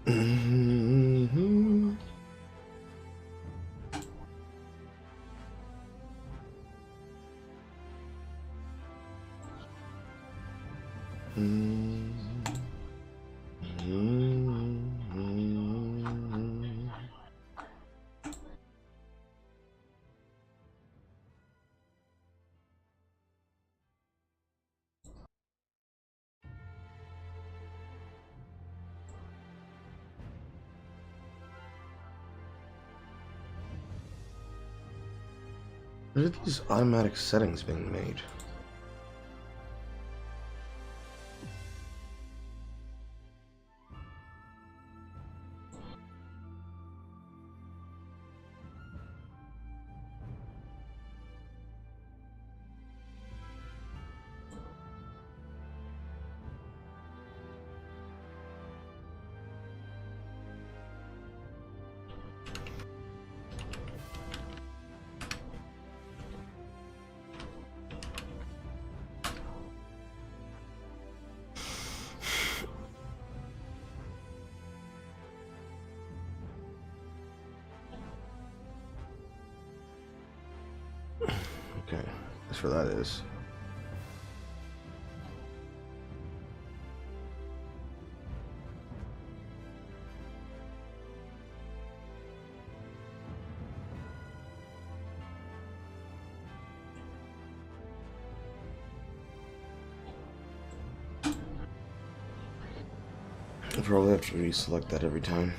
Mm-hmm. What are these automatic settings being made? Okay, that's what that is. I probably have to reselect that every time.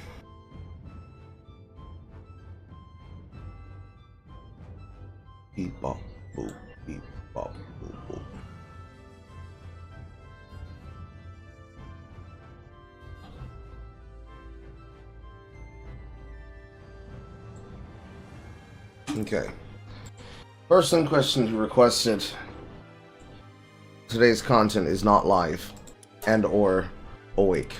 Beep bop boop, beep bop boop boop. Okay. Person in question who requested today's content is not live and or awake.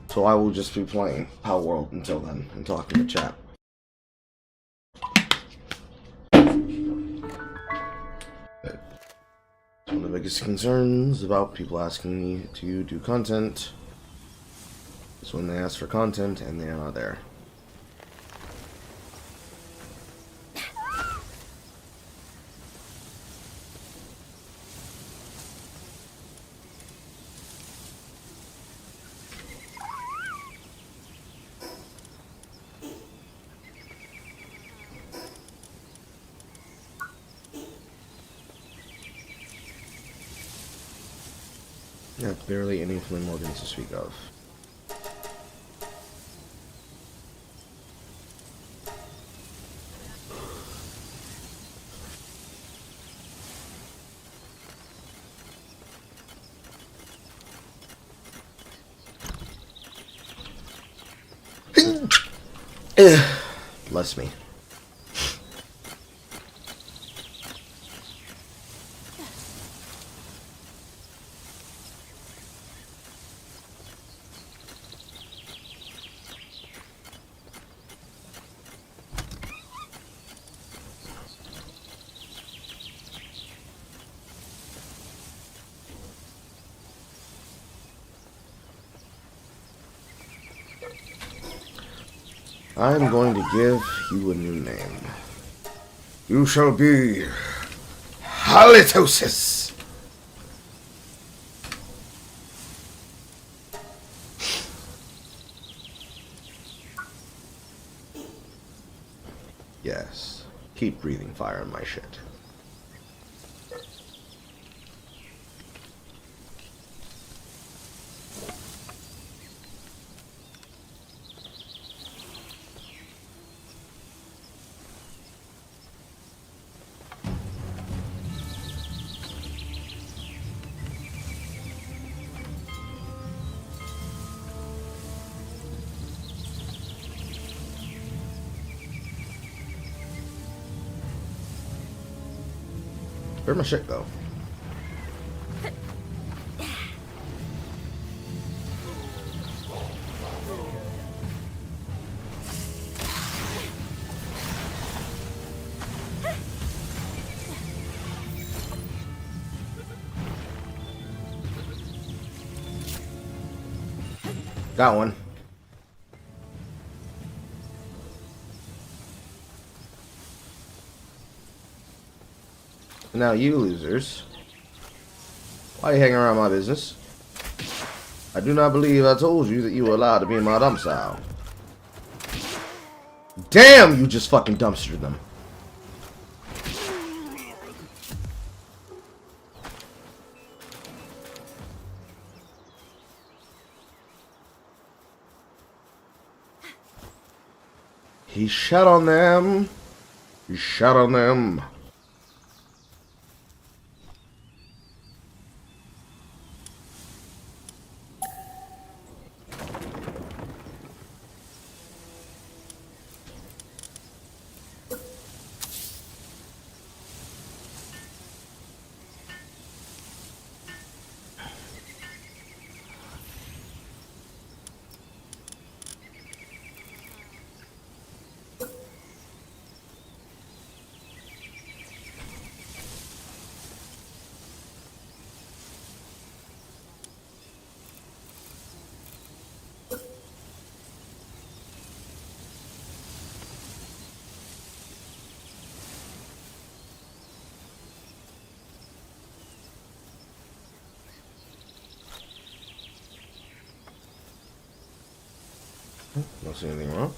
So I will just be playing Palworld until then and talking to chat. One of the biggest concerns about people asking me to do content is when they ask for content and they are not there. Yeah, barely any Flynn Morgans to speak of. Bless me. I'm going to give you a new name. You shall be Halitosis. Yes, keep breathing fire on my shit. Where'd my shit go? Got one. Now you losers. Why are you hanging around my business? I do not believe I told you that you were allowed to be in my domicile. Damn, you just fucking dumpstered them. He shot on them. He shot on them. Don't see anything wrong.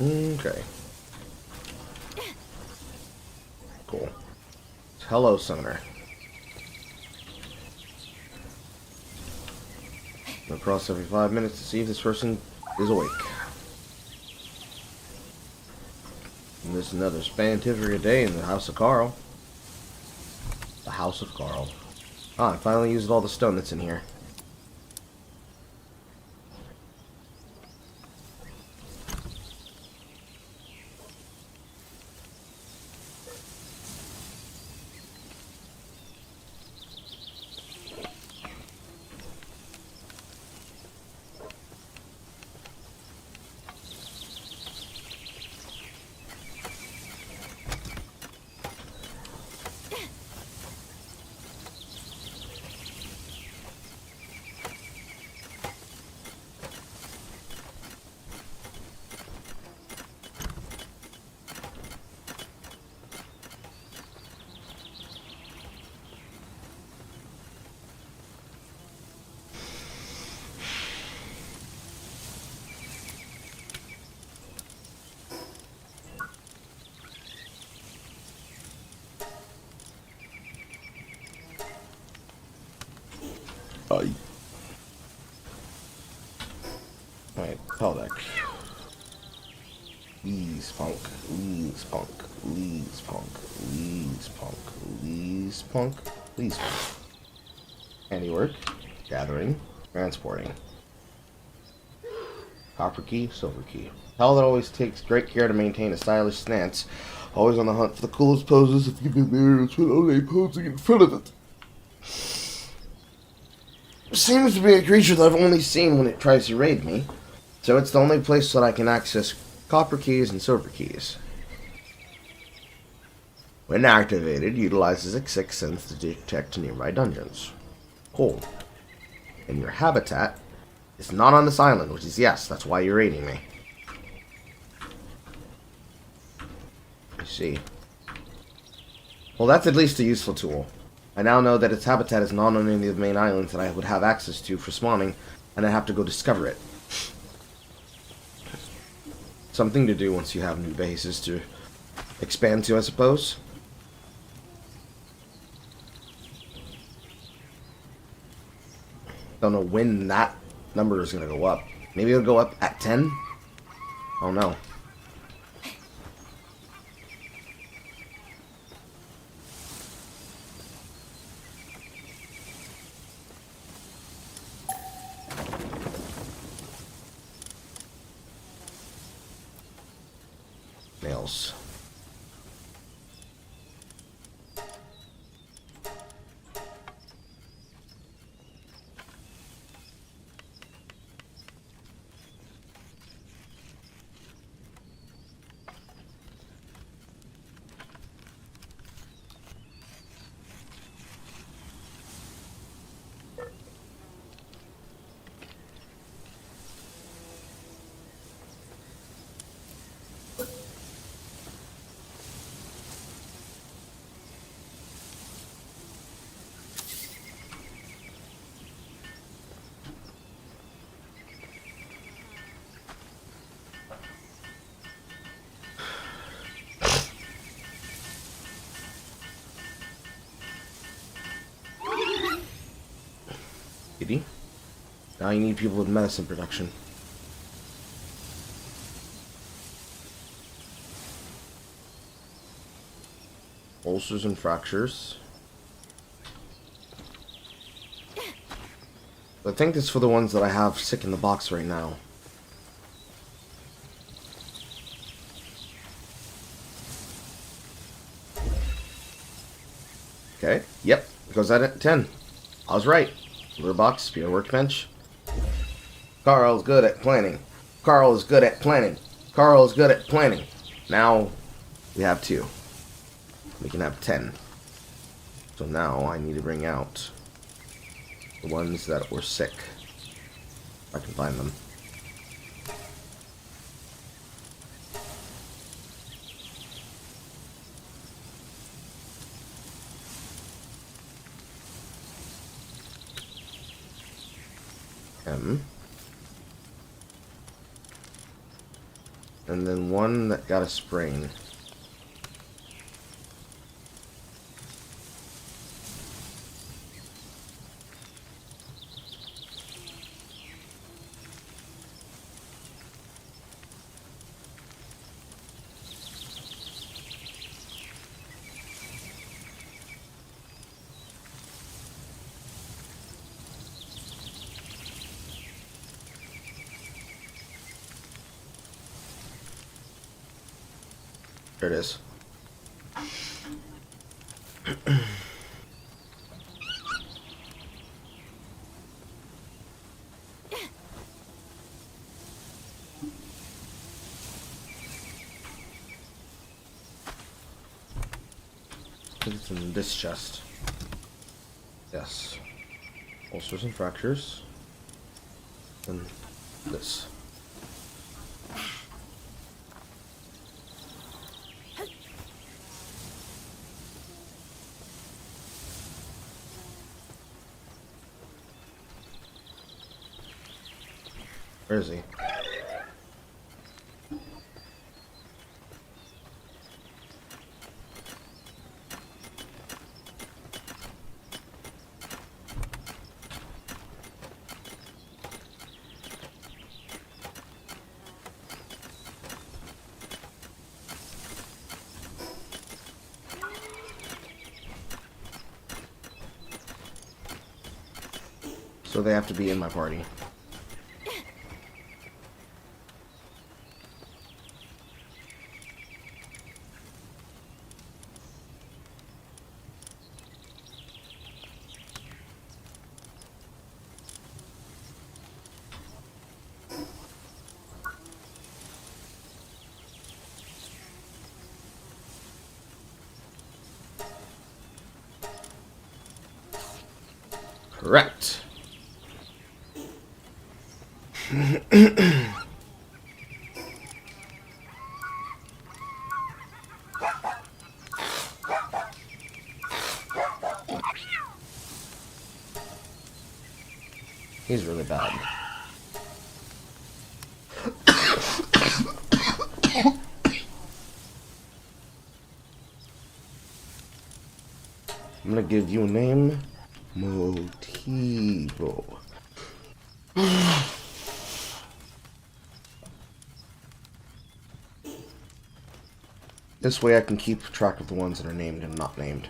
Okay. Cool. Hello, Summoner. Across every 5 minutes to see if this person is awake. And this is another scientific day in the House of Carl. The House of Carl. Ah, I finally used all the stone that's in here. Alright, call that. Lees punk, lees punk, lees punk, lees punk, lees punk, lees punk. Handiwork, gathering, transporting. Copper key, silver key. Hell that always takes great care to maintain a stylish stance. Always on the hunt for the coolest poses if you've been there with only posing in front of it. Seems to be a creature that I've only seen when it tries to raid me, so it's the only place that I can access copper keys and silver keys. When activated, utilizes its sixth sense to detect nearby dungeons. Cool. And your habitat is not on this island, which is yes, that's why you're raiding me. I see. Well, that's at least a useful tool. I now know that its habitat is not on any of the main islands that I would have access to for spawning, and I have to go discover it. Something to do once you have new bases to expand to, I suppose. Don't know when that number is going to go up. Maybe it'll go up at 10? Oh no. Nails. 80. Now you need people with medicine production. Ulcers and fractures. I think it's for the ones that I have sick in the box right now. Okay, yep, it goes out at 10. I was right. Litter box, spear workbench. Carl is good at planning. Carl is good at planning. Carl is good at planning. Now, we have 2. We can have 10. So now I need to bring out the ones that were sick. If I can find them. And then one that got a sprain. There it is. It's in this chest. Yes. Ulcers and fractures. And this. Where is he? So they have to be in my party. Correct. He's really bad. I'm gonna give you a name. Motivo. This way I can keep track of the ones that are named and not named.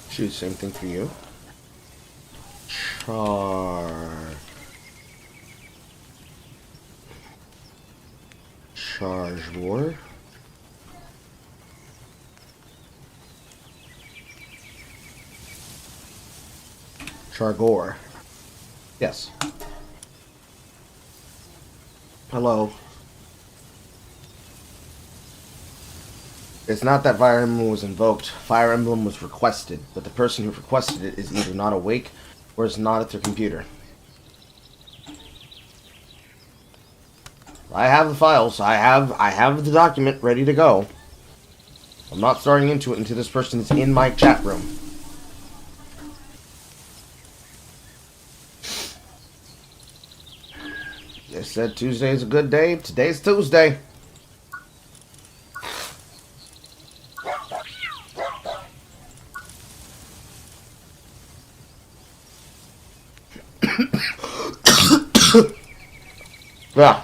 Shoot, same thing for you. Charge war. Chargor. Yes. Hello. It's not that Fire Emblem was invoked. Fire Emblem was requested, but the person who requested it is either not awake or is not at their computer. I have the files. I have the document ready to go. I'm not starting into it until this person is in my chat room. They said Tuesday's a good day. Today's Tuesday. Yeah.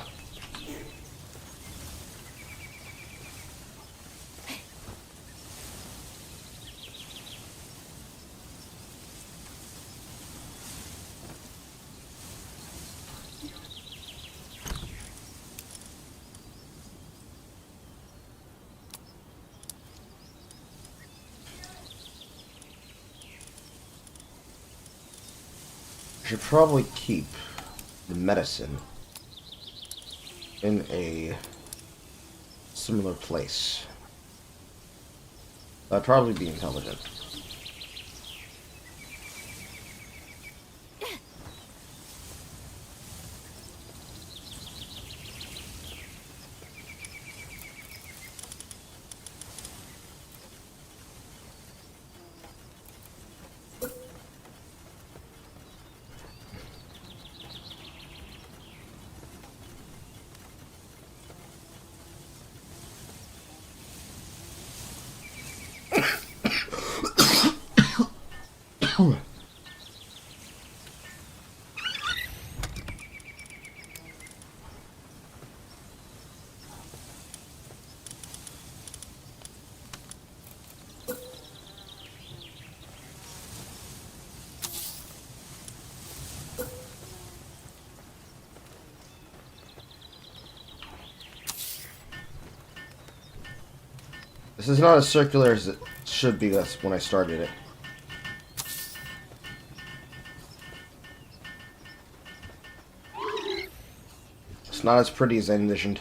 I should probably keep the medicine in a similar place. That'd probably be intelligent. This is not as circular as it should be when I started it. It's not as pretty as I envisioned.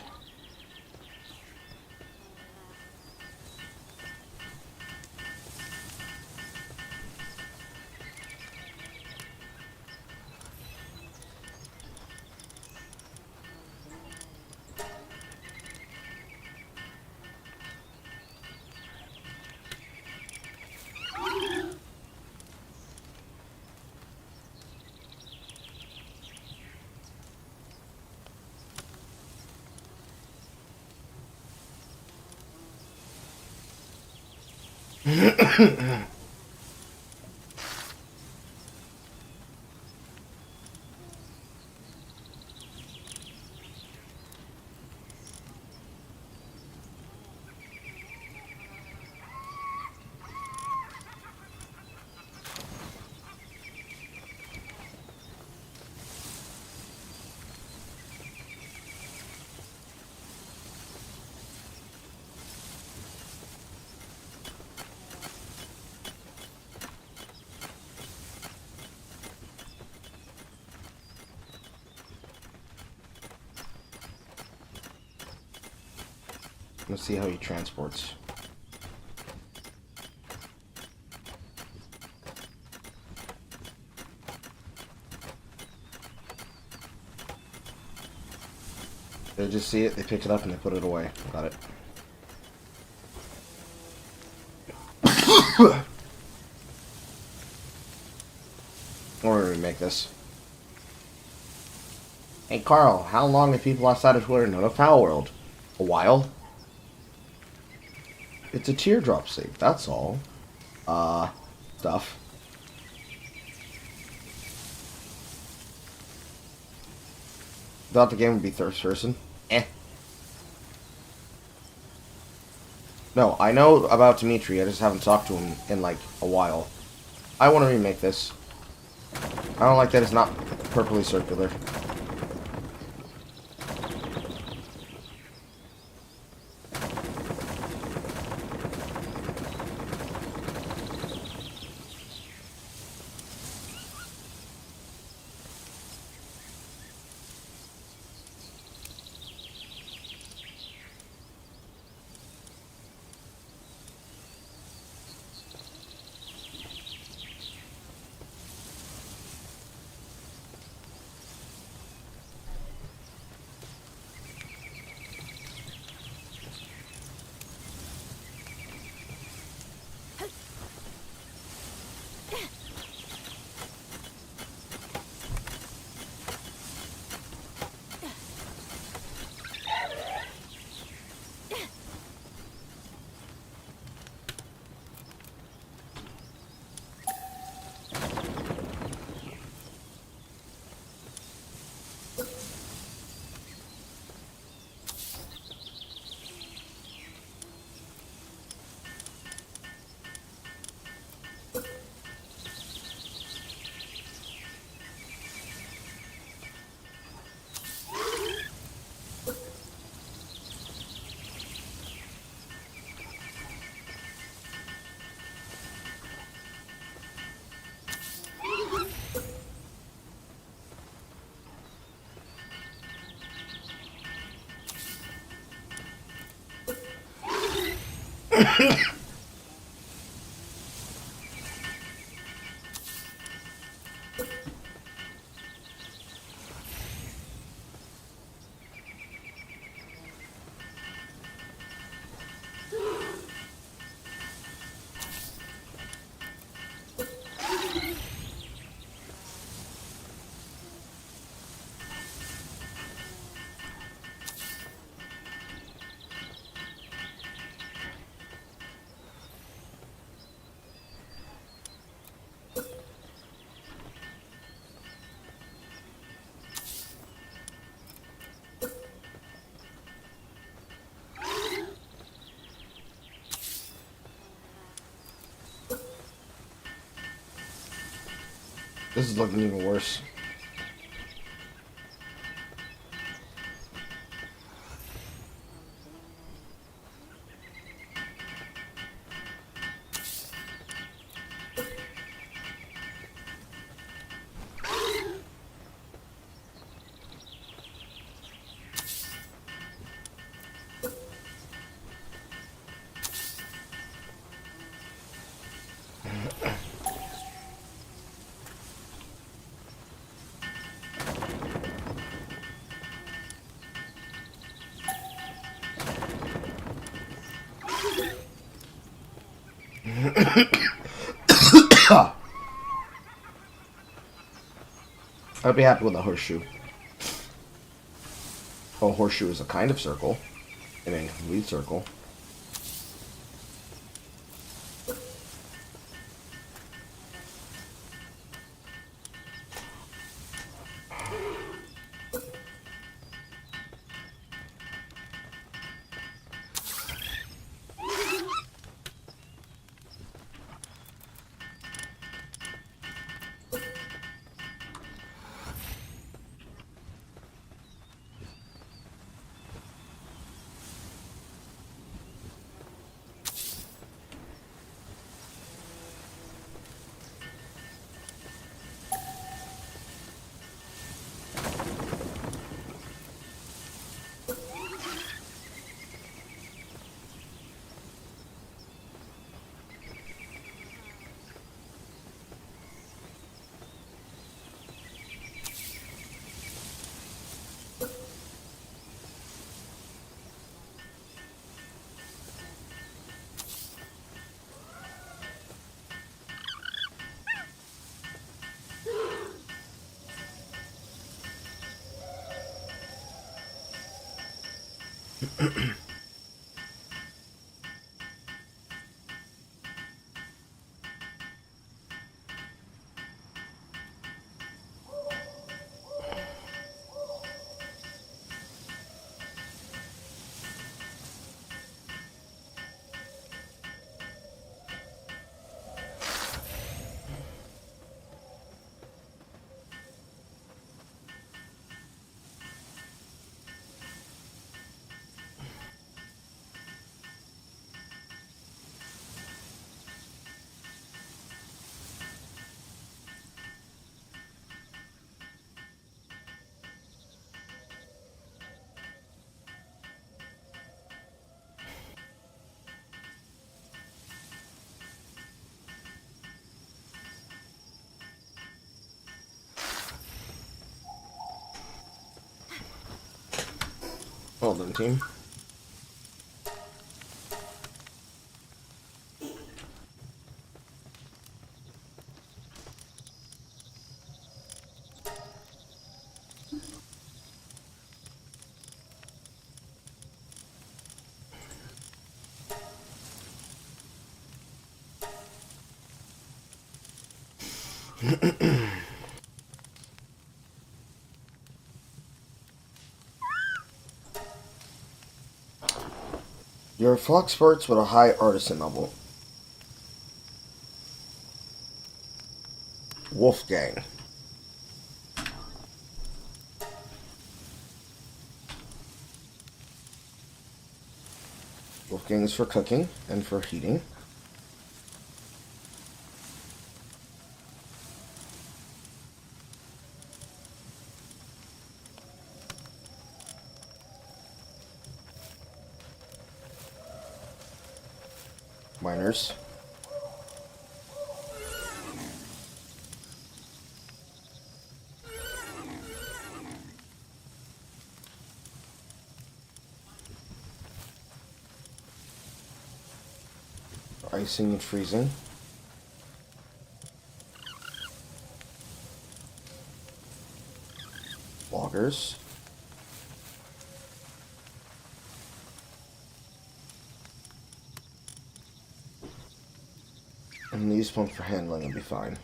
Let's see how he transports. They just see it, they pick it up, and they put it away. Got it. I want to remake this. Hey Carl, how long have people outside of Twitter known of Palworld? A while? It's a teardrop save, that's all. Stuff. Thought the game would be third person. No, I know about Dimitri, I just haven't talked to him in like a while. I want to remake this. I don't like that it's not purplely circular. This is looking even worse. I'd be happy with a horseshoe. Oh, horseshoe is a kind of circle. An incomplete circle. Hold on, team. Your flock sports with a high artisan level. Wolfgang. Wolfgang is for cooking and for heating. miners. Icing and freezing. Loggers. And these pumps for handling will be fine.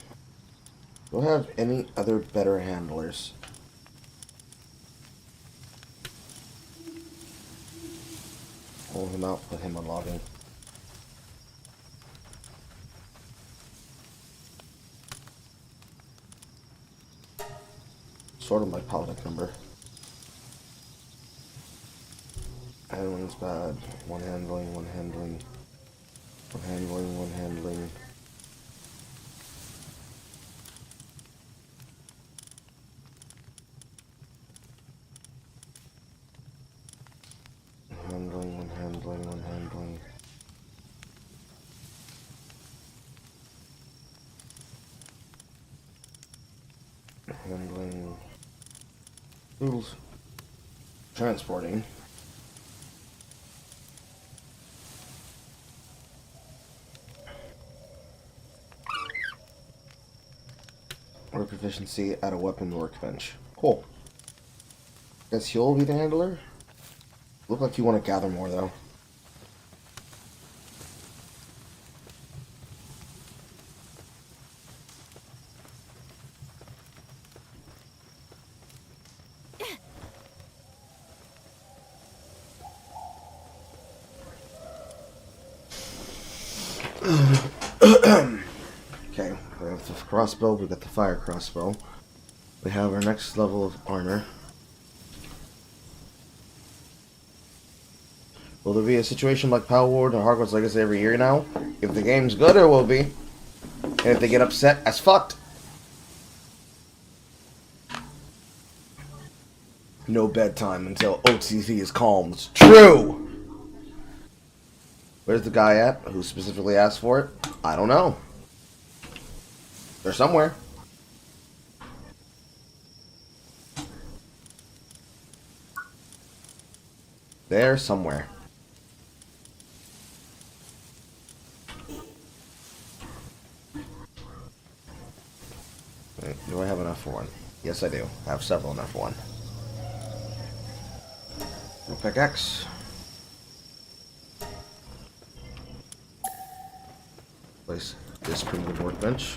Do I have any other better handlers? Pull him out, put him on logging. Sort of my paladin number. Handling's bad. One handling, one handling. One handling, one handling. Handling, one handling, one handling. Handling. Tools. Transporting. Or proficiency at a weapon workbench. Cool. Guess you'll be the handler? Look like you want to gather more though. Okay, we have the crossbow, we got the fire crossbow. We have our next level of armor. Will there be a situation like Palworld or Hogwarts Legacy every year now? If the game's good, there will be. And if they get upset, as fucked. No bedtime until OTC is calmed. True! Where's the guy at who specifically asked for it? I don't know. They're somewhere. There somewhere. Wait, do I have enough for one? Yes, I do. I have several enough for one. Pickaxe. Place this primitive workbench.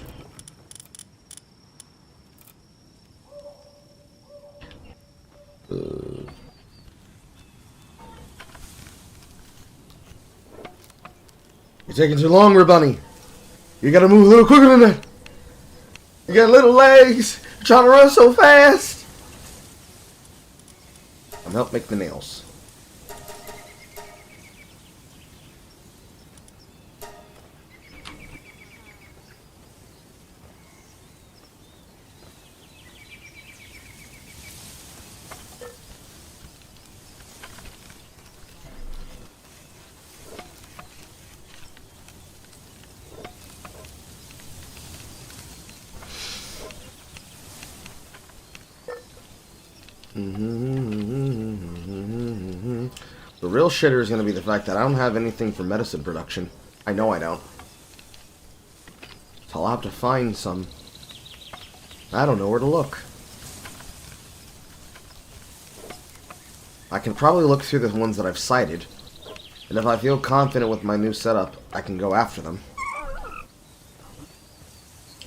You're taking too long, Bunny. You gotta move a little quicker than that. You got little legs. You're trying to run so fast. I'm help make the nails. The real shitter is going to be the fact that I don't have anything for medicine production. I know I don't. So I'll have to find some. I don't know where to look. I can probably look through the ones that I've cited. And if I feel confident with my new setup, I can go after them.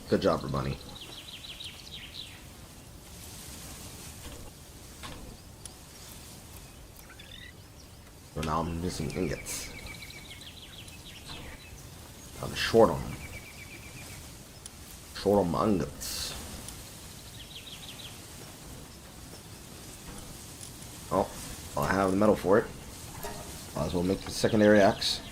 Good job, Bunny. So now I'm missing ingots. I'm short on them. Short on my ingots. Oh, I have the metal for it. Might as well make the secondary axe.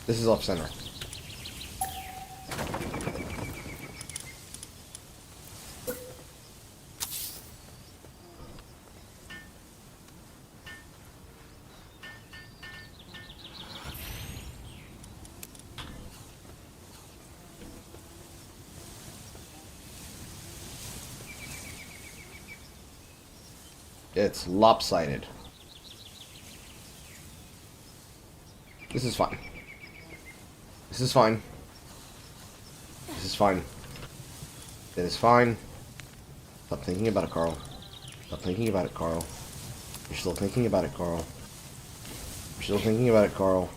This is off center. It's lopsided. This is fine. This is fine. This is fine. It is fine. Stop thinking about it, Carl. Stop thinking about it, Carl. You're still thinking about it, Carl. You're still thinking about it, Carl.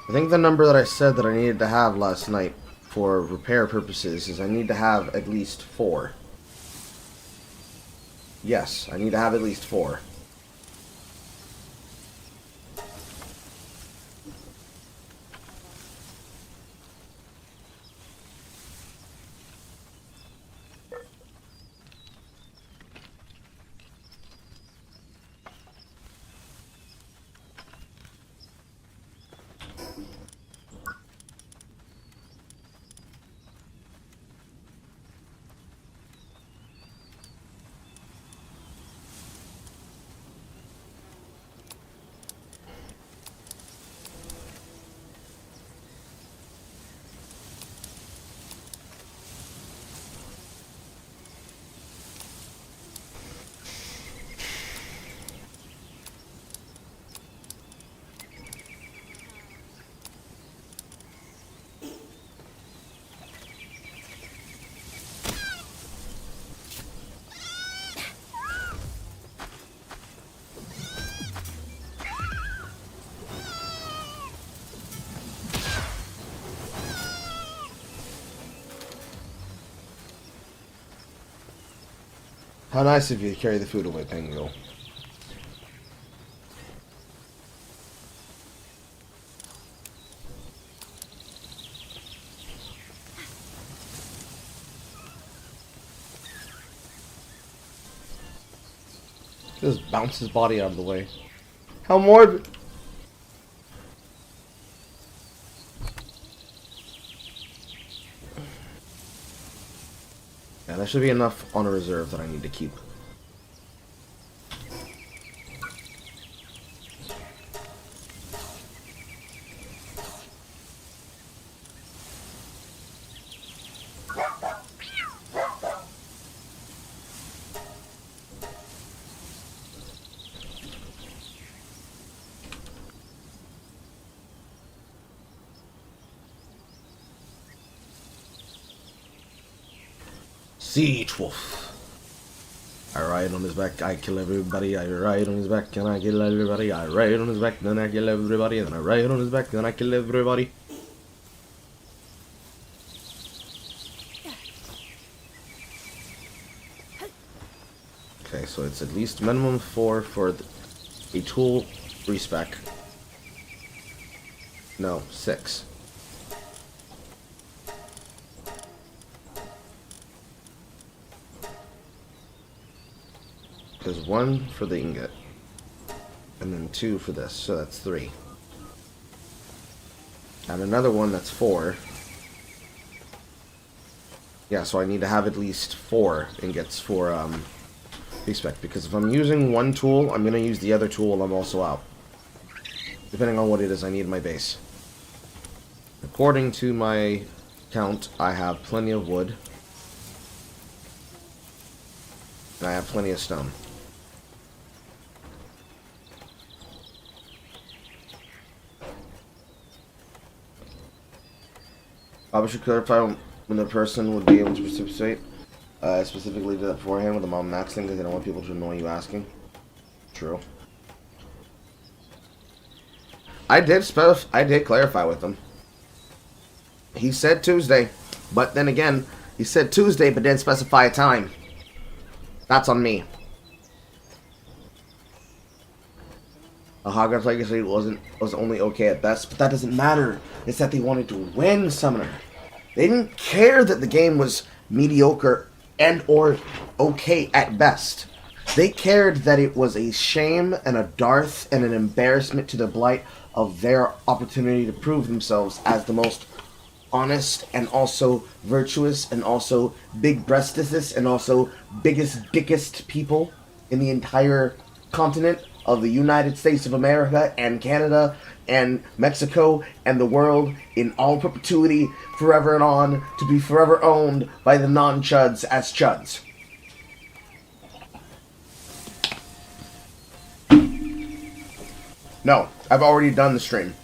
I think the number that I said that I needed to have last night for repair purposes is I need to have at least 4. Yes, I need to have at least 4. How nice of you to carry the food away, Penguin. Just bounce his body out of the way. How morbid! Yeah, that should be enough on a reserve that I need to keep. Siege Wolf. I ride on his back, I kill everybody. I ride on his back and I kill everybody. I ride on his back, then I kill everybody. Then I ride on his back, then I kill everybody. Okay, so it's at least minimum 4 for a tool respec. No, 6. There's 1 for the ingot, and then 2 for this, so that's 3. And another one that's 4. Yeah, so I need to have at least 4 ingots for Respect, because if I'm using one tool, I'm going to use the other tool and I'm also out. Depending on what it is I need in my base. According to my count, I have plenty of wood. And I have plenty of stone. Probably should clarify when the person would be able to participate. Specifically do that beforehand with the mom max thing because I don't want people to annoy you asking. True. I did clarify with him. He said Tuesday, but then again, he said Tuesday but didn't specify a time. That's on me. A Hogwarts Legacy was only okay at best, but that doesn't matter. It's that they wanted to win Summoner. They didn't care that the game was mediocre and or okay at best. They cared that it was a shame and a dearth and an embarrassment to the blight of their opportunity to prove themselves as the most honest and also virtuous and also big-breastedest and also biggest people in the entire continent of the United States of America and Canada and Mexico and the world in all perpetuity, forever and on, to be forever owned by the non-chuds as chuds. No, I've already done the stream.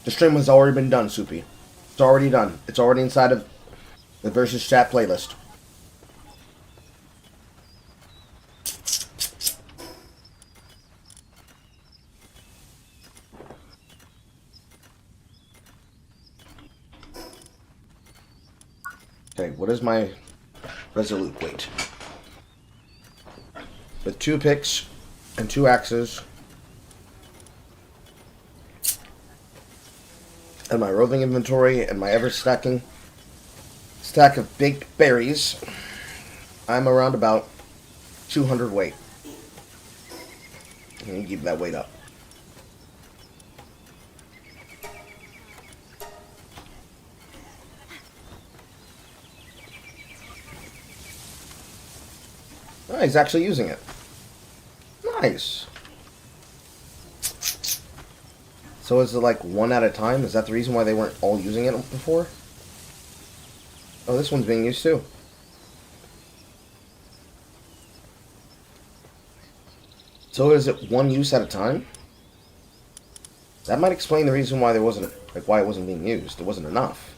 The stream has already been done, Soupy. It's already done. It's already inside of the Versus Chat playlist. Okay, what is my resolute weight? With 2 picks and 2 axes and my roving inventory and my ever-stacking stack of big berries, I'm around about 200 weight. I'm going to keep that weight up. Oh, he's actually using it. Nice. So is it like 1 at a time? Is that the reason why they weren't all using it before? Oh, this one's being used too. So is it 1 use at a time? That might explain the reason why there wasn't, like, why it wasn't being used. It wasn't enough.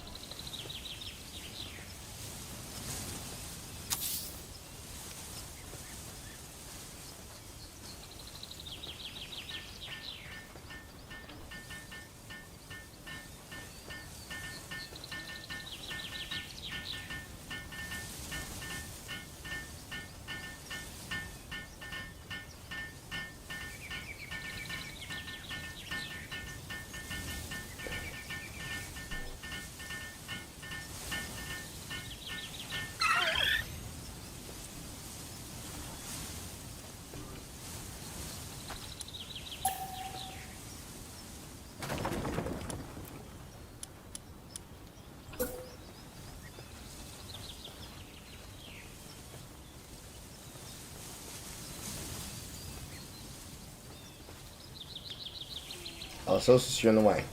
Oh, so you're in the way.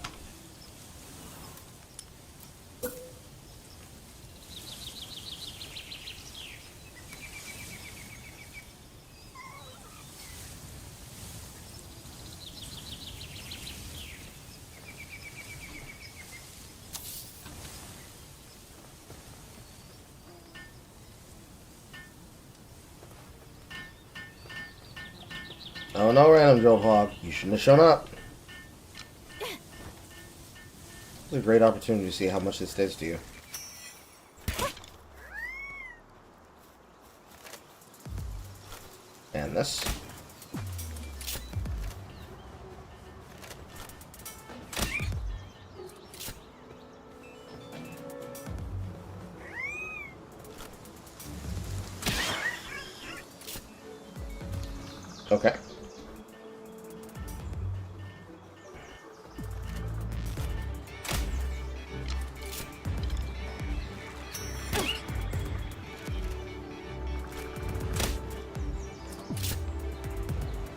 Oh no, Random Drill Hog. You shouldn't have shown up. It's a great opportunity to see how much this does to you. And this. Okay.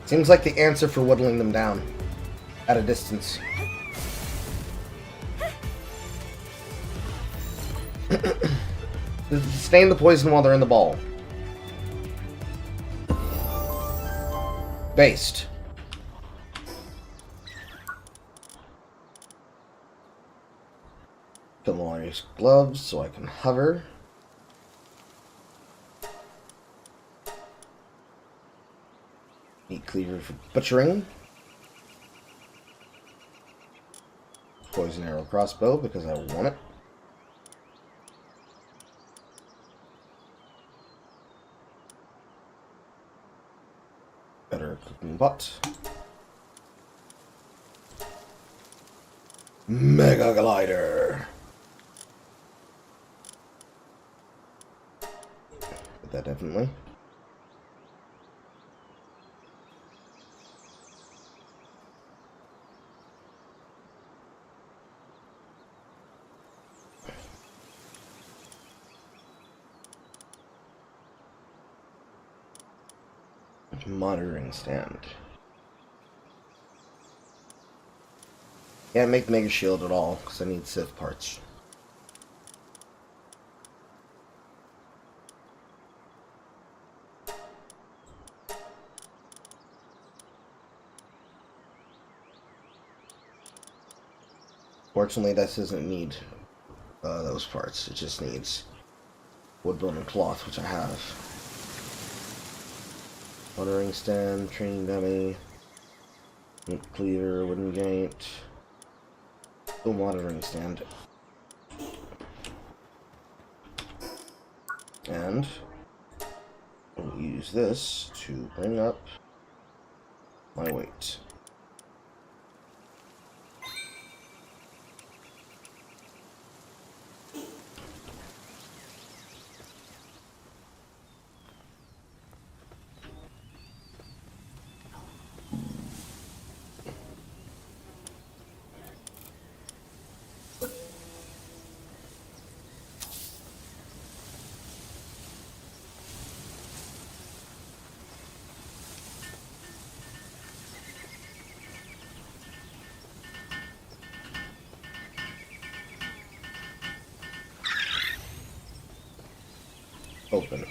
Seems like the answer for whittling them down at a distance. Sustain the poison while they're in the ball. Based. Pillar's gloves so I can hover. Meat cleaver for butchering. Poison arrow crossbow because I want it. Better cooking pot. Mega glider. Get that definitely. Monitoring stand. Can't make Mega Shield at all because I need Sith parts. Fortunately, this doesn't need those parts. It just needs woodbone and cloth, which I have. Monitoring stand, training dummy, meat cleaver, wooden gate, monitoring stand, and I'll use this to bring up my weight. Open.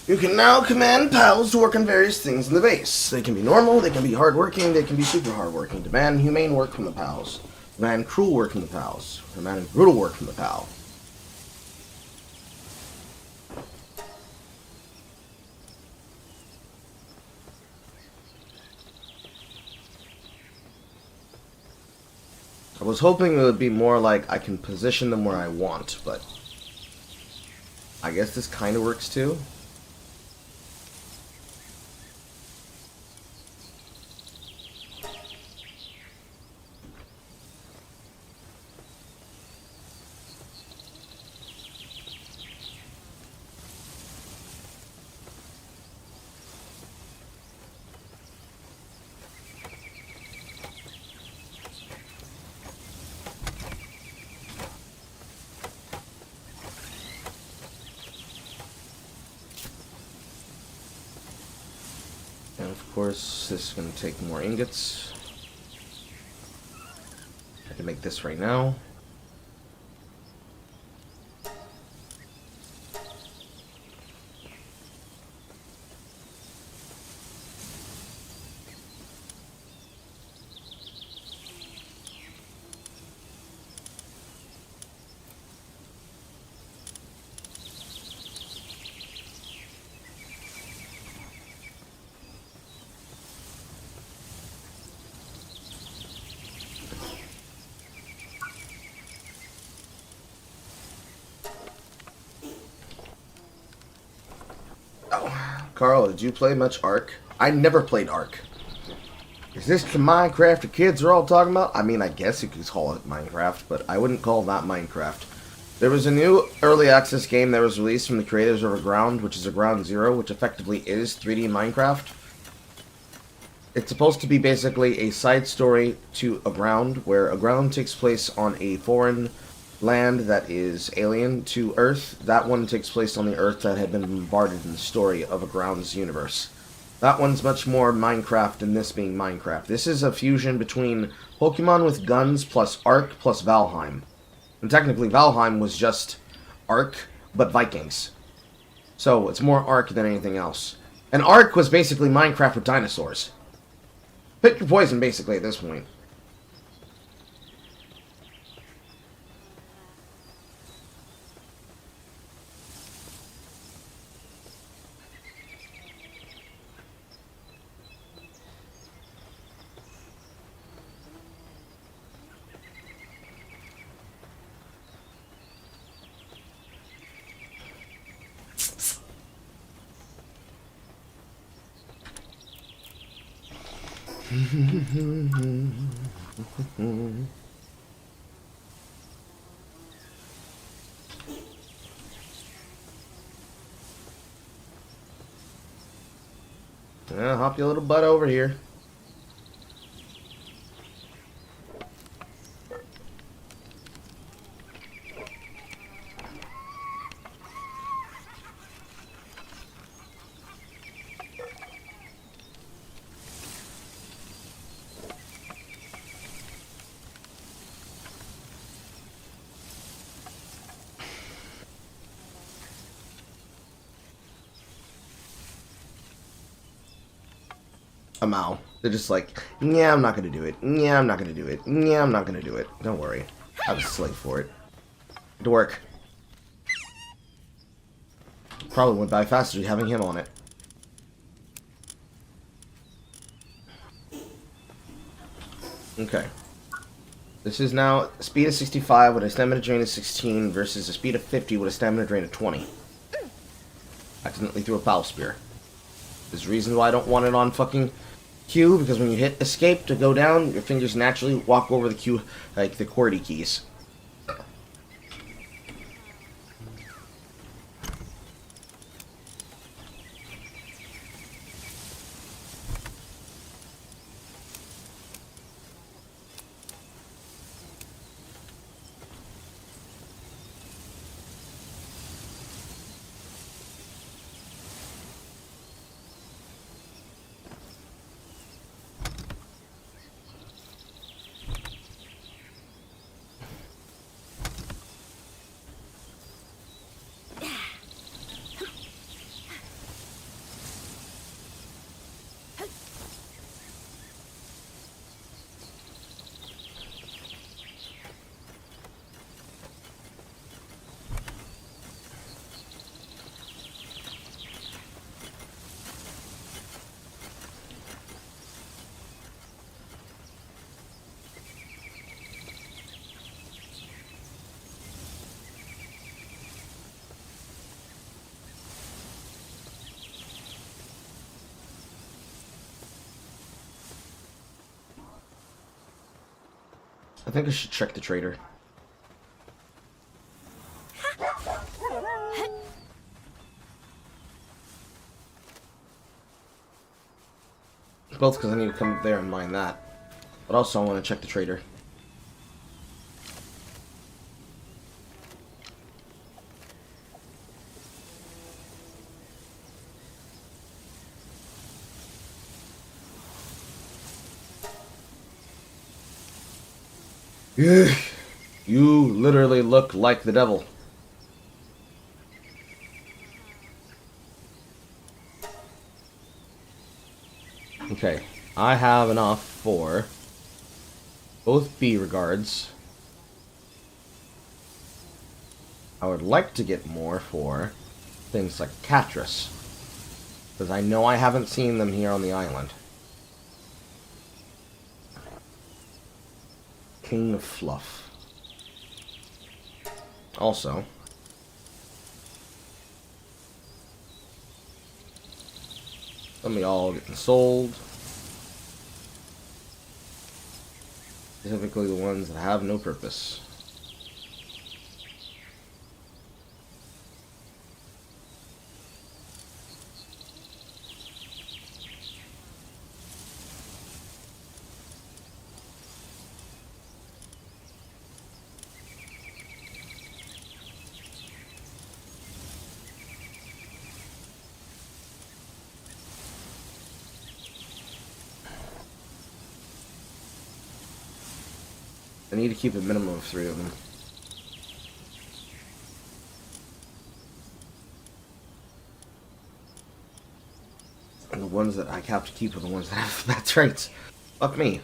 You can now command pals to work on various things in the base. They can be normal, they can be hardworking, they can be super hardworking. Demand humane work from the pals. Demand cruel work from the pals. Demand brutal work from the pal. I was hoping it would be more like I can position them where I want, but I guess this kind of works too. And of course, this is going to take more ingots. I can make this right now. Carl, did you play much Ark? I never played Ark. Is this the Minecraft the kids are all talking about? I mean, I guess you could call it Minecraft, but I wouldn't call that Minecraft. There was a new early access game that was released from the creators of Aground, which is Aground Zero, which effectively is 3D Minecraft. It's supposed to be basically a side story to Aground, where Aground takes place on a foreign land that is alien to Earth. That one takes place on the Earth that had been bombarded in the story of Aground's universe. That one's much more Minecraft than this being Minecraft. This is a fusion between Pokemon with guns plus Ark plus Valheim. And technically Valheim was just Ark, but Vikings. So it's more Ark than anything else. And Ark was basically Minecraft with dinosaurs. Pick your poison, basically, at this point. Yeah, hop your little butt over here. A Mao. They're just like, yeah, I'm not gonna do it. Yeah, I'm not gonna do it. Yeah, I'm not gonna do it. Don't worry. I was a slave for it. To work. Probably went by faster having him on it. Okay. This is now a speed of 65 with a stamina drain of 16 versus a speed of 50 with a stamina drain of 20. Accidentally threw a foul spear. There's reasons why I don't want it on fucking Q, because when you hit escape to go down, your fingers naturally walk over the Q, like the QWERTY keys. I think I should check the trader. Both because I need to come up there and mine that. But also I want to check the trader. You literally look like the devil. Okay, I have enough for both B regards. I would like to get more for things like Catras, because I know I haven't seen them here on the island. King of Fluff. Also, let me all getting sold. Specifically the ones that have no purpose. I need to keep a minimum of 3 of them. And the ones that I have to keep are the ones that have bad traits. Fuck me.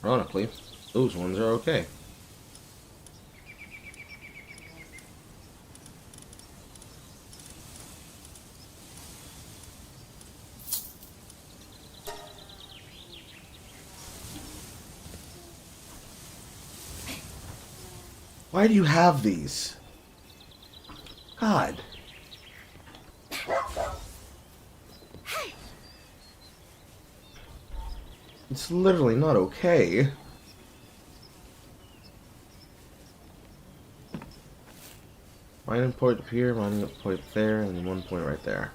Ironically, those ones are okay. Why do you have these? God. It's literally not okay. Mining point up here, mining up point up there, and then 1 point right there.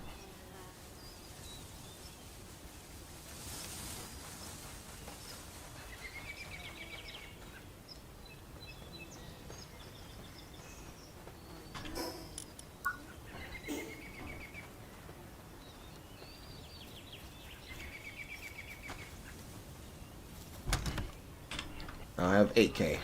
Now I have 8K.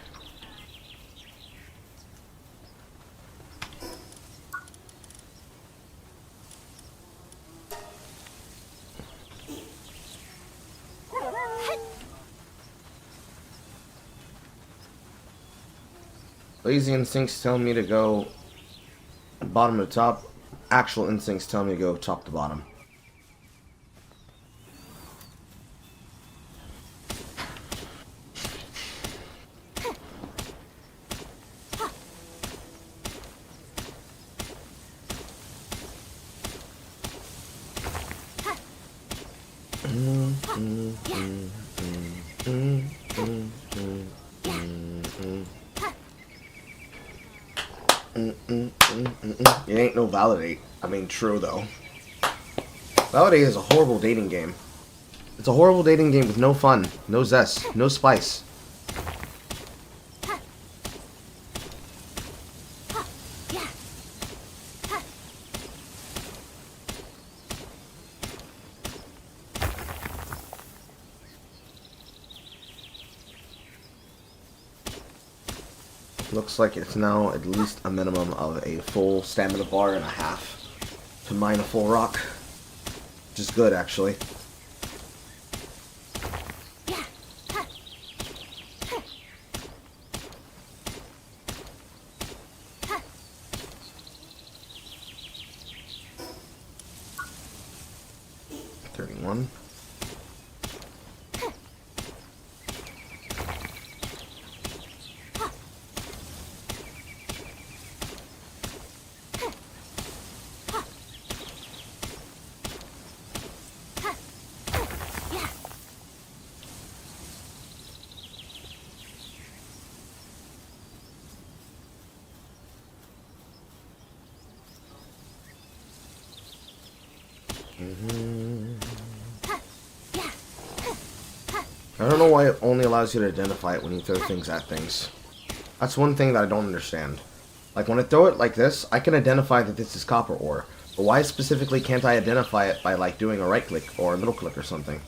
Lazy instincts tell me to go bottom to top. Actual instincts tell me to go top to bottom. It ain't no validate. I mean, true though. Validate is a horrible dating game. It's a horrible dating game with no fun, no zest, no spice. Looks like it's now at least a minimum of a full stamina bar and a half to mine a full rock. Which is good, actually. $31. I don't know why it only allows you to identify it when you throw things at things. That's one thing that I don't understand. Like, when I throw it like this, I can identify that this is copper ore. But why specifically can't I identify it by, like, doing a right click or a middle click or something?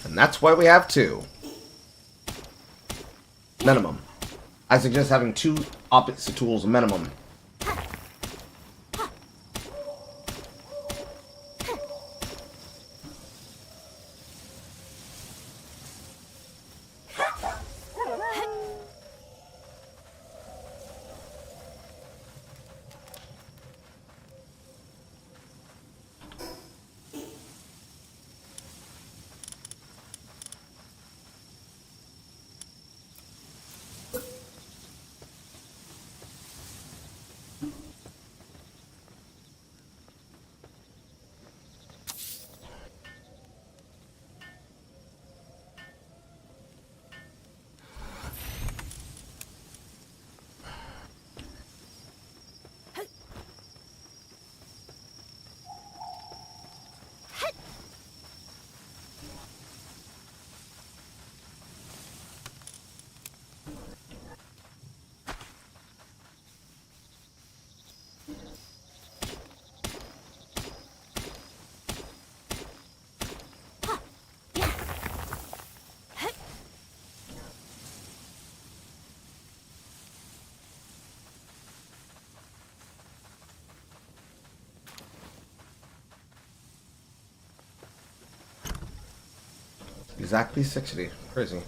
And that's why we have 2. Minimum. I suggest having 2 opposite tools minimum. Exactly 60. Crazy.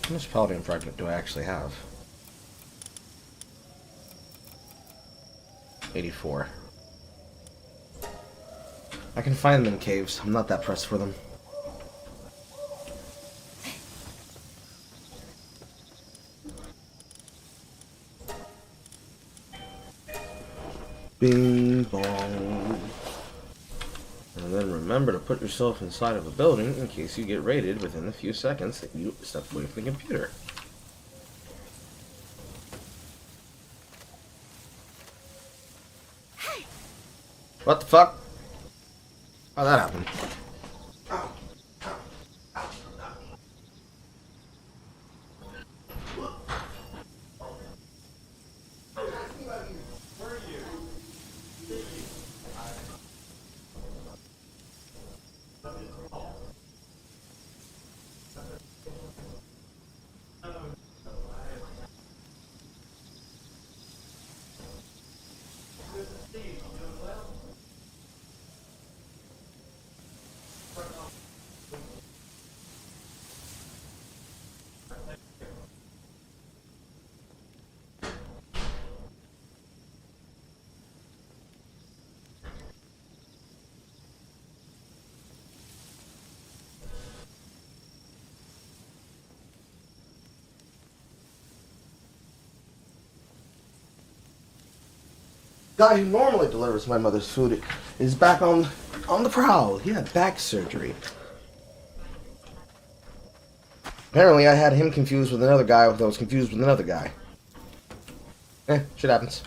How much Paladin fragment do I actually have? 84. I can find them in caves. I'm not that pressed for them. Bing bong. And then remember to put yourself inside of a building in case you get raided within a few seconds that you step away from the computer. What the fuck? How'd that happen? Guy who normally delivers my mother's food is back on the prowl. He had back surgery. Apparently I had him confused with another guy that was confused with another guy. Shit happens.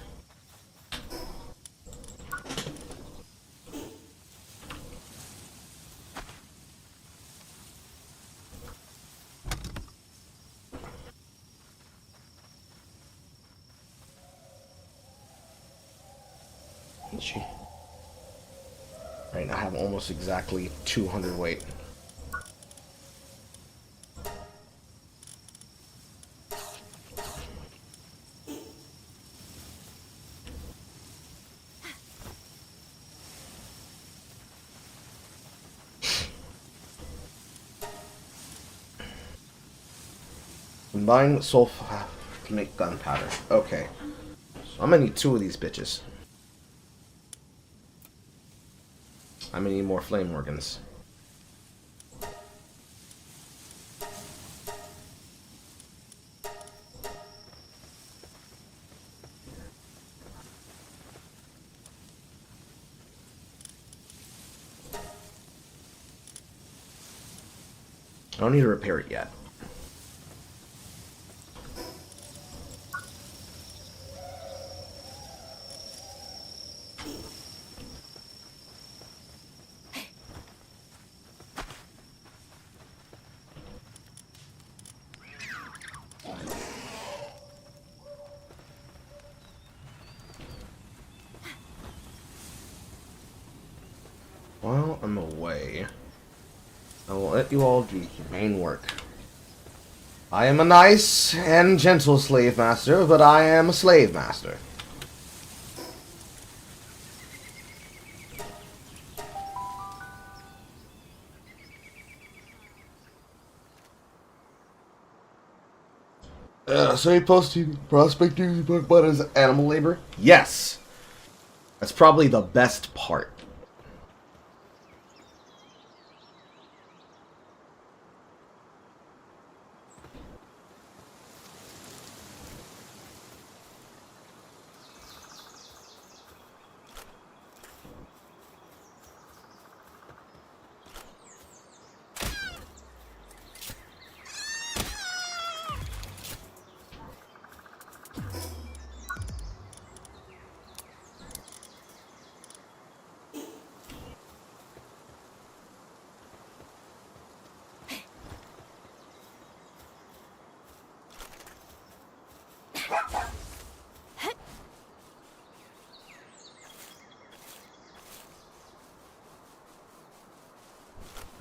She. Right now I have almost exactly 200 weight. Combine with sulfur to make gunpowder. Okay. So I'm gonna need 2 of these bitches. I'm gonna need more flame organs. I don't need to repair it yet. While I'm away, I will let you all do your main work. I am a nice and gentle slave master, but I am a slave master. So you posting prospecting but as animal labor? Yes! That's probably the best part.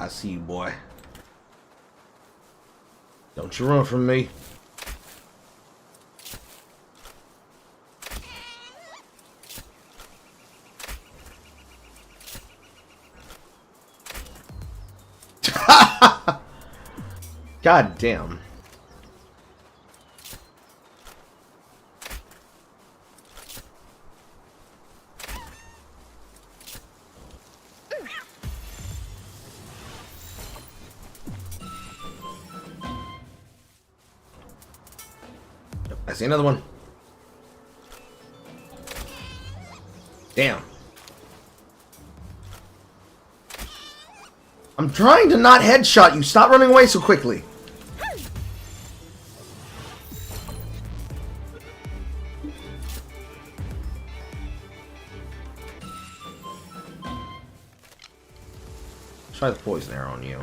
I see you, boy. Don't you run from me. God damn. I see another one. Damn. I'm trying to not headshot you. Stop running away so quickly. Try the poison arrow on you.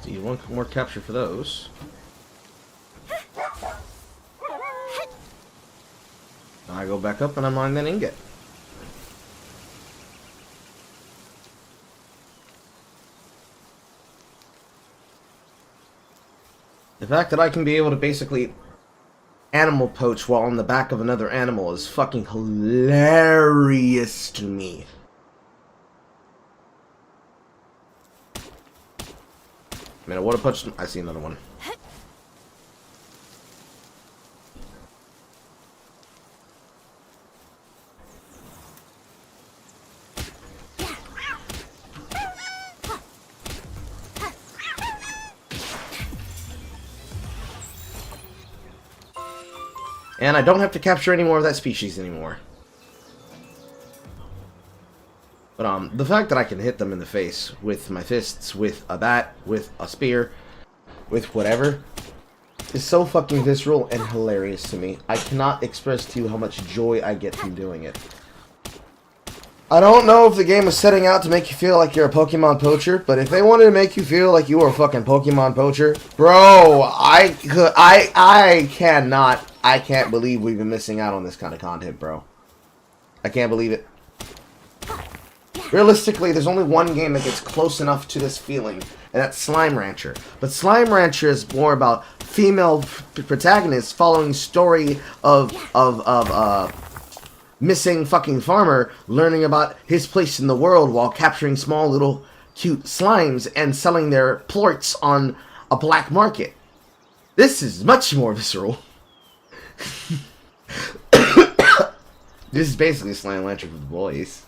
Need one more capture for those. I go back up and I mine that ingot. The fact that I can be able to basically animal poach while on the back of another animal is fucking hilarious to me. I mean, I would have punched him. I see another one. And I don't have to capture any more of that species anymore. But the fact that I can hit them in the face with my fists, with a bat, with a spear, with whatever, is so fucking visceral and hilarious to me. I cannot express to you how much joy I get from doing it. I don't know if the game is setting out to make you feel like you're a Pokemon poacher, but if they wanted to make you feel like you were a fucking Pokemon poacher, bro, I can't believe we've been missing out on this kind of content, bro. I can't believe it. Realistically, there's only one game that gets close enough to this feeling, and that's Slime Rancher. But Slime Rancher is more about female protagonists following story of missing fucking farmer learning about his place in the world while capturing small little cute slimes and selling their plorts on a black market. This is much more visceral. This is basically Slime Rancher for the boys.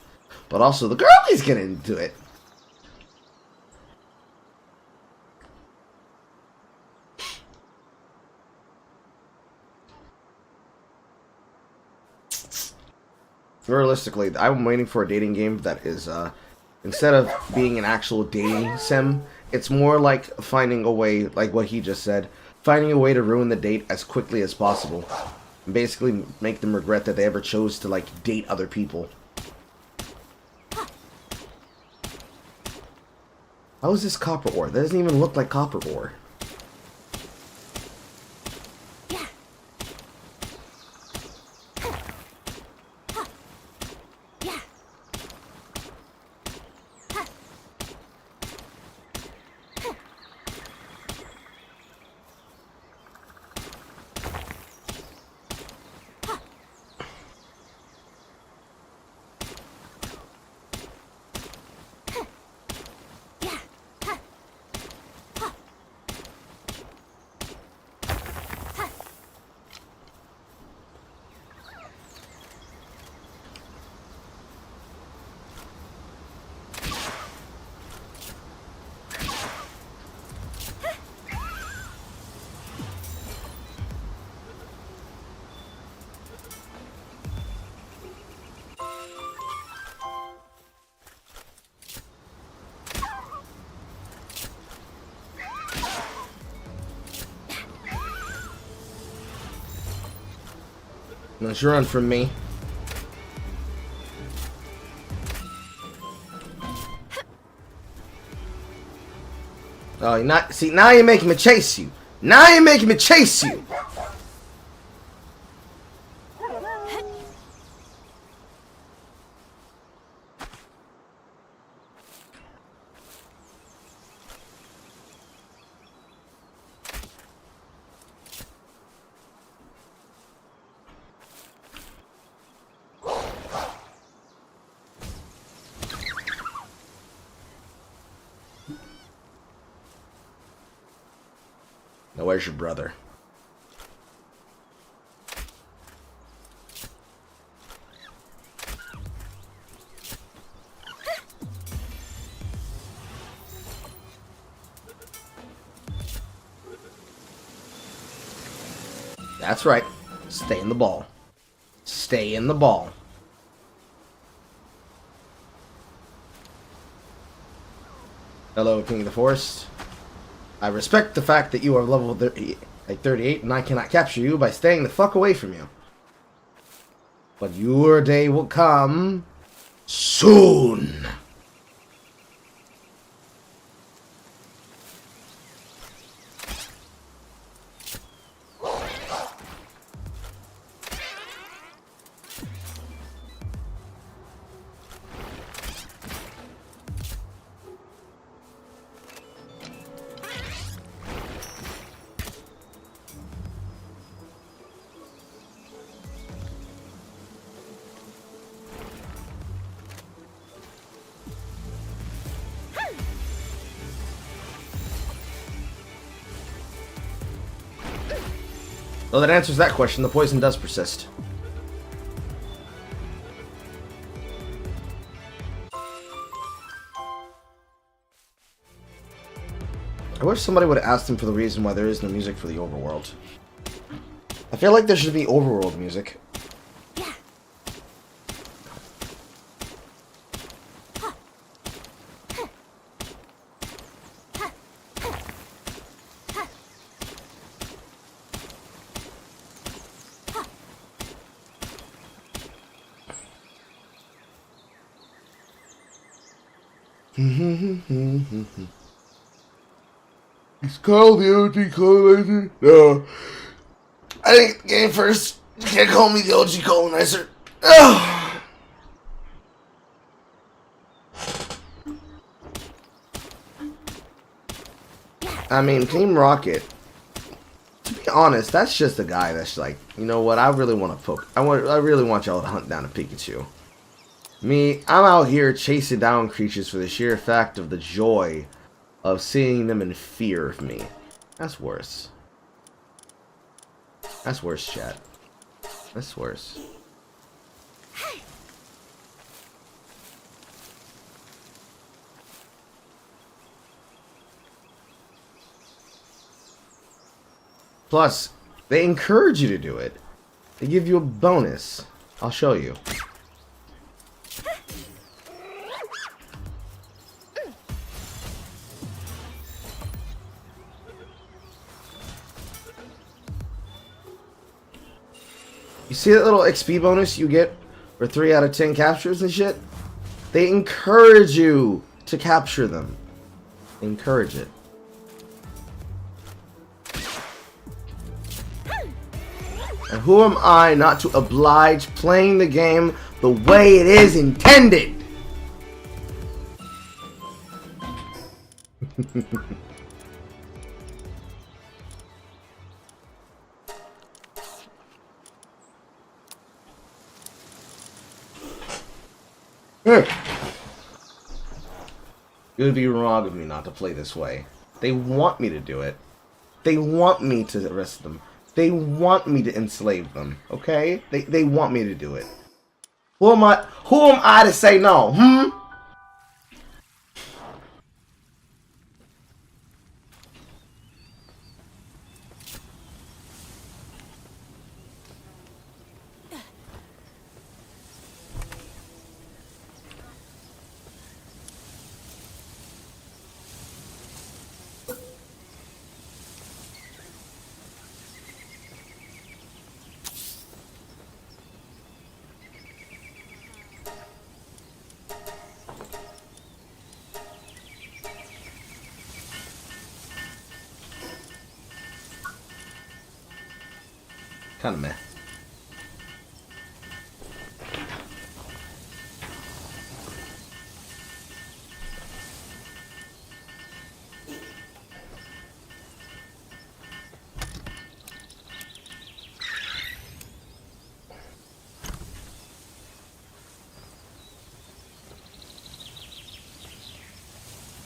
But also, the girlies get into it. Realistically, I'm waiting for a dating game that is, instead of being an actual dating sim, it's more like finding a way, like what he just said, finding a way to ruin the date as quickly as possible. And basically make them regret that they ever chose to, like, date other people. How is this copper ore? That doesn't even look like copper ore. Unless you run from me. Oh, you're not. See, now you're making me chase you. Now you're making me chase you. Now, where's your brother? That's right. Stay in the ball. Stay in the ball. Hello, King of the Forest. I respect the fact that you are level 38 and I cannot capture you by staying the fuck away from you. But your day will come soon. Well, that answers that question. The poison does persist. I wish somebody would have asked him for the reason why there is no music for the overworld. I feel like there should be overworld music. It's called the OG colonizer. No, I think the game first. You can't call me the OG colonizer. Ugh. I mean, Team Rocket. To be honest, that's just a guy that's like, you know what? I really want to poke. I really want y'all to hunt down a Pikachu. Me, I'm out here chasing down creatures for the sheer fact of the joy of seeing them in fear of me. That's worse. That's worse, chat. That's worse. Plus, they encourage you to do it. They give you a bonus. I'll show you. You see that little XP bonus you get for 3 out of 10 captures and shit? They encourage you to capture them. They encourage it. And who am I not to oblige playing the game the way it is intended? It would be wrong of me not to play this way. They want me to do it. They want me to arrest them. They want me to enslave them. Okay? They want me to do it. Who am I to say no? Kind of meh.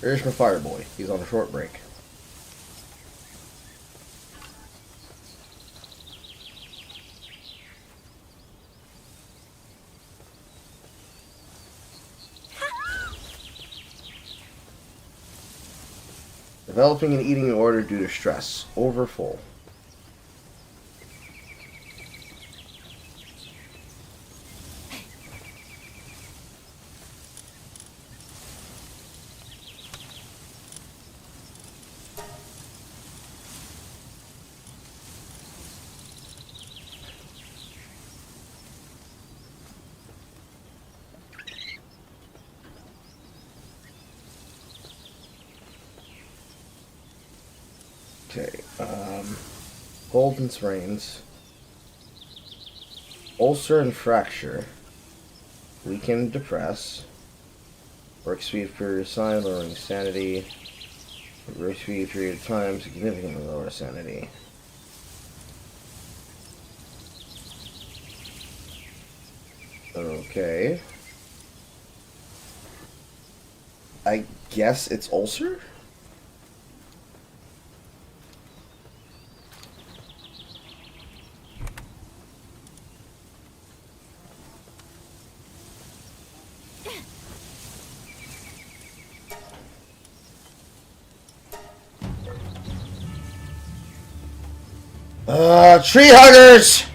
Here's my fire boy. He's on a short break. Developing and eating in order due to stress. Overfull. Okay, cold and sprains, ulcer and fracture, weaken, depress, work speed per sign, lowering sanity, work speed period of time, significantly lower sanity. Okay. I guess it's ulcer? Tree huggers!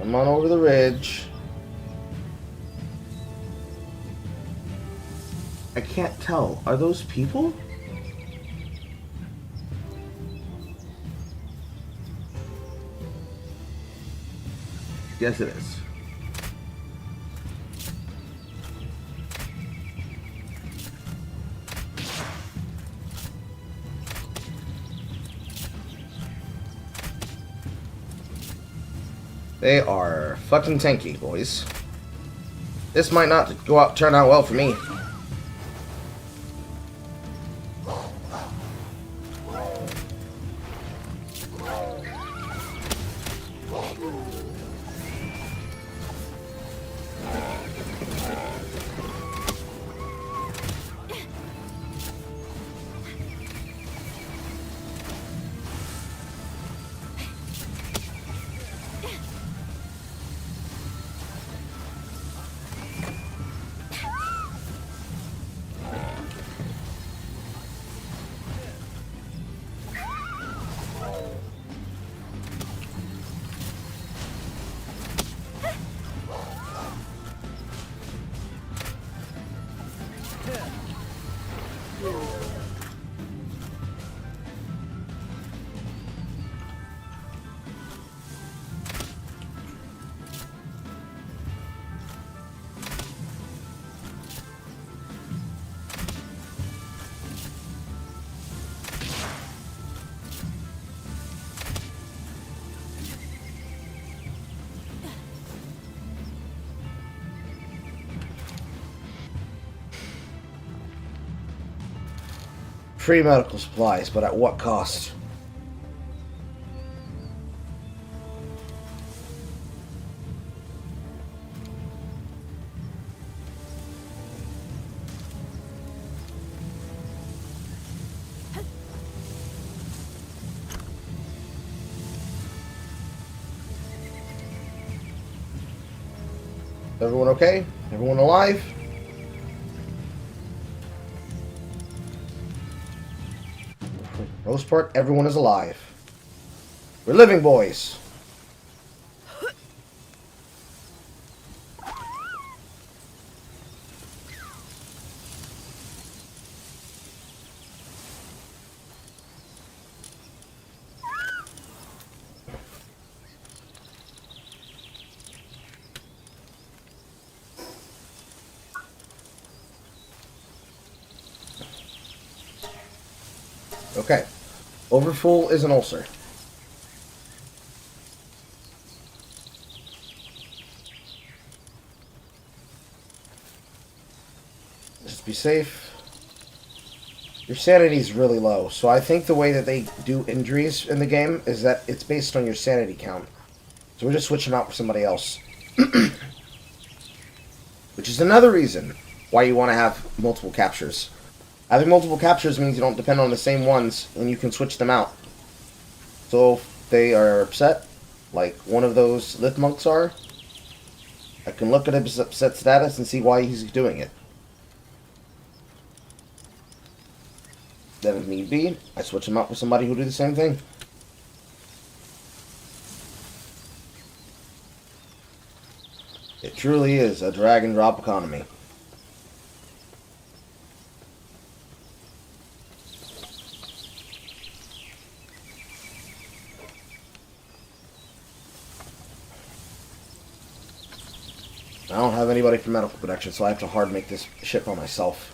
I'm on over the ridge. I can't tell. Are those people? Yes, it is. They are fucking tanky, boys. This might not turn out well for me. Free medical supplies, but at what cost? Everyone okay? Everyone alive? For the most part, everyone is alive. We're living boys. Okay. Overfull is an ulcer. Just be safe. Your sanity is really low, so I think the way that they do injuries in the game is that it's based on your sanity count. So we're just switching out for somebody else. Which is another reason why you want to have multiple captures. Having multiple captures means you don't depend on the same ones, and you can switch them out. So if they are upset, like one of those Lith monks are, I can look at his upset status and see why he's doing it. Then if need be, I switch him out for somebody who do the same thing. It truly is a drag and drop economy. I don't have anybody for medical protection, so I have to hard make this shit by myself.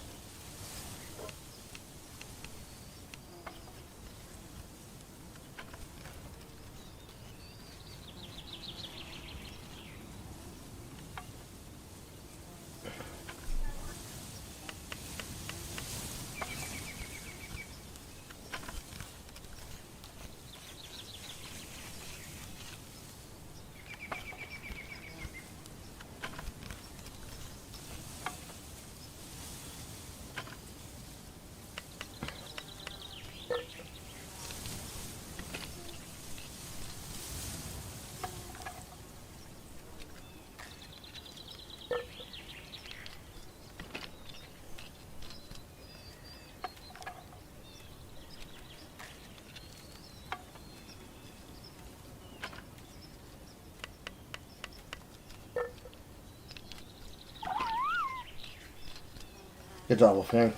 Good job, Wolfgang.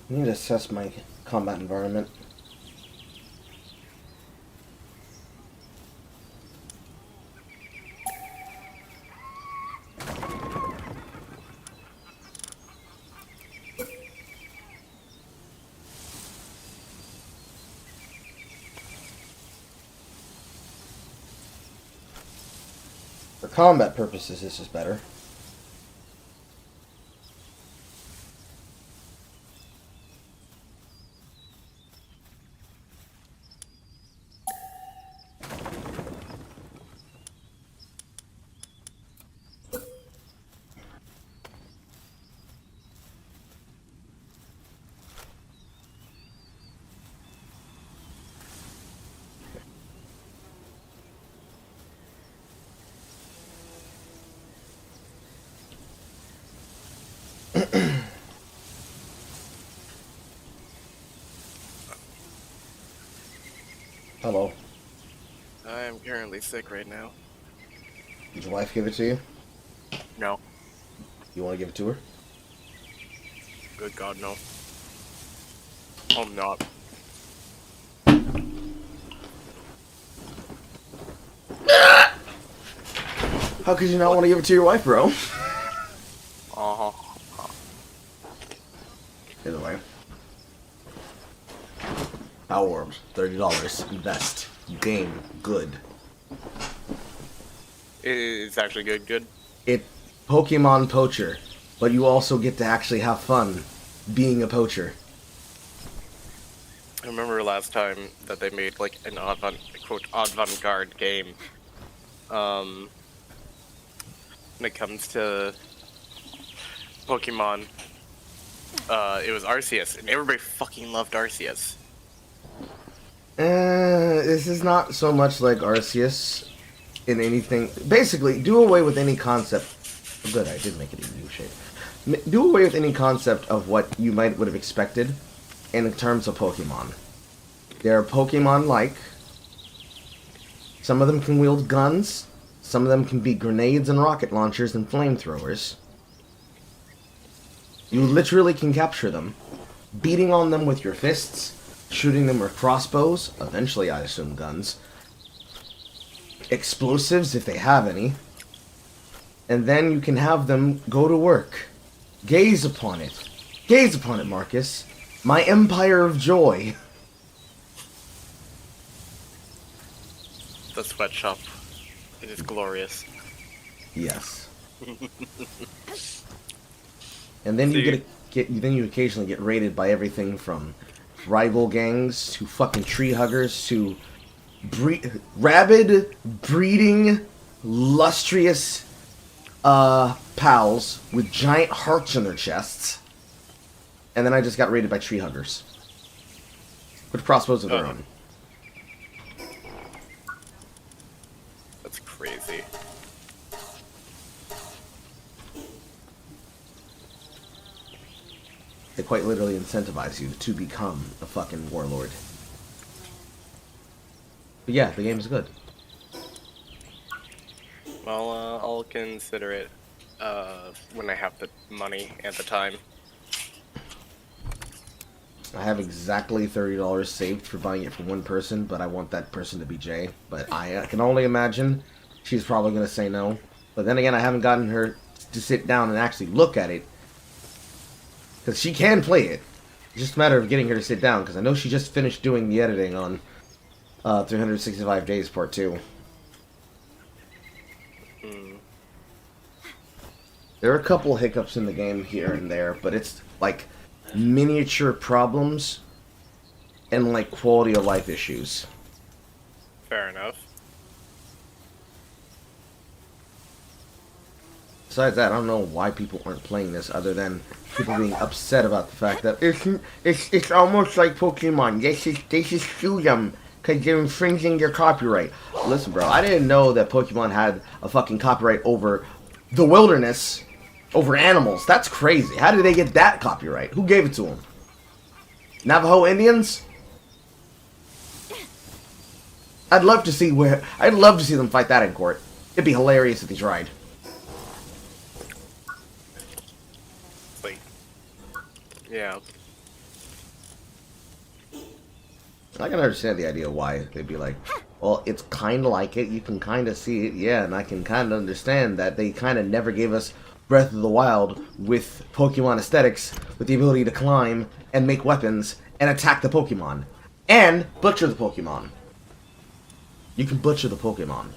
I need to assess my combat environment. For combat purposes, this is better. Hello. I am currently sick right now. Did your wife give it to you? No. You want to give it to her? Good God, no. I'm not. How could you not want to give it to your wife, bro? Uh-huh. Either way. Palworld, $30. Invest. Game. Good. It's actually good. It Pokemon Poacher, but you also get to actually have fun being a poacher. I remember last time that they made like an avant-garde game. When it comes to Pokemon, it was Arceus, and everybody fucking loved Arceus. This is not so much like Arceus in anything. Basically, do away with any concept. Oh, good, I did make it in U-shape. Do away with any concept of what you would have expected in terms of Pokemon. They're Pokemon-like. Some of them can wield guns. Some of them can be grenades and rocket launchers and flamethrowers. You literally can capture them, beating on them with your fists, shooting them with crossbows, eventually I assume guns, explosives if they have any, and then you can have them go to work. Gaze upon it. Gaze upon it, Marcus. My empire of joy. The sweatshop. It is glorious. Yes. And then you then you occasionally get raided by everything from rival gangs to fucking tree huggers to rabid breeding lustrous pals with giant hearts in their chests. And then I just got raided by tree huggers with crossbows of their own. That's crazy. They quite literally incentivize you to become a fucking warlord. But yeah, the game's good. Well, I'll consider it when I have the money and the time. I have exactly $30 saved for buying it for one person, but I want that person to be Jay. But I can only imagine she's probably going to say no. But then again, I haven't gotten her to sit down and actually look at it. Because she can play it. It's just a matter of getting her to sit down, because I know she just finished doing the editing on 365 Days Part 2. There are a couple hiccups in the game here and there, but it's like miniature problems and like quality of life issues. Fair enough. Besides that, I don't know why people aren't playing this other than people being upset about the fact that it's almost like Pokemon. They should sue them because they're infringing their copyright. Listen, bro, I didn't know that Pokemon had a fucking copyright over the wilderness, over animals. That's crazy. How did they get that copyright? Who gave it to them? Navajo Indians? I'd love to see them fight that in court. It'd be hilarious if they tried. Yeah. I can understand the idea why they'd be like, well, it's kind of like it. You can kind of see it, yeah, and I can kind of understand that they kind of never gave us Breath of the Wild with Pokemon aesthetics, with the ability to climb and make weapons and attack the Pokemon and butcher the Pokemon. You can butcher the Pokemon.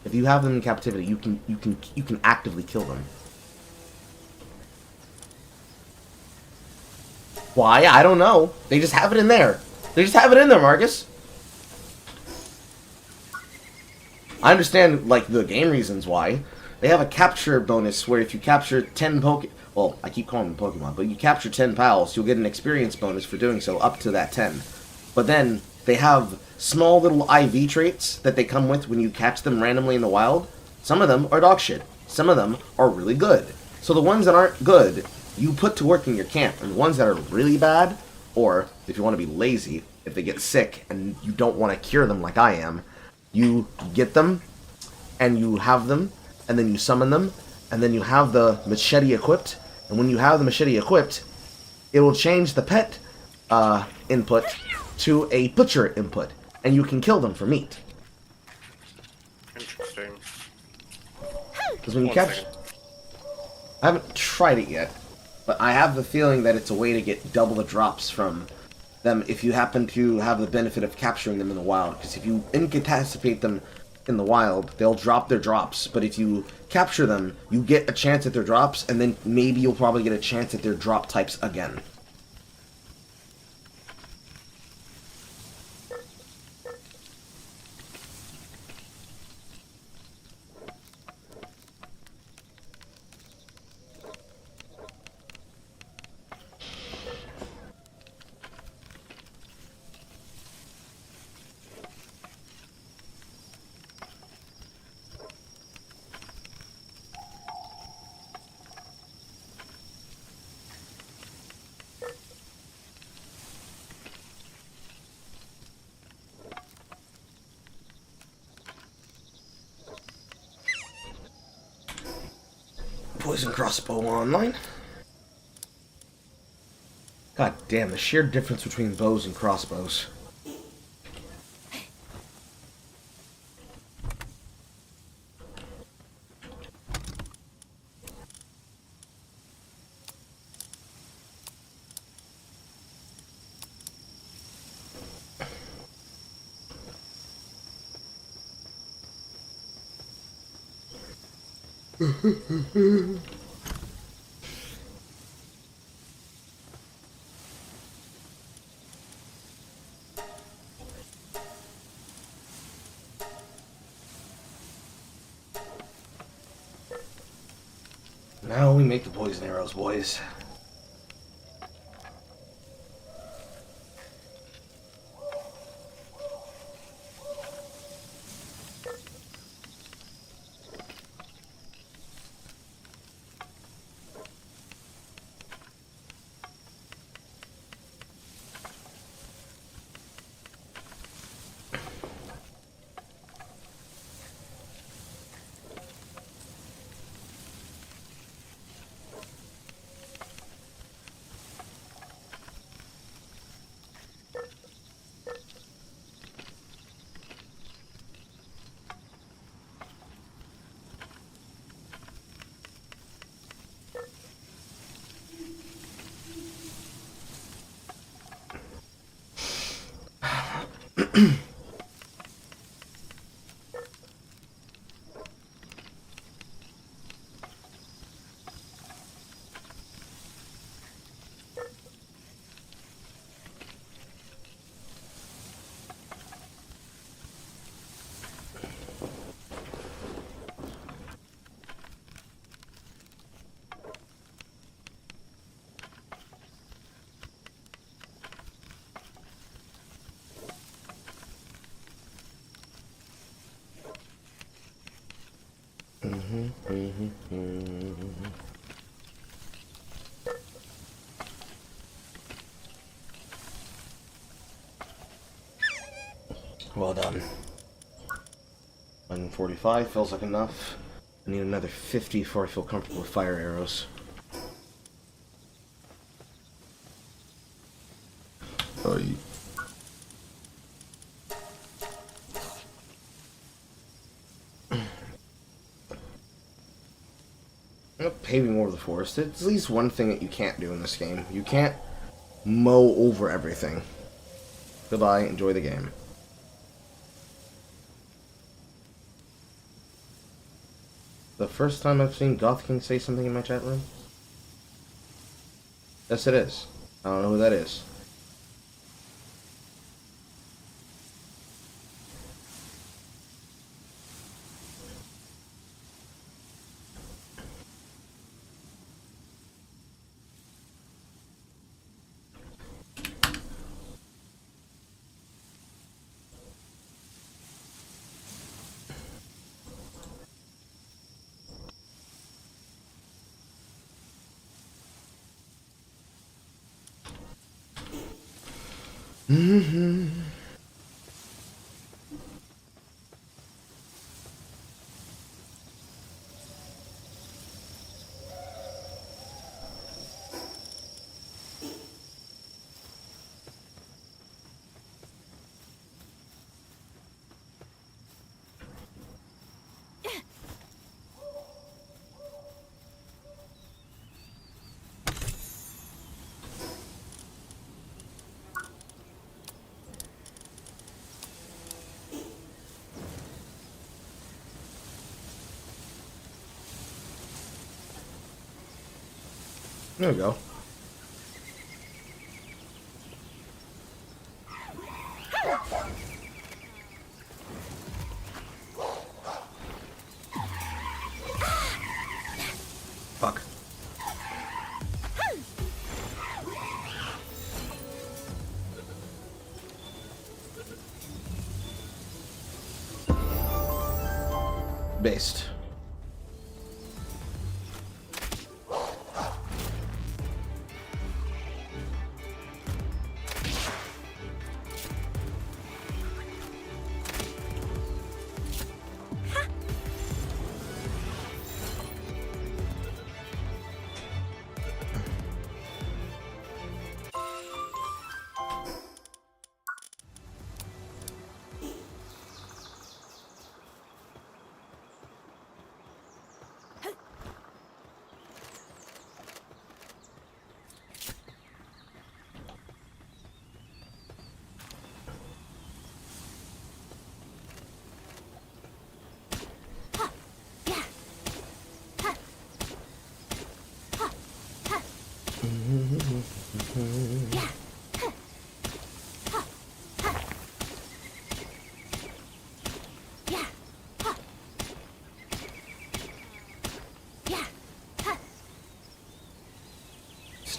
If you have them in captivity, you can actively kill them. Why? I don't know. They just have it in there. They just have it in there, Marcus. I understand, like, the game reasons why. They have a capture bonus where if you capture 10 well, I keep calling them Pokemon, but you capture 10 pals, you'll get an experience bonus for doing so up to that 10. But then they have small little IV traits that they come with when you catch them randomly in the wild. Some of them are dog shit. Some of them are really good. So the ones that aren't good, you put to work in your camp, and the ones that are really bad, or if you want to be lazy, if they get sick and you don't want to cure them like I am, you get them, and you have them, and then you summon them, and then you have the machete equipped, and when you have the machete equipped, it will change the pet input to a butcher input, and you can kill them for meat. Interesting. Because when you capture... I haven't tried it yet, but I have the feeling that it's a way to get double the drops from them if you happen to have the benefit of capturing them in the wild. Because if you incapacitate them in the wild, they'll drop their drops. But if you capture them, you get a chance at their drops, and then maybe you'll probably get a chance at their drop types again. poison crossbow online. God damn, the sheer difference between bows and crossbows. Now we make the poison arrows, boys. Well done. 145 feels like enough. I need another 50 before I feel comfortable with fire arrows. Oh, paving over the forest. It's at least one thing that you can't do in this game. You can't mow over everything. Goodbye, enjoy the game. The first time I've seen Goth King say something in my chat room? Yes, it is. I don't know who that is. There we go. Fuck. Based.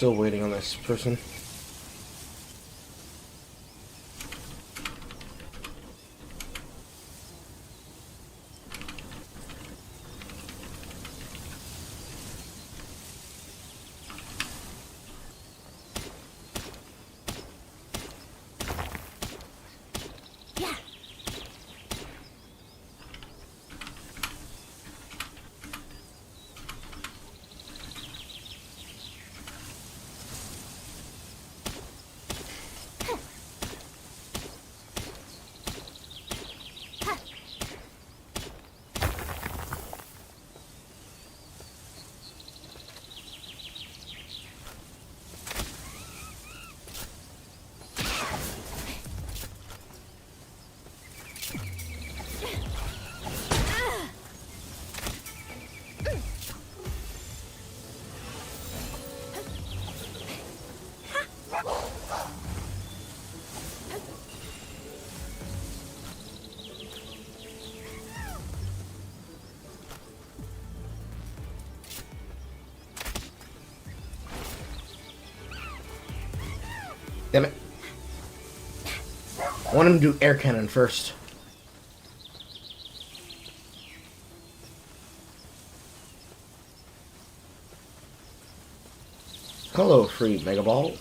still waiting on this person. Damn it. I want him to do air cannon first. Hello, free Mega Ball.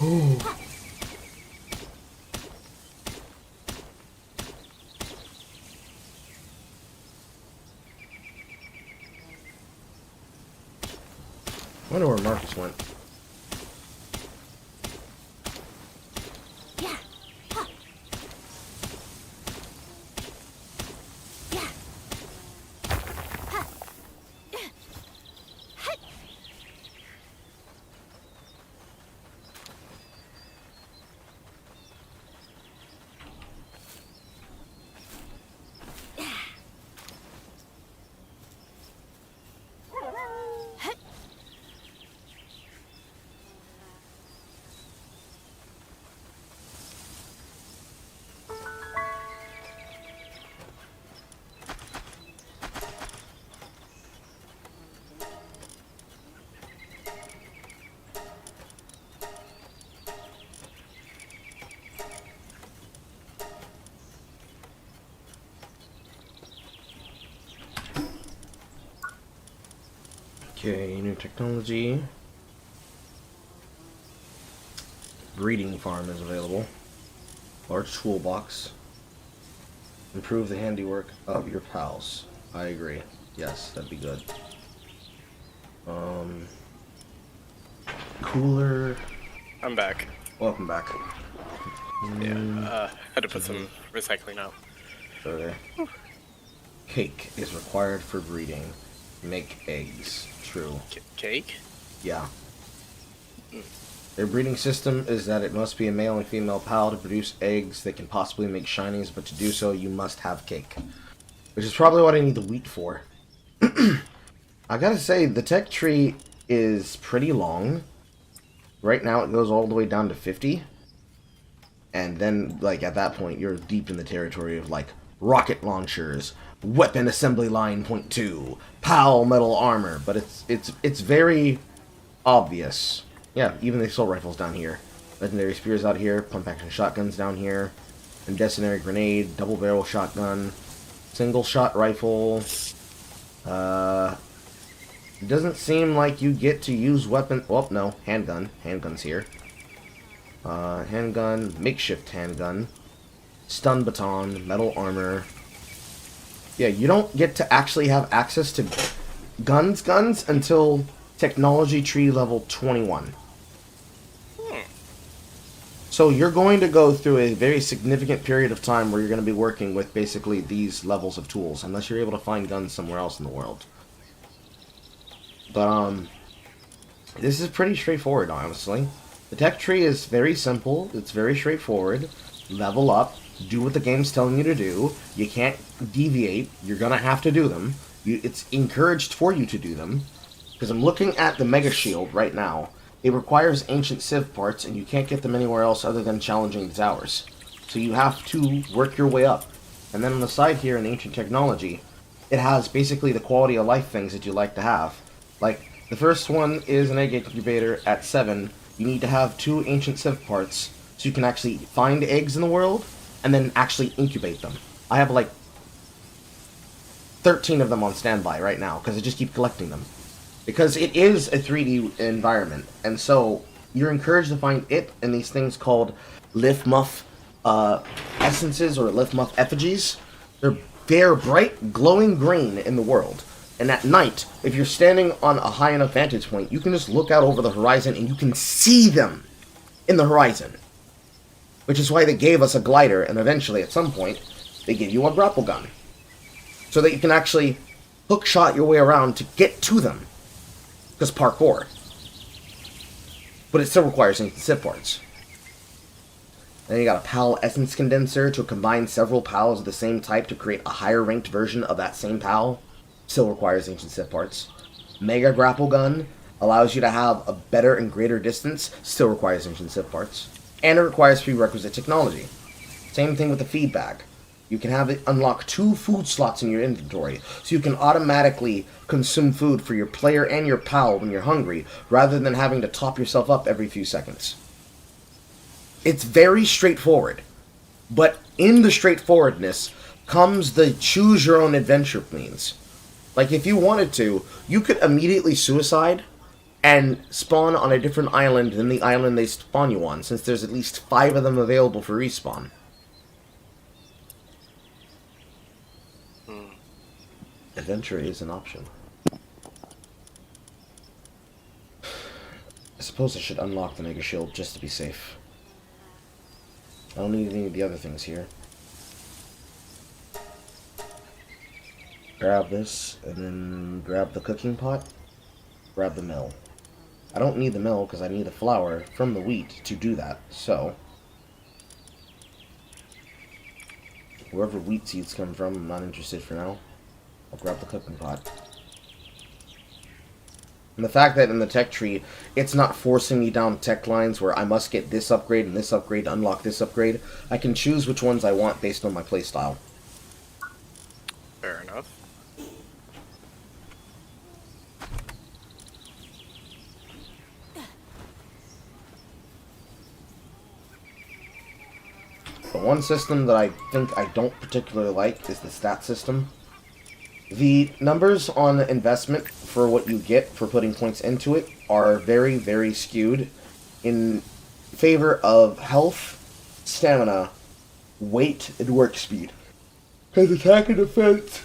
I wonder where Marcus went. Okay, new technology. Breeding farm is available. Large toolbox. Improve the handiwork of your pals. I agree. Yes, that'd be good. Cooler. I'm back. Welcome back. Yeah, had to put some recycling out. Okay. Cake is required for breeding. Make eggs. True. Cake? Yeah. Their breeding system is that it must be a male and female pal to produce eggs. They can possibly make shinies, but to do so, you must have cake. Which is probably what I need the wheat for. I gotta say, the tech tree is pretty long. Right now, it goes all the way down to 50. And then, like, at that point, you're deep in the territory of, like, rocket launchers, weapon assembly line .2, PAL metal armor. But it's very obvious. Yeah, even the assault rifles down here. Legendary spears out here, pump action shotguns down here, incendiary grenade, double barrel shotgun, single shot rifle. It doesn't seem like you get to use weapon. Well, no, handgun. Handgun's here. Handgun, makeshift handgun, stun baton, metal armor. Yeah, you don't get to actually have access to guns until technology tree level 21. So you're going to go through a very significant period of time where you're going to be working with basically these levels of tools, unless you're able to find guns somewhere else in the world. But, this is pretty straightforward, honestly. The tech tree is very simple. It's very straightforward. Level up. Do what the game's telling you to do. You can't deviate. You're going to have to do them. It's encouraged for you to do them. Because I'm looking at the Mega Shield right now. It requires ancient Civ parts, and you can't get them anywhere else other than challenging the towers. So you have to work your way up. And then on the side here in Ancient Technology, it has basically the quality of life things that you like to have. Like, the first one is an egg incubator at 7. You need to have 2 ancient Civ parts, so you can actually find eggs in the world, and then actually incubate them. I have like 13 of them on standby right now, because I just keep collecting them. Because it is a 3D environment, and so you're encouraged to find it in these things called Lifmuff essences or Lifmuff effigies. They're bright, glowing green in the world. And at night, if you're standing on a high enough vantage point, you can just look out over the horizon and you can see them in the horizon. Which is why they gave us a glider, and eventually, at some point, they give you a grapple gun. So that you can actually hook-shot your way around to get to them. Because parkour. But it still requires some Civ parts. Then you got a PAL Essence Condenser to combine several PALs of the same type to create a higher ranked version of that same PAL. Still requires ancient Civ parts. Mega Grapple Gun allows you to have a better and greater distance. Still requires ancient Civ parts. And it requires prerequisite technology. Same thing with the feed bag. You can have it unlock 2 food slots in your inventory, so you can automatically consume food for your player and your pal when you're hungry, rather than having to top yourself up every few seconds. It's very straightforward, but in the straightforwardness comes the choose-your-own-adventure means. Like, if you wanted to, you could immediately suicide and spawn on a different island than the island they spawn you on, since there's at least 5 of them available for respawn. Adventure is an option. I suppose I should unlock the Mega Shield just to be safe. I don't need any of the other things here. Grab this, and then grab the cooking pot. Grab the mill. I don't need the mill because I need the flour from the wheat to do that, so wherever wheat seeds come from, I'm not interested for now. I'll grab the cooking pot. And the fact that in the tech tree, it's not forcing me down tech lines where I must get this upgrade and this upgrade to unlock this upgrade. I can choose which ones I want based on my playstyle. Fair enough. The one system that I think I don't particularly like is the stat system. The numbers on investment for what you get for putting points into it are very, very skewed in favor of health, stamina, weight, and work speed. Because attack and defense,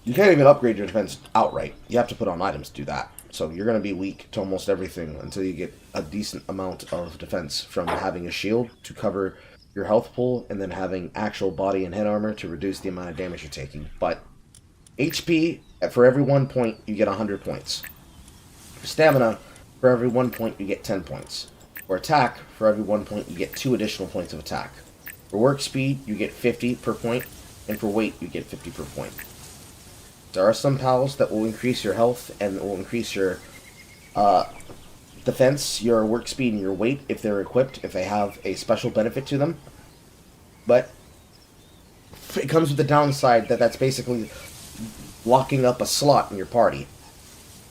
you can't even upgrade your defense outright. You have to put on items to do that. So you're going to be weak to almost everything until you get a decent amount of defense from having a shield to cover your health pool, and then having actual body and head armor to reduce the amount of damage you're taking. But HP, for every 1 point, you get 100 points. For stamina, for every 1 point, you get 10 points. For attack, for every 1 point, you get 2 additional points of attack. For work speed, you get 50 per point, and for weight, you get 50 per point. There are some pals that will increase your health and will increase your defense, your work speed, and your weight if they're equipped, if they have a special benefit to them. But it comes with the downside that that's basically locking up a slot in your party.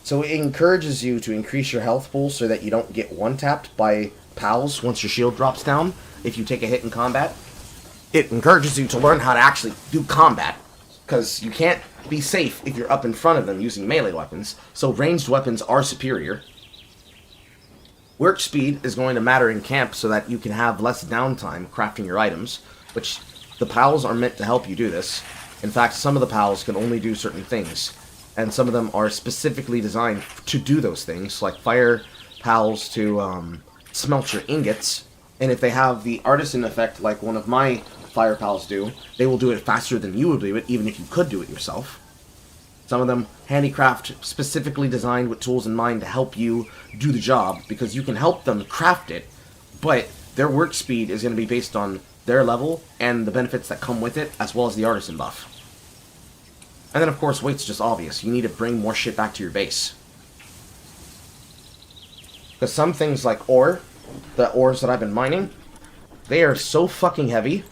So it encourages you to increase your health pool so that you don't get one-tapped by pals once your shield drops down if you take a hit in combat. It encourages you to learn how to actually do combat, because you can't be safe if you're up in front of them using melee weapons, so ranged weapons are superior. Work speed is going to matter in camp so that you can have less downtime crafting your items, which the pals are meant to help you do this. In fact, some of the pals can only do certain things, and some of them are specifically designed to do those things, like fire pals to smelt your ingots, and if they have the artisan effect like one of my fire pals do, they will do it faster than you will do it, even if you could do it yourself. Some of them handicraft specifically designed with tools in mind to help you do the job, because you can help them craft it, but their work speed is going to be based on their level and the benefits that come with it, as well as the artisan buff. And then, of course, weight's just obvious. You need to bring more shit back to your base. Because some things like ore, the ores that I've been mining, they are so fucking heavy.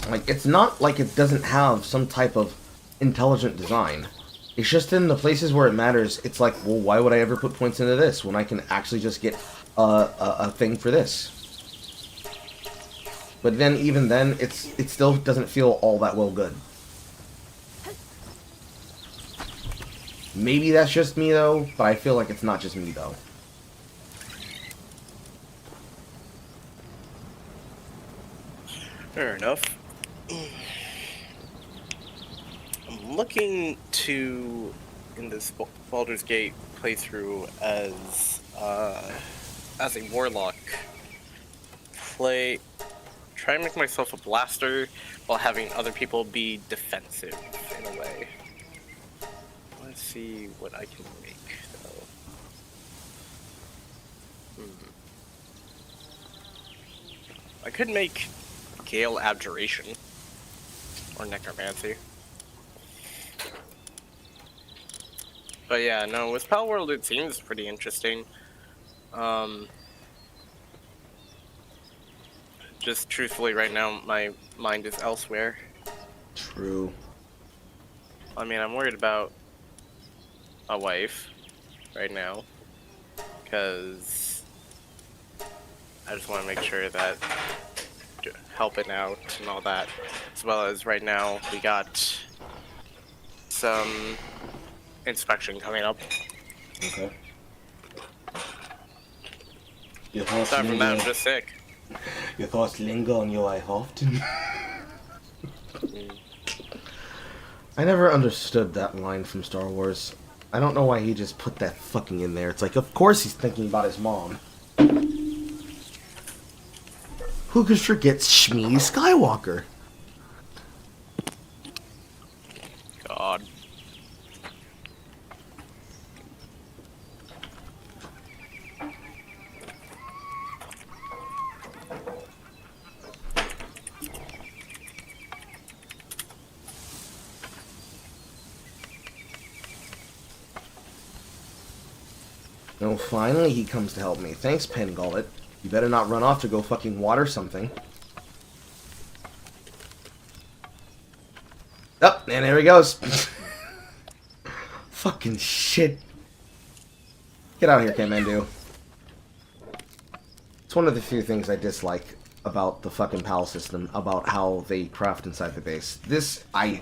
Like, it's not like it doesn't have some type of intelligent design. It's just in the places where it matters, it's like, well, why would I ever put points into this when I can actually just get a thing for this? But then, even then, it still doesn't feel all that well good. Maybe that's just me, though, but I feel like it's not just me, though. Fair enough. I'm looking to, in this Baldur's Gate playthrough, as a warlock, try and make myself a blaster while having other people be defensive in a way. Let's see what I can make, though. I could make Gale Abjuration or Necromancy. But yeah, no, with Palworld it seems pretty interesting. Just truthfully right now, my mind is elsewhere. True. I mean, I'm worried about a wife right now, because I just want to make sure that helping out and all that, as well as right now we got some inspection coming up. Okay. Aside from that, I'm just sick. Your thoughts linger on your wife often. I never understood that line from Star Wars. I don't know why he just put that fucking in there. It's like, of course he's thinking about his mom. Who could forget Shmi Skywalker? God. No, finally he comes to help me. Thanks, Pengullet. You better not run off to go fucking water something. Oh, and there he goes. Fucking shit. Get out of here, Kathmandu. It's one of the few things I dislike about the fucking PAL system, about how they craft inside the base. This, I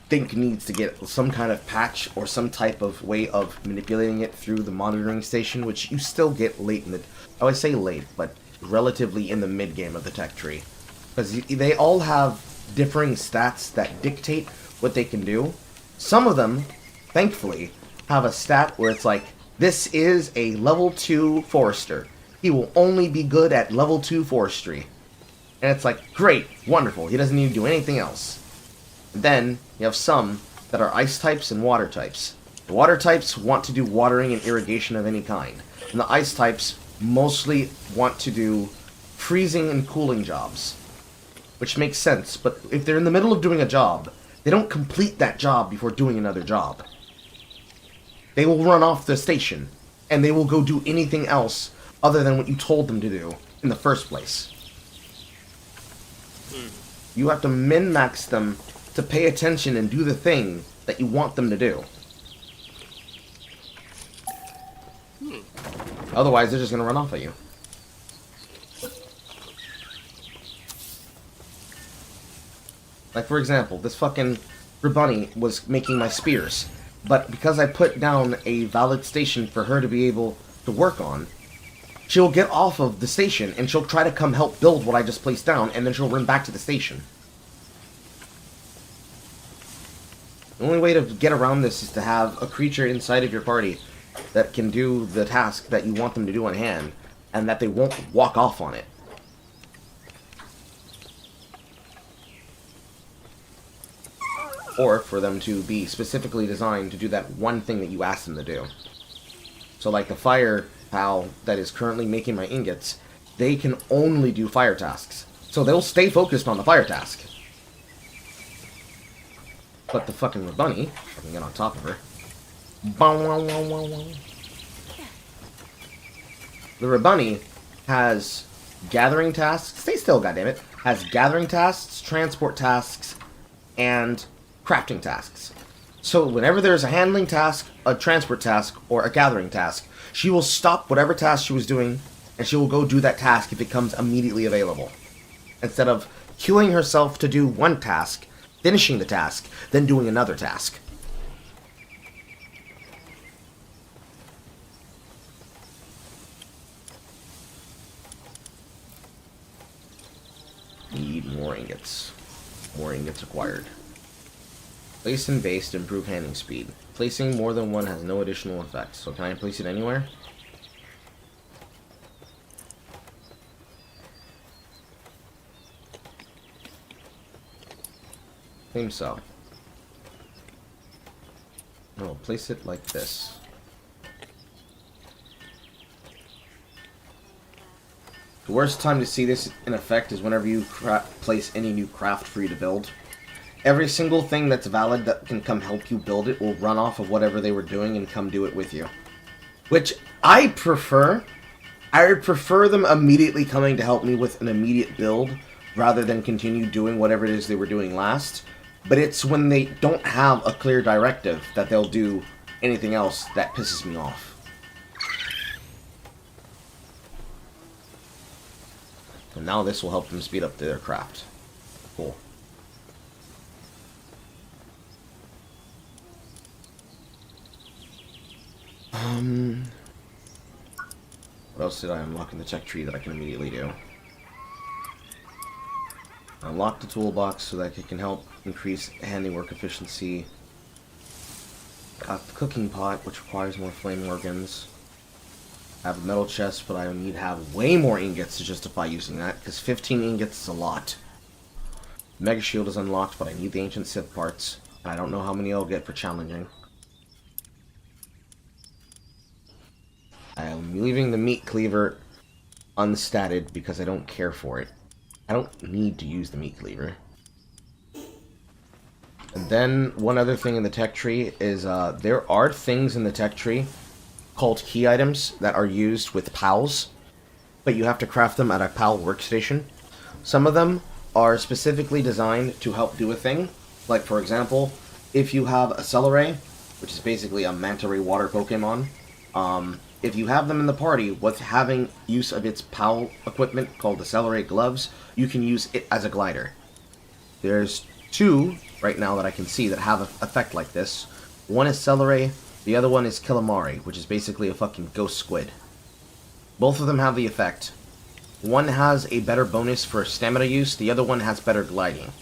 think, needs to get some kind of patch or some type of way of manipulating it through the monitoring station, which you still get late in the... I would say late, but relatively in the mid-game of the tech tree. Because they all have differing stats that dictate what they can do. Some of them, thankfully, have a stat where it's like, this is a level 2 forester. He will only be good at level 2 forestry. And it's like, great, wonderful, he doesn't need to do anything else. And then, you have some that are ice types and water types. The water types want to do watering and irrigation of any kind. And the ice types mostly want to do freezing and cooling jobs. Which makes sense, but if they're in the middle of doing a job, they don't complete that job before doing another job. They will run off the station, and they will go do anything else other than what you told them to do in the first place. You have to min-max them to pay attention and do the thing that you want them to do. Otherwise, they're just going to run off at you. Like, for example, this fucking Rabunny was making my spears. But because I put down a valid station for her to be able to work on, she'll get off of the station and she'll try to come help build what I just placed down, and then she'll run back to the station. The only way to get around this is to have a creature inside of your party that can do the task that you want them to do on hand, and that they won't walk off on it. or for them to be specifically designed to do that one thing that you asked them to do. So like the fire pal that is currently making my ingots, they can only do fire tasks. So they'll stay focused on the fire task. But the fucking bunny, if I can get on top of her. The Rabunny has gathering tasks. Stay still, goddammit. Has gathering tasks, transport tasks, and crafting tasks. So whenever there's a handling task, a transport task, or a gathering task, she will stop whatever task she was doing, and she will go do that task if it comes immediately available. Instead of queuing herself to do one task, finishing the task, then doing another task. Need more ingots. More ingots required. Place in base to improve handling speed. Placing more than one has no additional effect, so can I place it anywhere? I think so. No, place it like this. The worst time to see this in effect is whenever you place any new craft for you to build. Every single thing that's valid that can come help you build it will run off of whatever they were doing and come do it with you. Which I prefer. I would prefer them immediately coming to help me with an immediate build rather than continue doing whatever it is they were doing last. But it's when they don't have a clear directive that they'll do anything else that pisses me off. And now this will help them speed up their craft. Cool. What else did I unlock in the tech tree that I can immediately do? Unlock the toolbox so that it can help increase handiwork efficiency. Got the cooking pot, which requires more flame organs. I have a metal chest, but I need to have way more ingots to justify using that, because 15 ingots is a lot. Mega Shield is unlocked, but I need the Ancient Sith parts, and I don't know how many I'll get for challenging. I am leaving the Meat Cleaver unstatted because I don't care for it. I don't need to use the Meat Cleaver. And then, one other thing in the tech tree is, there are things in the tech tree called key items that are used with PALs, but you have to craft them at a PAL workstation. Some of them are specifically designed to help do a thing. Like, for example, if you have a Celeray, which is basically a manta ray water Pokemon, if you have them in the party with having use of its PAL equipment called the Celeray Gloves, you can use it as a glider. There's two right now that I can see that have an effect like this. One is Celeray, the other one is Killamari, which is basically a fucking ghost squid. Both of them have the effect. One has a better bonus for stamina use, the other one has better gliding.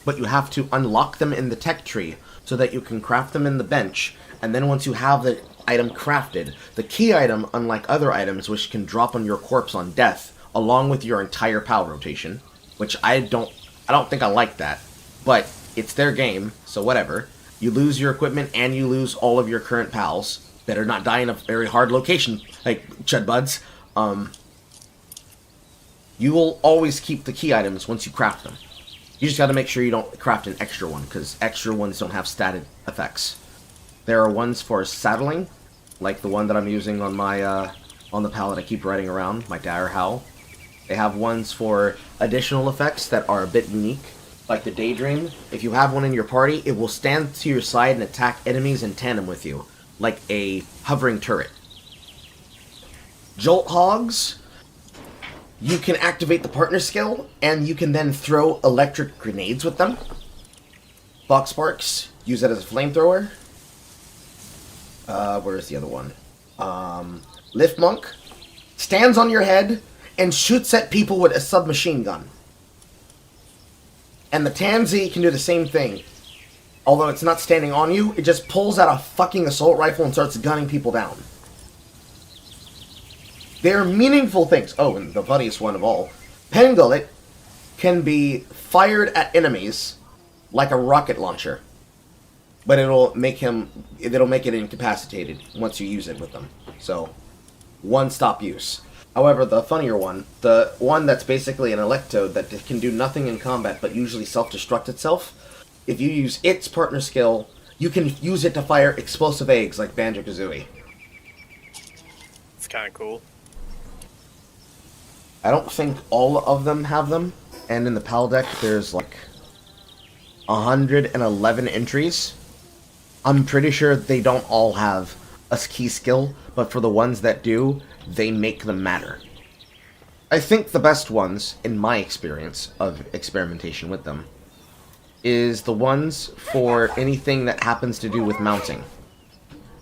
But you have to unlock them in the tech tree so that you can craft them in the bench, and then once you have the item crafted, the key item, unlike other items which can drop on your corpse on death, along with your entire PAL rotation, which I don't think I like that, but it's their game, so whatever. You lose your equipment and you lose all of your current pals. Better not die in a very hard location, like Chudbuds. You will always keep the key items once you craft them. You just gotta make sure you don't craft an extra one, because extra ones don't have static effects. There are ones for saddling, like the one that I'm using on my, on the pallet I keep riding around, my Dire Howl. They have ones for additional effects that are a bit unique, like the Daydream. If you have one in your party, it will stand to your side and attack enemies in tandem with you, like a hovering turret. Jolt Hogs, you can activate the partner skill, and you can then throw electric grenades with them. Fox Sparks, use that as a flamethrower. Where's the other one? Lift Monk, stands on your head and shoots at people with a submachine gun. And the Tansy can do the same thing. Although it's not standing on you, it just pulls out a fucking assault rifle and starts gunning people down. They're meaningful things. Oh, and the funniest one of all. Pengullet can be fired at enemies like a rocket launcher. but it'll make it incapacitated once you use it with them. So, one-stop use. However, the funnier one, the one that's basically an Electode that can do nothing in combat but usually self-destruct itself, if you use its partner skill, you can use it to fire explosive eggs like Banjo-Kazooie. It's kind of cool. I don't think all of them have them, and in the PAL deck there's like 111 entries. I'm pretty sure they don't all have a key skill, but for the ones that do, they make them matter. I think the best ones, in my experience of experimentation with them, is the ones for anything that happens to do with mounting.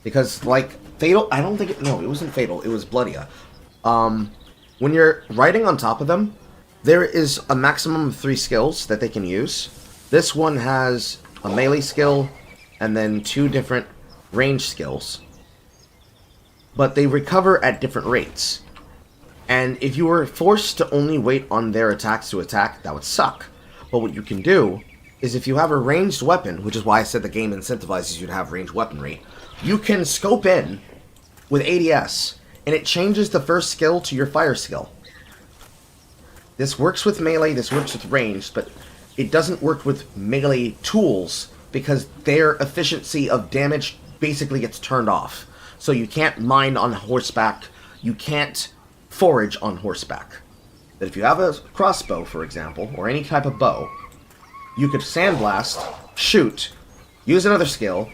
Because, like, Fatal, I don't think it, no, it wasn't Fatal, it was Bloodia. When you're riding on top of them, there is a maximum of 3 skills that they can use. This one has a melee skill, and then 2 different range skills. But they recover at different rates. And if you were forced to only wait on their attacks to attack, that would suck. But what you can do is if you have a ranged weapon, which is why I said the game incentivizes you to have ranged weaponry, you can scope in with ADS, and it changes the first skill to your fire skill. This works with melee, this works with ranged, but it doesn't work with melee tools because their efficiency of damage basically gets turned off. So you can't mine on horseback, you can't forage on horseback. But if you have a crossbow, for example, or any type of bow, you could sandblast, shoot, use another skill,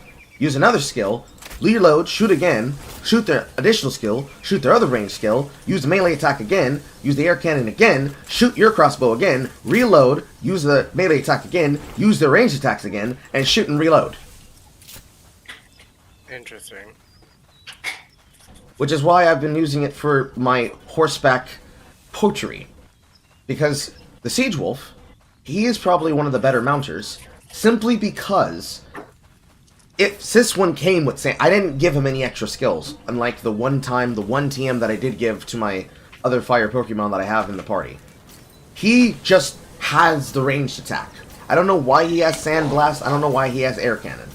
reload, shoot again, shoot their additional skill, shoot their other range skill, use the melee attack again, use the air cannon again, shoot your crossbow again, reload, use the melee attack again, use their range attacks again, and shoot and reload. Interesting. Which is why I've been using it for my horseback poachery. Because the Siege Wolf, he is probably one of the better mounters, simply because if this one came with I didn't give him any extra skills, unlike the one TM that I did give to my other fire Pokemon that I have in the party. He just has the ranged attack. I don't know why he has Sandblast, I don't know why he has Air Cannon,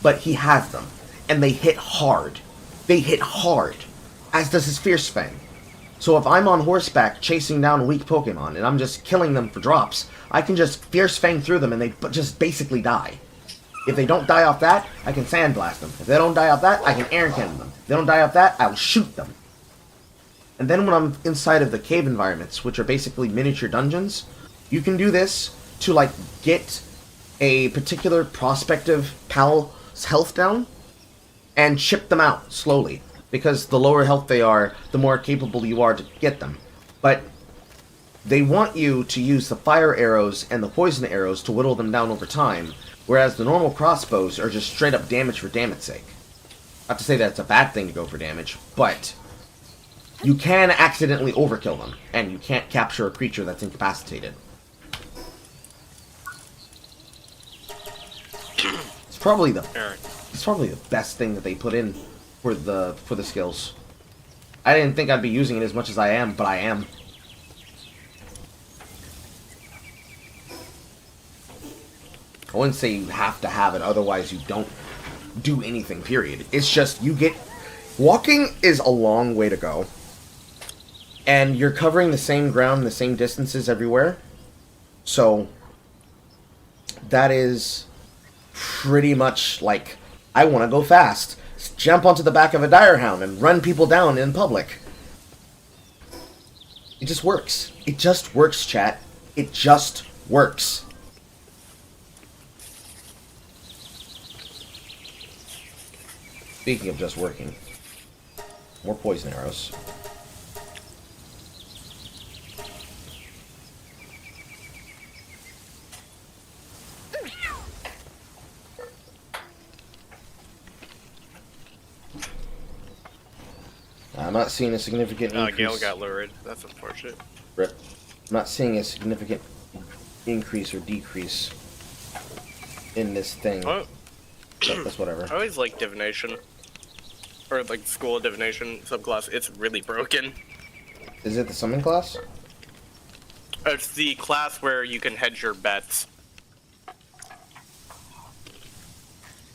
but he has them, and they hit hard. They hit hard, as does his Fierce Fang. So if I'm on horseback chasing down weak Pokemon, and I'm just killing them for drops, I can just Fierce Fang through them and they just basically die. If they don't die off that, I can Sandblast them. If they don't die off that, I can Air Cannon them. If they don't die off that, I'll shoot them. And then when I'm inside of the cave environments, which are basically miniature dungeons, you can do this to, like, get a particular prospective pal's health down and chip them out slowly. Because the lower health they are, the more capable you are to get them. But they want you to use the fire arrows and the poison arrows to whittle them down over time, whereas the normal crossbows are just straight up damage for damage's sake. Not to say that it's a bad thing to go for damage, but you can accidentally overkill them, and you can't capture a creature that's incapacitated. It's probably the best thing that they put in for the skills. I didn't think I'd be using it as much as I am, but I am. I wouldn't say you have to have it, otherwise you don't do anything, period. It's just, you get... Walking is a long way to go. And you're covering the same ground, the same distances everywhere. So, that is pretty much like, I want to go fast. Jump onto the back of a dire hound and run people down in public. It just works. It just works, chat. It just works. Speaking of just working, more poison arrows. I'm not seeing a significant increase. Gale got lured. That's unfortunate. Rip. I'm not seeing a significant increase or decrease in this thing. Oh. But that's whatever. I always like divination. Or like School of Divination subclass. It's really broken. Is it the summon class? It's the class where you can hedge your bets.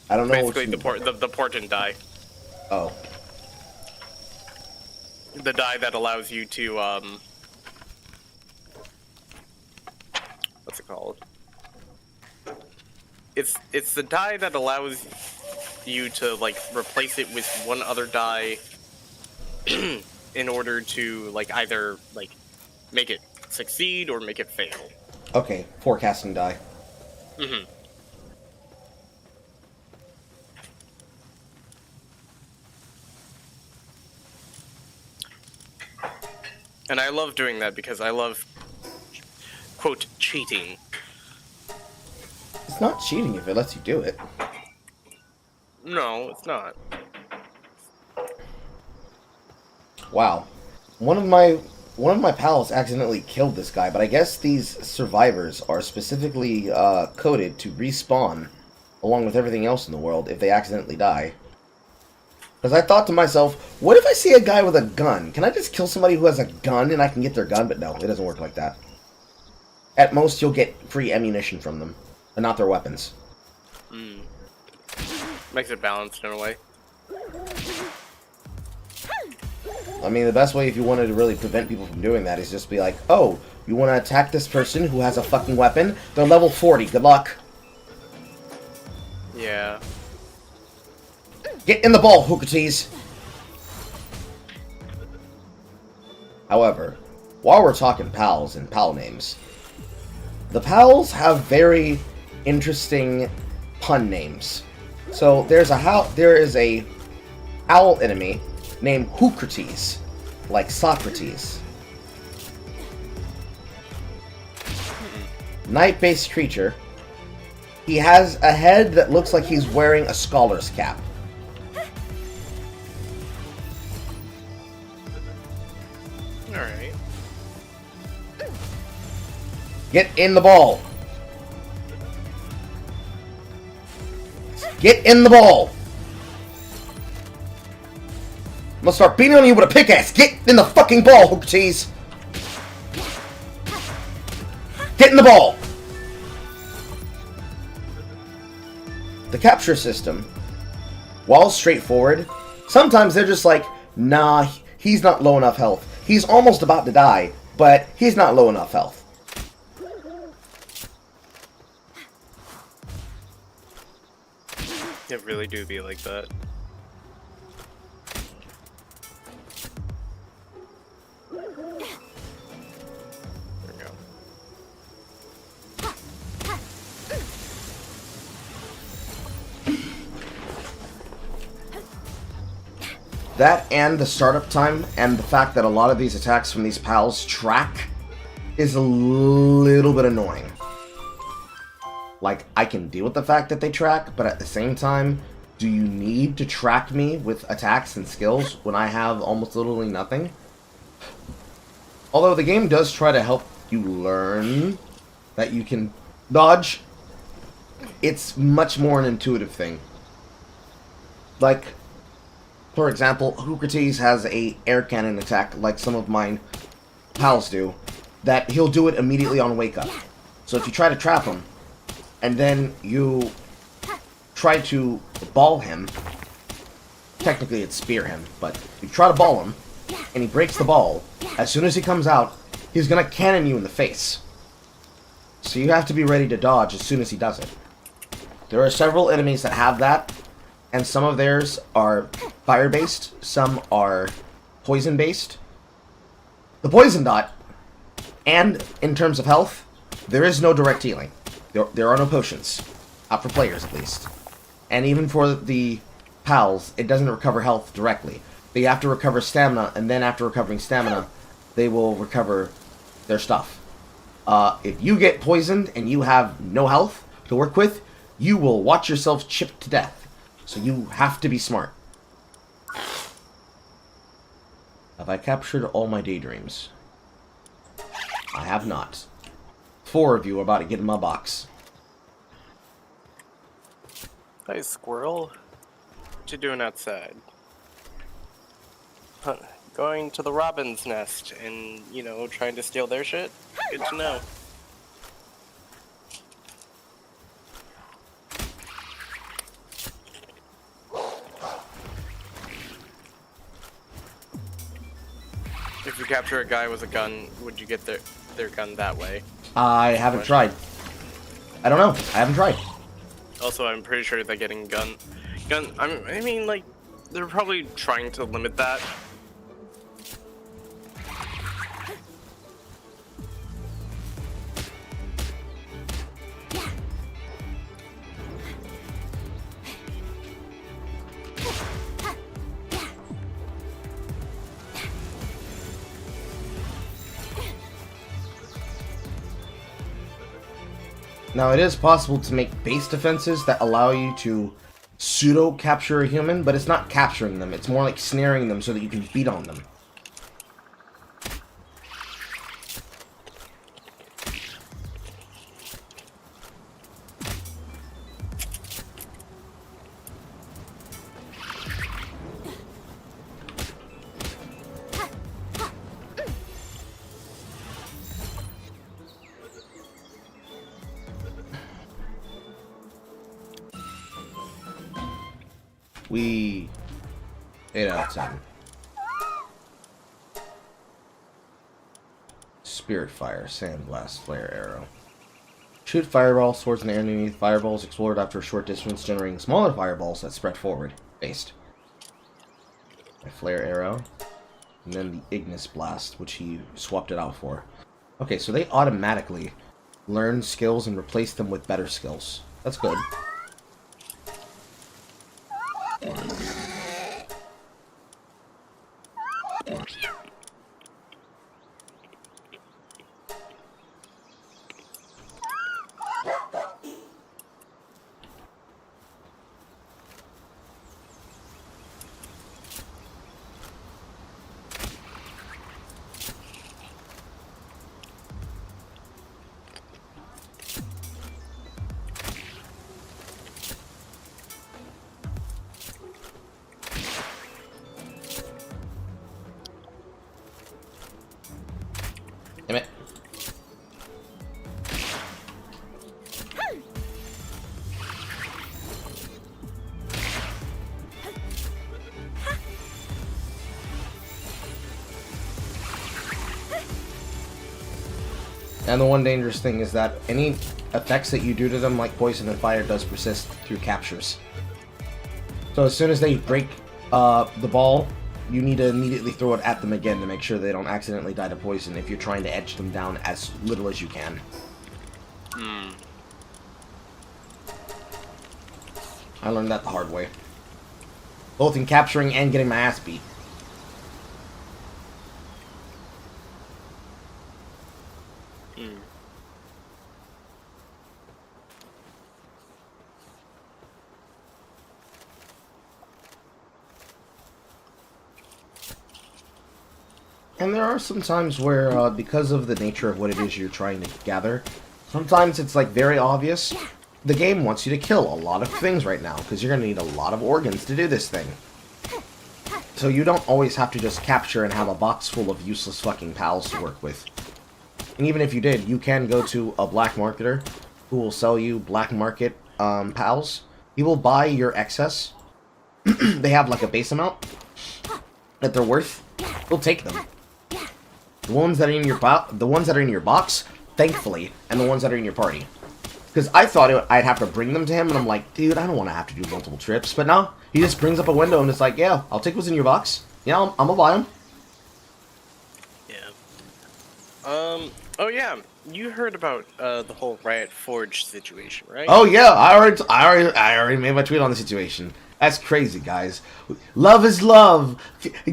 I don't know what Basically, you mean. the portent die. Oh. The die that allows you to, what's it called? It's the die that allows you to, like, replace it with one other die in order to, like, either, like, make it succeed or make it fail. Okay, forecasting die. Mm-hmm. And I love doing that because I love, quote, cheating. It's not cheating if it lets you do it. No, it's not. Wow. One of my pals accidentally killed this guy, but I guess these survivors are specifically coded to respawn along with everything else in the world if they accidentally die. Because I thought to myself, what if I see a guy with a gun? Can I just kill somebody who has a gun and I can get their gun? But no, it doesn't work like that. At most, you'll get free ammunition from them, but not their weapons. Mm. Makes it balanced in a way. I mean, the best way if you wanted to really prevent people from doing that is just be like, oh, you want to attack this person who has a fucking weapon? They're level 40, good luck. Yeah. Get in the ball, Hookatees! However, while we're talking pals and pal names, the pals have very interesting pun names. So there is a owl enemy named Hookrates, like Socrates. Night-based creature. He has a head that looks like he's wearing a scholar's cap. Alright. Get in the ball! Get in the ball! I'm gonna start beating on you with a pickaxe! Get in the fucking ball, hook cheese! Get in the ball! The capture system, while straightforward, sometimes they're just like, nah, he's not low enough health. He's almost about to die, but he's not low enough health. It really do be like that. There we go. That and the startup time and the fact that a lot of these attacks from these pals track is a little bit annoying. Like, I can deal with the fact that they track, but at the same time, do you need to track me with attacks and skills when I have almost literally nothing? Although the game does try to help you learn that you can dodge, it's much more an intuitive thing. Like, for example, Hookrates has a air cannon attack, like some of my pals do, that he'll do it immediately on wake up. So if you try to trap him, and then you try to ball him, technically it's spear him, but you try to ball him, and he breaks the ball, as soon as he comes out, he's gonna cannon you in the face. So you have to be ready to dodge as soon as he does it. There are several enemies that have that, and some of theirs are fire-based, some are poison-based. The poison dot, and in terms of health, there is no direct healing. There are no potions. Out for players, at least. And even for the pals, it doesn't recover health directly. They have to recover stamina, and then after recovering stamina, they will recover their stuff. If you get poisoned and you have no health to work with, you will watch yourself chipped to death. So you have to be smart. Have I captured all my daydreams? I have not. 4 of you are about to get in my box. Hi, squirrel. What you doing outside? Huh, going to the robin's nest and, you know, trying to steal their shit? Good to know. if you capture a guy with a gun, would you get their gun that way? I haven't tried. I don't know. I haven't tried. Also, I'm pretty sure that getting gun. I mean, like, they're probably trying to limit that. Now, it is possible to make base defenses that allow you to pseudo-capture a human, but it's not capturing them. It's more like snaring them so that you can beat on them. We 8 out of 10. Spirit Fire, Sandblast, Flare Arrow. Shoot fireballs towards an enemy. Fireballs explode after a short distance, generating smaller fireballs that spread forward. Based. A Flare Arrow. And then the Ignis Blast, which he swapped it out for. Okay, so they automatically learn skills and replace them with better skills. That's good. Damn it. And the one dangerous thing is that any effects that you do to them, like poison and fire, does persist through captures. So as soon as they break the ball, you need to immediately throw it at them again to make sure they don't accidentally die to poison if you're trying to edge them down as little as you can. I learned that the hard way. Both in capturing and getting my ass beat. And there are some times where, because of the nature of what it is you're trying to gather, sometimes it's like very obvious. The game wants you to kill a lot of things right now, because you're going to need a lot of organs to do this thing. So you don't always have to just capture and have a box full of useless fucking pals to work with. And even if you did, you can go to a black marketer who will sell you black market pals. He will buy your excess. They have like a base amount that they're worth. He'll take them. The ones that are in your box, thankfully, and the ones that are in your party. Because I thought I'd have to bring them to him, and I'm like, dude, I don't want to have to do multiple trips. But no, he just brings up a window and it's like, yeah, I'll take what's in your box. Yeah, I'm gonna buy them. Yeah. Oh yeah, you heard about the whole Riot Forge situation, right? Oh yeah, I already made my tweet on the situation. That's crazy, guys. Love is love.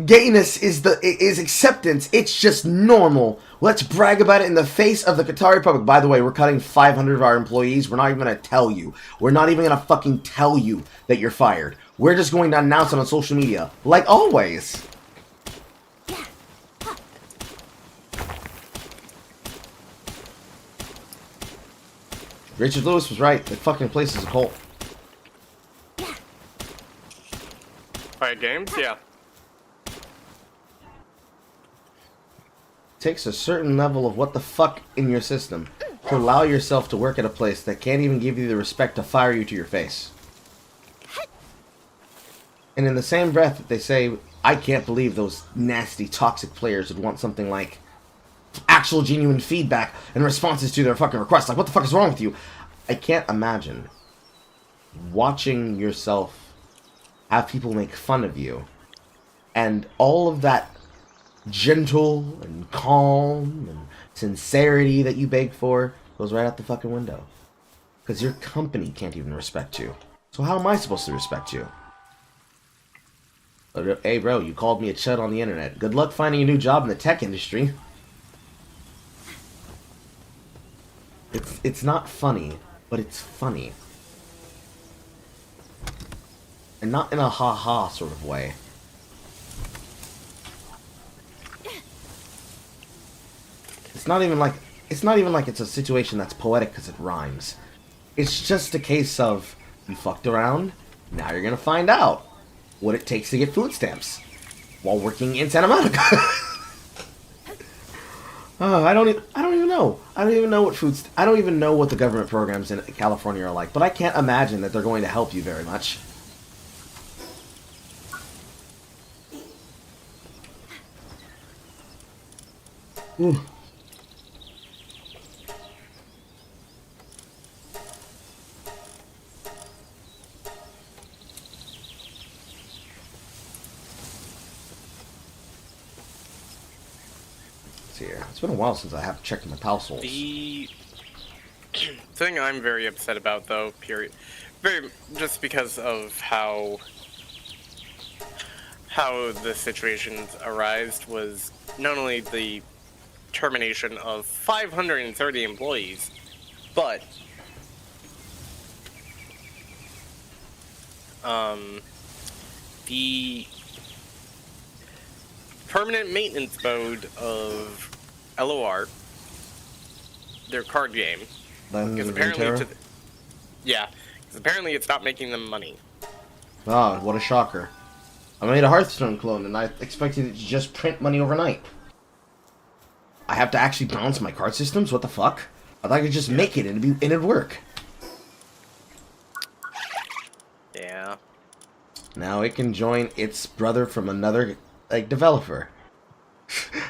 Gayness is acceptance. It's just normal. Let's brag about it in the face of the Qatari public. By the way, we're cutting 500 of our employees. We're not even going to tell you. We're not even going to fucking tell you that you're fired. We're just going to announce it on social media. Like always. Richard Lewis was right. The fucking place is a cult. Riot Games, yeah. Takes a certain level of what the fuck in your system to allow yourself to work at a place that can't even give you the respect to fire you to your face. And in the same breath that they say I can't believe those nasty, toxic players would want something like actual, genuine feedback and responses to their fucking requests. Like, what the fuck is wrong with you? I can't imagine watching yourself have people make fun of you, and all of that gentle and calm and sincerity that you beg for goes right out the fucking window. Because your company can't even respect you. So how am I supposed to respect you? Hey bro, you called me a chud on the internet. Good luck finding a new job in the tech industry. It's not funny, but it's funny. And not in a ha-ha sort of way. It's not even like it's a situation that's poetic because it rhymes. It's just a case of you fucked around, now you're gonna find out what it takes to get food stamps while working in Santa Monica. I don't even know. I don't even know what the government programs in California are like, but I can't imagine that they're going to help you very much. Ooh. Here. It's been a while since I have checked my Palworld. The thing I'm very upset about, though, just because of how the situation arose, was not only the termination of 530 employees, but the permanent maintenance mode of LOR, their card game, because apparently it's not making them money. Ah, what a shocker. I made a Hearthstone clone and I expected it to just print money overnight. I have to actually balance my card systems? What the fuck? I thought I could just make it and it'd work. Yeah. Now it can join its brother from another developer.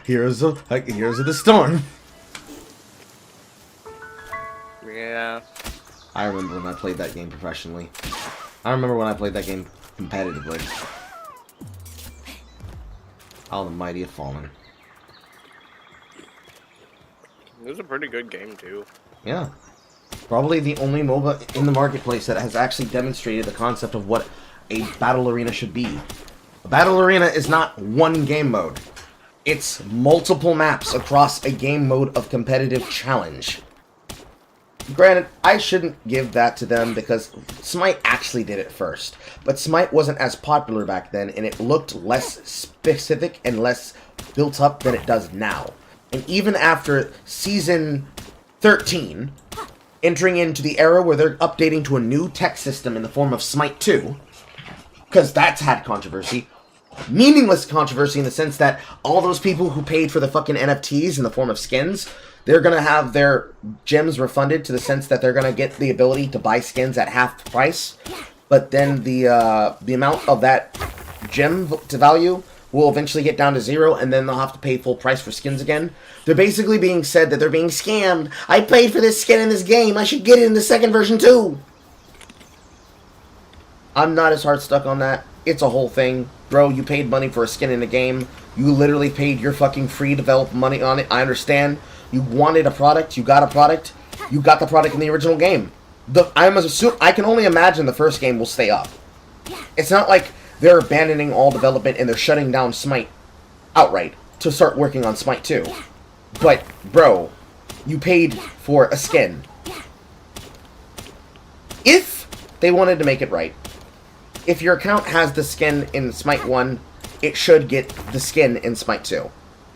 Heroes of the Storm. Yeah. I remember when I played that game professionally. I remember when I played that game competitively. How the mighty have fallen. It was a pretty good game, too. Yeah. Probably the only MOBA in the marketplace that has actually demonstrated the concept of what a battle arena should be. A battle arena is not one game mode. It's multiple maps across a game mode of competitive challenge. Granted, I shouldn't give that to them because Smite actually did it first. But Smite wasn't as popular back then, and it looked less specific and less built up than it does now. And even after Season 13, entering into the era where they're updating to a new tech system in the form of Smite 2, because that's had controversy. Meaningless controversy in the sense that all those people who paid for the fucking NFTs in the form of skins, they're going to have their gems refunded to the sense that they're going to get the ability to buy skins at half price. But then the amount of that gem to value will eventually get down to 0, and then they'll have to pay full price for skins again. They're basically being said that they're being scammed. I paid for this skin in this game. I should get it in the second version too. I'm not as hard stuck on that. It's a whole thing. Bro, you paid money for a skin in the game. You literally paid your fucking free develop money on it. I understand. You wanted a product. You got a product. You got the product in the original game. I can only imagine the first game will stay up. It's not like they're abandoning all development and they're shutting down Smite outright to start working on Smite 2. But, bro, you paid for a skin. If they wanted to make it right, if your account has the skin in Smite 1, it should get the skin in Smite 2.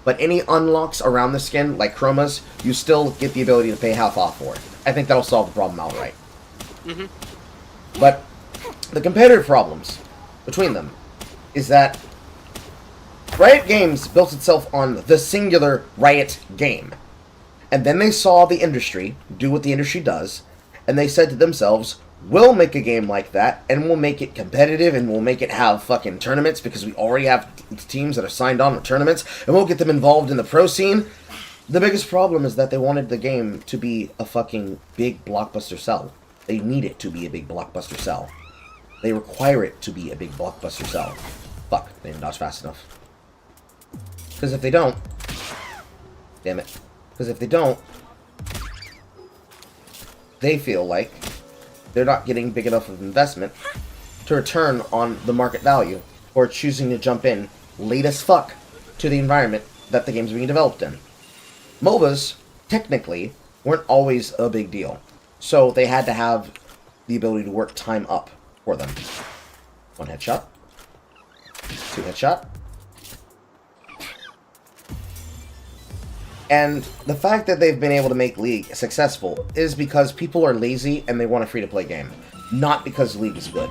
But any unlocks around the skin, like chromas, you still get the ability to pay half off for it. I think that'll solve the problem outright. Mm-hmm. But the competitive problems between them is that Riot Games built itself on the singular Riot game. And then they saw the industry do what the industry does, and they said to themselves, we'll make a game like that, and we'll make it competitive, and we'll make it have fucking tournaments, because we already have teams that are signed on with tournaments, and we'll get them involved in the pro scene. The biggest problem is that they wanted the game to be a fucking big blockbuster sell. They need it to be a big blockbuster sell. They require it to be a big blockbuster sell. Fuck, they didn't dodge fast enough. Because if they don't... Damn it. Because if they don't... They feel like they're not getting big enough of investment to return on the market value, or choosing to jump in late as fuck to the environment that the game's being developed in. MOBAs, technically, weren't always a big deal. So they had to have the ability to work time up for them. 1 headshot. 2 headshot. And the fact that they've been able to make League successful is because people are lazy and they want a free-to-play game. Not because League is good.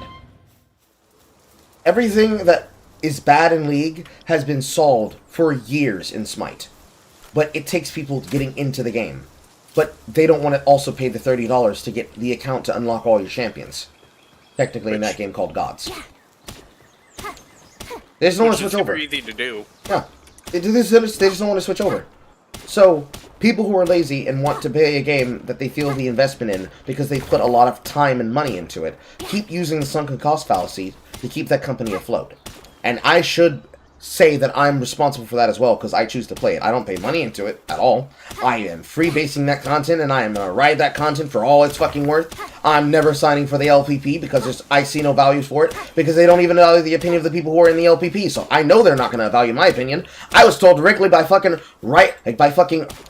Everything that is bad in League has been solved for years in Smite. But it takes people getting into the game. But they don't want to also pay the $30 to get the account to unlock all your champions. Technically in that game called Gods. They just don't want to switch over. It's super easy to do. Yeah. They just don't want to switch over. So, people who are lazy and want to pay a game that they feel the investment in because they put a lot of time and money into it, keep using the sunken cost fallacy to keep that company afloat. And I should say that I'm responsible for that as well, because I choose to play it. I don't pay money into it at all. I am freebasing that content, and I am going to ride that content for all it's fucking worth. I'm never signing for the LPP, because I see no value for it, because they don't even value the opinion of the people who are in the LPP, so I know they're not going to value my opinion. I was told directly by fucking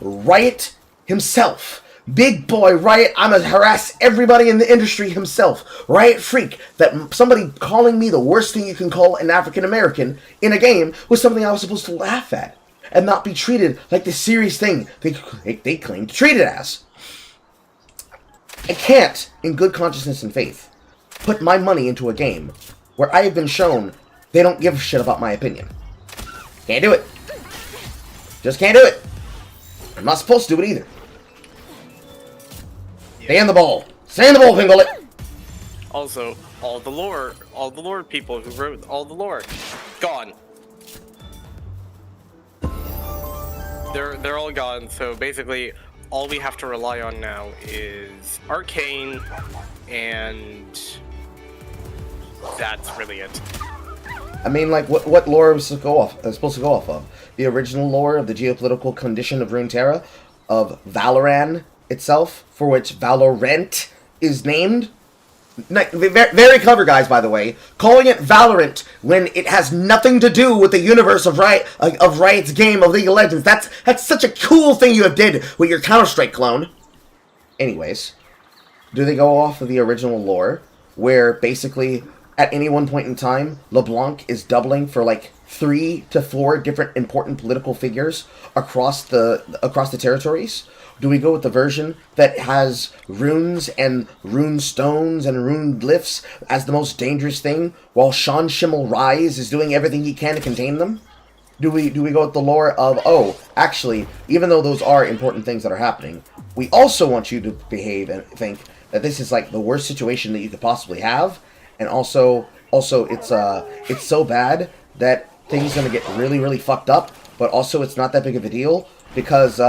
Riot himself. Big boy Riot, I'm gonna harass everybody in the industry himself. Riot Freak, that somebody calling me the worst thing you can call an African American in a game was something I was supposed to laugh at and not be treated like the serious thing they claim to treat it as. I can't, in good consciousness and faith, put my money into a game where I have been shown they don't give a shit about my opinion. Can't do it. Just can't do it. I'm not supposed to do it either. Stay in the ball. Stay in the ball, Pinglet. Also, all the lore people who wrote all the lore, gone. They're all gone. So basically, all we have to rely on now is Arcane, and that's really it. I mean, like, what lore was supposed to go off of? The original lore of the geopolitical condition of Runeterra, of Valoran itself, for which Valorant is named. Very clever, guys, by the way. Calling it Valorant when it has nothing to do with the universe of Riot's game of League of Legends. That's such a cool thing you have did with your Counter-Strike clone. Anyways, do they go off of the original lore, where basically at any one point in time, LeBlanc is doubling for like 3 to 4 different important political figures across the territories? Do we go with the version that has runes and rune stones and rune glyphs as the most dangerous thing, while Sean Schimmel Rise is doing everything he can to contain them? Do we go with the lore of, oh, actually, even though those are important things that are happening, we also want you to behave and think that this is like the worst situation that you could possibly have, and also it's so bad that things are gonna get really, really fucked up, but also it's not that big of a deal, because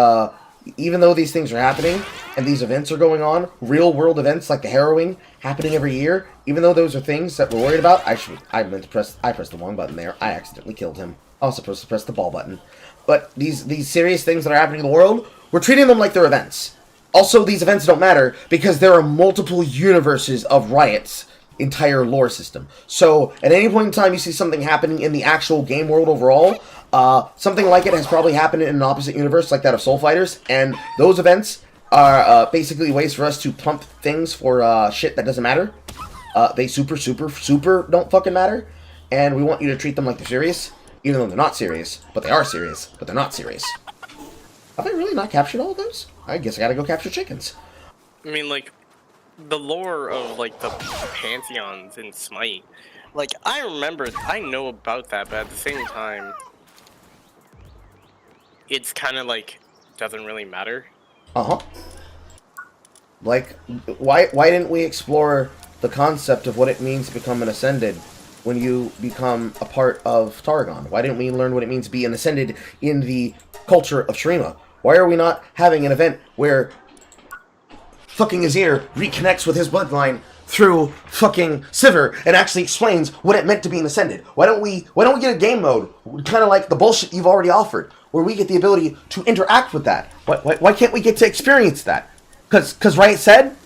even though these things are happening, and these events are going on, real-world events like the harrowing happening every year, even though those are things that we're worried about, I pressed the wrong button there. I accidentally killed him. I was supposed to press the ball button. But these serious things that are happening in the world, we're treating them like they're events. Also, these events don't matter, because there are multiple universes of Riot's entire lore system. So, at any point in time you see something happening in the actual game world overall, something like it has probably happened in an opposite universe, like that of Soul Fighters, and those events are basically ways for us to pump things for shit that doesn't matter. They super don't fucking matter, and we want you to treat them like they're serious, even though they're not serious, but they are serious, but they're not serious. Have I really not captured all of those? I guess I gotta go capture chickens. I mean, like, the lore of, like, the pantheons in Smite, like, I know about that, but at the same time, it's kind of like, doesn't really matter. Uh-huh. Like, why didn't we explore the concept of what it means to become an Ascended when you become a part of Targon? Why didn't we learn what it means to be an Ascended in the culture of Shurima? Why are we not having an event where fucking Azir reconnects with his bloodline through fucking Sivir and actually explains what it meant to be an Ascended? Why don't we get a game mode, kind of like the bullshit you've already offered, where we get the ability to interact with that? Why can't we get to experience that? Because Riot said,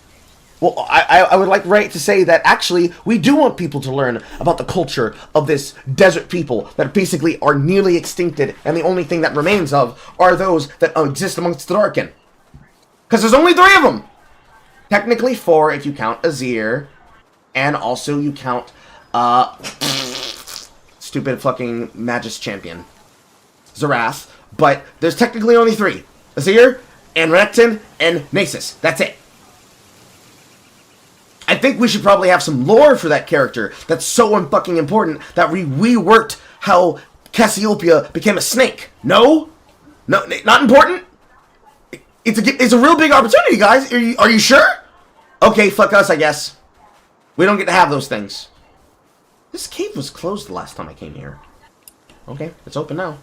well, I would like Riot to say that actually we do want people to learn about the culture of this desert people that basically are nearly extincted, and the only thing that remains of are those that exist amongst the Darkin. Because there's only 3 of them! Technically 4 if you count Azir, and also you count, stupid fucking Magus champion, Xerath, but there's technically only 3. Azir, and Renekton, and Nasus. That's it. I think we should probably have some lore for that character that's so unfucking important that we reworked how Cassiopeia became a snake. No? No, not important? It's a real big opportunity, guys. Are you sure? Okay, fuck us, I guess. We don't get to have those things. This cave was closed the last time I came here. Okay, it's open now.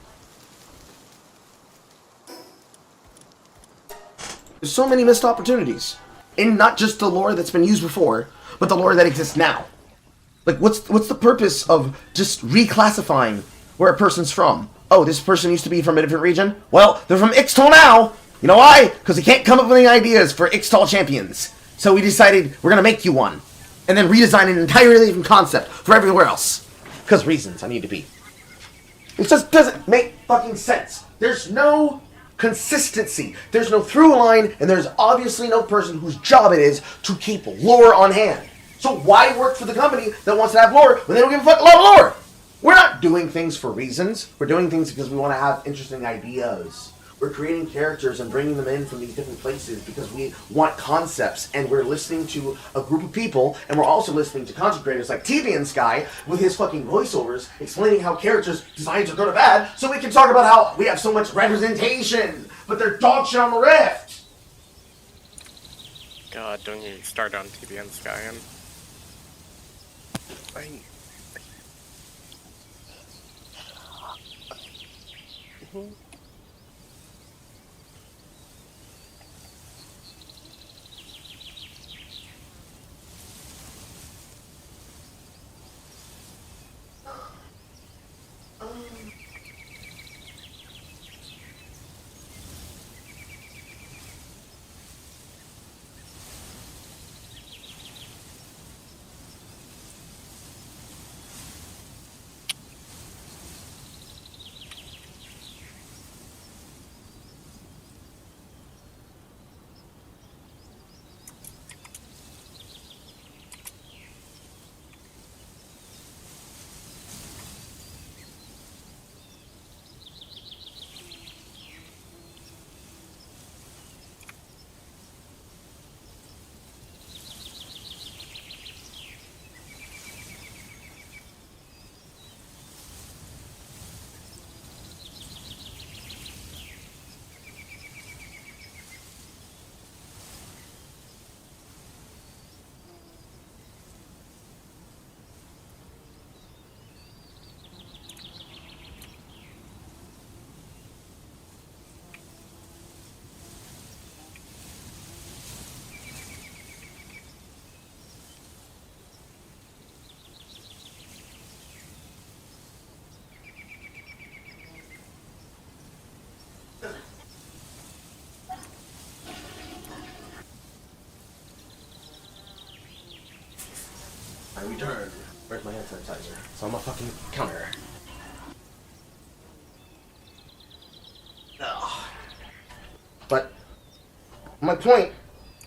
There's so many missed opportunities. In not just the lore that's been used before, but the lore that exists now. Like, what's the purpose of just reclassifying where a person's from? Oh, this person used to be from a different region? Well, they're from Ixtal now! You know why? Because they can't come up with any ideas for Ixtal champions. So we decided we're gonna make you one. And then redesign an entirely different concept for everywhere else. Because reasons, I need to be. It just doesn't make fucking sense. There's no consistency. There's no through line, and there's obviously no person whose job it is to keep lore on hand. So why work for the company that wants to have lore when they don't give a fuck about lore? We're not doing things for reasons. We're doing things because we want to have interesting ideas. We're creating characters and bringing them in from these different places because we want concepts, and we're listening to a group of people, and we're also listening to content creators like TV and Sky with his fucking voiceovers explaining how characters' designs are good or bad, so we can talk about how we have so much representation, but they're dog shit on the Rift. God, don't you start on TV and Sky and I returned. Where's my hand sanitizer? It's on my fucking counter. Ugh. But my point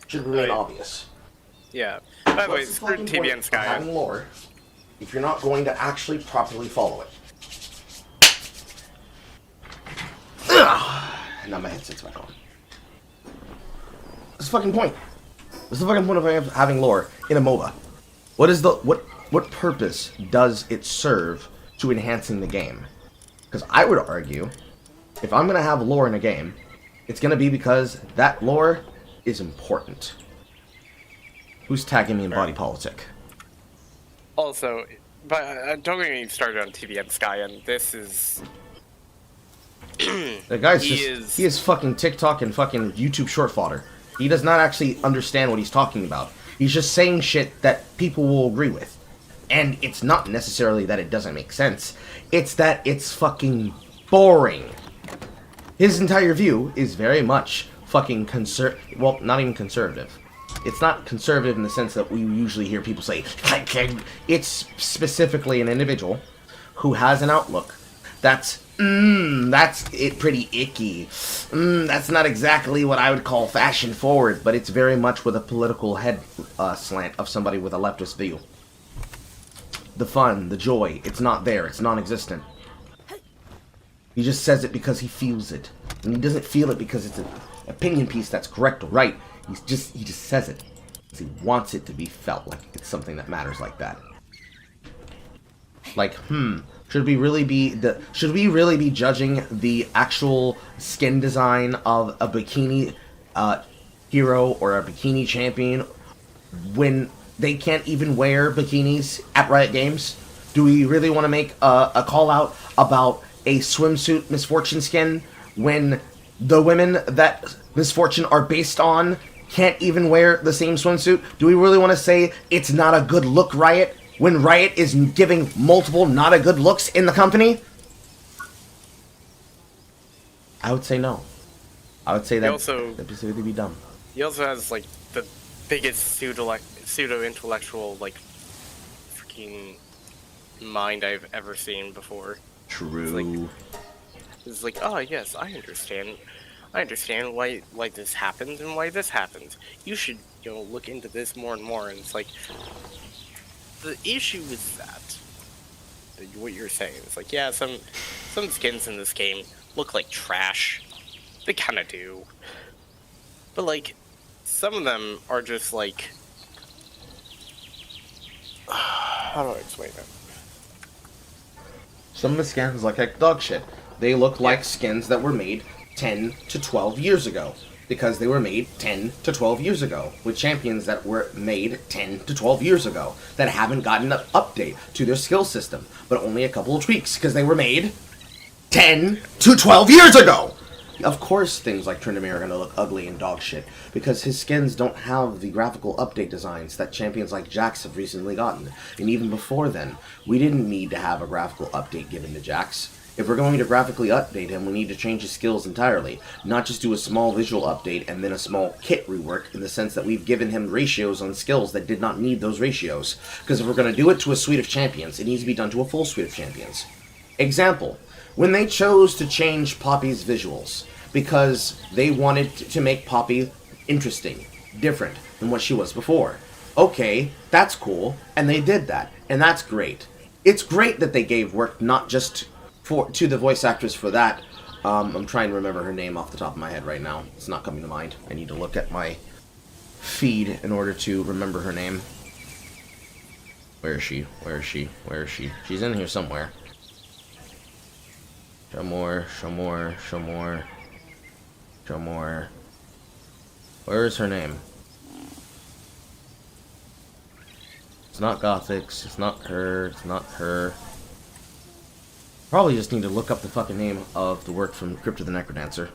should remain obvious. yeah. By the way, What's the screw fucking TV point and of Sky. having lore if you're not going to actually properly follow it? Ugh. And now my headset's back on. What's the fucking point? What's the fucking point of having lore in a MOBA? What purpose does it serve to enhancing the game? Because I would argue, if I'm gonna have lore in a game, it's gonna be because that lore is important. Who's tagging me in body politic? Also, but don't get me started on TVN Sky, and this is... The guy's he is fucking TikTok and fucking YouTube short fodder. He does not actually understand what he's talking about. He's just saying shit that people will agree with. And it's not necessarily that it doesn't make sense. It's that it's fucking boring. His entire view is very much fucking well, not even conservative. It's not conservative in the sense that we usually hear people say. It's specifically an individual who has an outlook that's it pretty icky. That's not exactly what I would call fashion forward, but it's very much with a political head slant of somebody with a leftist view. The fun, the joy, it's not there. It's non-existent. He just says it because he feels it. And he doesn't feel it because it's an opinion piece that's correct or right. He just says it because he wants it to be felt like it's something that matters like that. Like, should we really be judging the actual skin design of a bikini hero or a bikini champion when they can't even wear bikinis at Riot Games? Do we really want to make a call out about a swimsuit Misfortune skin when the women that Misfortune are based on can't even wear the same swimsuit? Do we really want to say it's not a good look, Riot, when Riot is giving multiple not a good looks in the company? I would say no. I would say that would be dumb. He also has, like, the biggest pseudo-intellectual, like, freaking mind I've ever seen before. True. It's like, oh, yes, I understand why this happens and why this happens. You should, look into this more and more. And it's like, the issue is that what you're saying. It's like, yeah, some skins in this game look like trash. They kind of do. But, like, some of them are just, like... How do I explain it? Some of the skins look like dog shit. They look like skins that were made 10 to 12 years ago. Because they were made 10 to 12 years ago. With champions that were made 10 to 12 years ago. That haven't gotten an update to their skill system. But only a couple of tweaks. Because they were made 10 to 12 years ago! Of course things like Tryndamere are going to look ugly and dog shit. Because his skins don't have the graphical update designs that champions like Jax have recently gotten. And even before then, we didn't need to have a graphical update given to Jax. If we're going to graphically update him, we need to change his skills entirely. Not just do a small visual update and then a small kit rework, in the sense that we've given him ratios on skills that did not need those ratios. Because if we're going to do it to a suite of champions, it needs to be done to a full suite of champions. Example, when they chose to change Poppy's visuals, because they wanted to make Poppy interesting, different than what she was before. Okay, that's cool, and they did that, and that's great. It's great that they gave work not just to the voice actress for that. I'm trying to remember her name off the top of my head right now. It's not coming to mind. I need to look at my feed in order to remember her name. Where is she? Where is she? Where is she? She's in here somewhere. Show more. Where is her name? It's not Gothix. It's not her. It's not her. Probably just need to look up the fucking name of the work from Crypt of the Necrodancer.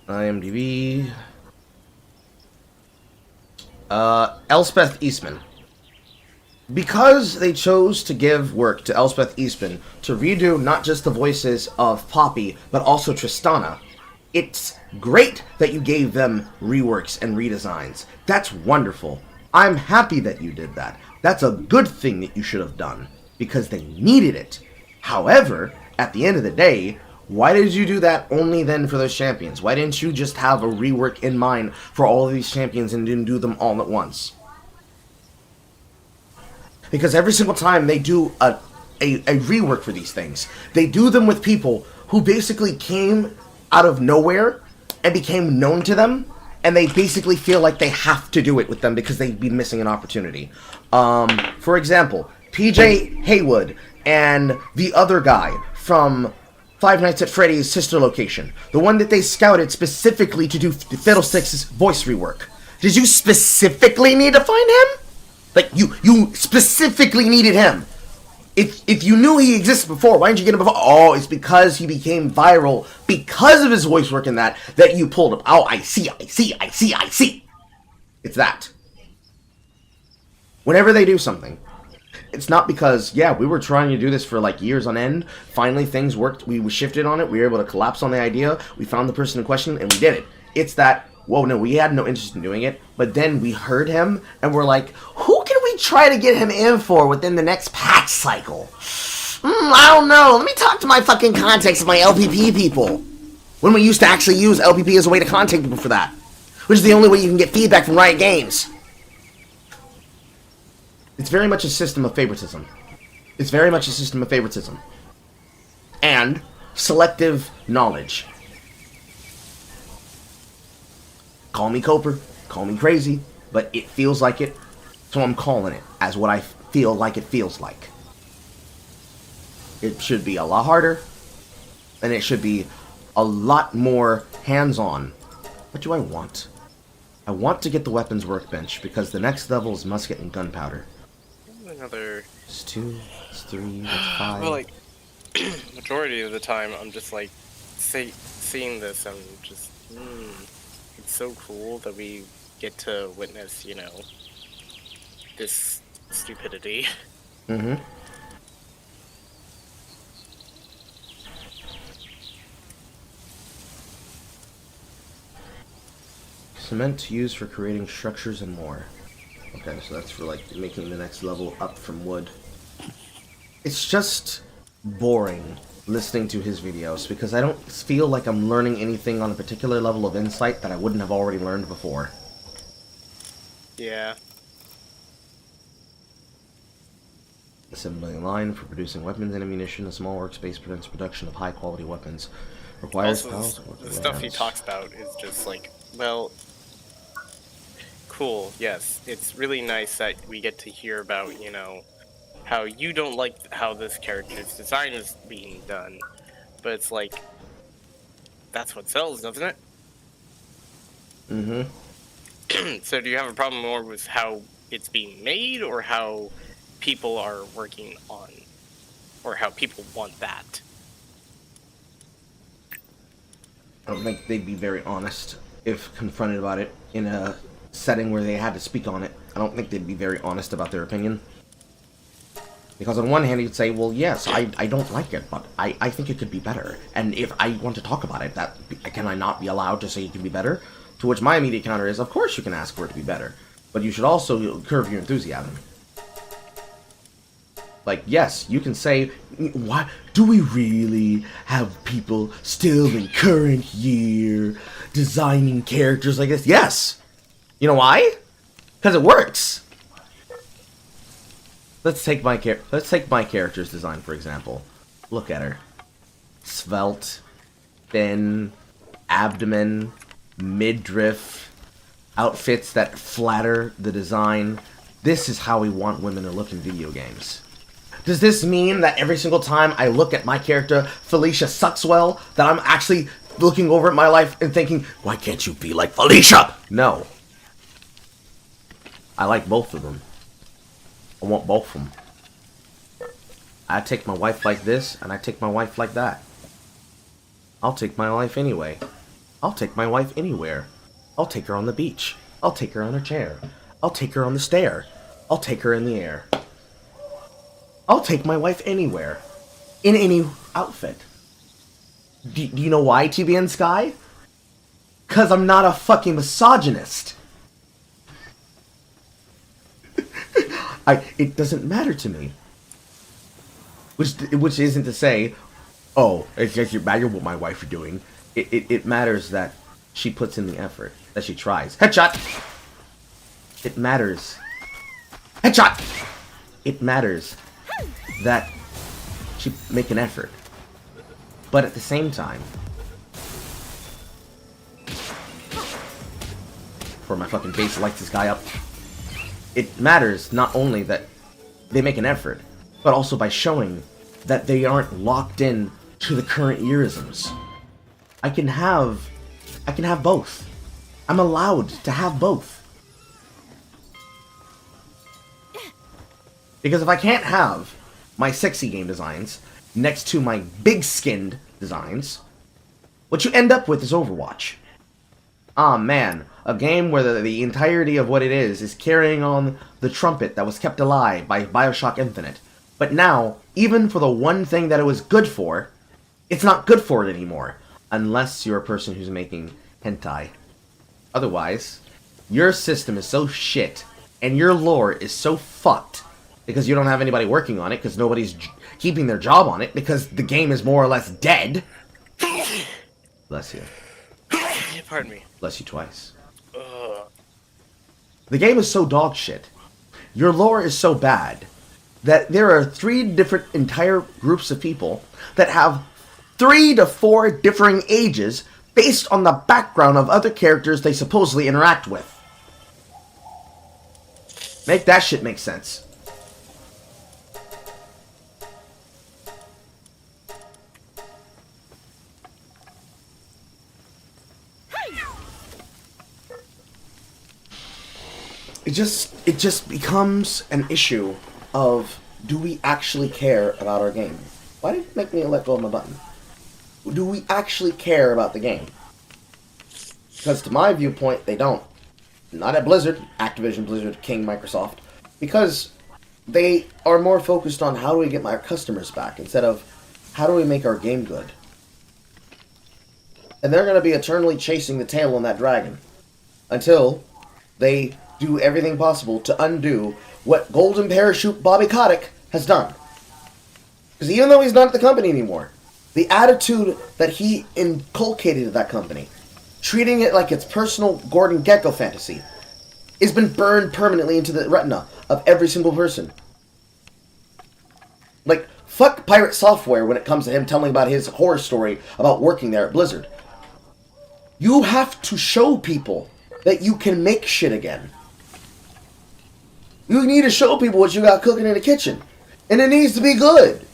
IMDb. Elspeth Eastman. Because they chose to give work to Elspeth Eastman to redo not just the voices of Poppy, but also Tristana, it's great that you gave them reworks and redesigns. That's wonderful. I'm happy that you did that. That's a good thing that you should have done, because they needed it. However, at the end of the day, why did you do that only then for those champions? Why didn't you just have a rework in mind for all of these champions and didn't do them all at once? Because every single time they do a rework for these things, they do them with people who basically came out of nowhere and became known to them, and they basically feel like they have to do it with them because they'd be missing an opportunity. For example, PJ Haywood and the other guy from Five Nights at Freddy's sister location, the one that they scouted specifically to do Fiddlestick's voice rework. Did you specifically need to find him? Like, you specifically needed him. If you knew he existed before, why didn't you get him before? Oh, it's because he became viral because of his voice work in that you pulled him. Oh, I see. It's that. Whenever they do something, it's not because, yeah, we were trying to do this for like years on end. Finally, things worked. We shifted on it. We were able to collapse on the idea. We found the person in question, and we did it. It's that, whoa, no, we had no interest in doing it. But then we heard him, and we're like, who can we try to get him in for within the next patch cycle? I don't know. Let me talk to my fucking contacts, my LPP people. When we used to actually use LPP as a way to contact people for that. Which is the only way you can get feedback from Riot Games. It's very much a system of favoritism. It's very much a system of favoritism. And selective knowledge. Call me Coper, call me crazy, but it feels like it, so I'm calling it as what I feel like it feels like. It should be a lot harder, and it should be a lot more hands-on. What do I want? I want to get the weapons workbench, because the next level is musket and gunpowder. Another... It's 2, it's 3, it's 5. Well, like, majority of the time, I'm just like, seeing this, and just, it's so cool that we get to witness, you know, this stupidity. Mm-hmm. Cement used for creating structures and more. Okay, so that's for like making the next level up from wood. It's just boring listening to his videos because I don't feel like I'm learning anything on a particular level of insight that I wouldn't have already learned before. Yeah. Assembling line for producing weapons and ammunition. A small workspace prevents production of high quality weapons. Requires also, the stuff he talks about is just like, well, cool, yes. It's really nice that we get to hear about, you know, how you don't like how this character's design is being done. But it's like, that's what sells, doesn't it? Mm-hmm. So do you have a problem more with how it's being made, or how people are working on, or how people want that? I don't think they'd be very honest if confronted about it in a setting where they had to speak on it. I don't think they'd be very honest about their opinion. Because on one hand, you'd say, well, yes, I don't like it, but I think it could be better. And if I want to talk about it, can I not be allowed to say it can be better? To which my immediate counter is, of course you can ask for it to be better. But you should also curb your enthusiasm. Like, yes, you can say, why do we really have people still in current year designing characters like this? Yes! You know why? Because it works! Let's take my character's design, for example. Look at her. Svelte, thin, abdomen, midriff, outfits that flatter the design. This is how we want women to look in video games. Does this mean that every single time I look at my character, Felicia Suckswell, that I'm actually looking over at my life and thinking, why can't you be like Felicia? No. I like both of them. I want both of them. I take my wife like this, and I take my wife like that. I'll take my wife anyway. I'll take my wife anywhere. I'll take her on the beach. I'll take her on a chair. I'll take her on the stair. I'll take her in the air. I'll take my wife anywhere. In any outfit. Do you know why, TBN Sky? 'Cause I'm not a fucking misogynist. It doesn't matter to me. Which isn't to say, oh, it doesn't matter what my wife is doing. It matters that she puts in the effort, that she tries. Headshot! It matters. Headshot! It matters that she make an effort. But at the same time, for my fucking face lights this guy up, it matters not only that they make an effort, but also by showing that they aren't locked in to the current yearisms. I can have both. I'm allowed to have both. Because if I can't have my sexy game designs next to my big-skinned designs, what you end up with is Overwatch. Ah, man. A game where the entirety of what it is carrying on the trumpet that was kept alive by Bioshock Infinite. But now, even for the one thing that it was good for, it's not good for it anymore. Unless you're a person who's making hentai. Otherwise, your system is so shit, and your lore is so fucked, because you don't have anybody working on it, because nobody's keeping their job on it, because the game is more or less dead. Bless you. Pardon me. Bless you twice. The game is so dog shit. Your lore is so bad that there are 3 different entire groups of people that have 3 to 4 differing ages based on the background of other characters they supposedly interact with. Make that shit make sense. It just becomes an issue of, do we actually care about our game? Why did you make me let go of my button? Do we actually care about the game? Because to my viewpoint, they don't. Not at Blizzard, Activision, Blizzard, King, Microsoft. Because they are more focused on how do we get my customers back instead of how do we make our game good. And they're going to be eternally chasing the tail on that dragon until they do everything possible to undo what Golden Parachute Bobby Kotick has done. Because even though he's not at the company anymore, the attitude that he inculcated at that company, treating it like its personal Gordon Gekko fantasy, has been burned permanently into the retina of every single person. Like, fuck Pirate Software when it comes to him telling about his horror story about working there at Blizzard. You have to show people that you can make shit again. You need to show people what you got cooking in the kitchen. And it needs to be good.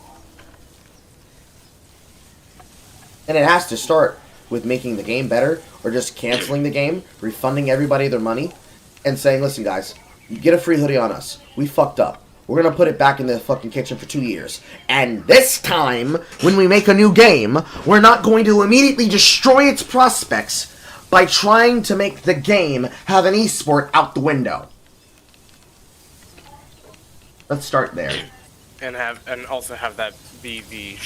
And it has to start with making the game better, or just canceling the game, refunding everybody their money, and saying, listen guys, you get a free hoodie on us. We fucked up. We're going to put it back in the fucking kitchen for 2 years. And this time, when we make a new game, we're not going to immediately destroy its prospects by trying to make the game have an esport out the window. Let's start there. And also have that be the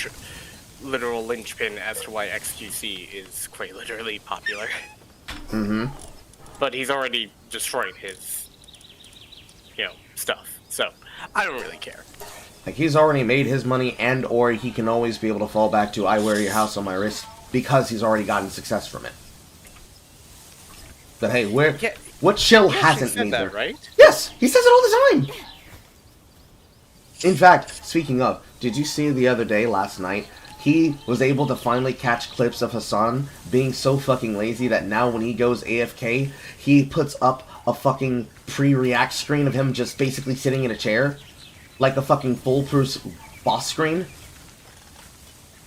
literal linchpin as to why XQC is quite literally popular. Mm-hmm. But he's already destroyed his, stuff. So, I don't really care. Like, he's already made his money, and or he can always be able to fall back to, I wear your house on my wrist, because he's already gotten success from it. But hey, what shill hasn't said neither? That, right? Yes! He says it all the time! In fact, speaking of, did you see the other day, last night, he was able to finally catch clips of Hassan being so fucking lazy that now when he goes AFK, he puts up a fucking pre-react screen of him just basically sitting in a chair? Like a fucking foolproof boss screen?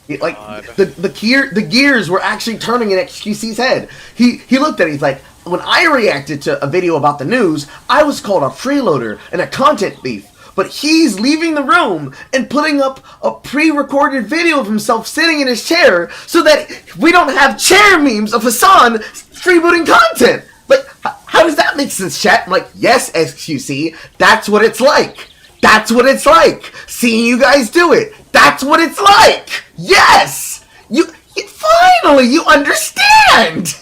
The gears were actually turning in XQC's head. He looked at it, he's like, when I reacted to a video about the news, I was called a freeloader and a content thief. But he's leaving the room and putting up a pre-recorded video of himself sitting in his chair so that we don't have chair memes of Hassan freebooting content. Like, how does that make sense, chat? I'm like, yes, XQC, that's what it's like. That's what it's like. Seeing you guys do it. That's what it's like. Yes! You finally, you understand!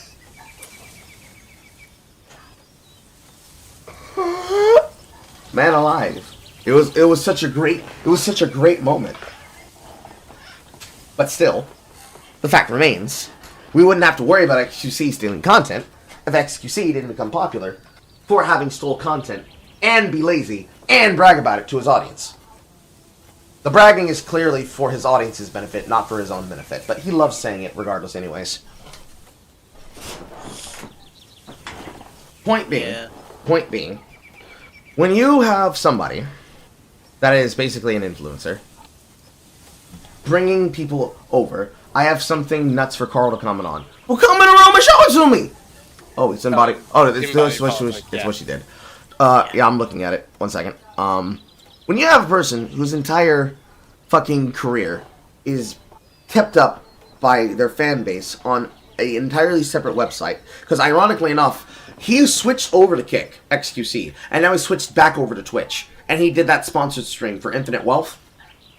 Man alive. It was such a great moment. But still, the fact remains, we wouldn't have to worry about XQC stealing content if XQC didn't become popular for having stole content and be lazy and brag about it to his audience. The bragging is clearly for his audience's benefit, not for his own benefit, but he loves saying it regardless anyways. Point being, when you have somebody that is basically an influencer. Bringing people over. I have something nuts for Carl to comment on. Well, come in a room and show it to me! Oh, it's embodied. Oh, it's what she did. Yeah, I'm looking at it. 1 second. When you have a person whose entire fucking career is kept up by their fan base on an entirely separate website, because ironically enough, he switched over to Kick, XQC, and now he switched back over to Twitch, and he did that sponsored stream for Infinite Wealth.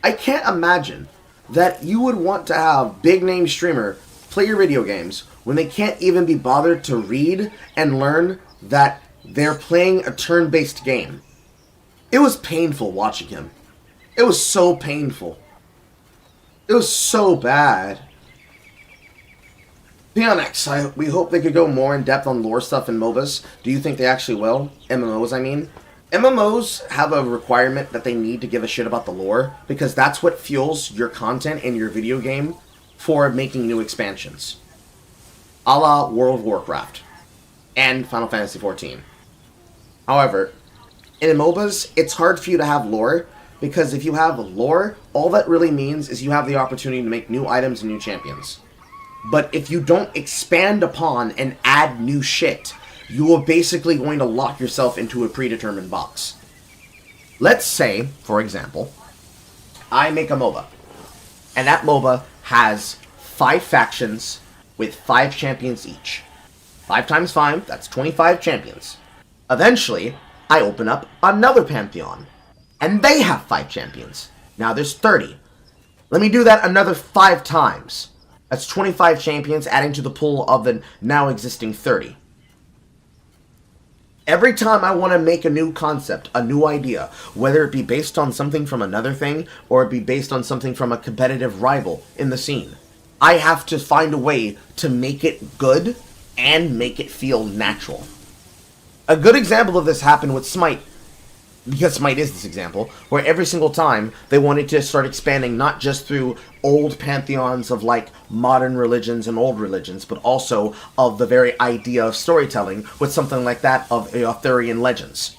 I can't imagine that you would want to have big name streamer play your video games when they can't even be bothered to read and learn that they're playing a turn-based game. It was painful watching him. It was so painful. It was so bad. Pionx, we hope they could go more in depth on lore stuff in MOBAs. Do you think they actually will? MMOs, I mean. MMOs have a requirement that they need to give a shit about the lore, because that's what fuels your content in your video game for making new expansions. A la World of Warcraft and Final Fantasy XIV. However, in MOBAs, it's hard for you to have lore, because if you have lore, all that really means is you have the opportunity to make new items and new champions. But if you don't expand upon and add new shit, you are basically going to lock yourself into a predetermined box. Let's say, for example, I make a MOBA, and that MOBA has 5 factions with 5 champions each. 5 times 5, that's 25 champions. Eventually, I open up another pantheon, and they have 5 champions. Now there's 30. Let me do that another 5 times. That's 25 champions adding to the pool of the now existing 30. Every time I want to make a new concept, a new idea, whether it be based on something from another thing, or it be based on something from a competitive rival in the scene, I have to find a way to make it good and make it feel natural. A good example of this happened with Smite, because Smite is this example, where every single time they wanted to start expanding not just through old pantheons of like modern religions and old religions, but also of the very idea of storytelling with something like that of Arthurian legends.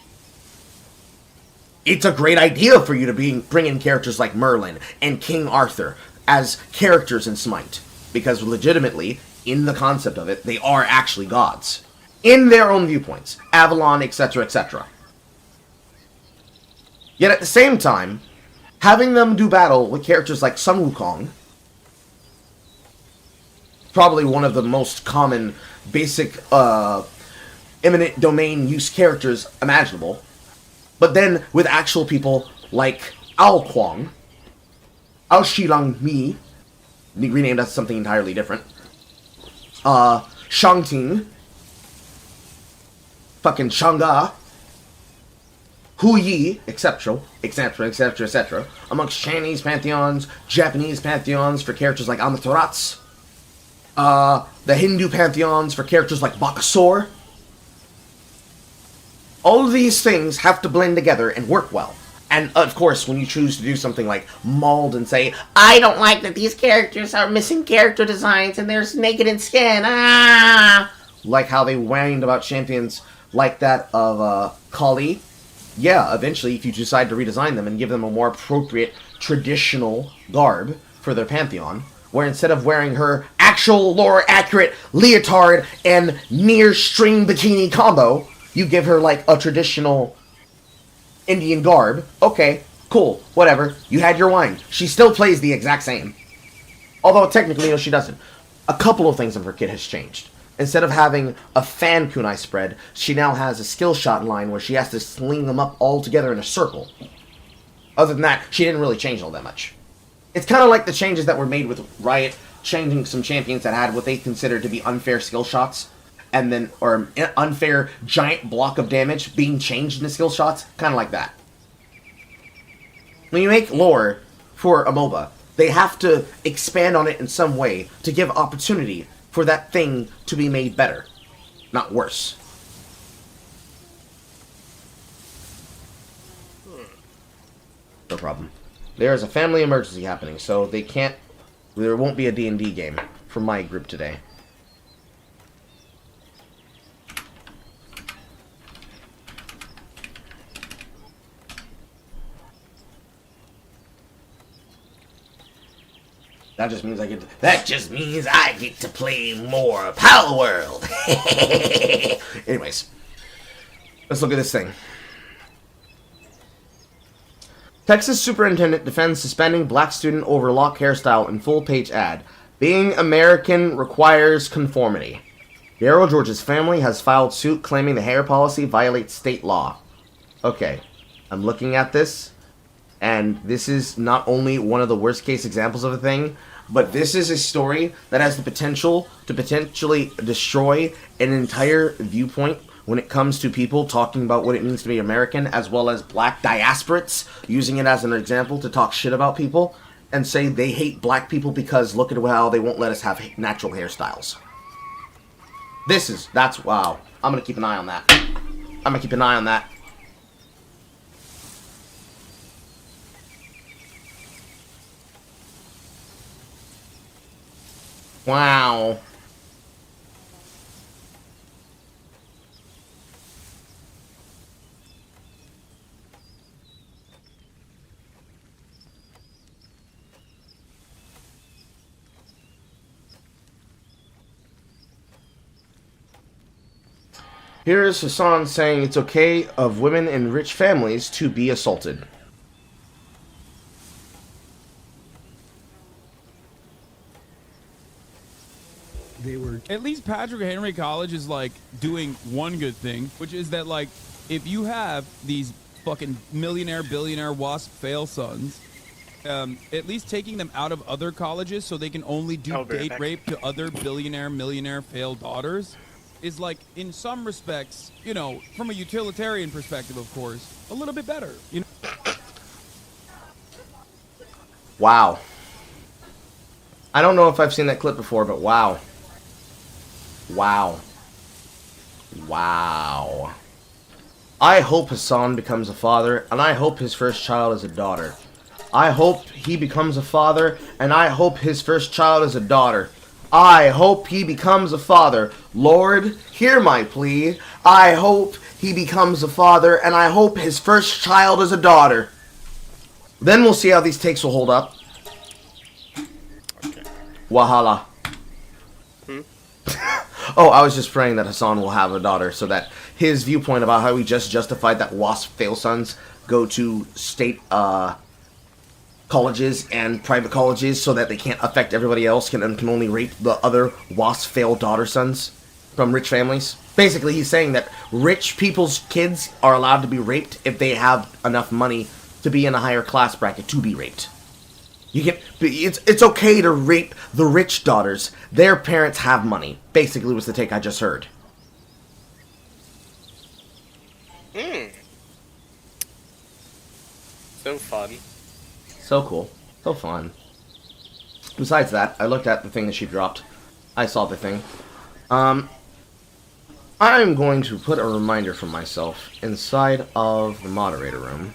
It's a great idea for you to bring in characters like Merlin and King Arthur as characters in Smite, because legitimately, in the concept of it, they are actually gods. In their own viewpoints. Avalon, etc., etc. Yet at the same time, having them do battle with characters like Sun Wukong, probably one of the most common, basic, eminent domain use characters imaginable, but then with actual people like Ao Kuang, Ao Shilang Mi, renamed as something entirely different, Shangting, fucking Shanga, Hu Yi, etc., etc., etc., etc., amongst Chinese pantheons, Japanese pantheons for characters like Amaterasu, the Hindu pantheons for characters like Bakasor. All of these things have to blend together and work well. And, of course, when you choose to do something like Mauled and say, I don't like that these characters are missing character designs and they're naked in skin, like how they whined about champions like that of Kali. Yeah, eventually, if you decide to redesign them and give them a more appropriate traditional garb for their pantheon, where instead of wearing her actual lore-accurate leotard and near-string bikini combo, you give her, like, a traditional Indian garb. Okay, cool, whatever. You had your wine. She still plays the exact same. Although, technically, no, she doesn't. A couple of things in her kit has changed. Instead of having a fan kunai spread, she now has a skill shot line where she has to sling them up all together in a circle. Other than that, she didn't really change all that much. It's kind of like the changes that were made with Riot, changing some champions that had what they considered to be unfair skill shots, and then, or an unfair giant block of damage being changed into skill shots, kind of like that. When you make lore for a MOBA, they have to expand on it in some way to give opportunity for that thing to be made better, not worse. No problem. There is a family emergency happening, so there won't be a D&D game for my group today. That just means I get to play more Palworld. Anyways, let's look at this thing. Texas superintendent defends suspending black student over lock hairstyle in full-page ad. Being American requires conformity. Daryl George's family has filed suit claiming the hair policy violates state law. Okay, I'm looking at this, and this is not only one of the worst-case examples of a thing, but this is a story that has the potential to potentially destroy an entire viewpoint when it comes to people talking about what it means to be American, as well as black diasporates, using it as an example to talk shit about people, and say they hate black people because look at how they won't let us have natural hairstyles. That's wow. I'm gonna keep an eye on that. Wow. Here is Hassan saying it's okay of women in rich families to be assaulted. They were at least Patrick Henry College is like doing one good thing, which is that like if you have these fucking millionaire, billionaire, wasp fail sons, at least taking them out of other colleges so they can only do date rape to other billionaire, millionaire failed daughters is like, in some respects, you know, from a utilitarian perspective, of course, a little bit better, you know? Wow. I don't know if I've seen that clip before, but wow. Wow. Wow. I hope Hassan becomes a father, and I hope his first child is a daughter. I hope he becomes a father, and I hope his first child is a daughter. I hope he becomes a father. Lord, hear my plea. I hope he becomes a father, and I hope his first child is a daughter. Then we'll see how these takes will hold up. Okay. Wahala. Oh, I was just praying that Hassan will have a daughter so that his viewpoint about how he just justified that WASP fail sons go to state colleges and private colleges so that they can't affect everybody else, can only rape the other WASP fail daughter sons from rich families. Basically, he's saying that rich people's kids are allowed to be raped if they have enough money to be in a higher class bracket to be raped. It's okay to rape the rich daughters. Their parents have money. Basically was the take I just heard. So fun. So cool. So fun. Besides that, I looked at the thing that she dropped. I saw the thing. I'm going to put a reminder for myself inside of the moderator room.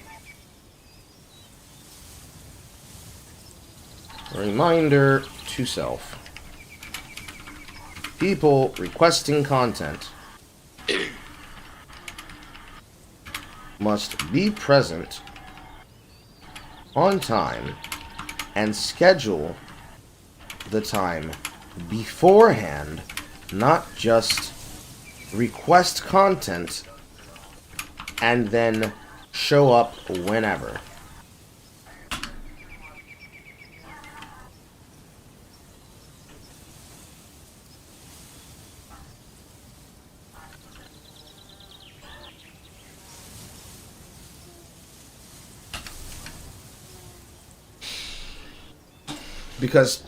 Reminder to self. People requesting content must be present on time and schedule the time beforehand, not just request content and then show up whenever. Because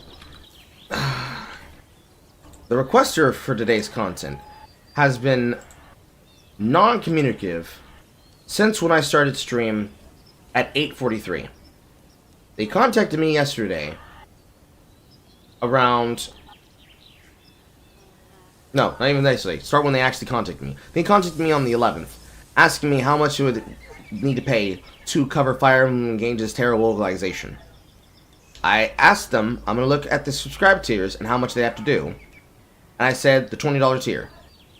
the requester for today's content has been non-communicative since when I started stream at 8:43. They contacted me yesterday around... No, not even yesterday. Start when they actually contacted me. They contacted me on the 11th, asking me how much it would need to pay to cover Fire Emblem Engage's terrible localization. I asked them, I'm going to look at the subscribe tiers and how much they have to do. And I said, the $20 tier.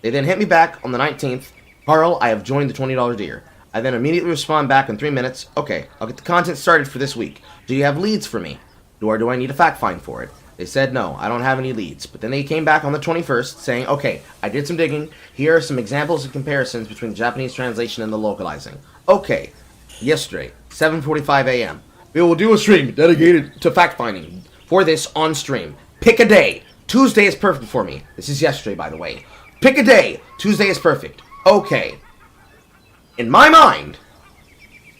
They then hit me back on the 19th. Carl, I have joined the $20 tier. I then immediately respond back in 3 minutes. Okay, I'll get the content started for this week. Do you have leads for me? or do I need a fact find for it? They said no, I don't have any leads. But then they came back on the 21st saying, okay, I did some digging. Here are some examples and comparisons between the Japanese translation and the localizing. Okay, yesterday, 7:45 a.m. We will do a stream dedicated to fact finding for this on stream. Pick a day. Tuesday is perfect for me. This is yesterday, by the way. Pick a day. Tuesday is perfect. Okay. In my mind,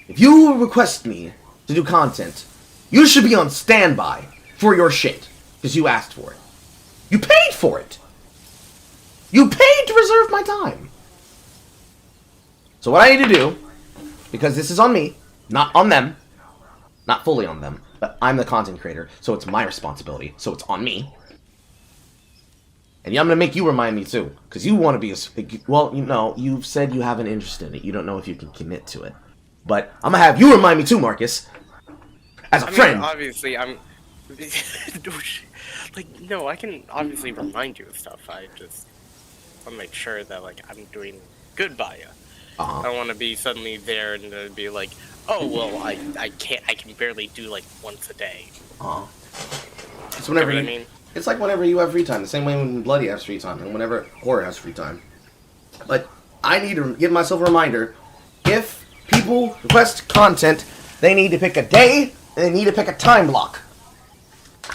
if you request me to do content, you should be on standby for your shit. Because you asked for it. You paid for it. You paid to reserve my time. So what I need to do, because this is on me, not on them, not fully on them, but I'm the content creator, so it's my responsibility, so it's on me. And I'm going to make you remind me too, because you want to be well, you know, you've said you have an interest in it. You don't know if you can commit to it. But I'm going to have you remind me too, Marcus. As a friend. Obviously, I'm... like, no, I can obviously remind you of stuff. I just want to make sure that, like, I'm doing good by you. I don't want to be suddenly there and be like, oh, well, I can barely do, like, once a day. It's whenever you know what I mean? It's like whenever you have free time. The same way when Bloody has free time, and whenever Horror has free time. But I need to give myself a reminder. If people request content, they need to pick a day, and they need to pick a time block.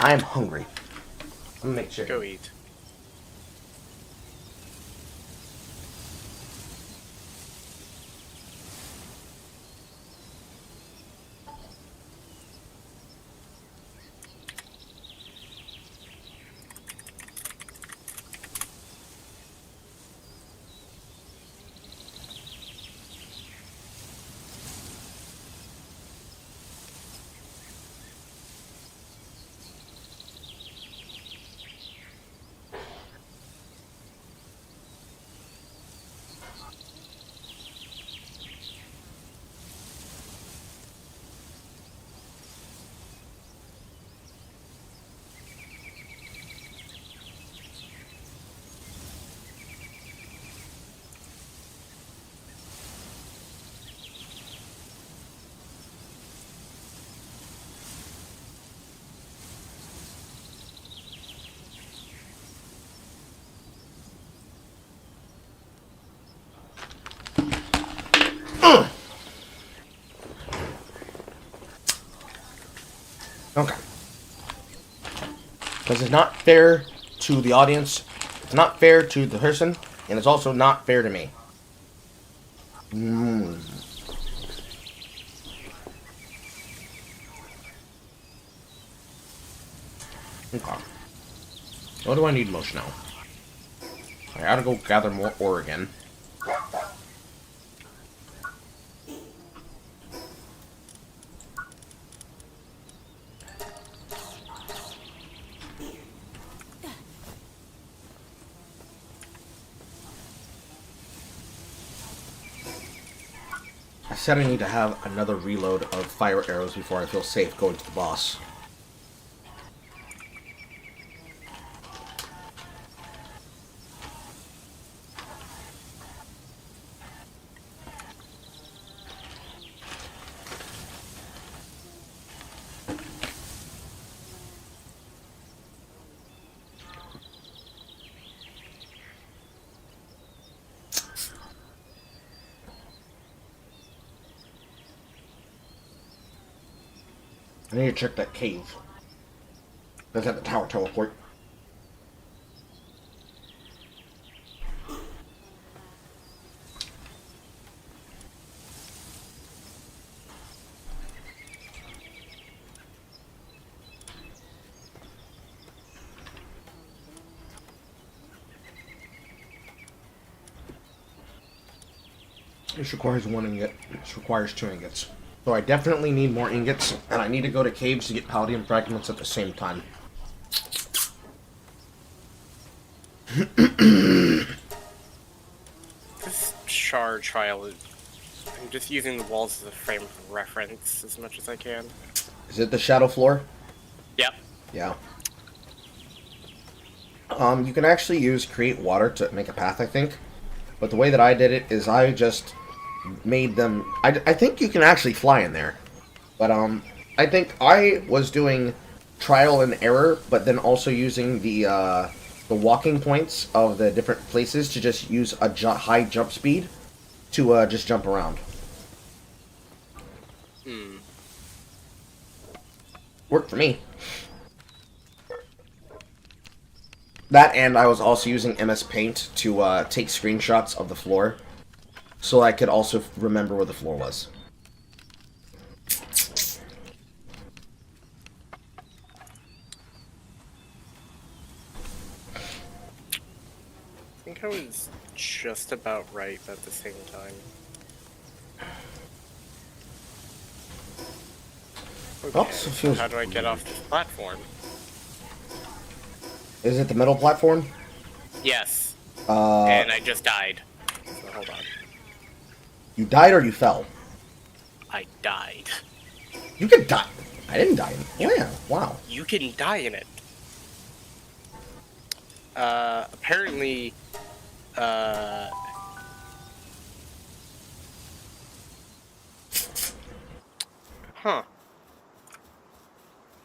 I am hungry. I'm gonna make chicken. Go eat. Okay. Because it's not fair to the audience, it's not fair to the person, and it's also not fair to me. Okay. What do I need most now? I gotta go gather more ore again. I said I need to have another reload of fire arrows before I feel safe going to the boss. I need to check that cave. That's at the tower teleport. This requires 1 ingot. This requires 2 ingots. So I definitely need more ingots, and I need to go to caves to get palladium fragments at the same time. This char trial is... I'm just using the walls as a frame of reference as much as I can. Is it the shadow floor? Yep. Yeah. You can actually use create water to make a path, I think. But the way that I did it is I just made them... I think you can actually fly in there. But I think I was doing trial and error, but then also using the walking points of the different places to just use a high jump speed to just jump around. Worked for me. That, and I was also using MS Paint to take screenshots of the floor, so I could also remember where the floor was. I think I was just about right at the same time. Okay, Oh, so feels how do I get off this platform? Is it the middle platform? Yes. And I just died. So hold on. You died or you fell? I died. You could die. I didn't die in it. Yeah, wow. You can die in it. Apparently, huh.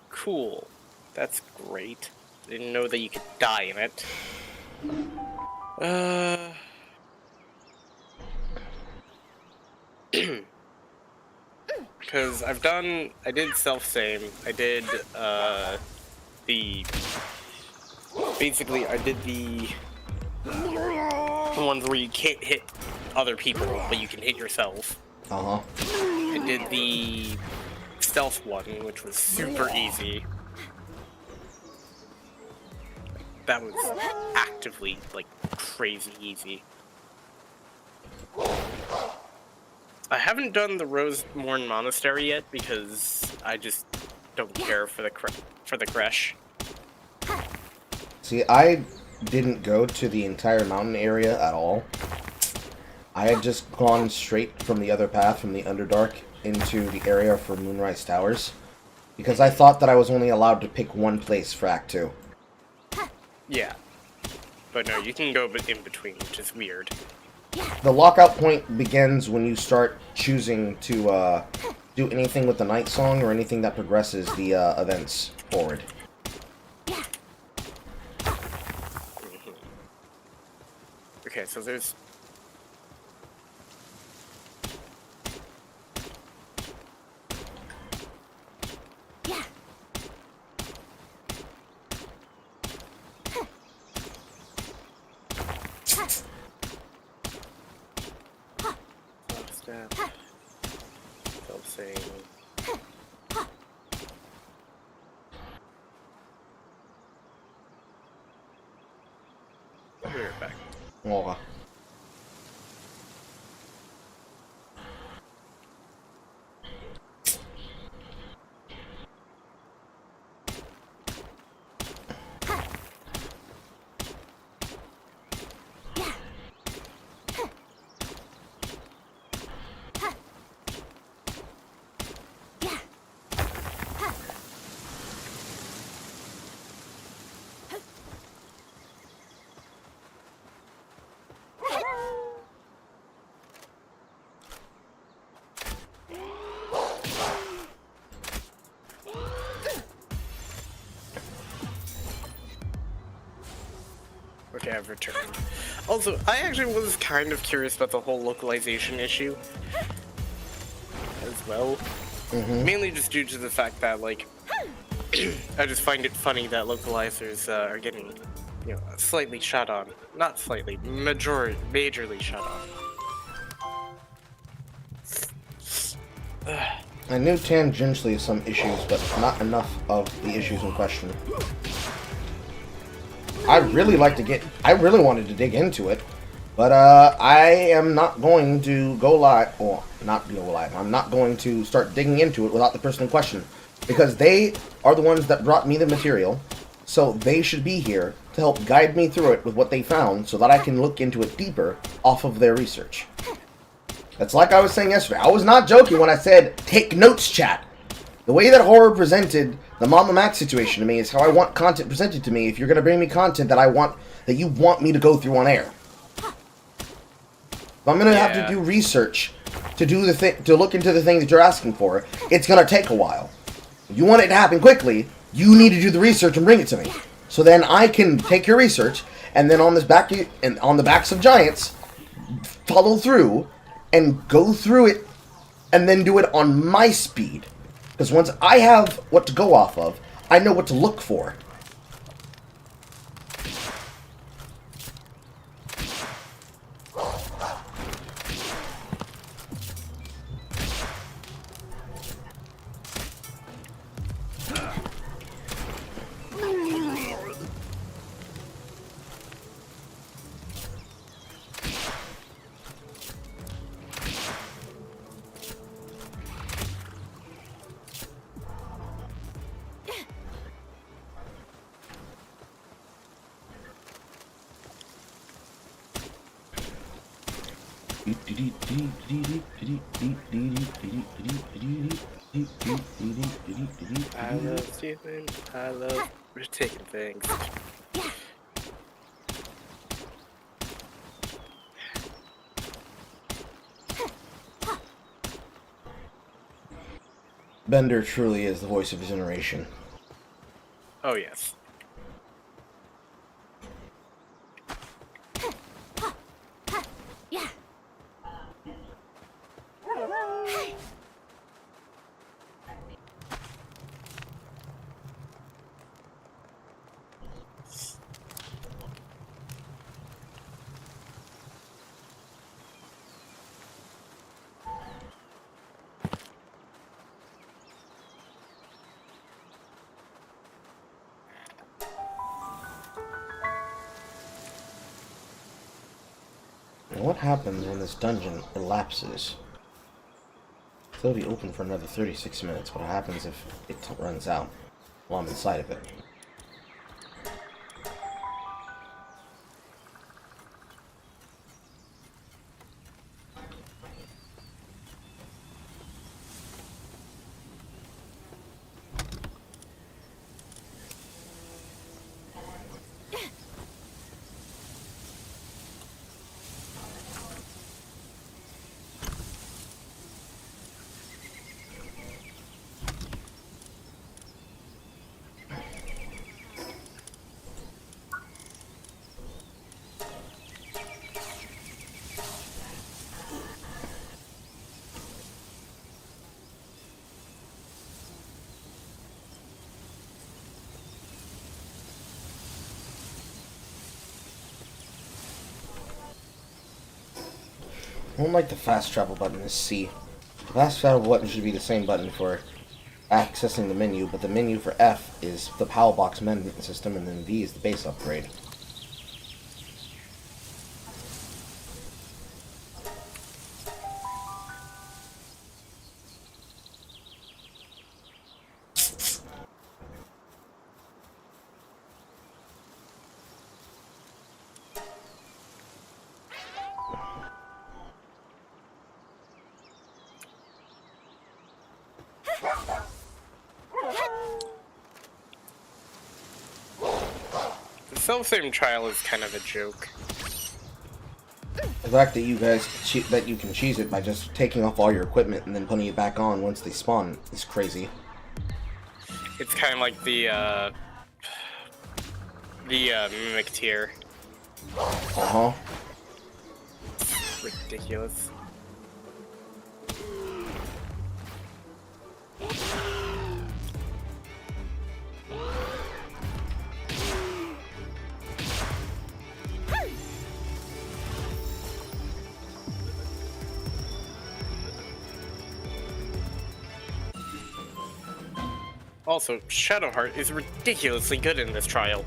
Cool. That's great. Didn't know that you could die in it. Because I did self-same. I did, basically, I did the ones where you can't hit other people, but you can hit yourself. Uh-huh. I did the stealth one, which was super easy. That was actively, like, crazy easy. I haven't done the Rosemorn Monastery yet because I just don't care for the Kresh. See, I didn't go to the entire mountain area at all. I had just gone straight from the other path, from the Underdark, into the area for Moonrise Towers, because I thought that I was only allowed to pick one place for Act 2. Yeah. But no, you can go in between, which is weird. The lockout point begins when you start choosing to do anything with the Night Song or anything that progresses the events forward. Okay, so there's... Step. Self-same. I'll be right back. Oh. Okay, I've returned. Also, I actually was kind of curious about the whole localization issue as well. Mainly just due to the fact that, like, I just find it funny that localizers are getting, you know, slightly shut on. Not slightly, majorly shut on. I knew tangentially some issues, but not enough of the issues in question. I really wanted to dig into it, but I am not going to go live, or not go live, I'm not going to start digging into it without the person in question, because they are the ones that brought me the material, so they should be here to help guide me through it with what they found, so that I can look into it deeper off of their research. That's like I was saying yesterday. I was not joking when I said, take notes, chat. The way that horror presented the Mama Max situation to me is how I want content presented to me if you're going to bring me content that you want me to go through on air. If I'm going to have to do research to do the thing, to look into the thing that you're asking for, it's going to take a while. If you want it to happen quickly, You need to do the research and bring it to me. So then I can take your research, and then on this back and on the backs of giants, follow through and go through it, and then do it on my speed. Because once I have what to go off of, I know what to look for. I love Stephen. I love taking things. Bender truly is the voice of his generation. Oh, yes. Now what happens when this dungeon elapses? It'll be open for another 36 minutes. What happens if it runs out while I'm inside of it? I don't like the fast travel button is C. The fast travel button should be the same button for accessing the menu, but the menu for F is the PAL box management system, and then V is the base upgrade. The self-same trial is kind of a joke. The fact that you guys that you can cheese it by just taking off all your equipment and then putting it back on once they spawn is crazy. It's kind of like the mimic tier. Uh-huh. Ridiculous. Also, Shadowheart is ridiculously good in this trial.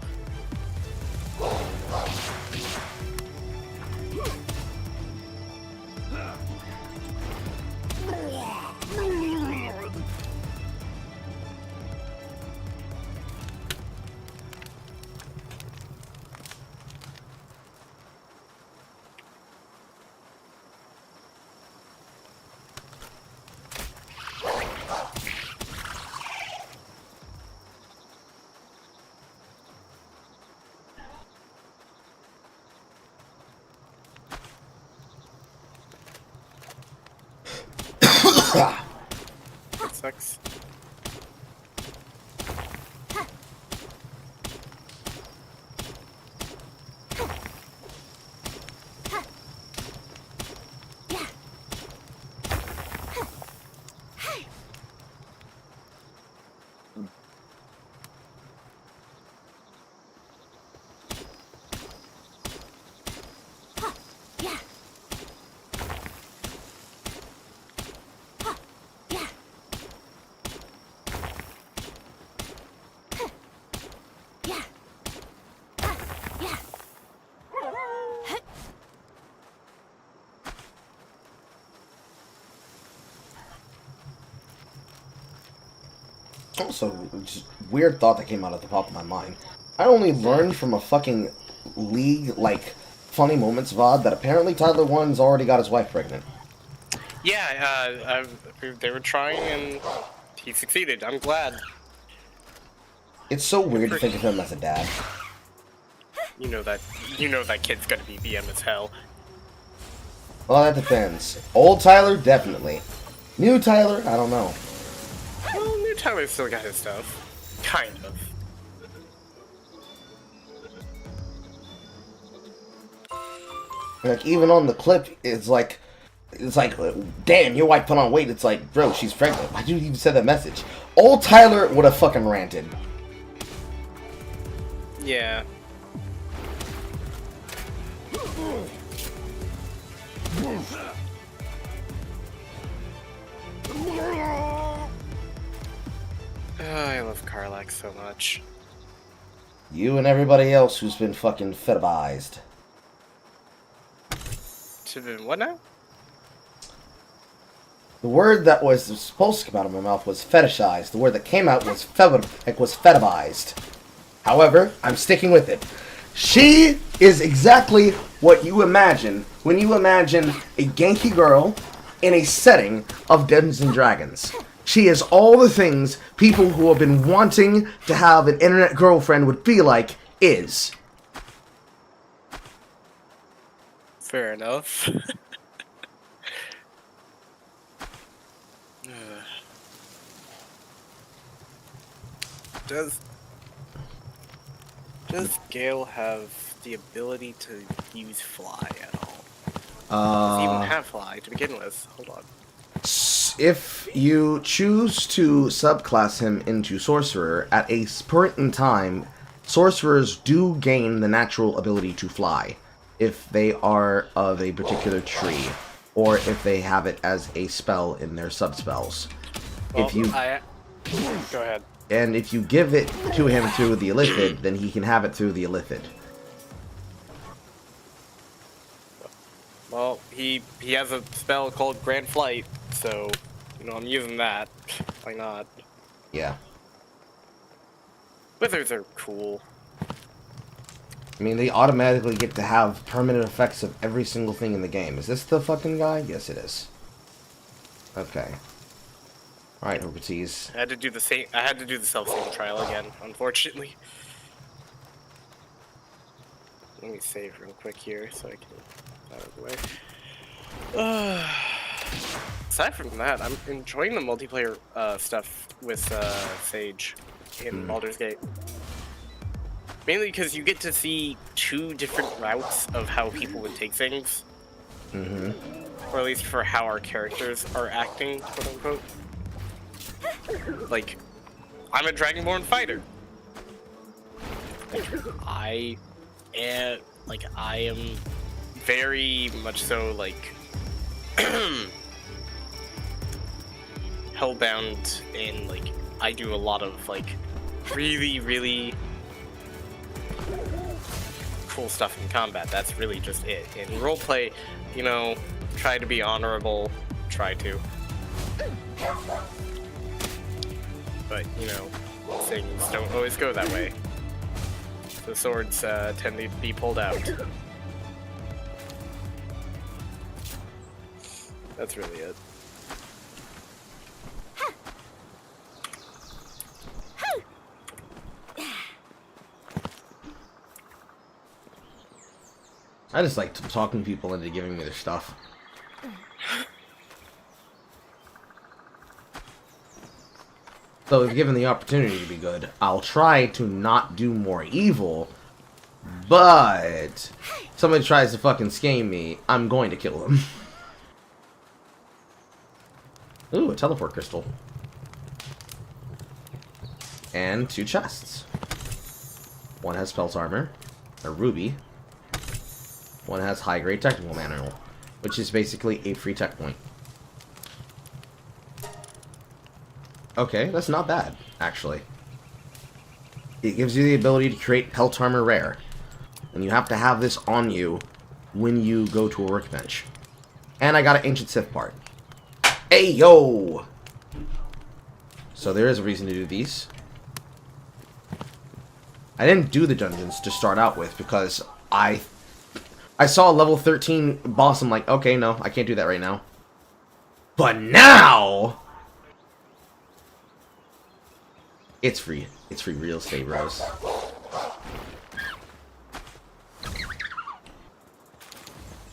That sucks. Also, just weird thought that came out at the top of my mind. I only learned from a fucking League, like, funny moments VOD that apparently Tyler 1's already got his wife pregnant. Yeah, they were trying and he succeeded. I'm glad. It's so weird to think of him as a dad. You know that kid's gonna be BM as hell. Well, that depends. Old Tyler, definitely. New Tyler, I don't know. Well, new Tyler's still got his stuff. Kind of. Like, even on the clip, it's like, damn, your wife put on weight. It's like, bro, she's pregnant. Why'd you even send that message? Old Tyler would have fucking ranted. Yeah. Oh, I love Karlak so much. You and everybody else who's been fucking fetibized. What now? The word that was supposed to come out of my mouth was fetishized. The word that came out was fetibized. However, I'm sticking with it. She is exactly what you imagine when you imagine a Genki girl in a setting of Dungeons and Dragons. She is all the things people who have been wanting to have an internet girlfriend would feel like is. Fair enough. Does Gale have the ability to use fly at all? Does he even have fly to begin with? Hold on. If you choose to subclass him into Sorcerer, at a point in time, Sorcerers do gain the natural ability to fly, if they are of a particular tree, or if they have it as a spell in their subspells. Well, If you go ahead. And if you give it to him through the Illithid, then he can have it through the Illithid. Well, he has a spell called Grand Flight, so I'm using that. Why not? Yeah. Wizards are cool. I mean, they automatically get to have permanent effects of every single thing in the game. Is this the fucking guy? Yes, it is. Okay. Alright, Herpetes. I had to do the self-save trial again, unfortunately. Let me save real quick here so I can get out of the way. Aside from that, I'm enjoying the multiplayer stuff with Sage in Baldur's Gate. Mainly because you get to see two different routes of how people would take things. Or at least for how our characters are acting, quote-unquote. Like, I'm a Dragonborn fighter. I am very much so, like, hellbound, and, like, I do a lot of, like, really, really cool stuff in combat. That's really just it. In roleplay, try to be honorable, try to. But, things don't always go that way. The swords tend to be pulled out. That's really it. I just like talking people into giving me their stuff. So if given the opportunity to be good, I'll try to not do more evil, but somebody tries to fucking scam me, I'm going to kill them. Ooh, a teleport crystal. And 2 chests. One has Spell's Armor, a ruby. One has high-grade technical manual, which is basically a free tech point. Okay, that's not bad, actually. It gives you the ability to create Pelt Armor Rare. And you have to have this on you when you go to a workbench. And I got an Ancient Sith part. Hey, yo! So there is a reason to do these. I didn't do the dungeons to start out with because I saw a level 13 boss. I'm like, okay, no, I can't do that right now. But now it's free. It's free real estate, bros.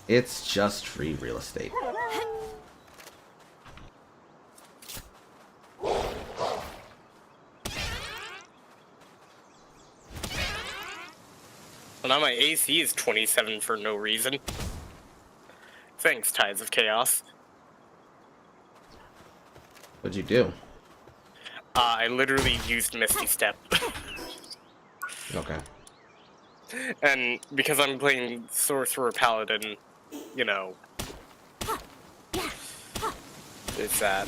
It's just free real estate. Well, now my AC is 27 for no reason. Thanks, Tides of Chaos. What'd you do? I literally used Misty Step. Okay. And because I'm playing Sorcerer Paladin, you know, it's that.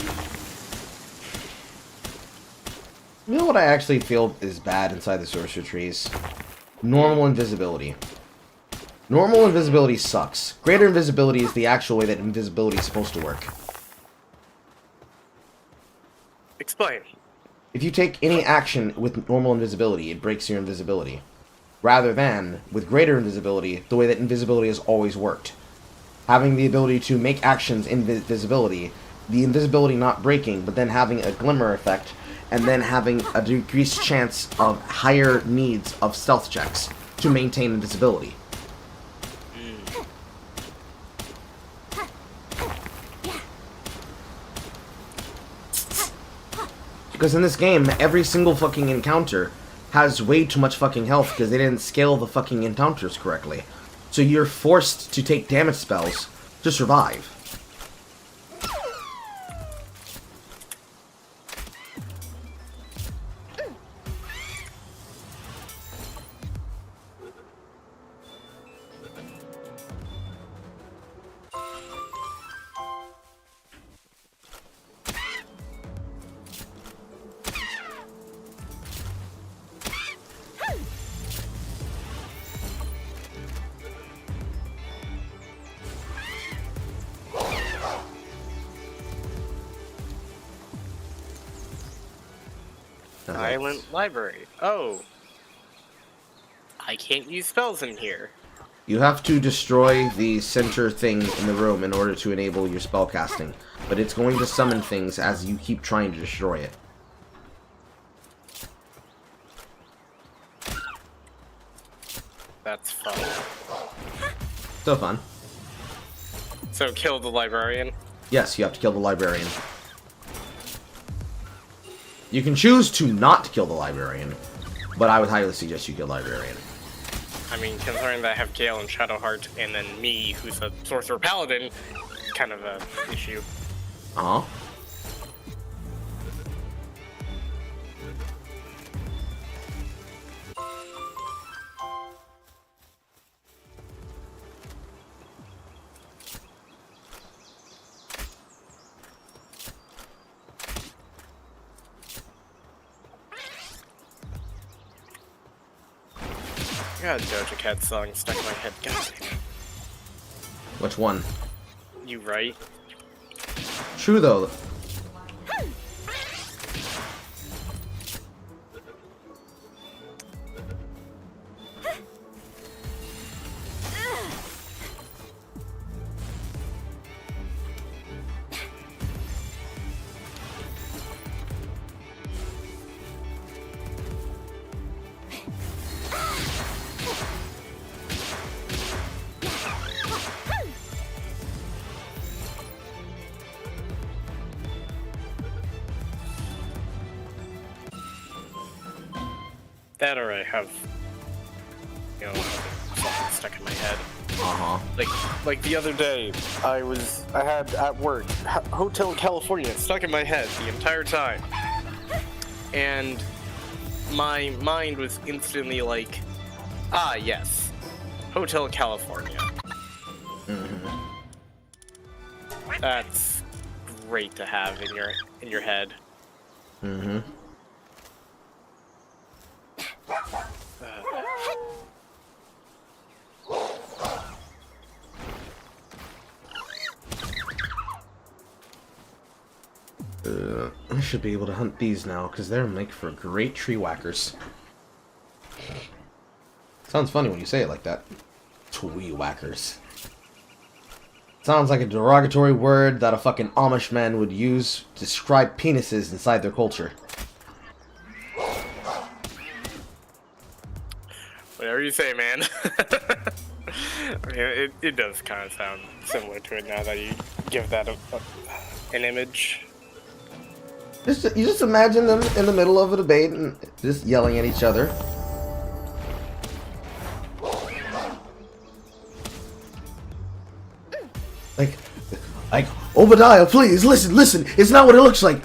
You know what I actually feel is bad inside the sorcerer trees? Normal invisibility. Normal invisibility sucks. Greater invisibility is the actual way that invisibility is supposed to work. Explain. If you take any action with normal invisibility, it breaks your invisibility. Rather than, with greater invisibility, the way that invisibility has always worked. Having the ability to make actions in invisibility, the invisibility not breaking, but then having a glimmer effect, and then having a decreased chance of higher needs of stealth checks to maintain invisibility. Because in this game, every single fucking encounter has way too much fucking health because they didn't scale the fucking encounters correctly. So you're forced to take damage spells to survive. Silent Library. Oh. I can't use spells in here. You have to destroy the center thing in the room in order to enable your spell casting. But it's going to summon things as you keep trying to destroy it. That's fun. So fun. So kill the librarian. Yes, you have to kill the librarian. You can choose to not kill the librarian, but I would highly suggest you kill the librarian. I mean, considering that I have Gale and Shadowheart, and then me, who's a Sorcerer Paladin, kind of a issue. Uh-huh. I got a Doja Cat song stuck in my head. God damn it. Which one? You right? True, though. That or I have, you know, something stuck in my head. Uh-huh. Like the other day, I had at work, Hotel California stuck in my head the entire time. And my mind was instantly like, ah, yes, Hotel California. Mm-hmm. That's great to have in your head. Mm-hmm. I should be able to hunt these now, because they're make for great tree whackers. Sounds funny when you say it like that. Tree whackers. Sounds like a derogatory word that a fucking Amish man would use to describe penises inside their culture. Whatever you say, man. I mean, it does kind of sound similar to it now that you give that an image. You just imagine them in the middle of a debate and just yelling at each other. Like, Obadiah, please, listen, it's not what it looks like.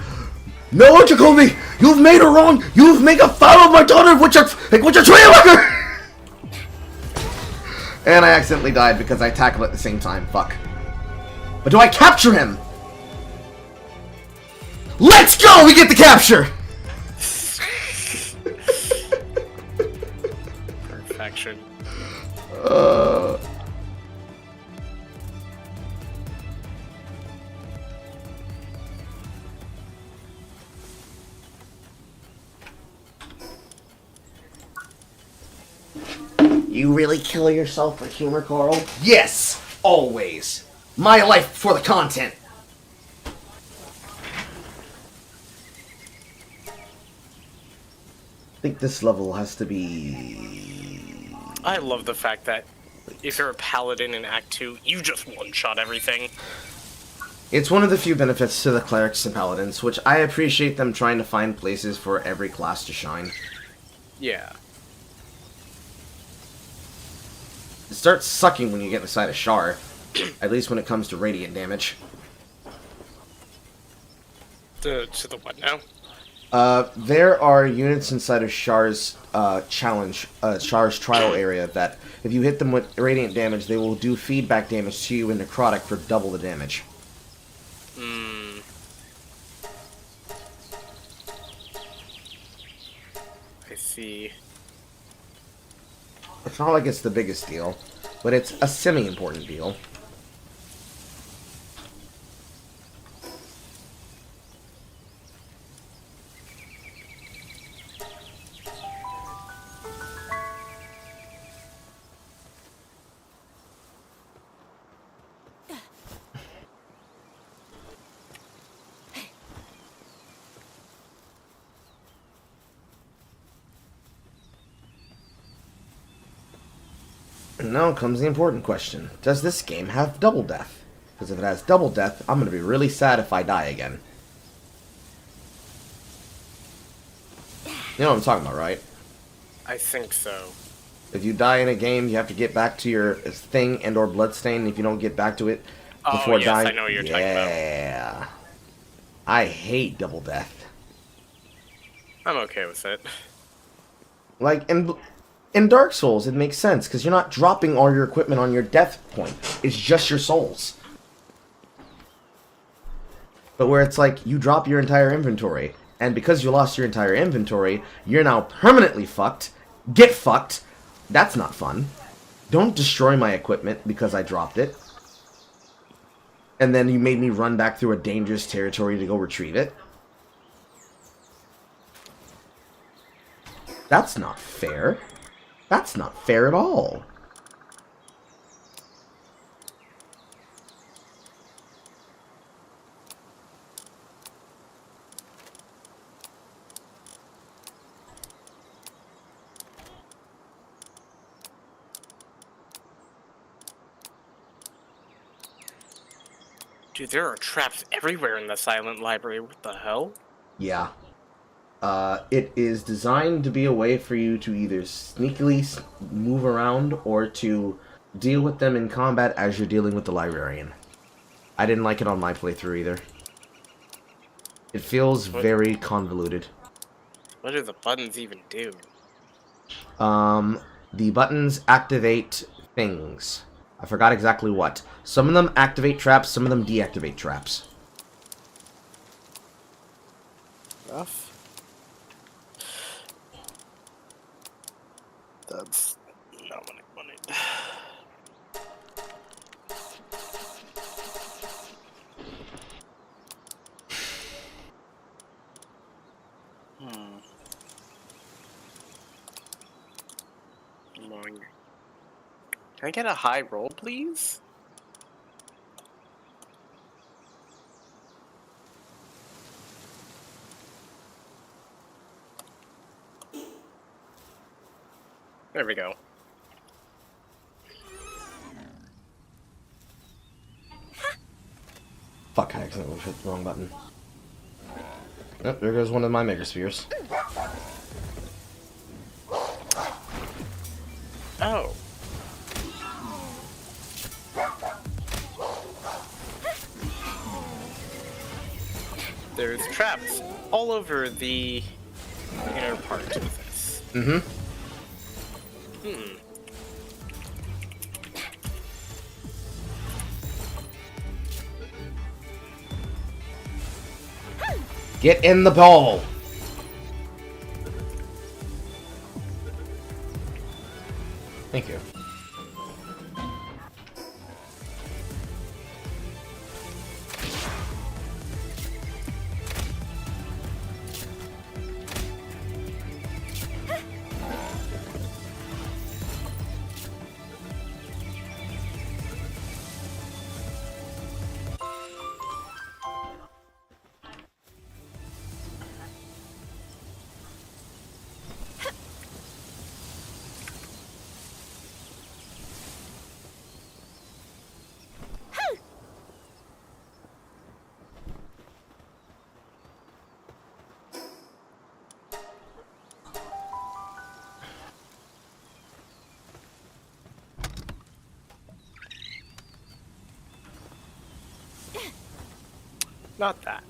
No, Jacoby, you've made a wrong, you've made a foul of my daughter with your tree worker! And I accidentally died because I tackled at the same time, fuck. But do I capture him? Let's go, we get the capture! Perfection. You really kill yourself for humor, Carl? Yes! Always! My life for the content! I think this level has to be... I love the fact that if you're a paladin in Act 2, you just one-shot everything. It's one of the few benefits to the clerics and paladins, which I appreciate them trying to find places for every class to shine. Yeah. It starts sucking when you get inside a Shar, at least when it comes to radiant damage. To the what now? There are units inside of Shar's Shar's trial area that if you hit them with radiant damage, they will do feedback damage to you in necrotic for double the damage. Hmm. I see. It's not like it's the biggest deal, but it's a semi-important deal. And now comes the important question. Does this game have double death? Because if it has double death, I'm going to be really sad if I die again. You know what I'm talking about, right? I think so. If you die in a game, you have to get back to your thing and or bloodstain. If you don't get back to it before dying... I know what you're talking about. Yeah. I hate double death. I'm okay with it. Like, in Dark Souls, it makes sense, because you're not dropping all your equipment on your death point. It's just your souls. But where it's like, you drop your entire inventory, and because you lost your entire inventory, you're now permanently fucked. Get fucked. That's not fun. Don't destroy my equipment because I dropped it. And then you made me run back through a dangerous territory to go retrieve it. That's not fair. That's not fair at all. Dude, there are traps everywhere in the Silent Library. What the hell? Yeah. It is designed to be a way for you to either sneakily move around or to deal with them in combat as you're dealing with the librarian. I didn't like it on my playthrough either. It feels very convoluted. What do the buttons even do? The buttons activate things. I forgot exactly what. Some of them activate traps, some of them deactivate traps. Rough. That's not what I wanted. Can I get a high roll, please? There we go. Fuck, I accidentally hit the wrong button. Oh, there goes one of my megaspheres. Oh. There's traps all over the inner part of this. Mm-hmm. Get in the ball! Thank you. Not that.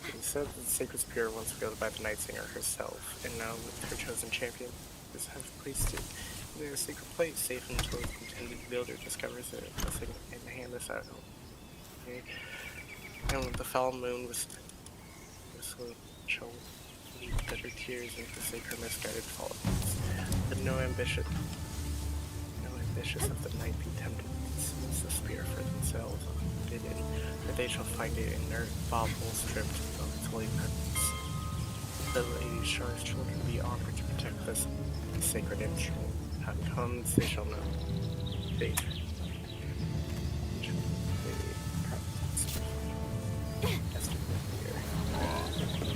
It said that the sacred spear once revealed by the Night Singer herself, and now with her chosen champion, this have placed it in a secret place, safe until the intended builder discovers it. Nothing in hand this out. Okay. And with the foul moon was so shall lead bitter tears and forsake her misguided followers. But no ambitious of the night be tempted to seize the spear for themselves, for they shall find it inert, bauble stripped of its holy purpose. The Lady Shar's children be honored to protect this sacred instrument. How it comes, they shall know. Faith.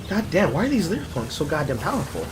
God damn, why are these lyric points so goddamn powerful?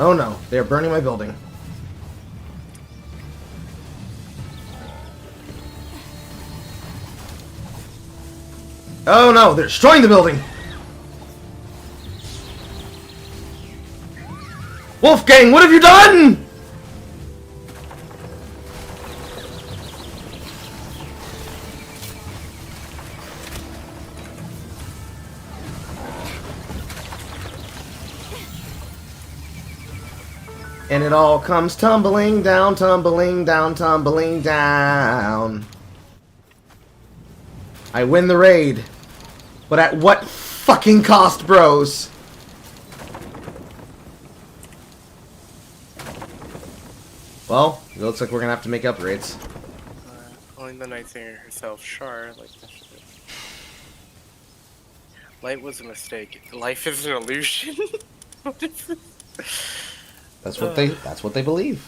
Oh no, they are burning my building. Oh no, they're destroying the building! Wolfgang, what have you done?! And it all comes tumbling down, tumbling down, tumbling down. I win the raid. But at what fucking cost, bros? Well, it looks like we're gonna have to make upgrades. Only the Night Singer herself, Shar, like that should be. Light was a mistake. Life is an illusion? What is this? That's what they believe.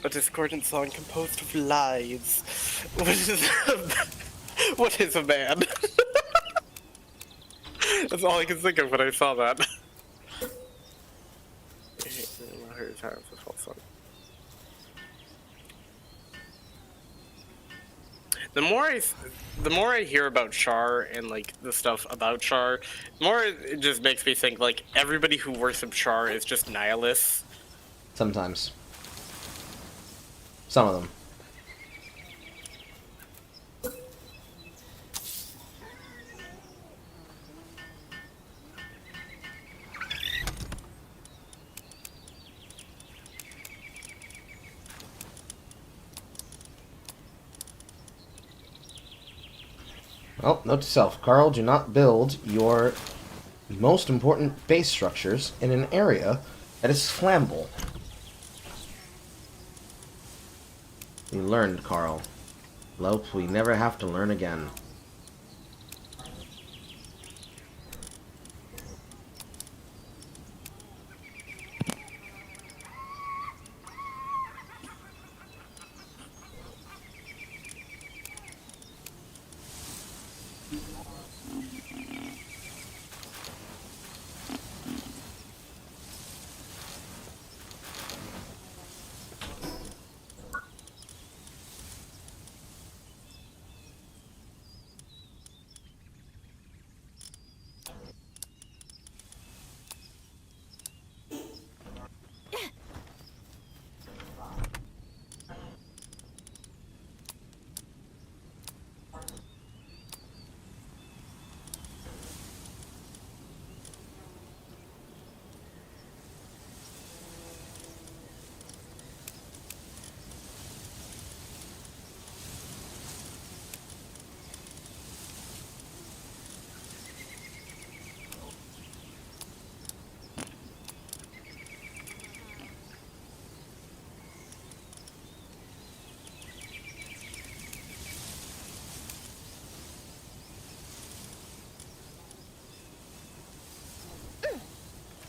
A discordant song composed of lies. What is a man? That's all I can think of when I saw that. The more I hear about Char and like the stuff about Char, the more it just makes me think like everybody who worships Char is just nihilists. Sometimes. Some of them. Well, note to self, Carl, do not build your most important base structures in an area that is flammable. We learned, Carl. Hope we never have to learn again.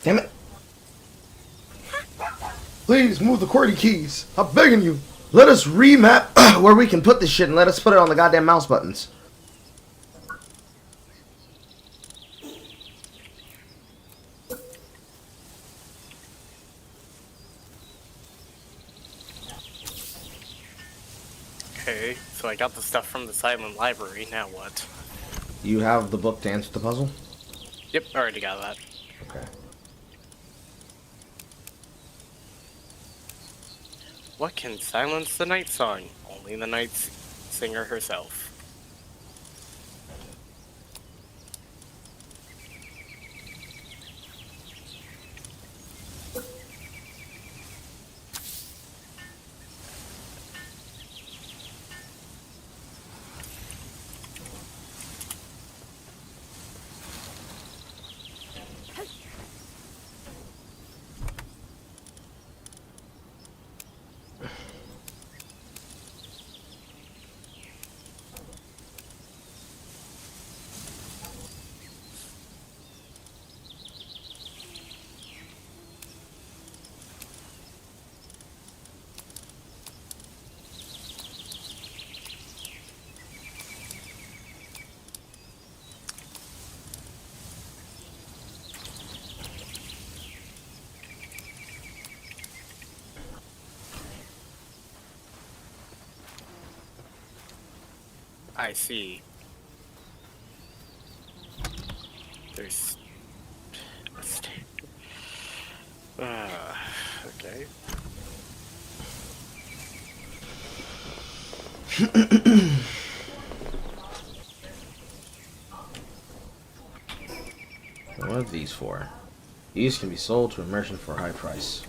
Damn it! Please move the QWERTY keys. I'm begging you. Let us remap where we can put this shit and let us put it on the goddamn mouse buttons. Okay, so I got the stuff from the Silent Library, now what? You have the book to answer the puzzle? Yep, already got that. Okay. What can silence the night song? Only the night singer herself. I see. There's... okay. What are these for? These can be sold to a merchant for a high price.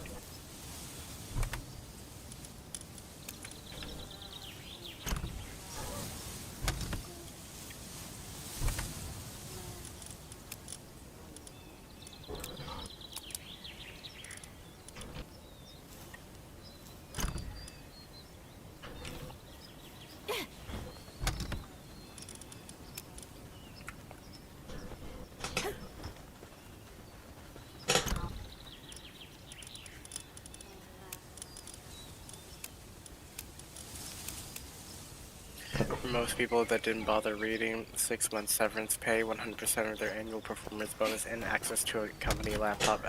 For most people that didn't bother reading, 6 months severance pay, 100% of their annual performance bonus, and access to a company laptop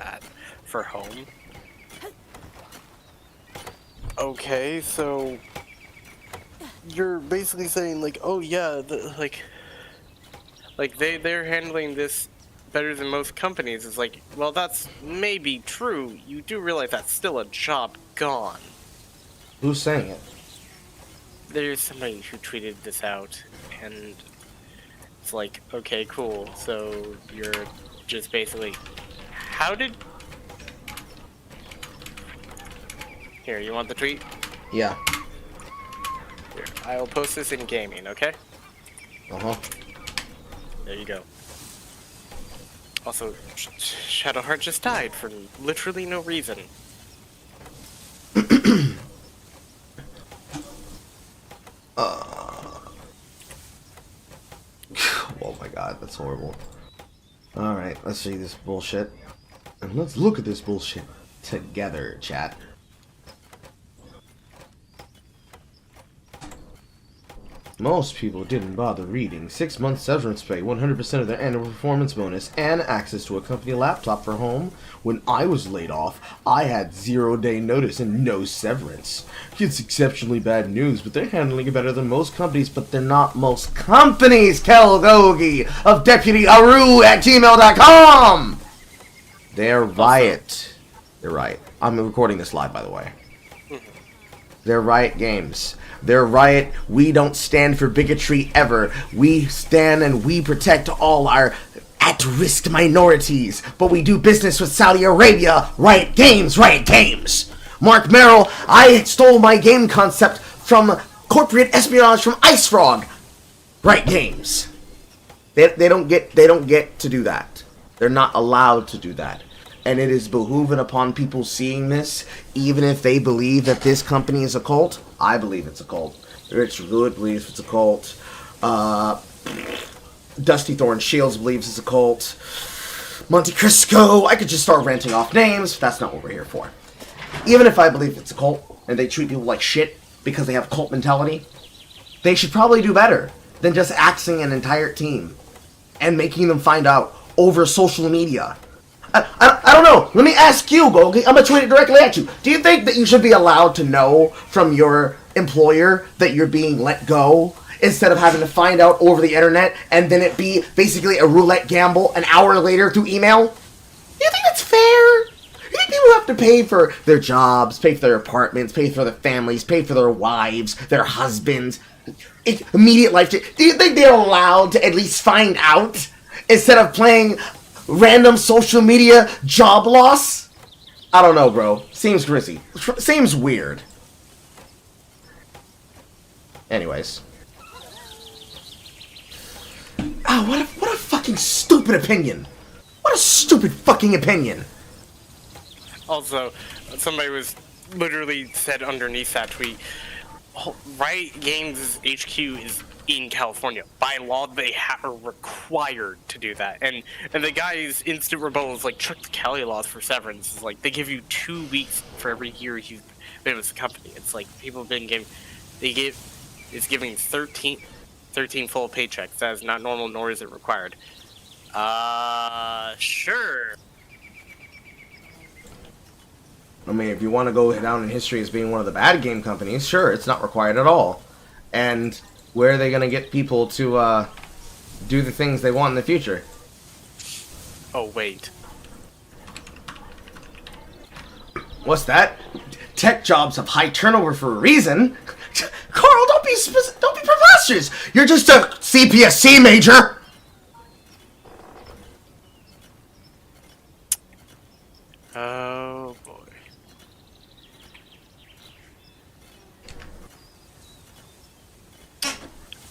for home. Okay, so you're basically saying like, oh yeah, they're handling this better than most companies. It's like, well, that's maybe true. You do realize that's still a job gone. Who's saying it? There's somebody who tweeted this out, and it's like, okay, cool. So you're just basically, how did? Here, you want the tweet? Yeah. Here, I will post this in gaming, okay? Uh-huh. There you go. Also, Shadowheart just died for literally no reason. Oh my god, that's horrible. Alright, let's see this bullshit. And let's look at this bullshit together, chat. Most people didn't bother reading. 6 months severance pay, 100% of their annual performance bonus, and access to a company laptop for home. When I was laid off, I had 0-day notice and no severance. It's exceptionally bad news, but they're handling it better than most companies, but they're not most companies, Kelgogi of DeputyAru@gmail.com! They're Riot. They're right. I'm recording this live, by the way. They're Riot Games. They're Riot. We don't stand for bigotry ever. We stand and we protect all our at-risk minorities. But we do business with Saudi Arabia. Riot Games. Riot Games. Mark Merrill, I stole my game concept from corporate espionage from Ice Frog. Riot Games. They don't get to do that. They're not allowed to do that. And it is behooving upon people seeing this, even if they believe that this company is a cult. I believe it's a cult. Rich Good believes it's a cult. Dusty Thorn Shields believes it's a cult. Monte Crisco. I could just start ranting off names, but that's not what we're here for. Even if I believe it's a cult, and they treat people like shit because they have cult mentality, they should probably do better than just axing an entire team and making them find out over social media. I don't know. Let me ask you, Golgi. I'm going to tweet it directly at you. Do you think that you should be allowed to know from your employer that you're being let go instead of having to find out over the internet and then it be basically a roulette gamble an hour later through email? Do you think that's fair? You think people have to pay for their jobs, pay for their apartments, pay for their families, pay for their wives, their husbands, immediate life? Do you think they're allowed to at least find out instead of playing random social media job loss? I don't know, bro. Seems grizzy. Seems weird. Anyways. Oh, what a fucking stupid opinion. What a stupid fucking opinion. Also, somebody was literally said underneath that tweet, Riot Games' HQ is in California. By law, they are required to do that. And the guy's instant rebuttal is like, check the Cali laws for severance. It's like, they give you 2 weeks for every year you've been with the company. It's like, people have been it's giving 13 full paychecks. That is not normal, nor is it required. Sure. I mean, if you want to go down in history as being one of the bad game companies, sure, it's not required at all. And where are they going to get people to do the things they want in the future? Oh, wait. What's that? Tech jobs have high turnover for a reason. Carl, don't be preposterous. You're just a CPSC major. Oh, boy.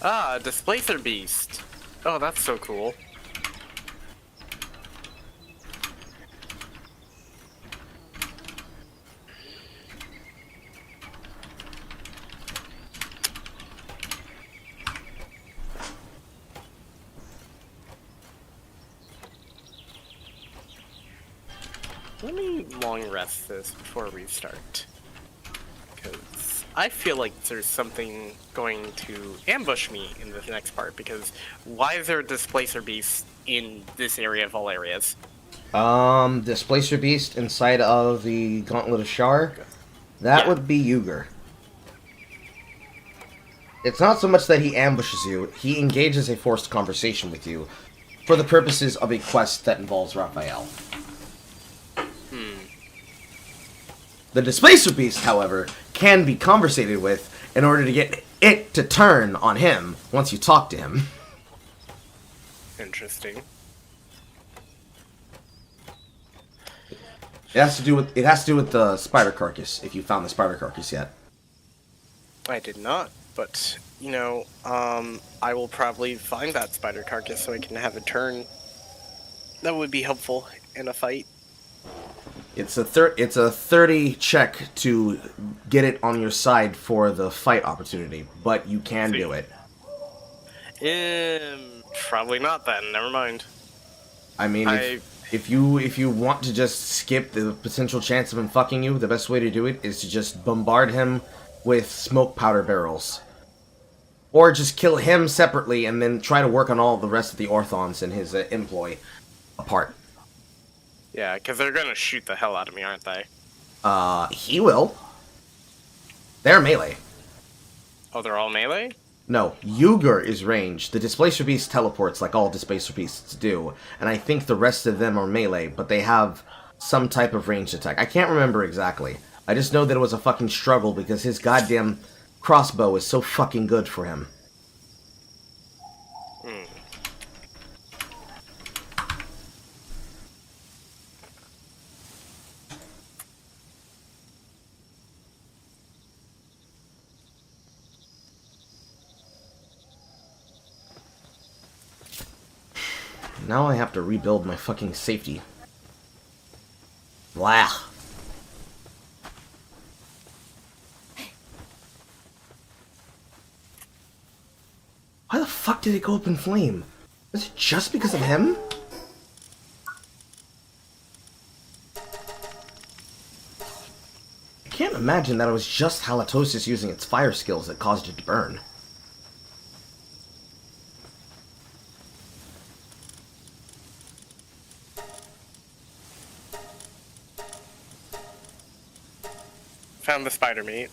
Ah, Displacer Beast. Oh, that's so cool. Let me long rest this before we start. Because I feel like there's something going to ambush me in the next part, because why is there a Displacer Beast in this area of all areas? Displacer Beast inside of the Gauntlet of Shar? That would be Yuger. It's not so much that he ambushes you, he engages a forced conversation with you for the purposes of a quest that involves Raphael. The Displacer Beast, however, can be conversated with in order to get it to turn on him once you talk to him. Interesting. It has to do with the spider carcass, if you found the spider carcass yet. I did not, but I will probably find that spider carcass so I can have a turn. That would be helpful in a fight. It's a 30 check to get it on your side for the fight opportunity, but you can do it. Probably not then. Never mind. I mean, if you want to just skip the potential chance of him fucking you, the best way to do it is to just bombard him with smoke powder barrels. Or just kill him separately and then try to work on all the rest of the Orthons in his employ apart. Yeah, because they're gonna shoot the hell out of me, aren't they? He will. They're melee. Oh, they're all melee? No, Yuger is ranged. The Displacer Beast teleports like all Displacer Beasts do, and I think the rest of them are melee, but they have some type of ranged attack. I can't remember exactly. I just know that it was a fucking struggle because his goddamn crossbow is so fucking good for him. Now I have to rebuild my fucking safety. Blah. Why the fuck did it go up in flame? Was it just because of him? I can't imagine that it was just Halitosis using its fire skills that caused it to burn. Found the spider meat.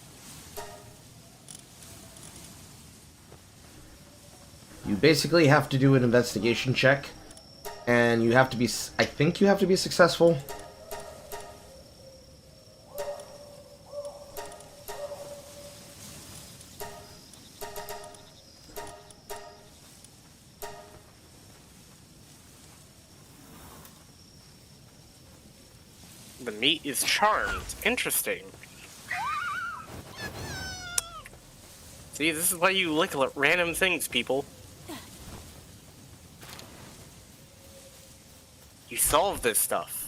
You basically have to do an investigation check, and you have to be, I think you have to be successful. The meat is charmed. Interesting. See, this is why you lick random things, people. You solve this stuff.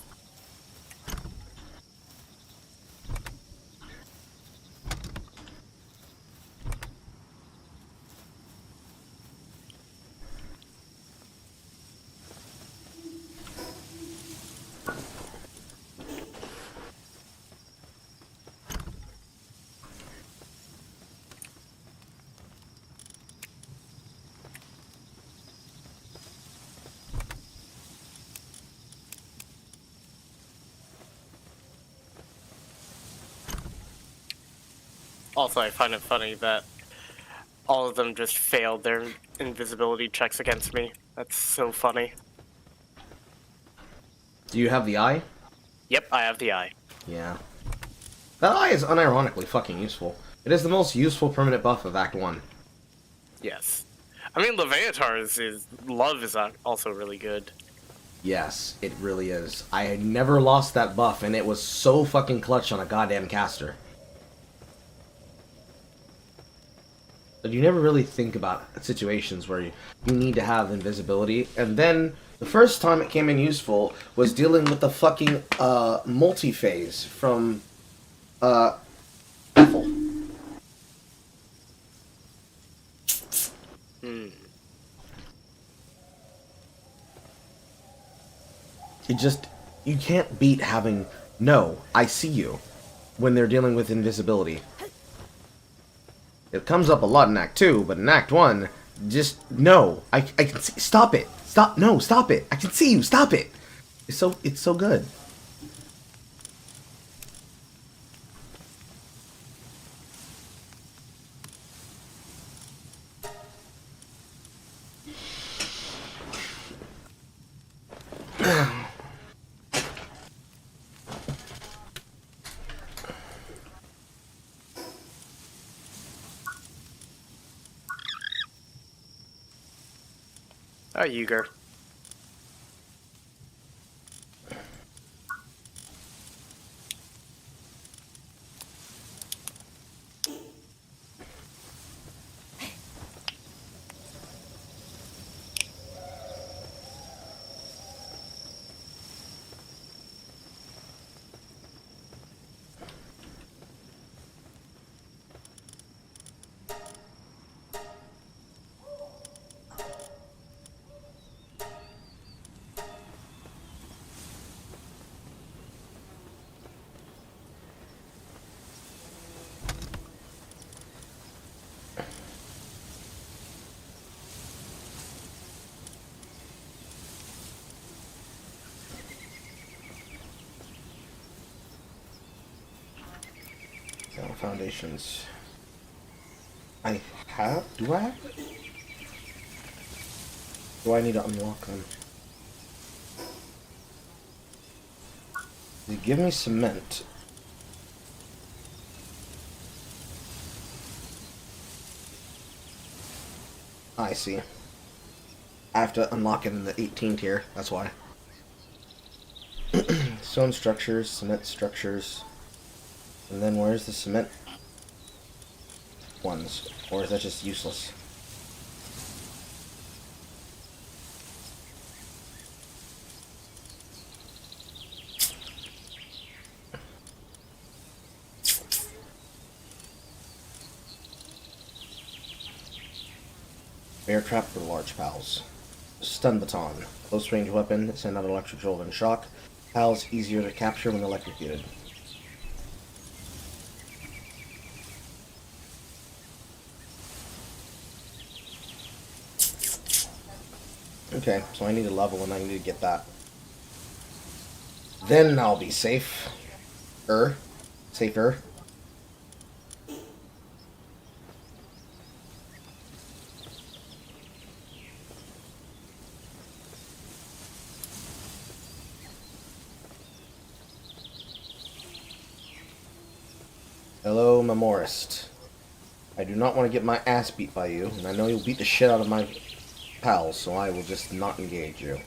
Also, I find it funny that all of them just failed their invisibility checks against me. That's so funny. Do you have the eye? Yep, I have the eye. Yeah. That eye is unironically fucking useful. It is the most useful permanent buff of Act 1. Yes. I mean, Leviatar's love is also really good. Yes, it really is. I had never lost that buff, and it was so fucking clutch on a goddamn caster. But you never really think about situations where you need to have invisibility. And then, the first time it came in useful was dealing with the fucking, multi-phase from, Ethel. You can't beat having, no, I see you, when they're dealing with invisibility. It comes up a lot in Act 2, but in Act 1, just, no, I can see, stop it, stop, no, stop it, I can see you, stop it. It's so good. Oh, Yuger. foundations. I have? Do I have? Do I need to unlock them? They give me cement. I see. I have to unlock it in the 18 tier, that's why. Stone structures, cement structures. And then where's the cement ones? Or is that just useless? Bear trap for large pals. Stun baton. Close range weapon. Send out electric jolt and shock. Pals easier to capture when electrocuted. Okay, so I need a level and I need to get that. Then I'll be safe. Safer. Hello, Memorist. I do not want to get my ass beat by you, and I know you'll beat the shit out of my pals, so I will just not engage you.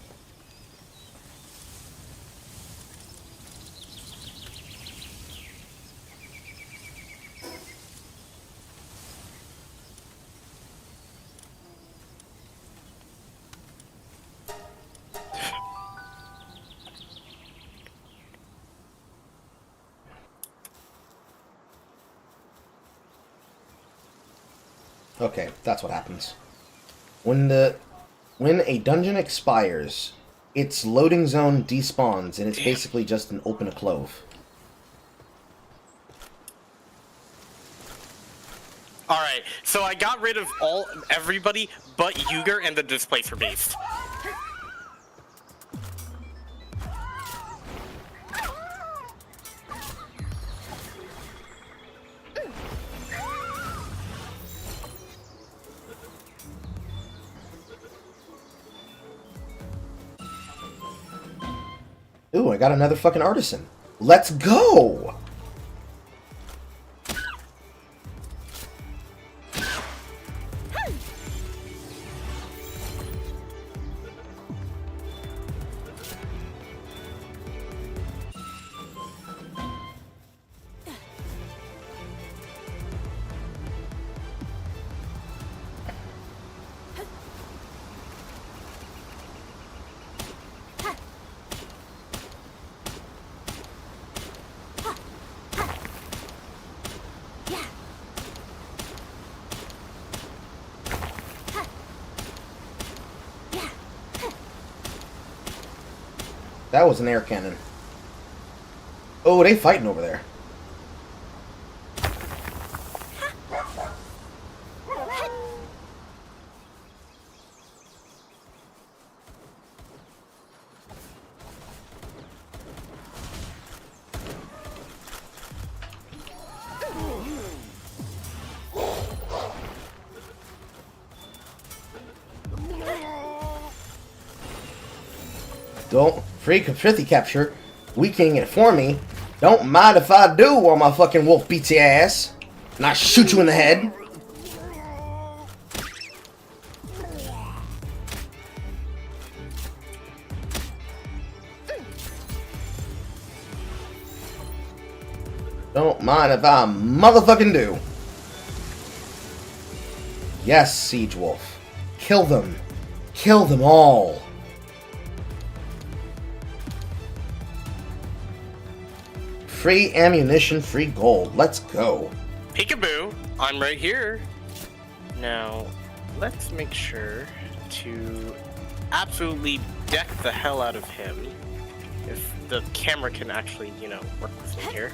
Okay, that's what happens. When a dungeon expires, its loading zone despawns, and it's basically just an open a clove. Alright, so I got rid of everybody but Yuger and the Displacer Beast. Ooh, I got another fucking artisan. Let's go! That was an air cannon. Oh, they fighting over there. Don't freak a fifty capture, weakening it for me. Don't mind if I do while my fucking wolf beats your ass. And I shoot you in the head. Don't mind if I motherfucking do. Yes, Siege Wolf. Kill them. Kill them all. Free ammunition, free gold. Let's go. Peekaboo, I'm right here. Now, let's make sure to absolutely deck the hell out of him. If the camera can actually, you know, work with me here.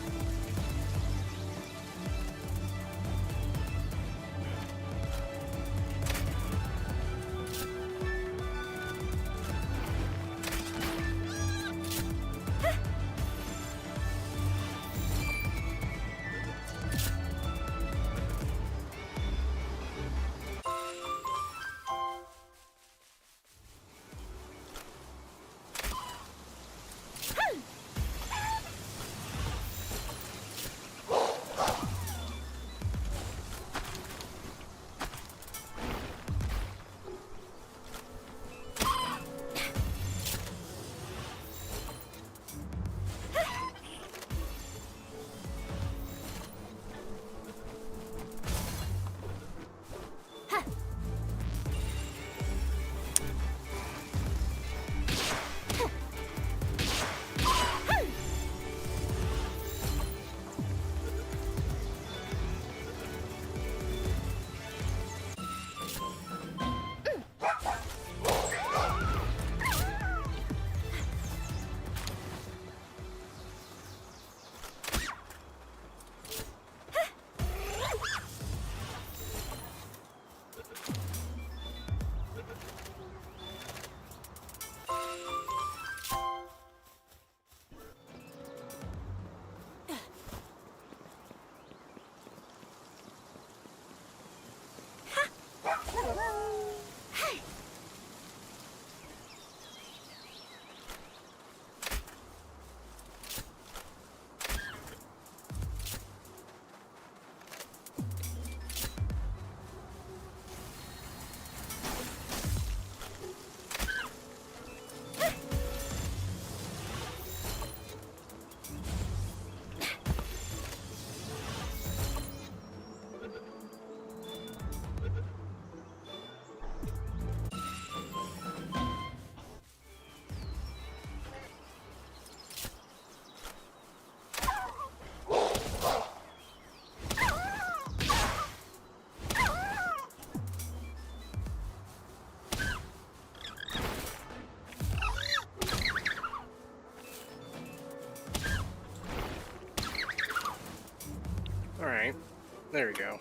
There we go.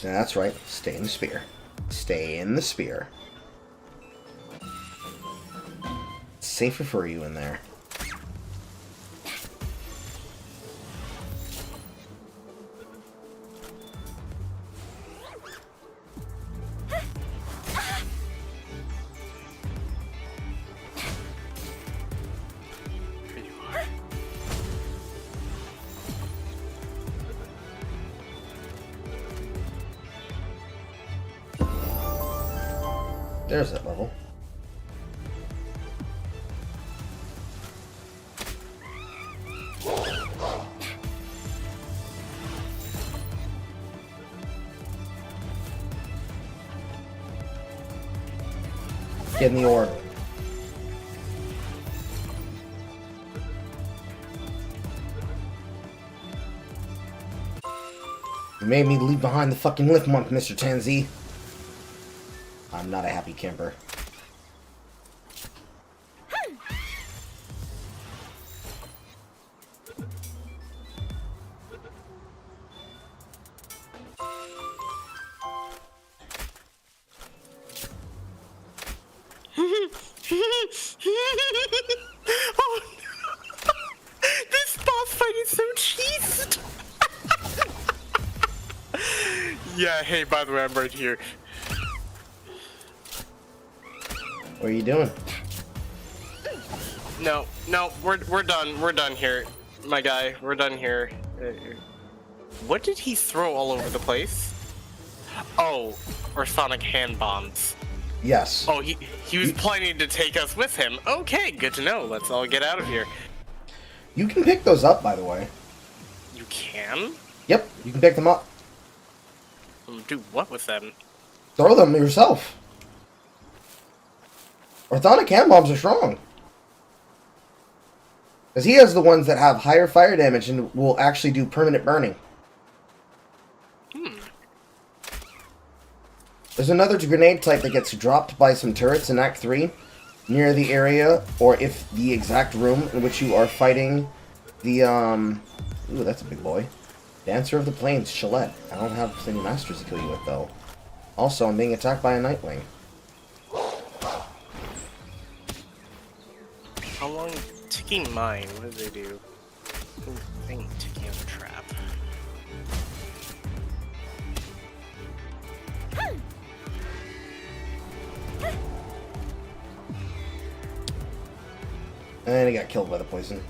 That's right. Stay in the spear. Stay in the spear. It's safer for you in there. Here you are. There's that level. Get in the orb. You made me leave behind the fucking lift monk, Mr. Tanzi. I'm not a happy camper. Oh no! This boss fight is so cheesed! Yeah, hey, by the way, I'm right here. What are you doing? No, we're done. We're done here, my guy. We're done here. What did he throw all over the place? Oh, or sonic hand bombs. Yes. Oh, he was planning to take us with him. Okay, good to know. Let's all get out of here. You can pick those up, by the way. You can? Yep, you can pick them up. Do what with them? Throw them yourself. Orthonic hand bombs are strong. Because he has the ones that have higher fire damage and will actually do permanent burning. There's another grenade type that gets dropped by some turrets in Act 3 near the area, or if the exact room in which you are fighting the, ooh, that's a big boy. Dancer of the Plains, Shalette. I don't have any masters to kill you with, though. Also, I'm being attacked by a Nightwing. How long? Ticking mine. What do they do? Thing ticking on a trap. And he got killed by the poison.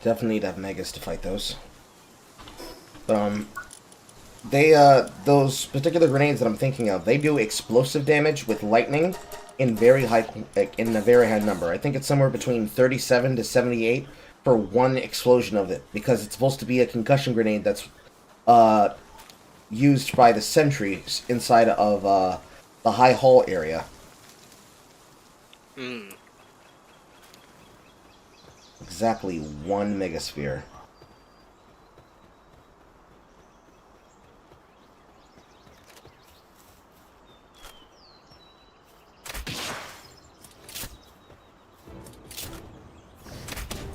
Definitely need to have megas to fight those. But, those particular grenades that I'm thinking of, they do explosive damage with lightning in a very high number. I think it's somewhere between 37 to 78 for one explosion of it, because it's supposed to be a concussion grenade that's used by the sentries inside of the high hall area. Exactly one megasphere.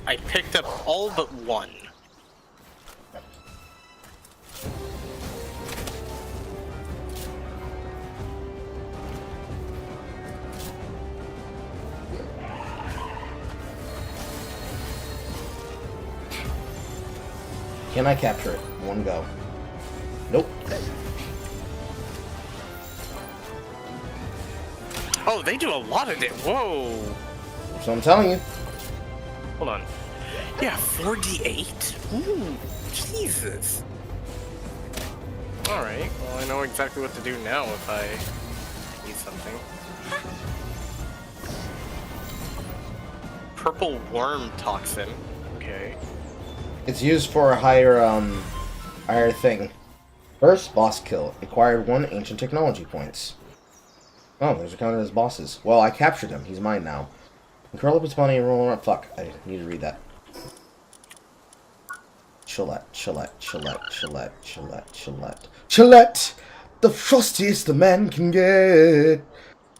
I picked up all but one. Can I capture it? One go. Nope. Oh, they do a lot of it. Whoa. So I'm telling you. Hold on. Yeah, 4d8? Ooh, Jesus. Alright, well, I know exactly what to do now if I need something. Purple worm toxin. Okay. It's used for a higher thing. First, boss kill. Acquired 1 ancient technology points. Oh, those are counted as bosses. Well, I captured him. He's mine now. And curl up his bunny and roll around. Fuck, I need to read that. Chillette, Chillette, Chillette, Chillette, Chillette, Chillette. Chillette! The frostiest the man can get!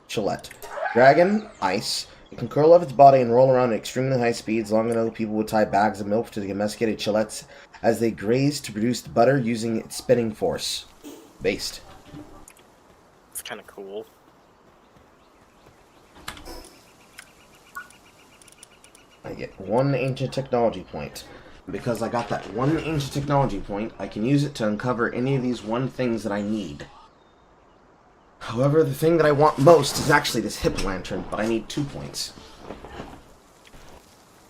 Chillette. Dragon, ice. It can curl up its body and roll around at extremely high speeds. Long enough people would tie bags of milk to the domesticated chillettes as they graze to produce the butter using its spinning force. Based. It's kind of cool. I get 1 ancient technology point. Because I got that 1 ancient technology point, I can use it to uncover any of these 1 things that I need. However, the thing that I want most is actually this hip lantern, but I need 2 points.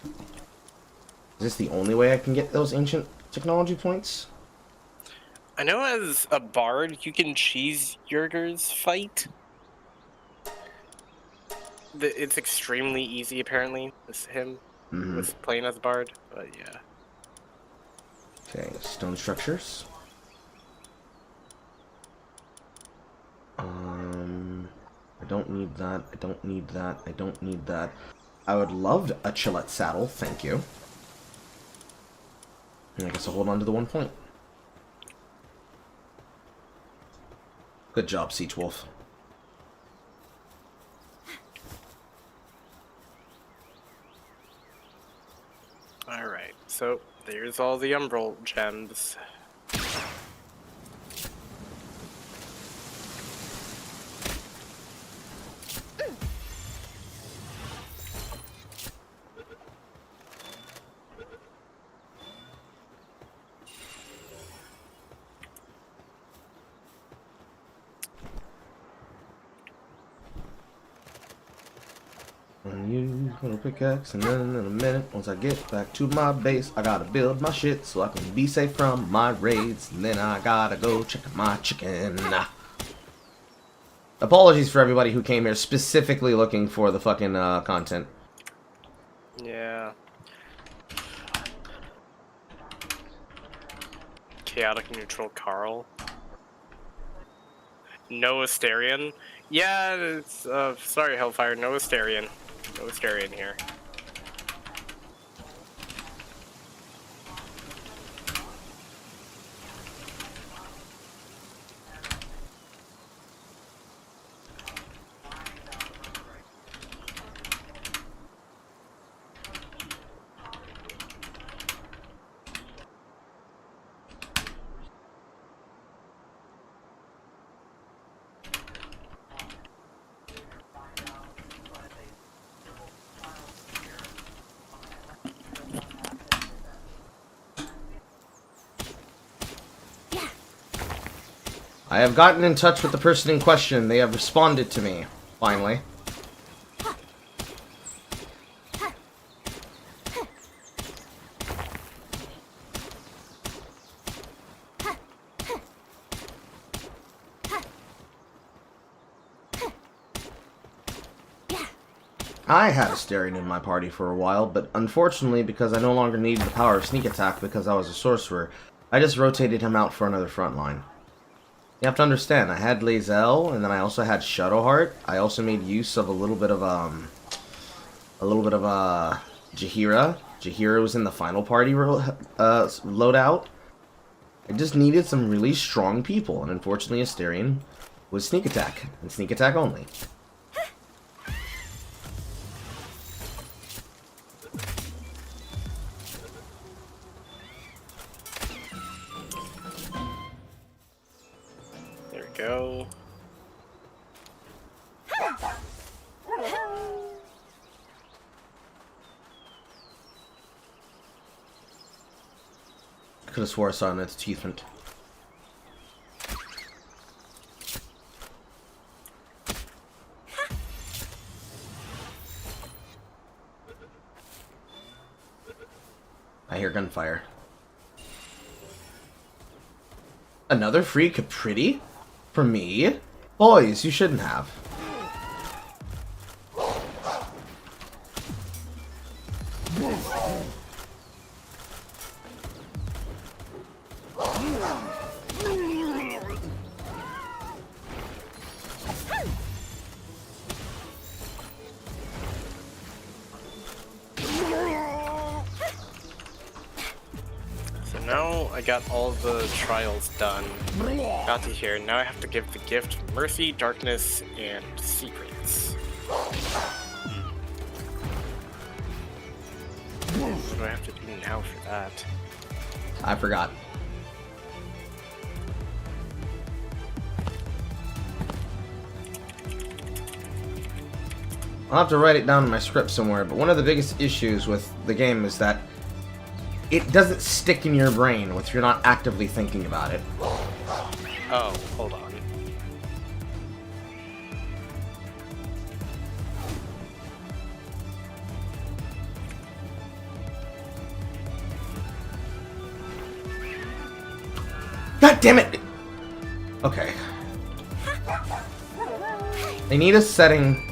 Is this the only way I can get those ancient technology points? I know as a bard, you can cheeseburgers fight. It's extremely easy, apparently, with him, with playing as a bard, but yeah. Okay, stone structures. I don't need that, I don't need that, I don't need that. I would love a Chillette saddle, thank you. And I guess I'll hold on to the 1 point. Good job, Siege Wolf. Alright, so there's all the Umbral gems. Use little pickaxe, and then in a minute, once I get back to my base, I gotta build my shit so I can be safe from my raids, and then I gotta go check my chicken. Apologies for everybody who came here specifically looking for the fucking content. Yeah. Chaotic neutral Carl. No Asterion. Yeah, it's sorry Hellfire, no Asterion. No Asterion here. I have gotten in touch with the person in question. They have responded to me, finally. I had Asterion in my party for a while, but unfortunately, because I no longer needed the power of sneak attack because I was a sorcerer, I just rotated him out for another front line. You have to understand, I had Lae'zel, and then I also had Shadowheart. I also made use of a little bit of Jaheira. Jaheira was in the final party loadout. I just needed some really strong people, and unfortunately Asterion was sneak attack, and sneak attack only. Could have swore I saw an achievement. I hear gunfire. Another free Capriti? For me? Boys, you shouldn't have. So now I got all the trials done. Got to here. Now I have to give the gift Mercy, Darkness, and Secrets. What do I have to do now for that? I forgot. I'll have to write it down in my script somewhere, but one of the biggest issues with the game is that it doesn't stick in your brain if you're not actively thinking about it. Oh, hold on. God damn it! Okay. They need a setting.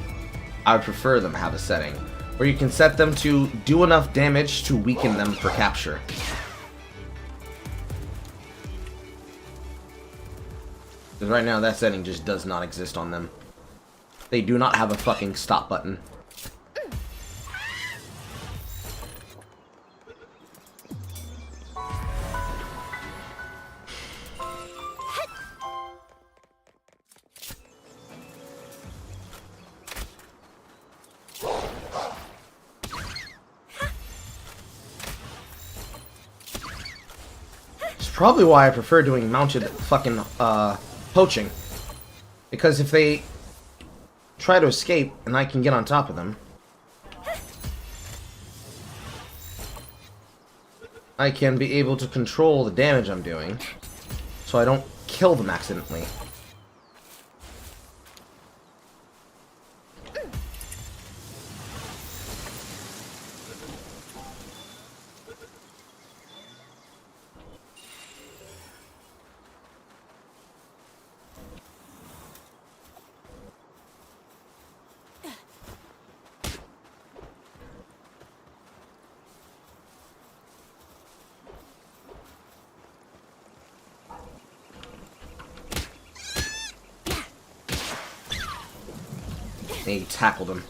I would prefer them have a setting where you can set them to do enough damage to weaken them for capture. Because right now that setting just does not exist on them. They do not have a fucking stop button. Probably why I prefer doing mounted fucking poaching, because if they try to escape and I can get on top of them, I can be able to control the damage I'm doing so I don't kill them accidentally. And he tackled him.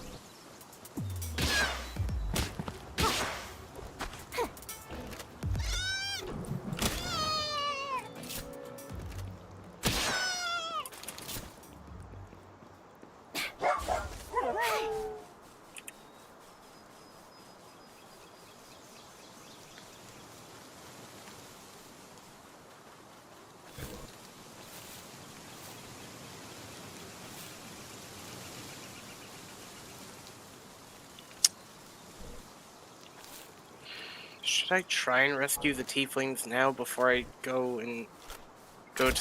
Should I try and rescue the tieflings now before I go to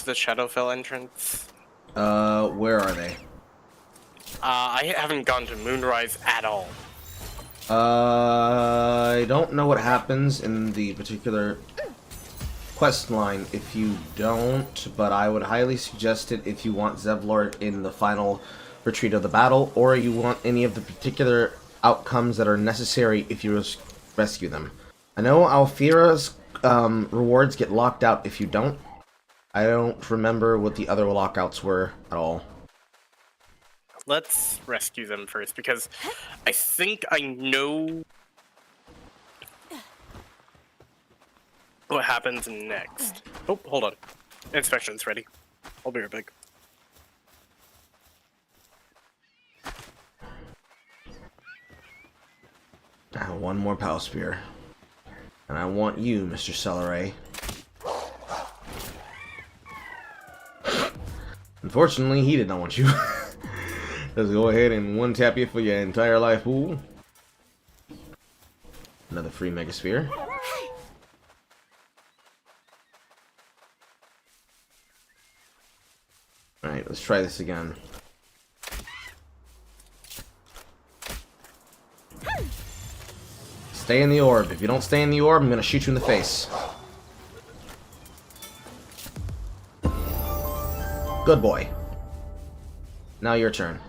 the Shadowfell entrance? Where are they? I haven't gone to Moonrise at all. I don't know what happens in the particular quest line if you don't, but I would highly suggest it if you want Zevlor in the final retreat of the battle, or you want any of the particular outcomes that are necessary if you rescue them. I know Alfira's rewards get locked out if you don't. I don't remember what the other lockouts were at all. Let's rescue them first, because I think I know what happens next. Oh, hold on. Inspection's ready. I'll be right back. Now, one more Pow Spear. And I want you, Mr. Celeray. Unfortunately, he did not want you. Let's go ahead and one-tap you for your entire life pool. Another free Mega Sphere. Let's try this again. Stay in the orb. If you don't stay in the orb, I'm gonna shoot you in the face. Good boy. Now your turn.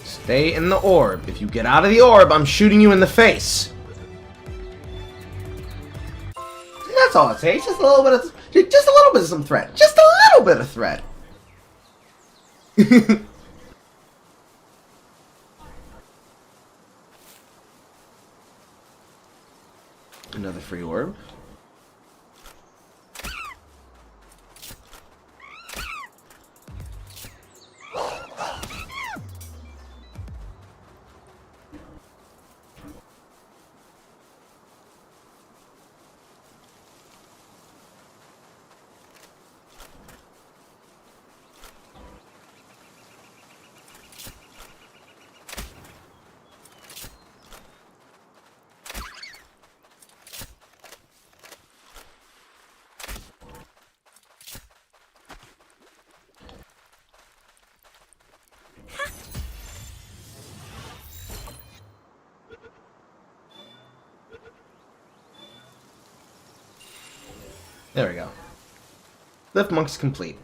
Stay in the orb. If you get out of the orb, I'm shooting you in the face. That's all it takes. Just a little bit of some threat. Just a little bit of threat. Another free orb. There we go. Lift Monk's complete.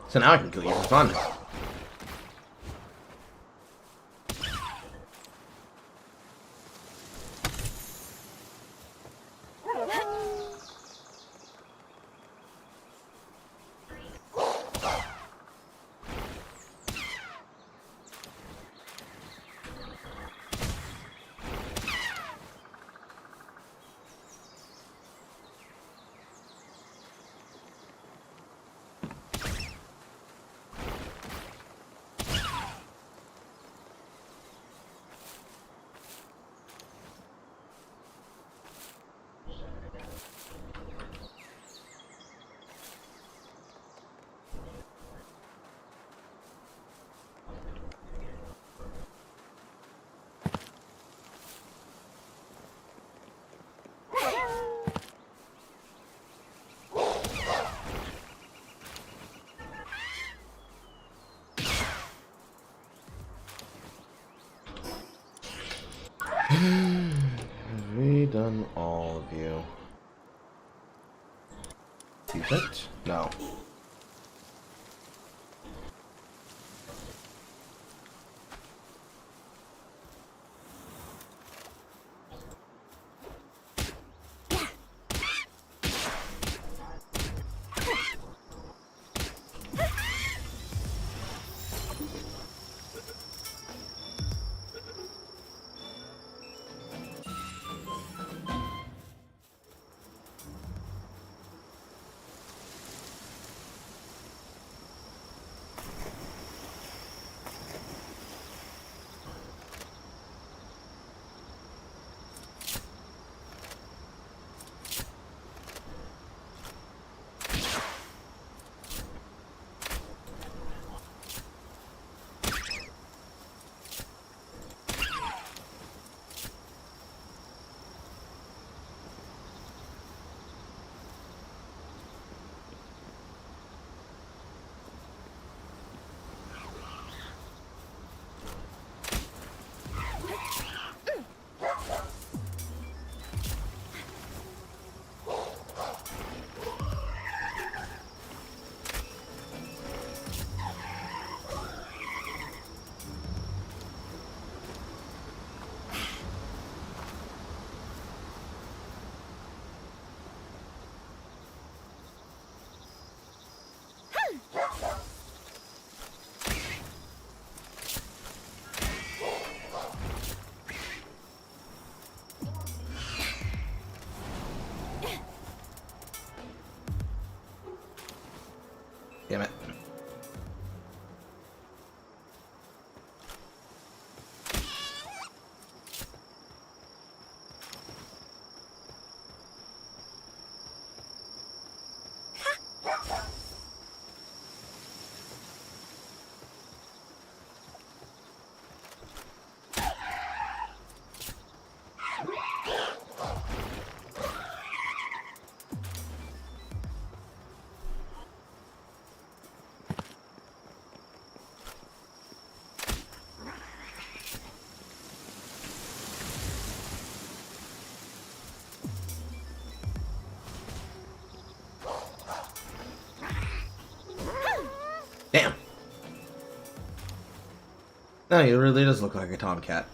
So now I can kill you for fun. Have we done all of you? You picked? No. Damn it. Damn. No, he really does look like a tomcat.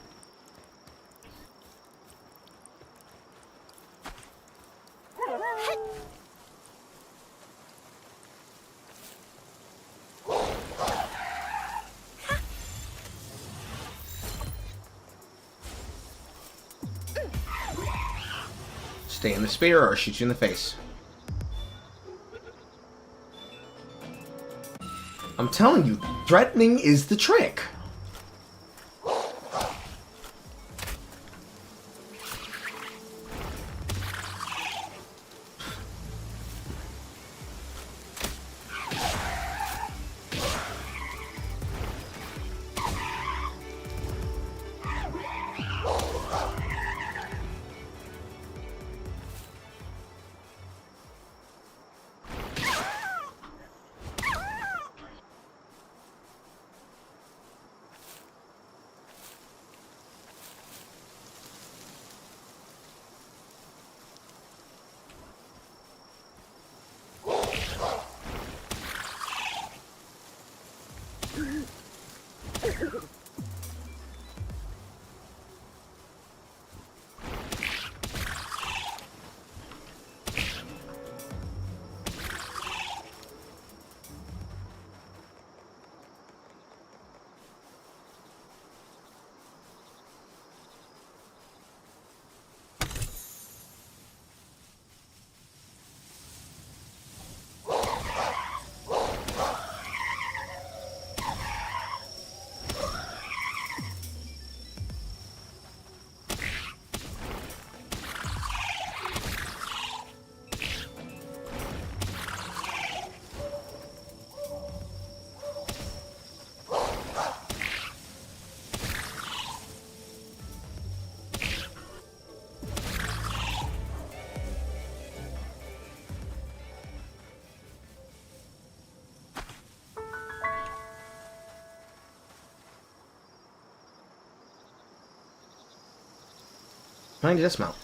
Stay in the spear or I'll shoot you in the face. I'm telling you, threatening is the trick. I need to dismount.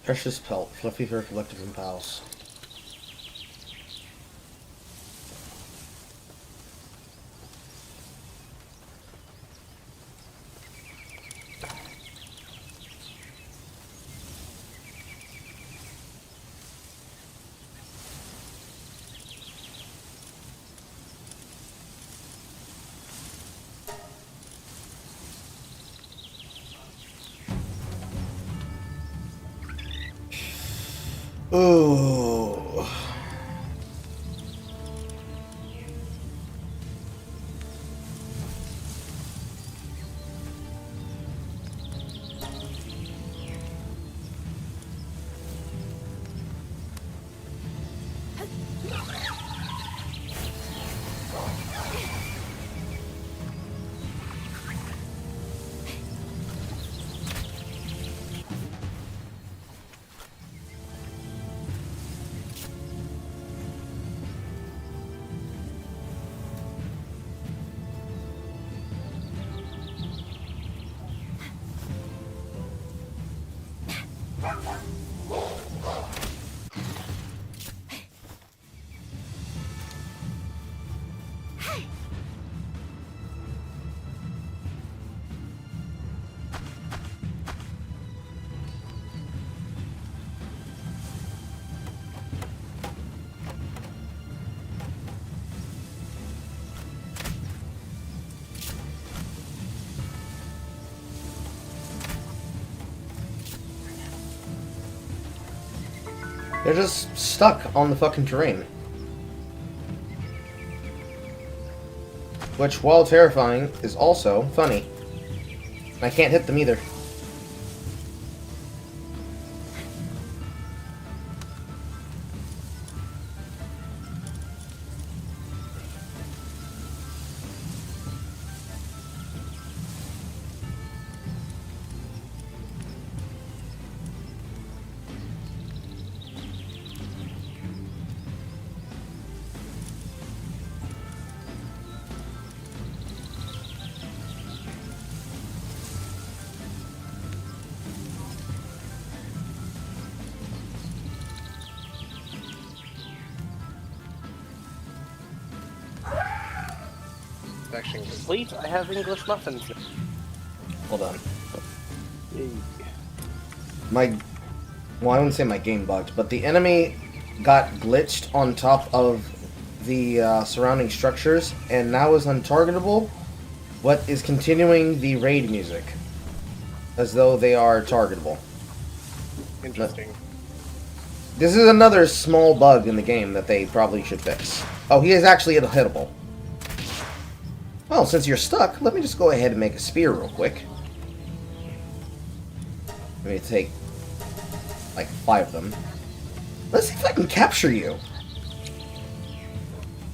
Precious pelt, fluffy fur collective and pals. Ooh. They're just stuck on the fucking terrain. Which, while terrifying, is also funny. I can't hit them either. Section complete. I have English muffins. Hold on. Yay. Well, I wouldn't say my game bugged, but the enemy got glitched on top of the surrounding structures and now is untargetable, but is continuing the raid music as though they are targetable. Interesting. This is another small bug in the game that they probably should fix. Oh, he is actually hittable. Well, since you're stuck, let me just go ahead and make a spear real quick. Let me take like 5 of them. Let's see if I can capture you.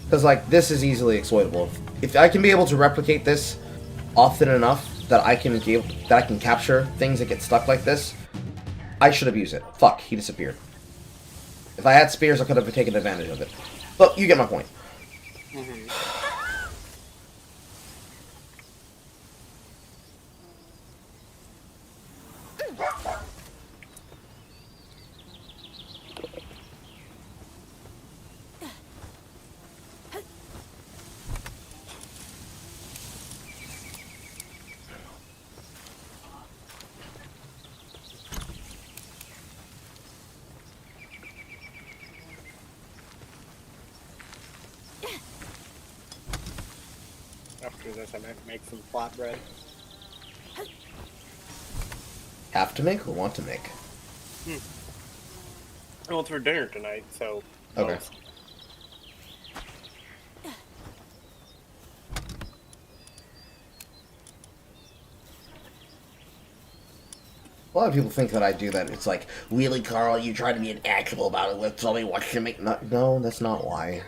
Because, like, this is easily exploitable. If I can be able to replicate this often enough that I can capture things that get stuck like this, I should abuse it. Fuck, he disappeared. If I had spears, I could have taken advantage of it. But you get my point. Mm-hmm. After this, I might make some flatbread. Have to make or want to make? Well, it's for dinner tonight, so... Okay. A lot of people think that I do that. It's like, really, Carl, you try to be an actual about it. Tell me what you make. No, that's not why.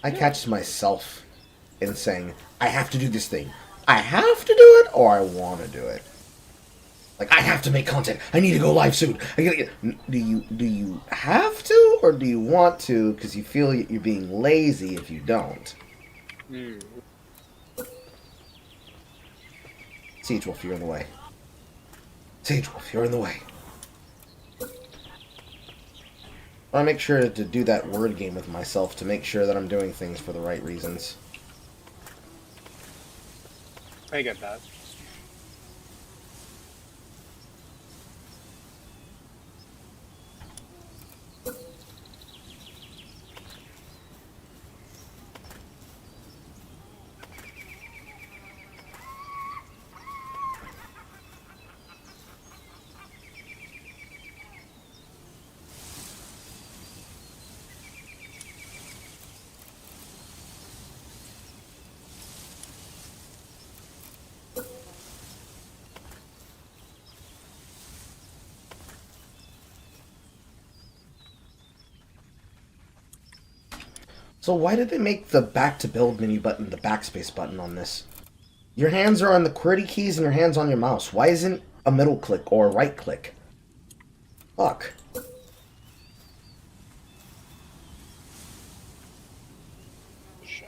I catch myself in saying, I have to do this thing. I have to do it, or I want to do it. Like, I have to make content. I need to go live soon. Do you have to, or do you want to? Because you feel you're being lazy if you don't. Siege Wolf, you're in the way. Siege Wolf, you're in the way. I make sure to do that word game with myself to make sure that I'm doing things for the right reasons. I get that. So why did they make the back to build menu button the backspace button on this? Your hands are on the QWERTY keys and your hands on your mouse. Why isn't a middle click or a right click? Fuck. Shy.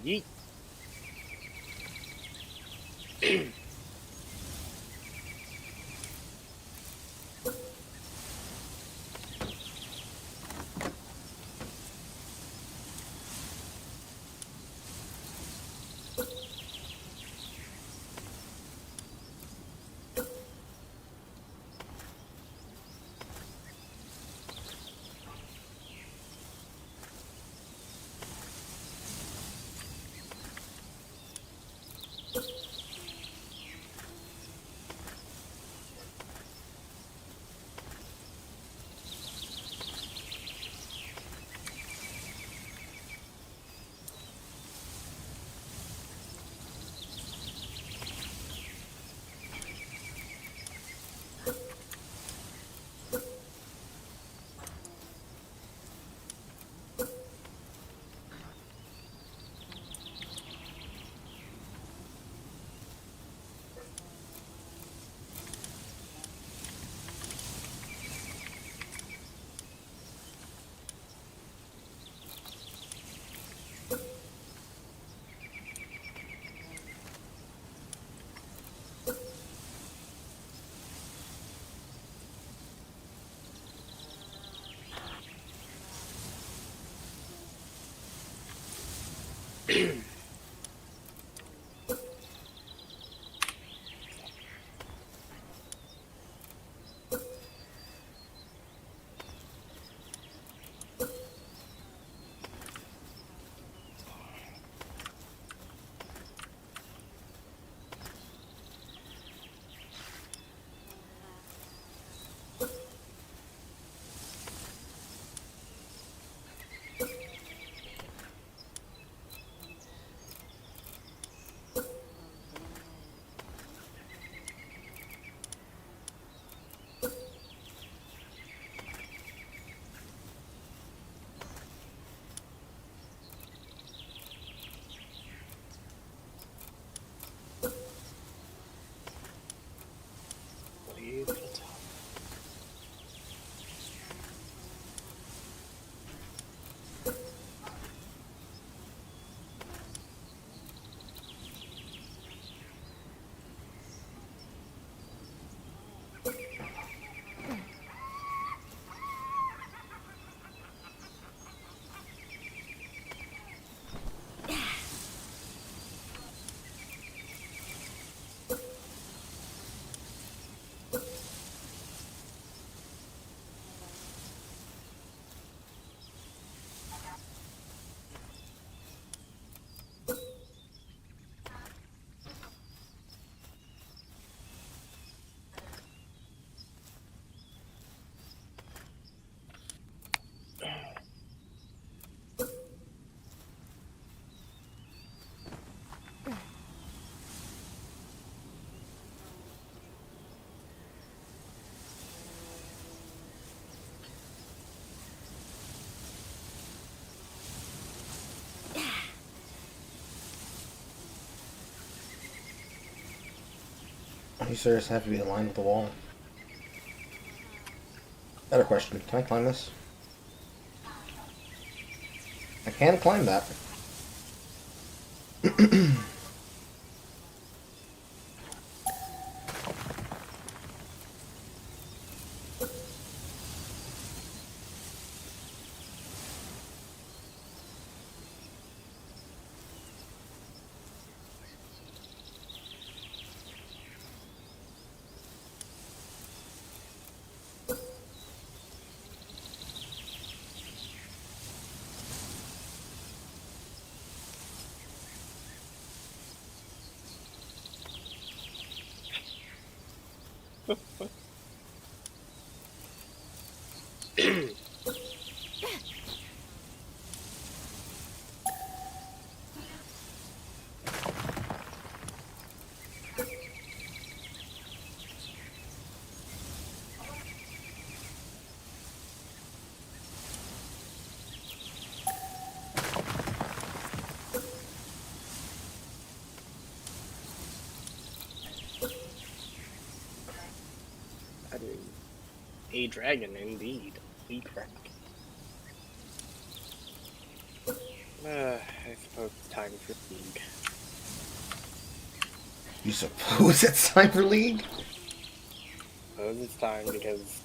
Yeet. Are you serious? I have to be aligned with the wall. Better question. Can I climb this? I can climb that. I mean, a dragon indeed. We crack. I suppose it's time for League. You suppose it's time for League? I suppose it's time because...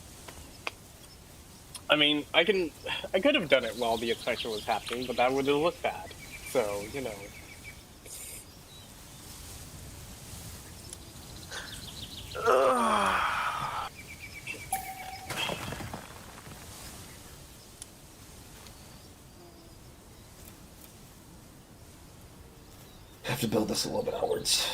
I mean, I could have done it while the inspection was happening, but that would have looked bad. So, you know. I have to build this a little bit outwards.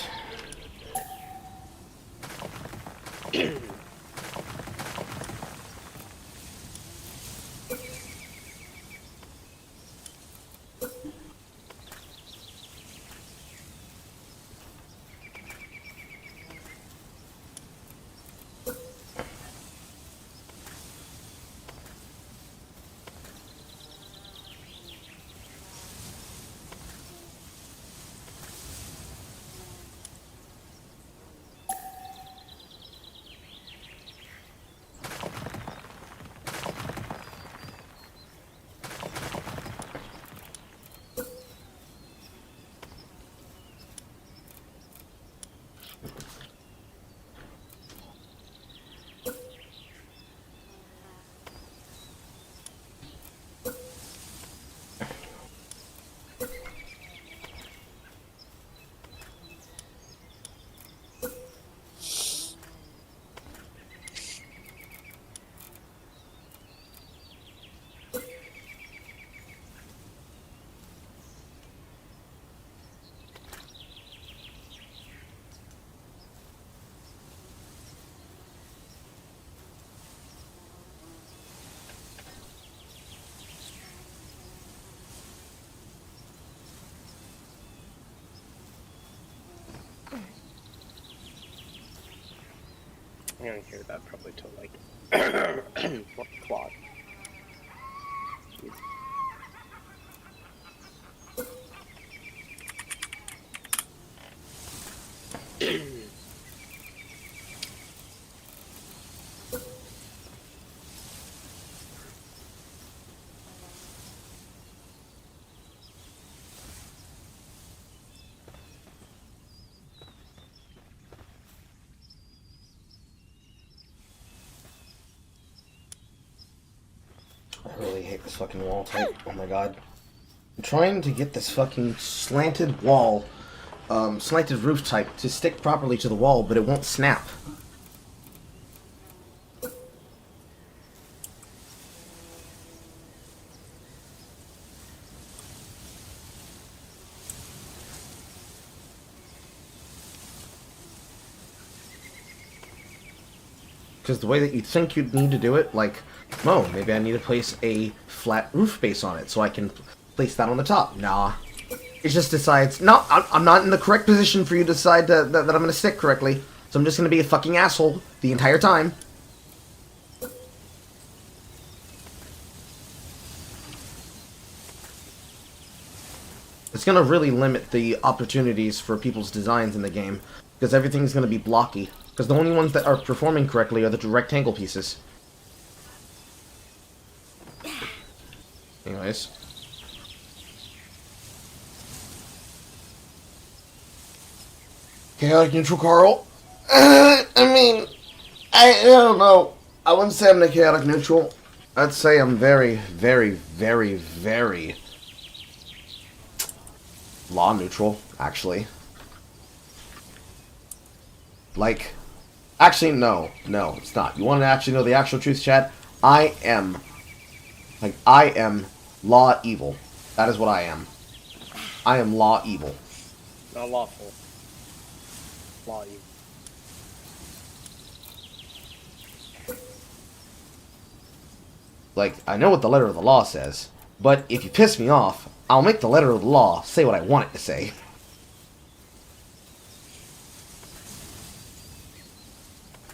I'm gonna hear that probably till like 1 o'clock. I really hate this fucking wall type. Oh my god. I'm trying to get this fucking slanted wall, slanted roof type to stick properly to the wall, but it won't snap. Because the way that you'd think you'd need to do it, like, oh, maybe I need to place a flat roof base on it so I can place that on the top. Nah. It just decides, no, I'm not in the correct position for you to decide that I'm going to stick correctly, so I'm just going to be a fucking asshole the entire time. It's going to really limit the opportunities for people's designs in the game, because everything's going to be blocky. Because the only ones that are performing correctly are the rectangle pieces. Anyways. Chaotic neutral, Carl? I mean, I don't know. I wouldn't say I'm the chaotic neutral. I'd say I'm very, very, very, very law neutral, actually. Like, actually, no, it's not. You want to actually know the actual truth, Chad? I am law evil. That is what I am. I am law evil. Not lawful. Law evil. Like, I know what the letter of the law says, but if you piss me off, I'll make the letter of the law say what I want it to say.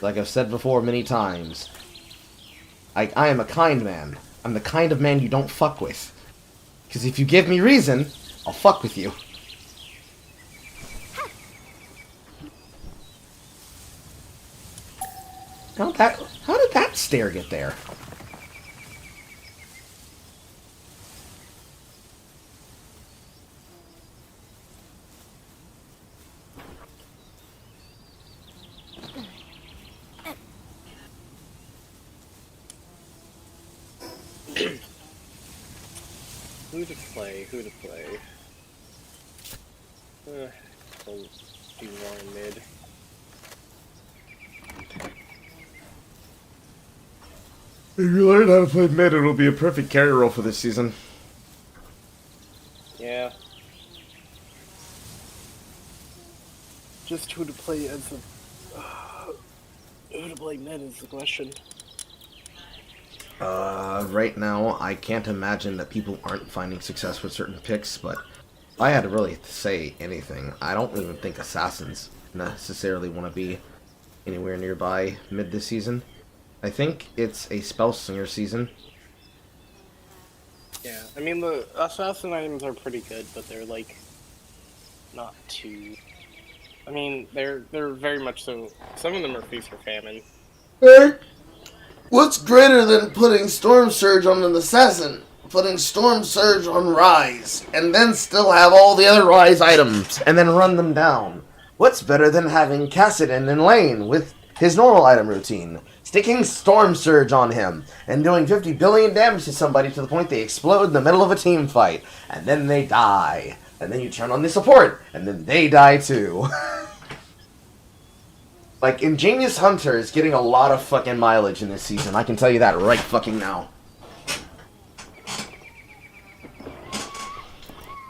Like I've said before many times, I am a kind man. I'm the kind of man you don't fuck with. Because if you give me reason, I'll fuck with you. How did that stair get there? Who to play? I'll do more in mid. If you learn how to play mid, it'll be a perfect carry role for this season. Yeah. Just who to play as a... who to play mid is the question. Right now, I can't imagine that people aren't finding success with certain picks, but if I had to really say anything, I don't even think Assassins necessarily want to be anywhere nearby mid this season. I think it's a spell slinger season. Yeah, I mean, the assassin items are pretty good, but they're, like, not too... I mean, they're very much so... Some of them are feast or famine. Hey, what's greater than putting Storm Surge on an assassin? Putting Storm Surge on Rise, and then still have all the other Rise items, and then run them down. What's better than having Cassidon in lane with his normal item routine? Sticking Storm Surge on him, and doing 50 billion damage to somebody to the point they explode in the middle of a team fight, and then they die. And then you turn on the support, and then they die too. Like, Ingenious Hunter is getting a lot of fucking mileage in this season, I can tell you that right fucking now.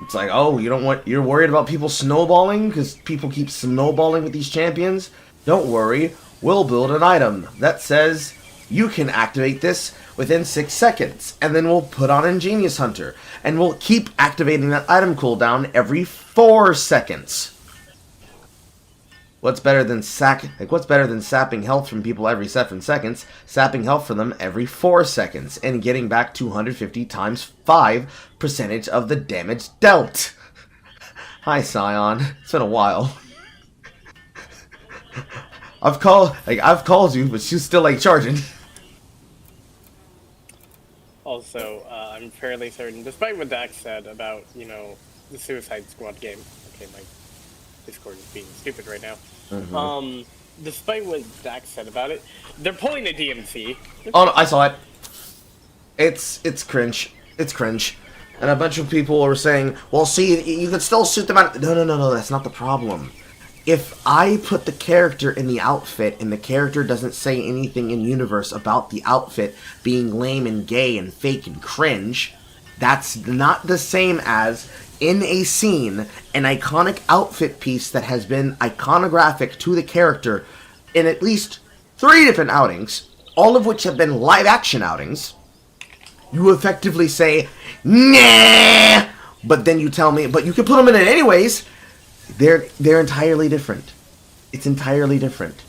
It's like, oh, you're worried about people snowballing because people keep snowballing with these champions? Don't worry, we'll build an item that says you can activate this within 6 seconds, and then we'll put on Ingenious Hunter, and we'll keep activating that item cooldown every 4 seconds. What's better than sapping health from people every 7 seconds, sapping health from them every 4 seconds, and getting back 250 times 5% of the damage dealt? Hi, Scion. It's been a while. I've called you, but she's still like charging. Also, I'm fairly certain, despite what Dax said about, the Suicide Squad game. Okay, my Discord is being stupid right now. Mm-hmm. Despite what Dax said about it, they're pulling a DMC. Oh, no, I saw it. It's cringe. It's cringe. And a bunch of people were saying, well, see, you could still shoot them out. No, that's not the problem. If I put the character in the outfit and the character doesn't say anything in universe about the outfit being lame and gay and fake and cringe, that's not the same as in a scene an iconic outfit piece that has been iconographic to the character in at least 3 different outings, all of which have been live action outings. You effectively say, nah, but then you tell me, but you can put them in it anyways. They're entirely different. It's entirely different.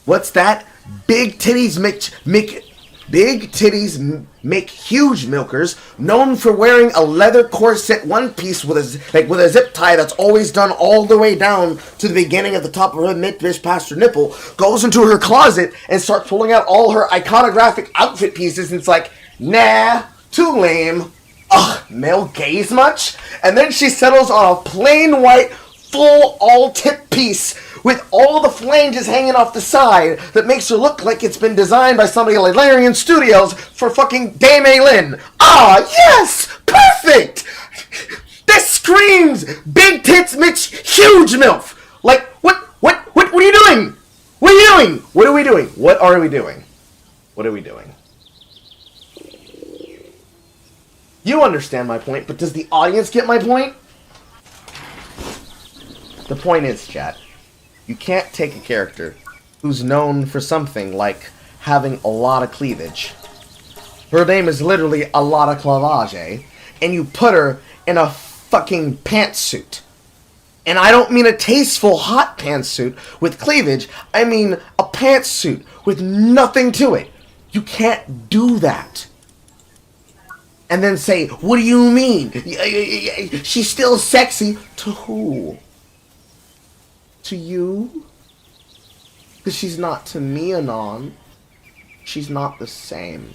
What's that? Big titties Mick Big titties make huge milkers, known for wearing a leather corset one piece with a zip tie that's always done all the way down to the beginning of the top of her midriff past her nipple, goes into her closet and starts pulling out all her iconographic outfit pieces, and it's like, nah, too lame. Ugh, male gaze much? And then she settles on a plain white, full all-tip piece with all the flanges hanging off the side that makes her look like it's been designed by somebody like Larian Studios for fucking Dame Lin. Ah, yes! Perfect! This screams big tits Mitch huge MILF! Like, what are you doing? What are you doing? What are we doing? What are we doing? What are we doing? You understand my point, but does the audience get my point? The point is, chat, you can't take a character who's known for something like having a lot of cleavage. Her name is literally a lot of clavage, and you put her in a fucking pantsuit. And I don't mean a tasteful hot pantsuit with cleavage, I mean a pantsuit with nothing to it. You can't do that. And then say, what do you mean? She's still sexy. To who? To you? Because she's not to me, Anon. She's not the same.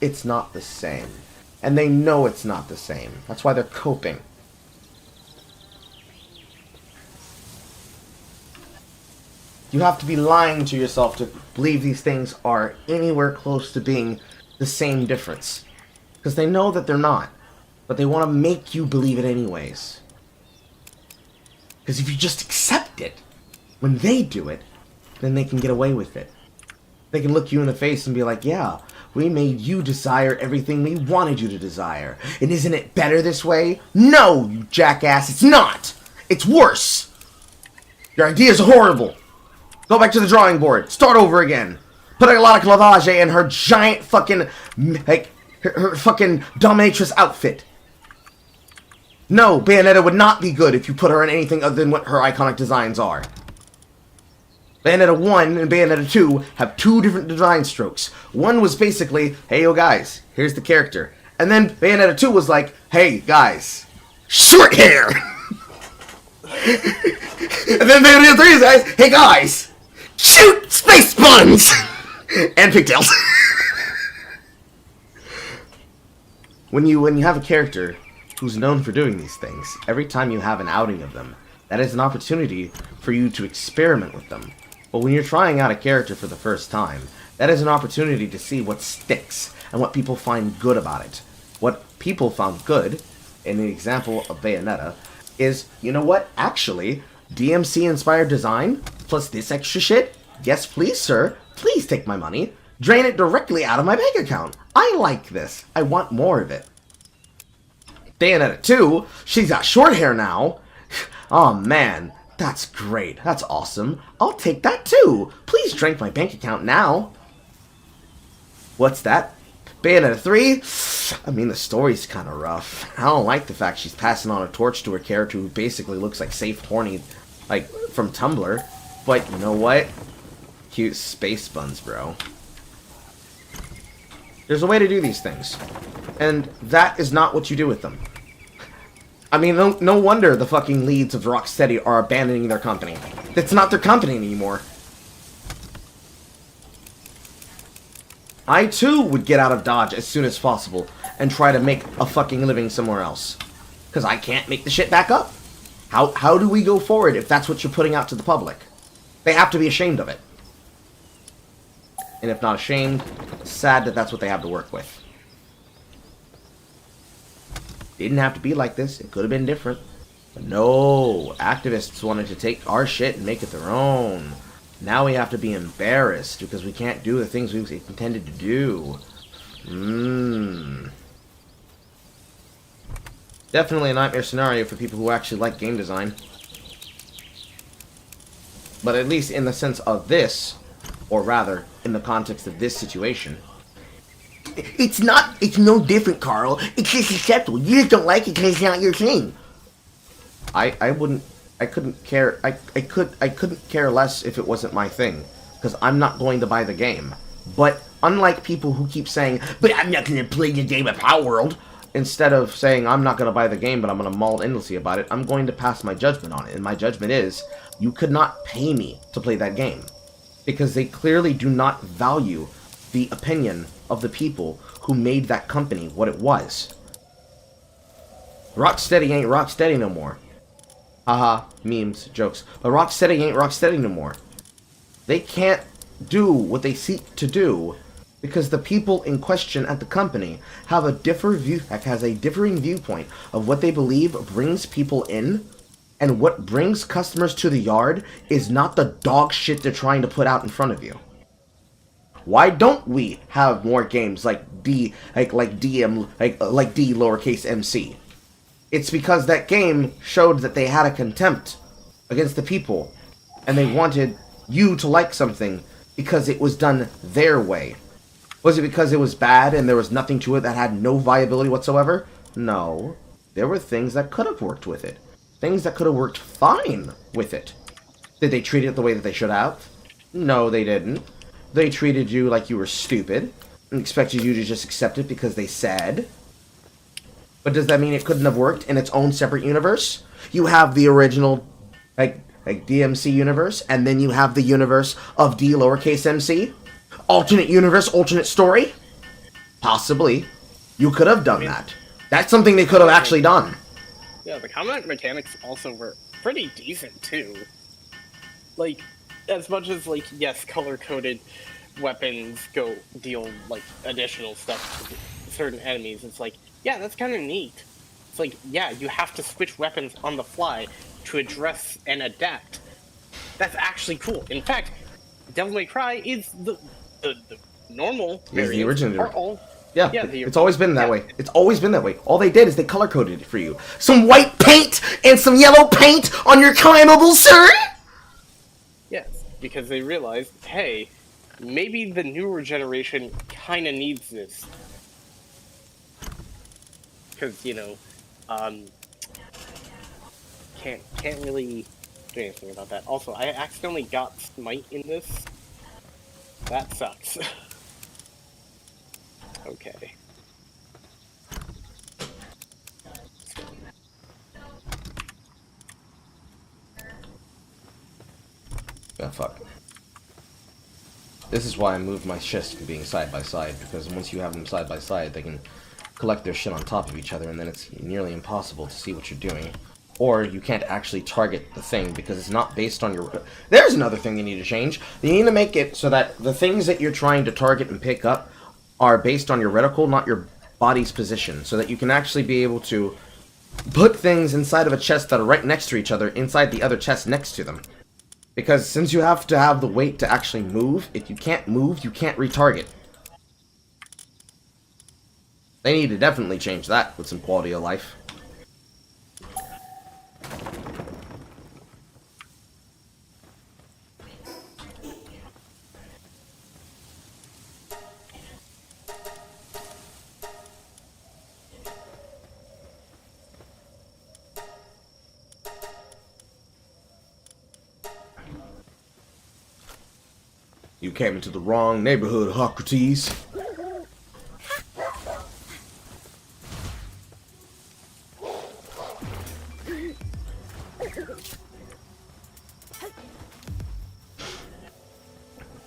It's not the same. And they know it's not the same. That's why they're coping. You have to be lying to yourself to believe these things are anywhere close to being the same difference. Because they know that they're not. But they want to make you believe it anyways. Because if you just accept it, when they do it, then they can get away with it. They can look you in the face and be like, yeah, we made you desire everything we wanted you to desire. And isn't it better this way? No, you jackass, it's not! It's worse! Your ideas are horrible! Go back to the drawing board. Start over again. Put a lot of clavage in her giant fucking, like, her fucking dominatrix outfit. No, Bayonetta would not be good if you put her in anything other than what her iconic designs are. Bayonetta 1 and Bayonetta 2 have two different design strokes. One was basically, hey yo guys, here's the character. And then Bayonetta 2 was like, hey guys, short hair! And then Bayonetta 3 is guys, hey guys, shoot space buns! And pigtails. When you have a character who's known for doing these things, every time you have an outing of them, that is an opportunity for you to experiment with them. But when you're trying out a character for the first time, that is an opportunity to see what sticks and what people find good about it. What people found good, in the example of Bayonetta, is, you know what, actually, DMC-inspired design, plus this extra shit, yes please sir, please take my money, drain it directly out of my bank account. I like this. I want more of it. Bayonetta 2, she's got short hair now. Oh man, that's great. That's awesome. I'll take that too. Please drink my bank account now. What's that? Bayonetta 3? I mean, the story's kind of rough. I don't like the fact she's passing on a torch to her character who basically looks like Safe Horny, like, from Tumblr. But, you know what? Cute space buns, bro. There's a way to do these things. And that is not what you do with them. I mean, no wonder the fucking leads of Rocksteady are abandoning their company. It's not their company anymore. I too would get out of Dodge as soon as possible and try to make a fucking living somewhere else. Because I can't make the shit back up. How do we go forward if that's what you're putting out to the public? They have to be ashamed of it. And if not ashamed, sad that that's what they have to work with. Didn't have to be like this. It could have been different. But no, activists wanted to take our shit and make it their own. Now we have to be embarrassed because we can't do the things we intended to do. Definitely a nightmare scenario for people who actually like game design. But at least in the sense of this, or rather, in the context of this situation. It's no different, Carl. It's just acceptable. You just don't like it because it's not your thing. I couldn't care less if it wasn't my thing. Because I'm not going to buy the game. But Unlike people who keep saying, but I'm not going to play the game at Palworld. Instead of saying, I'm not going to buy the game, but I'm going to mull endlessly about it, I'm going to pass my judgment on it. And my judgment is, you could not pay me to play that game. Because they clearly do not value the opinion of the people who made that company what it was. Rocksteady ain't Rocksteady no more. Haha, memes, jokes. But Rocksteady ain't Rocksteady no more. They can't do what they seek to do because the people in question at the company have a different differing viewpoint of what they believe brings people in, and what brings customers to the yard is not the dog shit they're trying to put out in front of you. Why don't we have more games like D lowercase MC? It's because that game showed that they had a contempt against the people, and they wanted you to like something because it was done their way. Was it because it was bad and there was nothing to it that had no viability whatsoever? No. There were things that could have worked with it. Things that could have worked fine with it. Did they treat it the way that they should have? No, they didn't. They treated you like you were stupid and expected you to just accept it because they said. But does that mean it couldn't have worked in its own separate universe? You have the original, like DMC universe, and then you have the universe of D lowercase MC? Alternate universe, alternate story? Possibly. You could have done that. That's something they could have actually done. Yeah, the combat mechanics also were pretty decent, too. Like, as much as, like, yes, color-coded weapons go deal, like, additional stuff to certain enemies, it's like, yeah, that's kind of neat. It's like, yeah, you have to switch weapons on the fly to address and adapt. That's actually cool. In fact, Devil May Cry is the normal Is the original. are all Yeah, the it's always been that way. It's always been that way. All they did is they color-coded it for you. Some white paint and some yellow paint on your climbable, sir? Yes, because they realized, hey, maybe the newer generation kind of needs this. Because, you know, can't really do anything about that. Also, I accidentally got Smite in this. That sucks. Okay. Ah, fuck. This is why I moved my chests from being side by side, because once you have them side by side, they can collect their shit on top of each other, and then it's nearly impossible to see what you're doing. Or you can't actually target the thing, because it's not based on your... There's another thing you need to change. You need to make it so that the things that you're trying to target and pick up are based on your reticle, not your body's position, so that you can actually be able to put things inside of a chest that are right next to each other, inside the other chest next to them. Because since you have to have the weight to actually move, if you can't move, you can't retarget. They need to definitely change that with some quality of life. You came into the wrong neighborhood, Socrates.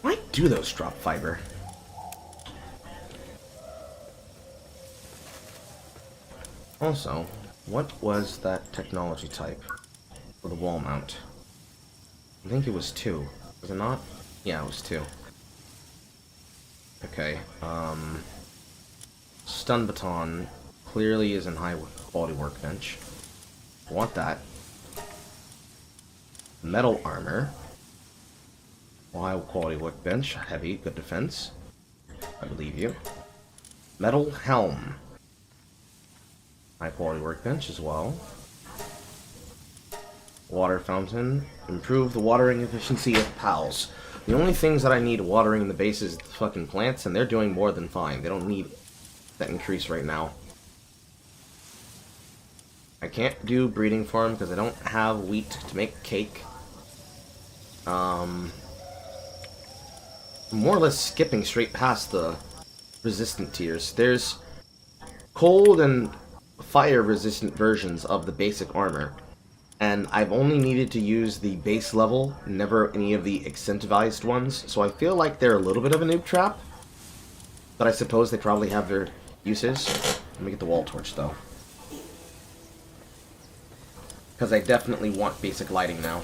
Why do those drop fiber? Also, what was that technology type for the wall mount? I think it was 2. Was it not? Yeah, it was 2. Okay, stun baton clearly is in high quality workbench. Want that. Metal armor. High quality workbench. Heavy, good defense. I believe you. Metal helm. High quality workbench as well. Water fountain. Improve the watering efficiency of pals. The only things that I need watering in the base is the fucking plants, and they're doing more than fine. They don't need that increase right now. I can't do breeding farm because I don't have wheat to make cake. I'm more or less skipping straight past the resistant tiers. There's cold and fire resistant versions of the basic armor, and I've only needed to use the base level, never any of the incentivized ones, so I feel like they're a little bit of a noob trap, but I suppose they probably have their uses. Let me get the wall torch, though. Because I definitely want basic lighting now.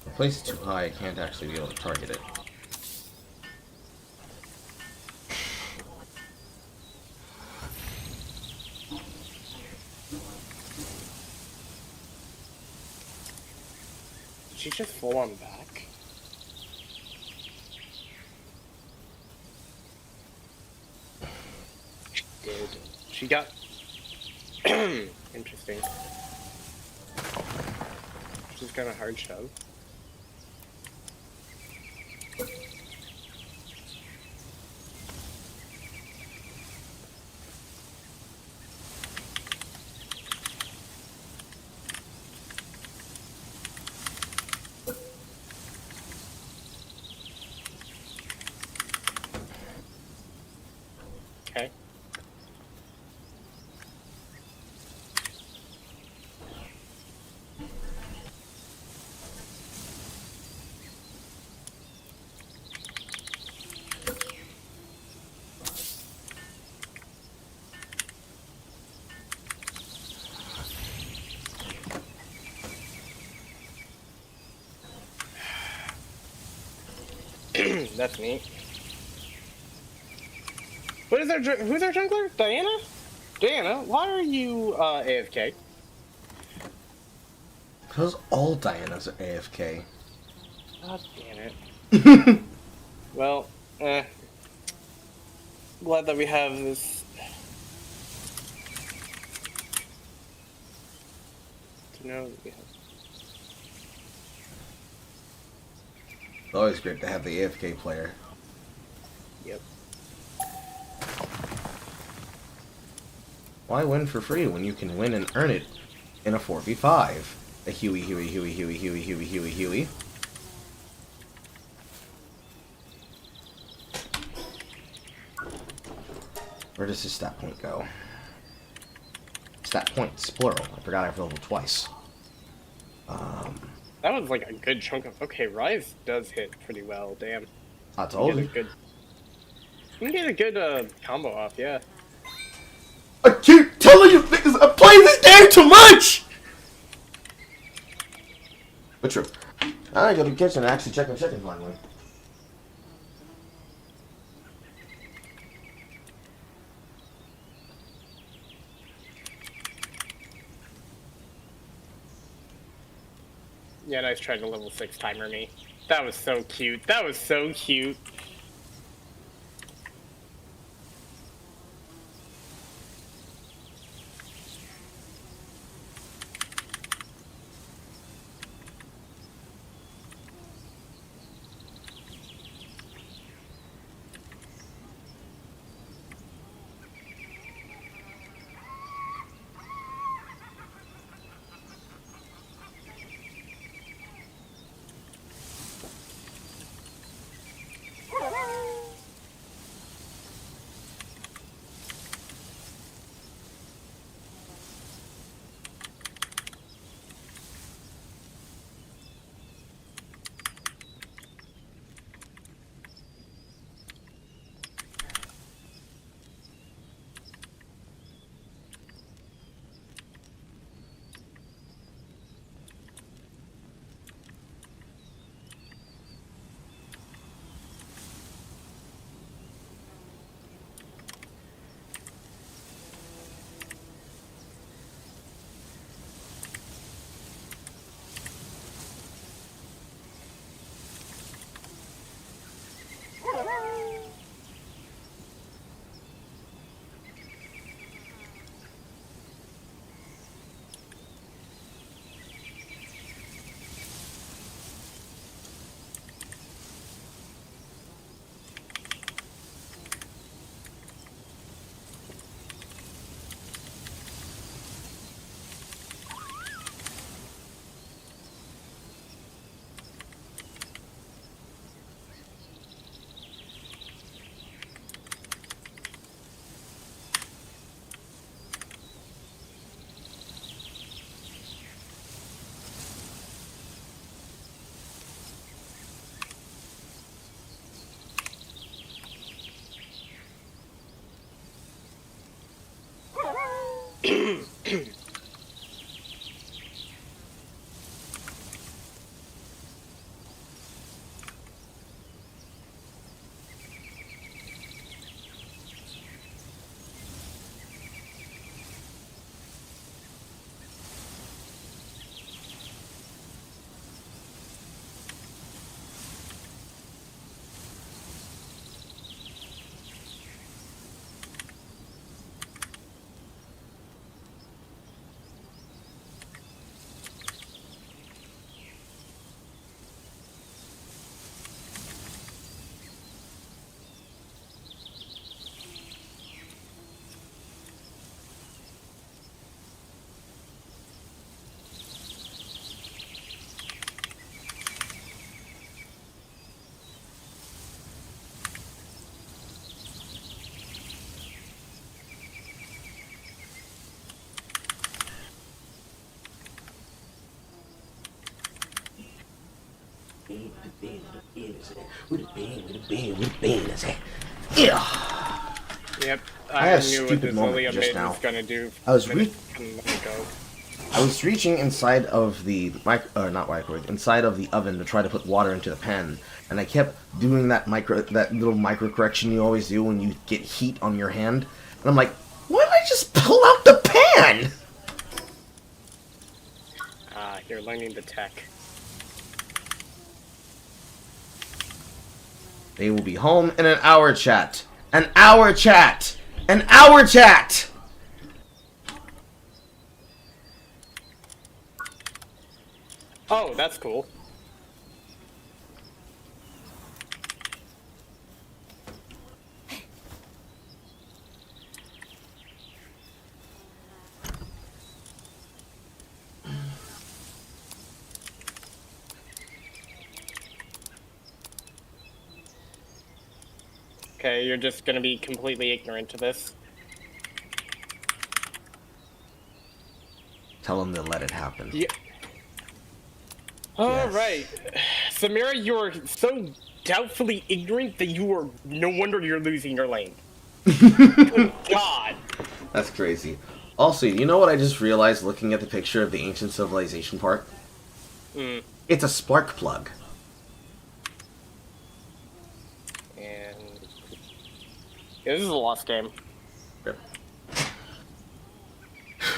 The place is too high, I can't actually be able to target it. Did she just full on back? She did. She got... Interesting. She's got a hard shove. Okay. That's neat. What is our who's our jungler? Diana? Diana, why are you AFK? Because all Dianas are AFK. God damn it. Well, glad that we have this. To know that we have. It's always great to have the AFK player. Yep. Why win for free when you can win and earn it in a 4v5? A Huey, Huey, Huey, Huey, Huey, Huey, Huey, Huey. Where does his stat point go? Stat points, plural. I forgot I have level twice. That was like a good chunk of. Okay, Rise does hit pretty well. Damn. I told you. You can get a good combo off, yeah. I keep telling you niggas, I play this game too much! But true. I go to the kitchen and actually check my chicken finally. Yeah, nice try to level 6 timer me. That was so cute. That was so cute. Yeah. Yep. I had a knew what stupid this moment Lily just maid now. was gonna do. I was minutes ago. I was reaching inside of the not microwave, inside of the oven to try to put water into the pan, and I kept doing that little micro correction you always do when you get heat on your hand, and I'm like, why did I just pull out the pan? You're learning the tech. They will be home in an hour, chat. An hour, chat. An hour, chat. Oh, that's cool. Okay, you're just gonna be completely ignorant to this. Tell them to let it happen. Yeah. All Yes. right, Samira, you're so doubtfully ignorant that you are. No wonder you're losing your lane. Good God. That's crazy. Also, you know what I just realized looking at the picture of the ancient civilization park? It's a spark plug. And yeah, this is a lost game.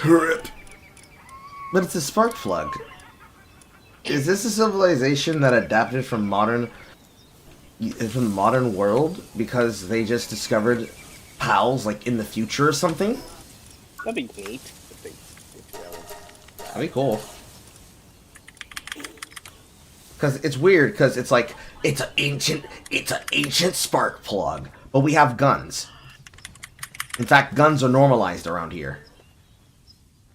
Rip. But it's a spark plug. Is this a civilization that adapted from the modern world because they just discovered pals like in the future or something? That'd be neat. That'd be cool. Because it's weird, because it's like, it's an ancient spark plug, but we have guns. In fact, guns are normalized around here.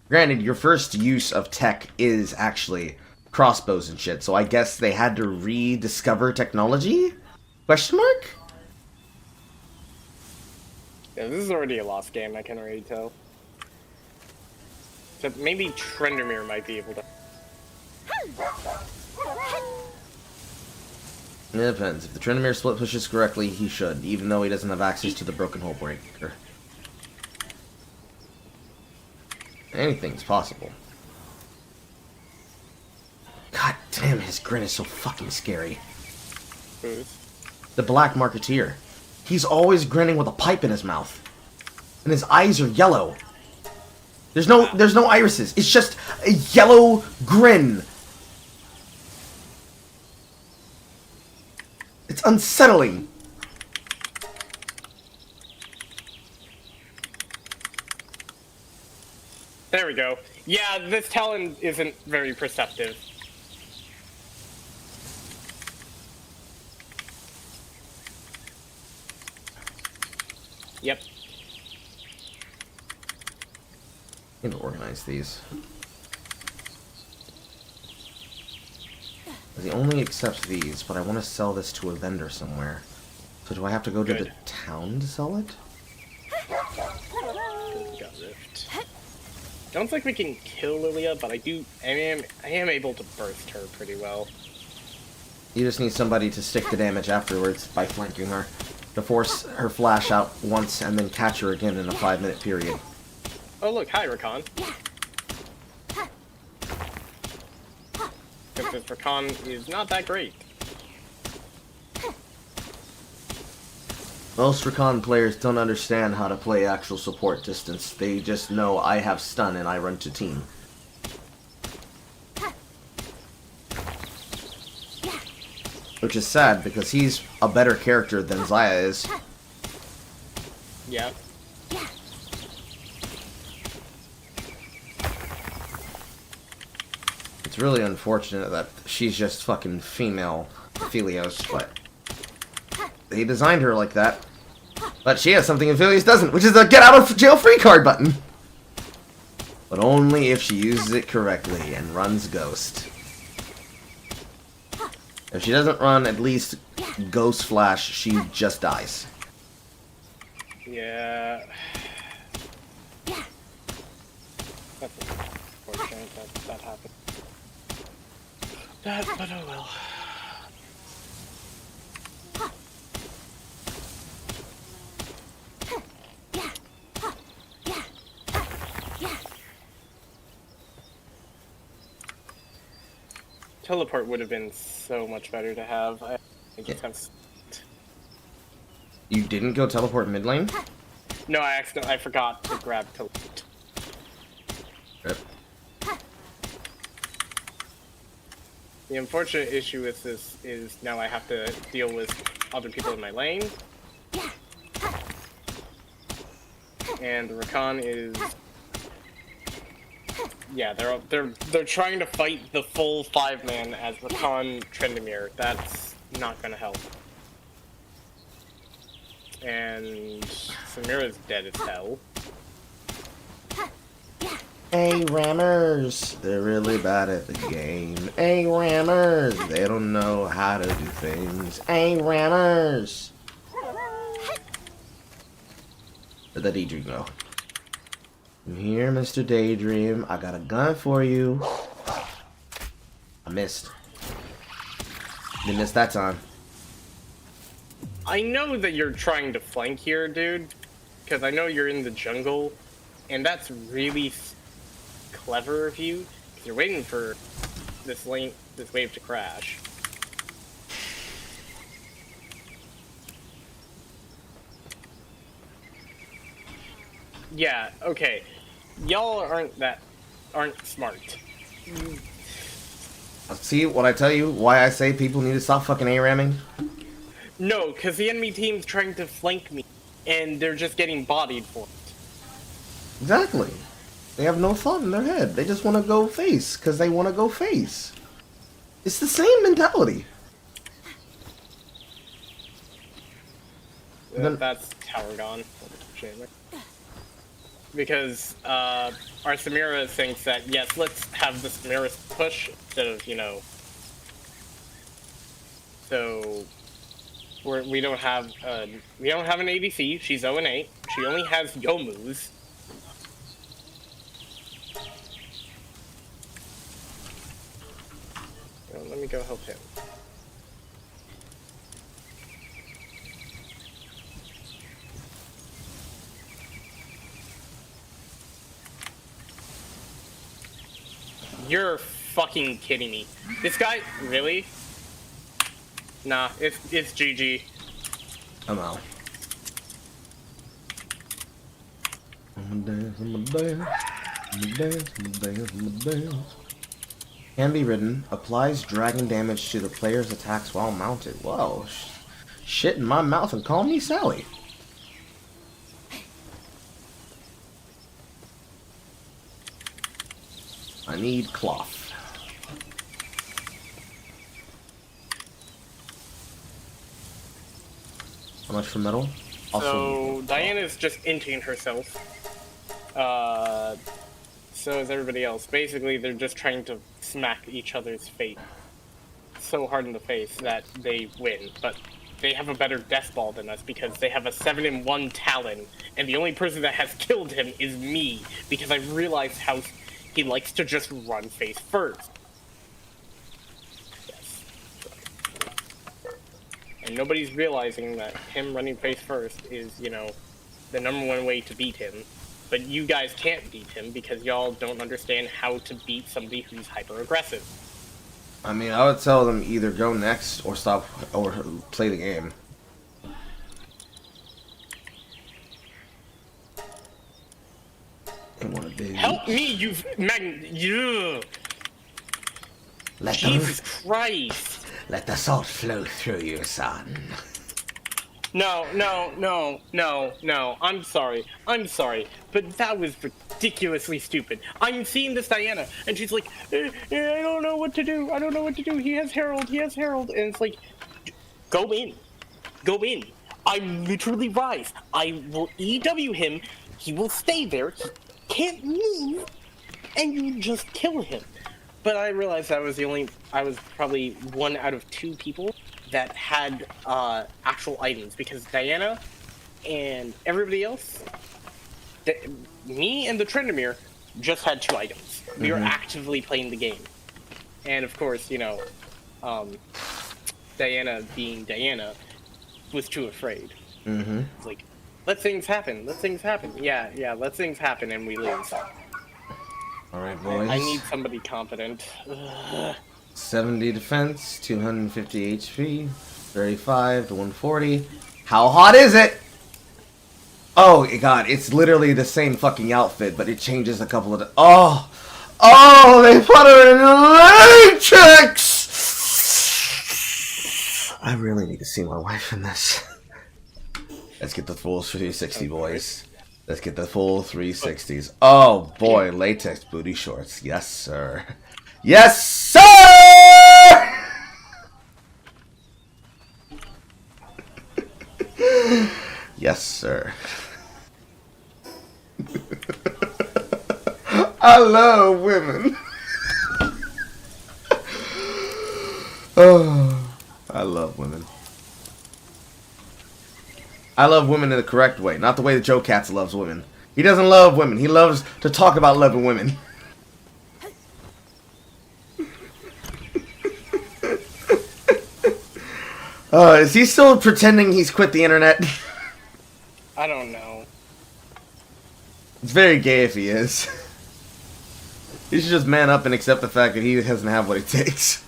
Granted, your first use of tech is actually crossbows and shit, so I guess they had to rediscover technology? Question mark? Yeah, this is already a lost game, I can already tell. So maybe Trendermere might be able to. It depends. If the Trendomere split pushes correctly, he should, even though he doesn't have access to the Broken Hole Breaker. Anything's possible. God damn, his grin is so fucking scary. Who's? The Black Marketeer. He's always grinning with a pipe in his mouth. And his eyes are yellow. There's no irises. It's just a yellow grin. It's unsettling. There we go. Yeah, this talent isn't very perceptive. Yep. I need to organize these. He only accepts these, but I want to sell this to a vendor somewhere. So do I have to go to the town to sell it? Got rift. Don't think we can kill Lilia, but I am able to burst her pretty well. You just need somebody to stick the damage afterwards by flanking her. To force her flash out once and then catch her again in a 5-minute period. Oh look, hi Rakan. Because this Rakan is not that great. Most Recon players don't understand how to play actual support distance. They just know I have stun and I run to team. Which is sad, because he's a better character than Xayah is. Yeah. It's really unfortunate that she's just fucking female Aphelios, but they designed her like that. But she has something Aphelios doesn't, which is the get out of jail free card button! But only if she uses it correctly and runs Ghost. If she doesn't run at least Ghost Flash, she just dies. Yeah. That's unfortunate that happened. But oh well. Teleport would have been so much better to have. I just have. You didn't go teleport mid lane? No, I forgot to grab teleport. Rip. The unfortunate issue with this is now I have to deal with other people in my lane. And Rakan is... Yeah, they're trying to fight the full 5-man as Rakan Trendemir. That's not gonna help. And Samira's dead as hell. Hey, rammers! They're really bad at the game. Hey, rammers! They don't know how to do things. Hey, rammers! Where'd that Daydream go? I'm here, Mr. Daydream. I got a gun for you. I missed. Didn't miss that time. I know that you're trying to flank here, dude. Because I know you're in the jungle. And that's really clever of you. Because you're waiting for this wave to crash. Yeah, okay. Y'all aren't smart. See what I tell you? Why I say people need to stop fucking A-ramming? No, because the enemy team's trying to flank me, and they're just getting bodied for it. Exactly. They have no thought in their head. They just want to go face, because they want to go face. It's the same mentality. That's tower gone. Because our Samira thinks that, yes, let's have the Samira push instead of, you know... So... we don't have an ADC. She's 0-8. She only has Yomu's. Well, let me go help him. You're fucking kidding me. This guy, really? Nah, it's GG. I'm out. I'ma dance, I'ma dance, I'ma dance, I'ma dance, I'ma dance. Can be ridden. Applies dragon damage to the player's attacks while mounted. Whoa. Shit in my mouth and call me Sally. I need cloth. How much for metal? So, Diana's just inting herself. So is everybody else. Basically, they're just trying to smack each other's face so hard in the face that they win. But they have a better death ball than us because they have a 7-in-1 Talon, and the only person that has killed him is me because I realized how he likes to just run face first. Yes. And nobody's realizing that him running face first is, you know, the #1 way to beat him. but you guys can't beat him because y'all don't understand how to beat somebody who's hyper aggressive. I mean, I would tell them either go next or stop or play the game. Help me, you. Jesus Christ! Let the salt flow through you, son. No. I'm sorry, but that was ridiculously stupid. I'm seeing this Diana, and she's like, I don't know what to do. He has Herald, and it's like, go in. I literally rise. I will EW him. He will stay there. He can't move, and you just kill him. But I realized I was probably 1 out of 2 people that had actual items, because Diana and everybody else, me and the Trendemir, just had 2 items. We were actively playing the game. And of course, Diana being Diana was too afraid. It's like, let things happen. Yeah, let things happen and we lose. Alright, boys. I need somebody confident. 70 defense, 250 HP, 35 to 140. How hot is it? Oh, God, it's literally the same fucking outfit, but it changes a couple of... Oh, they put her in latex! I really need to see my wife in this. Let's get the full 360, boys. Let's get the full 360s. Oh, boy, latex booty shorts. Yes, sir. Yes, sir! Yes, sir. I love women. Oh, I love women. I love women in the correct way, not the way that Joe Katz loves women. He doesn't love women. He loves to talk about loving women. Is he still pretending he's quit the internet? I don't know. It's very gay if he is. He should just man up and accept the fact that he doesn't have what it takes.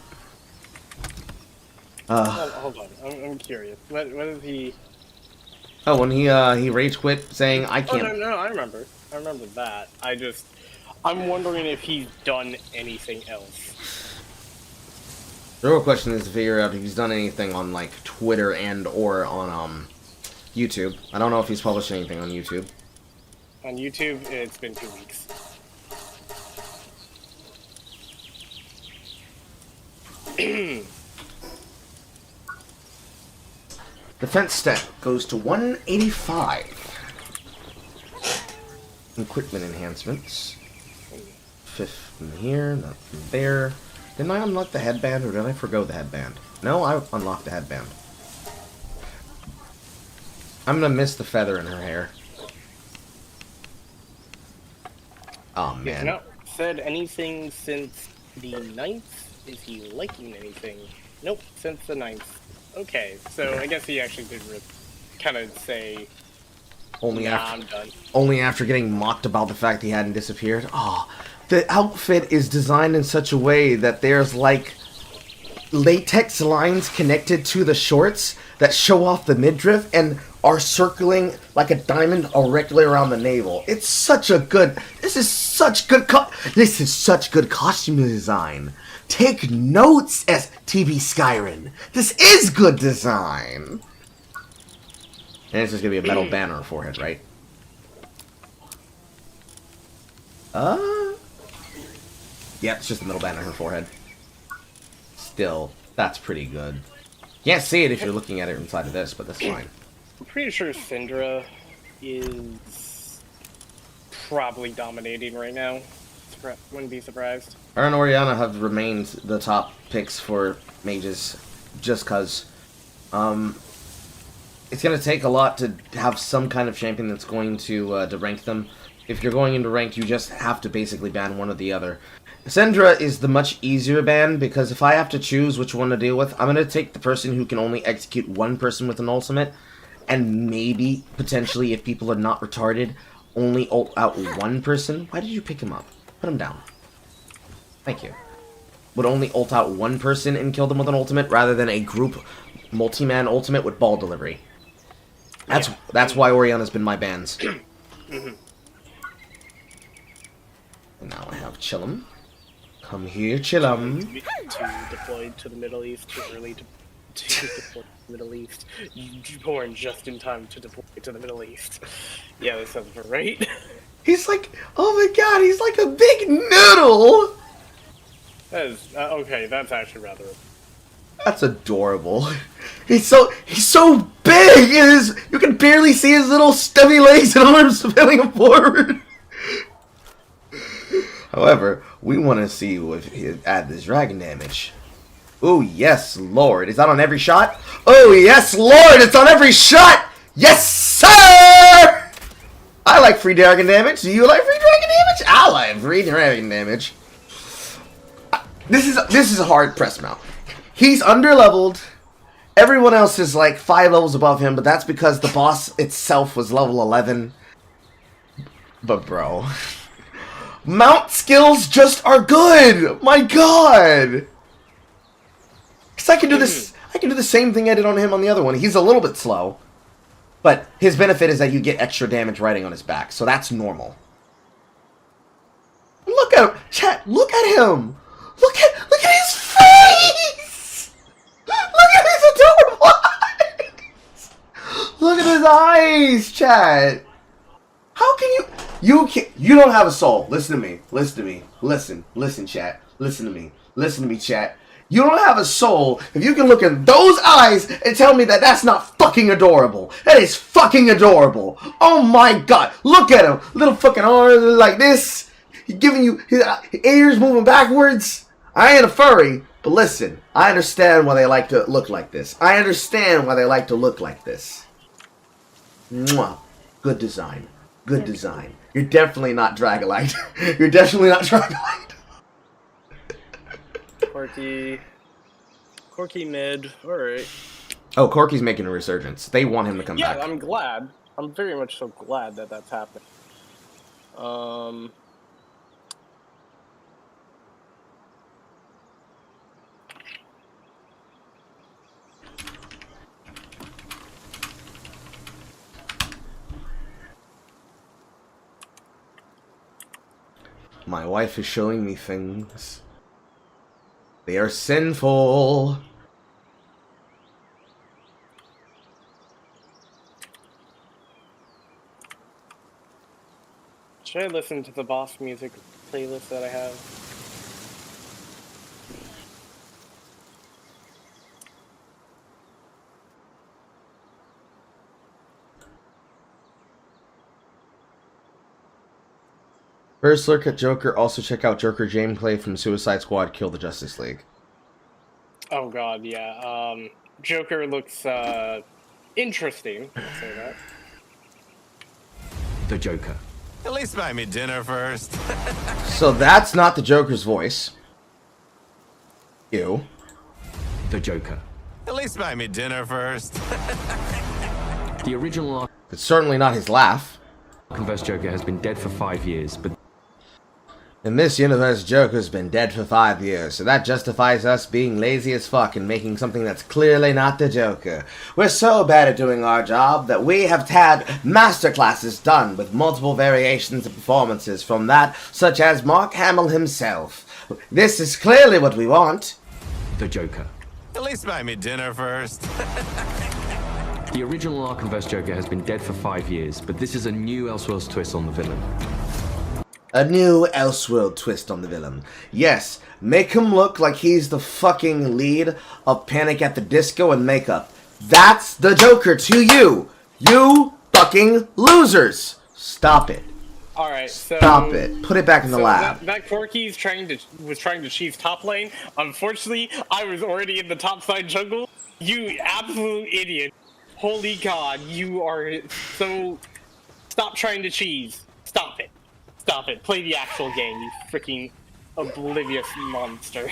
Hold on, I'm curious. What is he... Oh, when he rage quit saying, I can't... Oh, no, I remember that. I'm wondering if he's done anything else. The real question is to figure out if he's done anything on, like, Twitter and or on, YouTube. I don't know if he's published anything on YouTube. On YouTube, it's been 2 weeks. Defense stat goes to 185. Equipment enhancements. 5th from here, not from there. Didn't I unlock the headband, or did I forgo the headband? No, I unlocked the headband. I'm gonna miss the feather in her hair. Oh, man. No, said anything since the 9th? Is he liking anything? Nope, since the 9th. Okay, so I guess he actually did kind of say, I'm done. Only after getting mocked about the fact he hadn't disappeared. Oh, the outfit is designed in such a way that there's like latex lines connected to the shorts that show off the midriff and are circling like a diamond directly around the navel. It's such a good... This is such good costume design. Take notes, TV Skyrim. This is good design. And it's just gonna be a metal banner on her forehead, right? Yeah, it's just a metal banner on her forehead. Still, that's pretty good. Can't see it if you're looking at it inside of this, but that's fine. I'm pretty sure Syndra is probably dominating right now. Wouldn't be surprised. Her and Oriana have remained the top picks for mages, just because it's going to take a lot to have some kind of champion that's going to rank them. If you're going into ranked, you just have to basically ban one or the other. Syndra is the much easier ban, because if I have to choose which one to deal with, I'm going to take the person who can only execute one person with an ultimate, and maybe, potentially, if people are not retarded, only ult out one person. Why did you pick him up? Put him down. Thank you. Would only ult out one person and kill them with an ultimate rather than a group multi-man ultimate with ball delivery. That's why Oriana's been my bans. And now I have Chillum. Come here, Chillum. To deploy to the Middle East too early to deploy to the Middle East. You born just in time to deploy to the Middle East. Yeah, that sounds right. He's like, oh my god, he's like a big noodle! That is, okay, that's actually rather... That's adorable. He's so big! You can barely see his little stubby legs and arms spilling forward. However, we want to see if he add this dragon damage. Oh yes, Lord. Is that on every shot? Oh yes, Lord! It's on every shot! Yes, sir! I like free dragon damage. Do you like free dragon damage? I like free dragon damage. This is a hard press mount. He's underleveled. Everyone else is like 5 levels above him, but that's because the boss itself was level 11. But bro, mount skills just are good. My god. Cause I can do this. I can do the same thing I did on him on the other one. He's a little bit slow, but his benefit is that you get extra damage riding on his back, so that's normal. Look at him, chat. Look at him. Look at his face! Look at his adorable eyes! Look at his eyes, chat! How can you don't have a soul. Listen to me. Listen to me. Listen, chat. Listen to me. Listen to me, chat. You don't have a soul if you can look in those eyes and tell me that that's not fucking adorable. That is fucking adorable. Oh my god. Look at him. Little fucking arms like this. He's giving you his ears moving backwards. I ain't a furry, but listen, I understand why they like to look like this. I understand why they like to look like this. Mwah. Good design. Good design. You're definitely not Dragonite. You're definitely not Dragonite. Corky mid, alright. Oh, Corky's making a resurgence. They want him to come back. Yeah, I'm glad. I'm very much so glad that that's happening. My wife is showing me things. They are sinful. Should I listen to the boss music playlist that I have? First look at Joker. Also check out Joker gameplay from Suicide Squad Kill the Justice League. Oh god, yeah. Joker looks interesting. I'll say that. The Joker. At least buy me dinner first. So that's not the Joker's voice. Ew. The Joker. At least buy me dinner first. The original It's certainly not his laugh. Arkham Joker has been dead for 5 years, but In this universe, Joker's been dead for 5 years, so that justifies us being lazy as fuck and making something that's clearly not the Joker. We're so bad at doing our job that we have had masterclasses done with multiple variations of performances from that, such as Mark Hamill himself. This is clearly what we want. the Joker. At least buy me dinner first. The original Arkhamverse Joker has been dead for 5 years, but this is a new Elseworlds twist on the villain. A new Elseworld twist on the villain. Yes, make him look like he's the fucking lead of Panic at the Disco and makeup. That's the Joker to you. You fucking losers. Stop it. Alright, so... Stop it. Put it back in the lab. That Corky's was trying to cheese top lane. Unfortunately, I was already in the top side jungle. You absolute idiot. Holy god, you are so... Stop trying to cheese. Stop it. Stop it. Play the actual game, you freaking oblivious monster.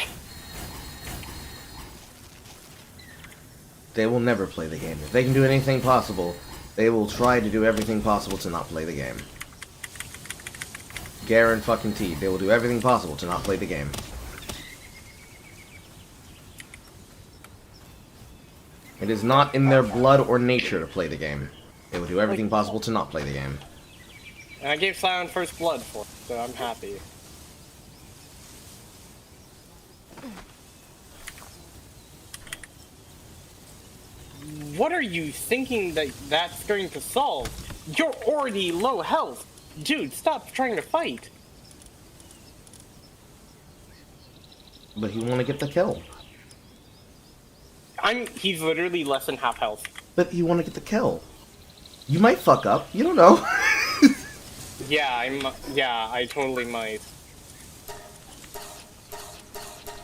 They will never play the game. If they can do anything possible, they will try to do everything possible to not play the game. Guaranteed. They will do everything possible to not play the game. It is not in their blood or nature to play the game. They will do everything possible to not play the game. And I gave Scion first blood for it, so I'm happy. What are you thinking that that's going to solve? You're already low health. Dude, stop trying to fight. But he want to get the kill. He's literally less than half health. But you want to get the kill. You might fuck up. You don't know. Yeah, I totally might.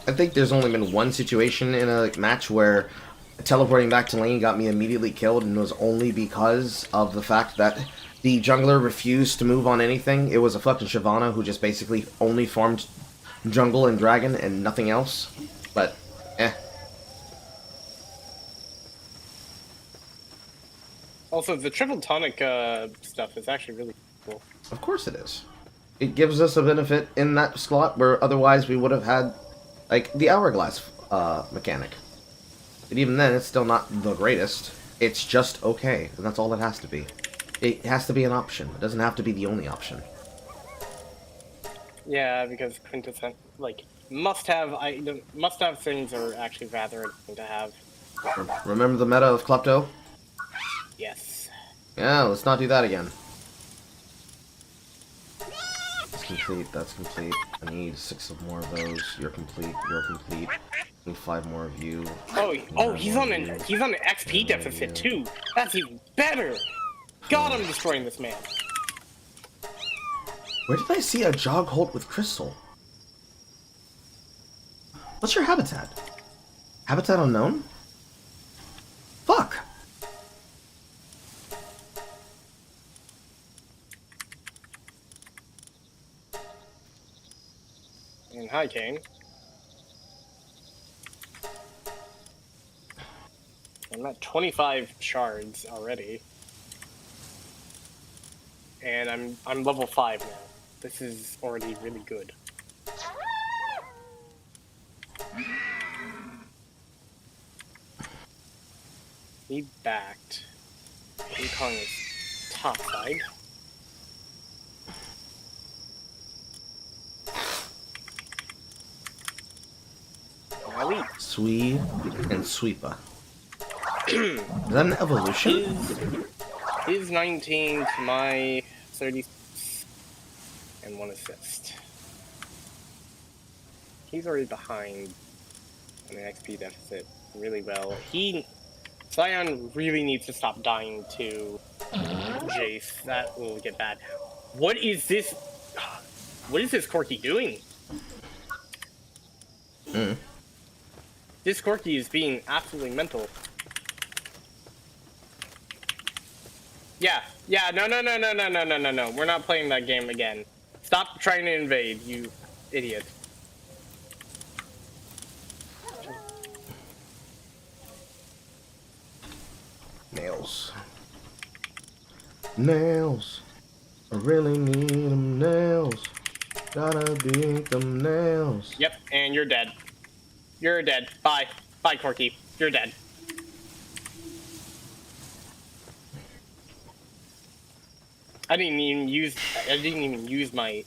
I think there's only been one situation in a match where teleporting back to lane got me immediately killed, and it was only because of the fact that the jungler refused to move on anything. It was a fucking Shyvana who just basically only farmed jungle and dragon and nothing else. But, eh. Also, the triple tonic stuff is actually really cool. Of course it is. It gives us a benefit in that slot where otherwise we would have had, like, the hourglass mechanic. But even then, it's still not the greatest. It's just okay, and that's all it has to be. It has to be an option. It doesn't have to be the only option. Yeah, because quintessent, like, must-have things are actually rather annoying to have. Remember the meta of Klepto? Yes. Yeah, let's not do that again. That's complete, that's complete. I need 6 more of those. You're complete, you're complete. I need 5 more of you. Oh, he's on an XP deficit too. That's even better. God, I'm destroying this man. Where did I see a jog halt with Crystal? What's your habitat? Habitat unknown? Fuck! And hi, Kane. I'm at 25 shards already. And I'm level 5 now. This is already really good. He backed. Wukong is top side. Elite. Sweep and Sweeper. Is that an evolution? His 19 to my 30 and 1 assist. He's already behind on the XP deficit really well. Scion really needs to stop dying to Jace. That will get bad. What is this? What is this Corky doing? This Corky is being absolutely mental. Yeah, no. We're not playing that game again. Stop trying to invade, you idiot. Nails. Nails. I really need them nails. Gotta beat them nails. Yep, and you're dead. You're dead. Bye. Bye, Corky. You're dead. I didn't even use my...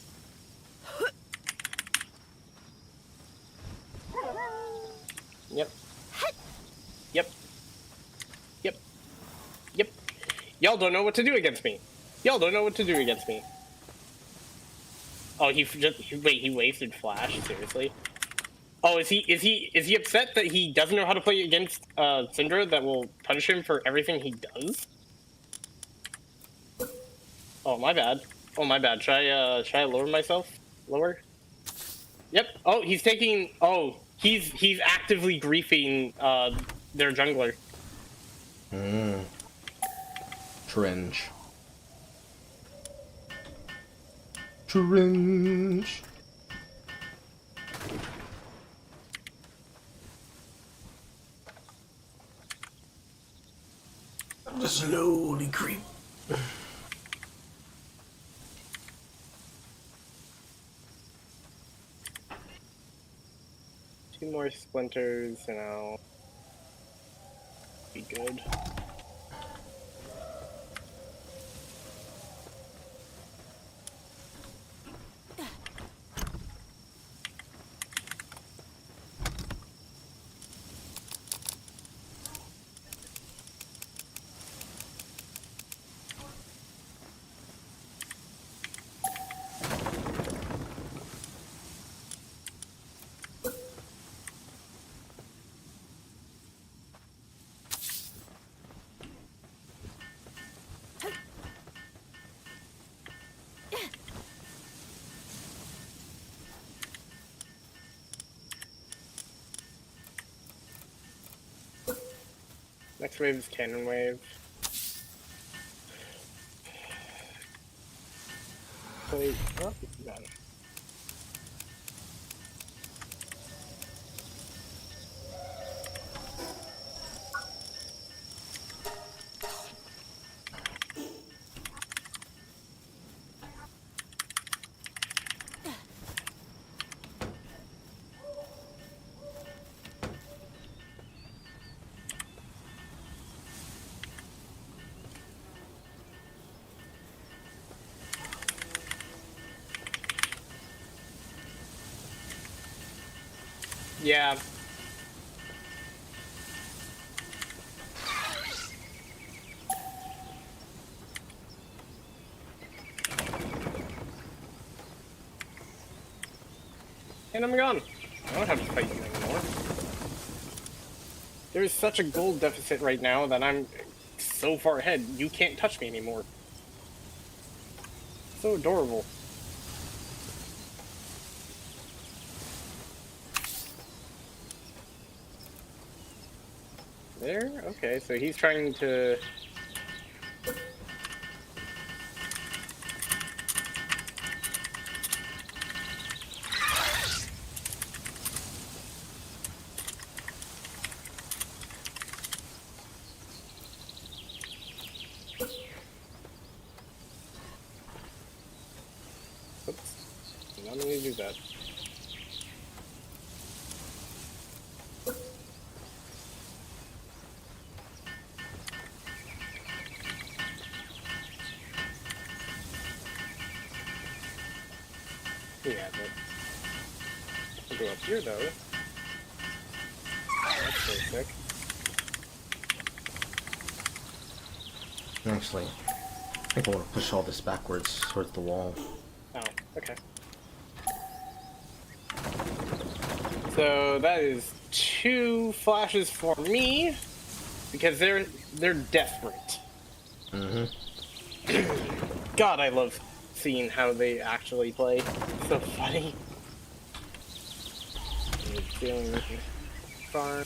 Yep. Y'all don't know what to do against me. Oh, he wasted flash, seriously? Oh, is he upset that he doesn't know how to play against Syndra that will punish him for everything he does? Oh, my bad. Should I lower myself? Lower? Yep. Oh, he's taking... Oh, he's actively griefing their jungler. Tringe. Slowly creep. 2 more splinters and I'll be good. Next wave is cannon wave. Wait, oh, done. Yeah. And I'm gone. I don't have to fight you anymore. There's such a gold deficit right now that I'm so far ahead, you can't touch me anymore. So adorable. There? Okay, so he's trying to... Oops. Not mean to do that. Yeah, but I'll go up here though. That's so sick. Actually, I think I want to push all this backwards towards the wall. Oh, okay. So that is 2 flashes for me because they're desperate. Mm-hmm. God, I love seeing how they actually play. So funny. Feeling fun.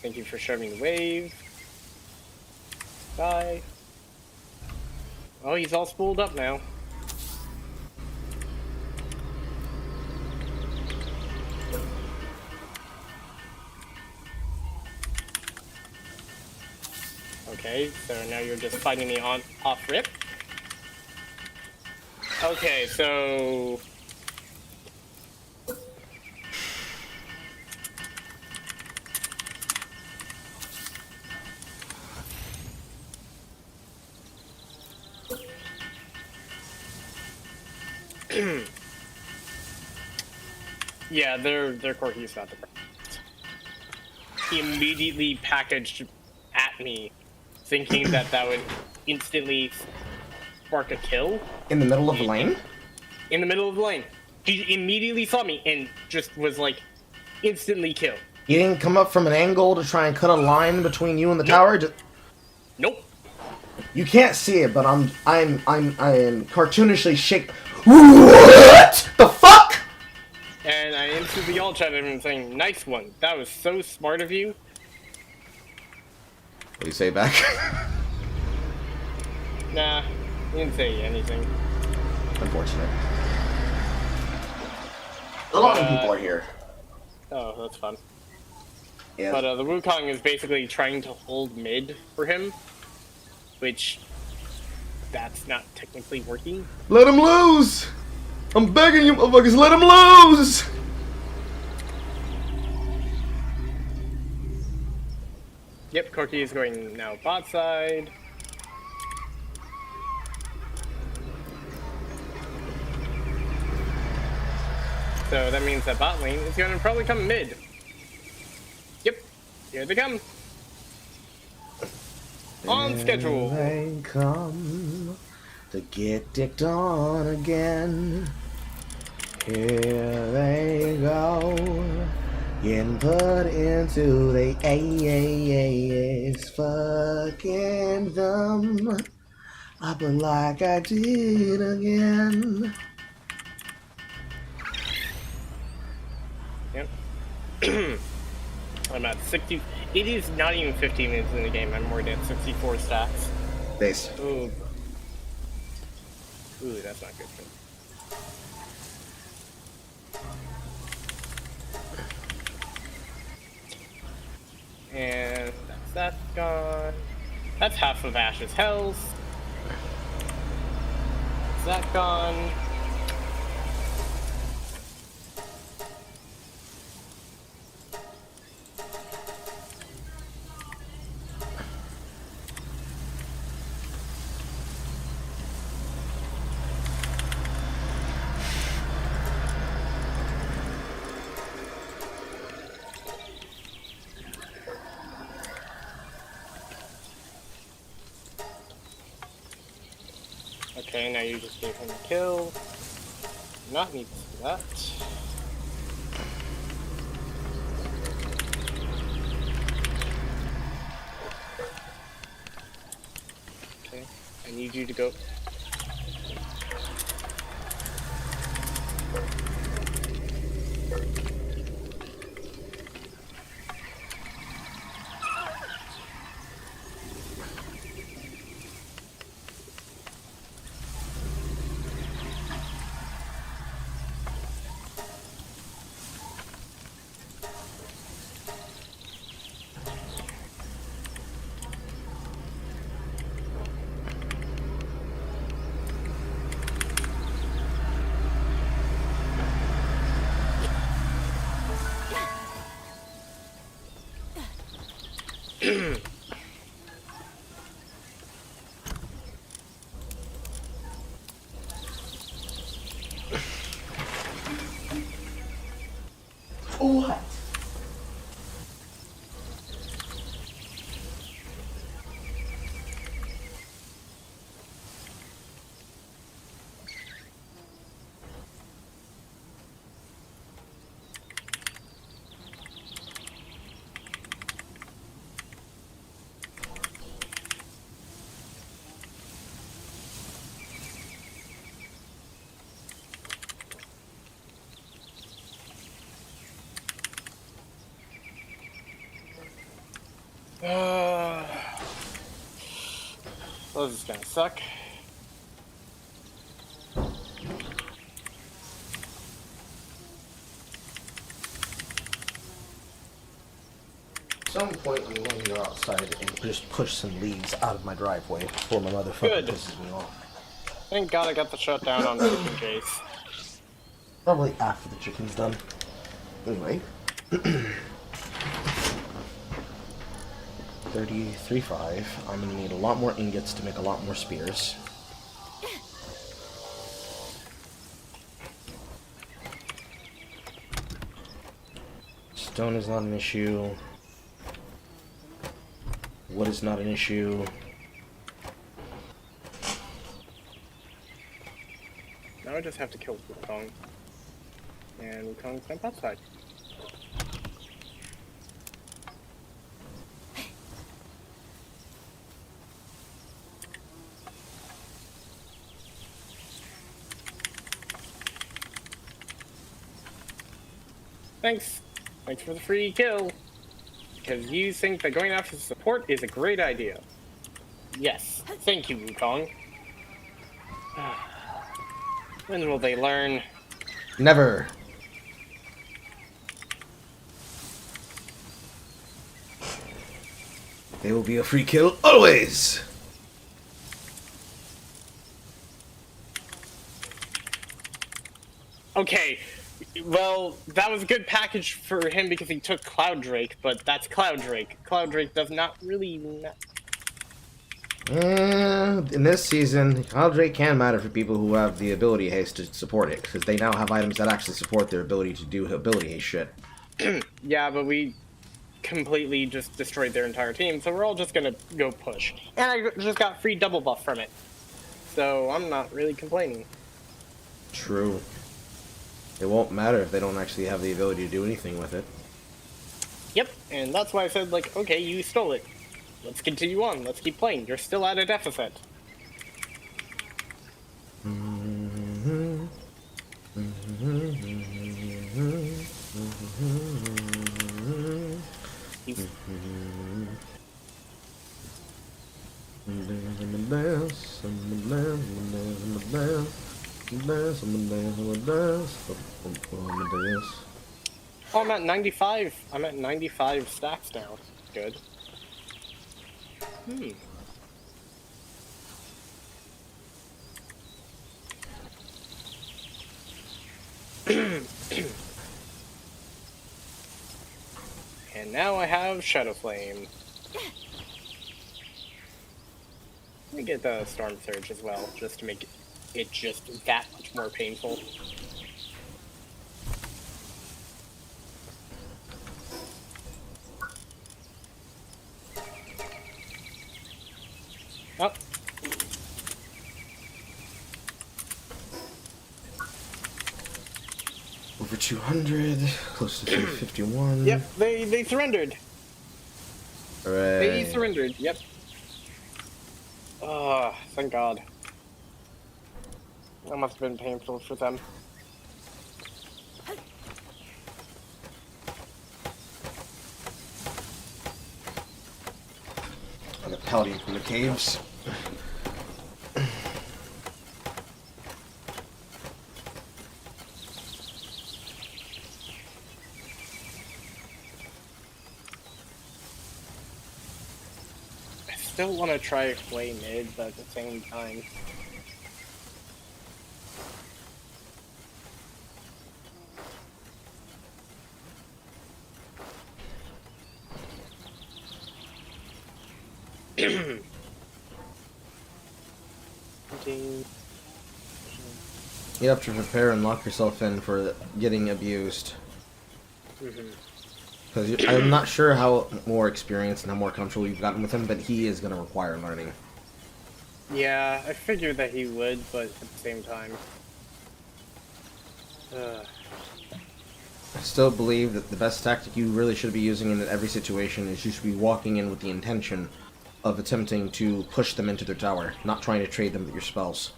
Thank you for shoving the wave. Bye. Oh, he's all spooled up now. Okay, so now you're just fighting me on off rip. Okay, so yeah, their core he's not the best. He immediately packaged at me, thinking that would instantly spark a kill. In the middle of the lane? In the middle of the lane. He immediately saw me and just was like, instantly kill. You didn't come up from an angle to try and cut a line between you and the tower? Just... Nope. You can't see it, but I'm cartoonishly shake. What the fuck? And I instantly yelled at him and saying, "Nice one. That was so smart of you." What do you say back? Nah, he didn't say anything. Unfortunate. A lot of people are here. Oh, that's fun. Yeah. But the Wukong is basically trying to hold mid for him, which that's not technically working. Let him lose! I'm begging you, motherfuckers, let him lose! Yep, Corky is going now bot side. So that means that bot lane is going to probably come mid. Yep, here they come. On schedule. Here they come to get dicked on again. Here they go, getting put into the AAAs, fucking them up like I did again. Yep. I'm at 60. It is not even 15 minutes in the game. I'm already at 64 stacks. Base. Ooh. Ooh, that's not good. And that's gone. That's half of Ash's health. Is that gone? Okay, now you just gave him a kill. Not need to do that. Okay, I need you to go. What? This is gonna suck. At some point, I'm going to go outside and just push some leaves out of my driveway before my motherfucker Good. pisses me off. Thank God I got the shutdown on Chicken Case. Probably after the chicken's done. Anyway. 33.5. I'm gonna need a lot more ingots to make a lot more spears. Stone is not an issue. Wood is not an issue. Now I just have to kill Wukong. And Wukong's jump outside. Thanks. Thanks for the free kill. Because you think that going after support is a great idea. Yes. Thank you, Wukong. When will they learn? Never. They will be a free kill always. Okay, well, that was a good package for him because he took Cloud Drake, but that's Cloud Drake. Cloud Drake does not really... In this season, Cloud Drake can matter for people who have the ability haste to support it, because they now have items that actually support their ability to do ability haste shit. Yeah, but we completely just destroyed their entire team, so we're all just gonna go push. And I just got free double buff from it. So I'm not really complaining. True. It won't matter if they don't actually have the ability to do anything with it. Yep, and that's why I said, like, okay, you stole it. Let's continue on. Let's keep playing. You're still at a deficit. Oh, I'm at 95. I'm at 95 stacks now. Good. And now I have Shadow Flame. Let me get the Storm Surge as well, just to make it just that much more painful. Oh. Over 200, close to 351. Yep, they surrendered. Hooray. They surrendered, yep. Ah, thank God. That must have been painful for them. I got Paladin from the caves. I still want to try Way mid, but at the same time... You have to prepare and lock yourself in for getting abused. Because I'm not sure how more experienced and how more comfortable you've gotten with him, but he is going to require learning. Yeah, I figured that he would, but at the same time... I still believe that the best tactic you really should be using in every situation is you should be walking in with the intention of attempting to push them into their tower, not trying to trade them with your spells.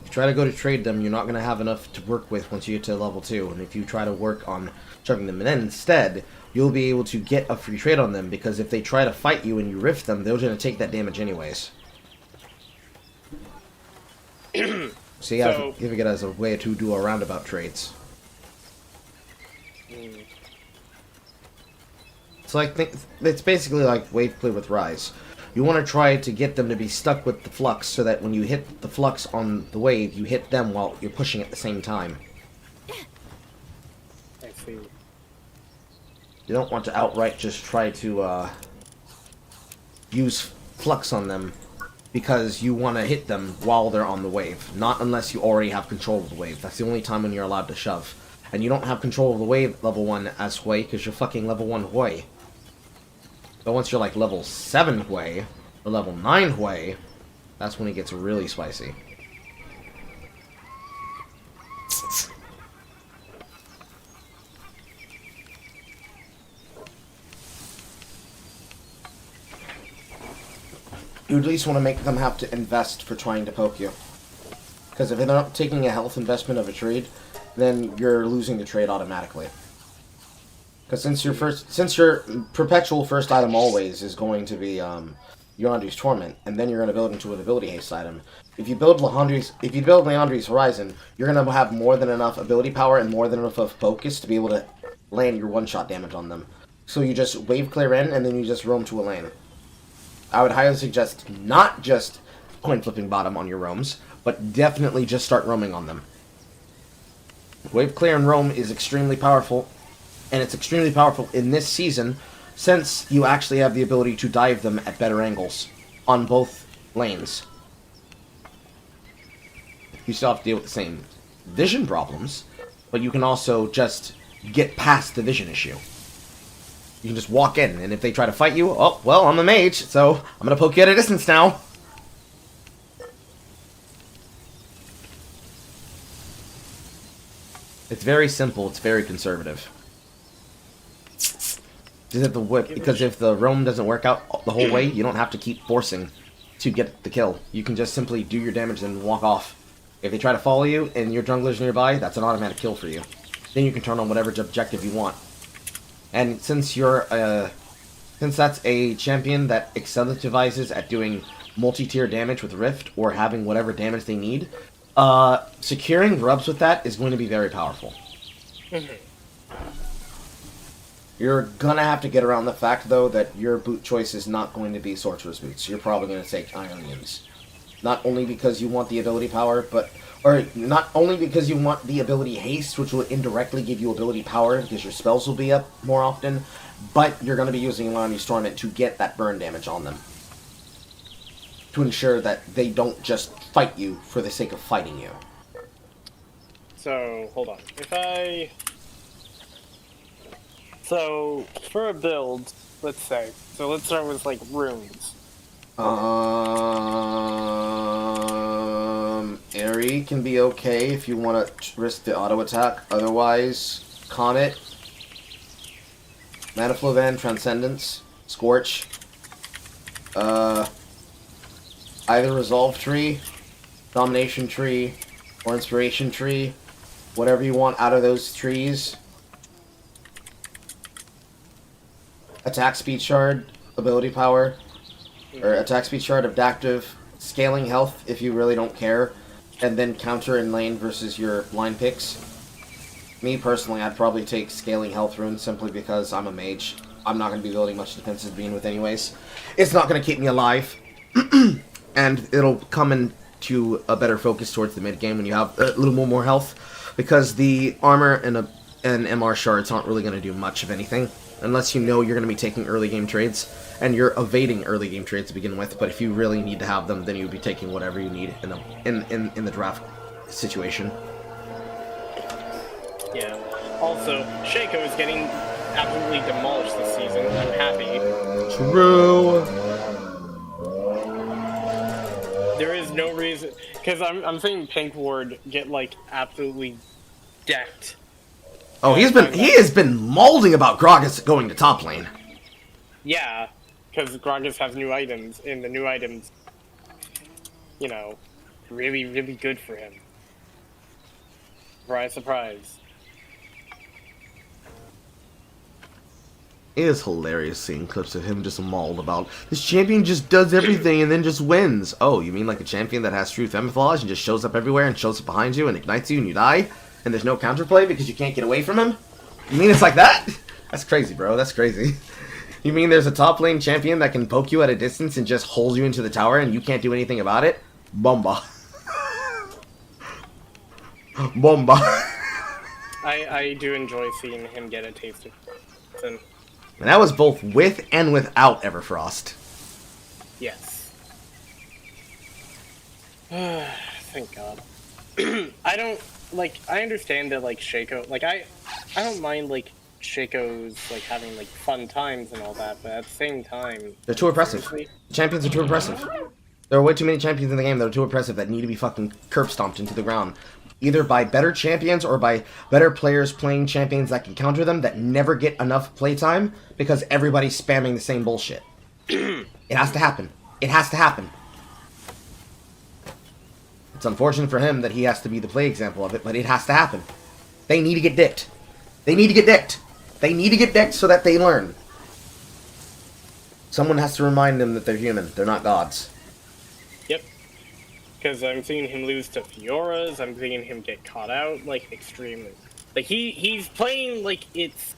If you try to go to trade them, you're not going to have enough to work with once you get to level 2, and if you try to work on shoving them in instead, you'll be able to get a free trade on them, because if they try to fight you and you rift them, they're going to take that damage anyways. So you have to give it as a way to do a roundabout trades. It's like, it's basically like wave clear with rise. You want to try to get them to be stuck with the flux so that when you hit the flux on the wave, you hit them while you're pushing at the same time. I see. You don't want to outright just try to use flux on them because you want to hit them while they're on the wave. Not unless you already have control of the wave. That's the only time when you're allowed to shove. And you don't have control of the wave level 1 as Hui because you're fucking level 1 Hui. But once you're like level 7 Hui, or level 9 Hui, that's when it gets really spicy. You at least want to make them have to invest for trying to poke you. Because if they're not taking a health investment of a trade, then you're losing the trade automatically. Because since your perpetual first item always is going to be Leandri's Torment, and then you're going to build into an ability haste item. If you build Leandri's Horizon, you're going to have more than enough ability power and more than enough of focus to be able to land your one-shot damage on them. So you just wave clear in, and then you just roam to a lane. I would highly suggest not just coin flipping bottom on your roams, but definitely just start roaming on them. Wave Clear in Roam is extremely powerful, and it's extremely powerful in this season since you actually have the ability to dive them at better angles on both lanes. You still have to deal with the same vision problems, but you can also just get past the vision issue. You can just walk in, and if they try to fight you, oh, well, I'm a mage, so I'm going to poke you at a distance now. It's very simple, it's very conservative. Because if the roam doesn't work out the whole way, you don't have to keep forcing to get the kill. You can just simply do your damage and walk off. If they try to follow you and your jungler's nearby, that's an automatic kill for you. Then you can turn on whatever objective you want. And since since that's a champion that incentivizes at doing multi-tier damage with Rift or having whatever damage they need, securing rubs with that is going to be very powerful. You're gonna have to get around the fact, though, that your boot choice is not going to be Sorcerer's Boots. You're probably going to take Ionians. Not only because you want the ability power, or not only because you want the ability haste, which will indirectly give you ability power, because your spells will be up more often, but you're going to be using Alani Stormment to get that burn damage on them. To ensure that they don't just fight you for the sake of fighting you. So, hold on. So, for a build, let's say, so let's start with, like, runes. Airy can be okay if you want to risk the auto attack. Otherwise, Comet, Mana Flow Van, Transcendence, Scorch, either Resolve Tree, Domination Tree, or Inspiration Tree, whatever you want out of those trees. Attack Speed Shard, Ability Power, or Attack Speed Shard, Adaptive, Scaling Health if you really don't care, and then counter in lane versus your line picks. Me personally, I'd probably take Scaling Health Rune simply because I'm a mage. I'm not going to be building much defensive being with anyways. It's not going to keep me alive, and it'll come into a better focus towards the mid game when you have a little more health, because the armor and MR shards aren't really going to do much of anything. Unless you know you're going to be taking early game trades, and you're evading early game trades to begin with. But if you really need to have them, then you'd be taking whatever you need in the draft situation. Yeah. Also, Shaco is getting absolutely demolished this season. I'm happy. True. There is no reason, because I'm seeing Pink Ward get like absolutely decked. Oh, he has been molding about Gragas going to top lane. Yeah, because Gragas has new items, and the new items, you know, really, really good for him. Surprise, surprise. It is hilarious seeing clips of him just mauled about, this champion just does everything and then just wins. Oh, you mean like a champion that has true Femiflage and just shows up everywhere and shows up behind you and ignites you and you die? And there's no counterplay because you can't get away from him? You mean it's like that? That's crazy, bro. That's crazy. You mean there's a top lane champion that can poke you at a distance and just hold you into the tower and you can't do anything about it? Bomba. Bomba. I do enjoy seeing him get a taste of it. And that was both with and without Everfrost. Yes. Thank God. I understand that, like, Shaco, like, I don't mind, like, Shaco's, like, having, like, fun times and all that, but at the same time... They're too oppressive. Seriously? Champions are too oppressive. There are way too many champions in the game that are too oppressive that need to be fucking curb stomped into the ground. Either by better champions or by better players playing champions that can counter them that never get enough playtime because everybody's spamming the same bullshit. It has to happen. It has to happen. It's unfortunate for him that he has to be the play example of it, but it has to happen. They need to get dicked. They need to get dicked. They need to get dicked so that they learn. Someone has to remind them that they're human. They're not gods. Yep. Because I'm seeing him lose to Fioras, I'm seeing him get caught out, like, extremely. Like, he's playing like it's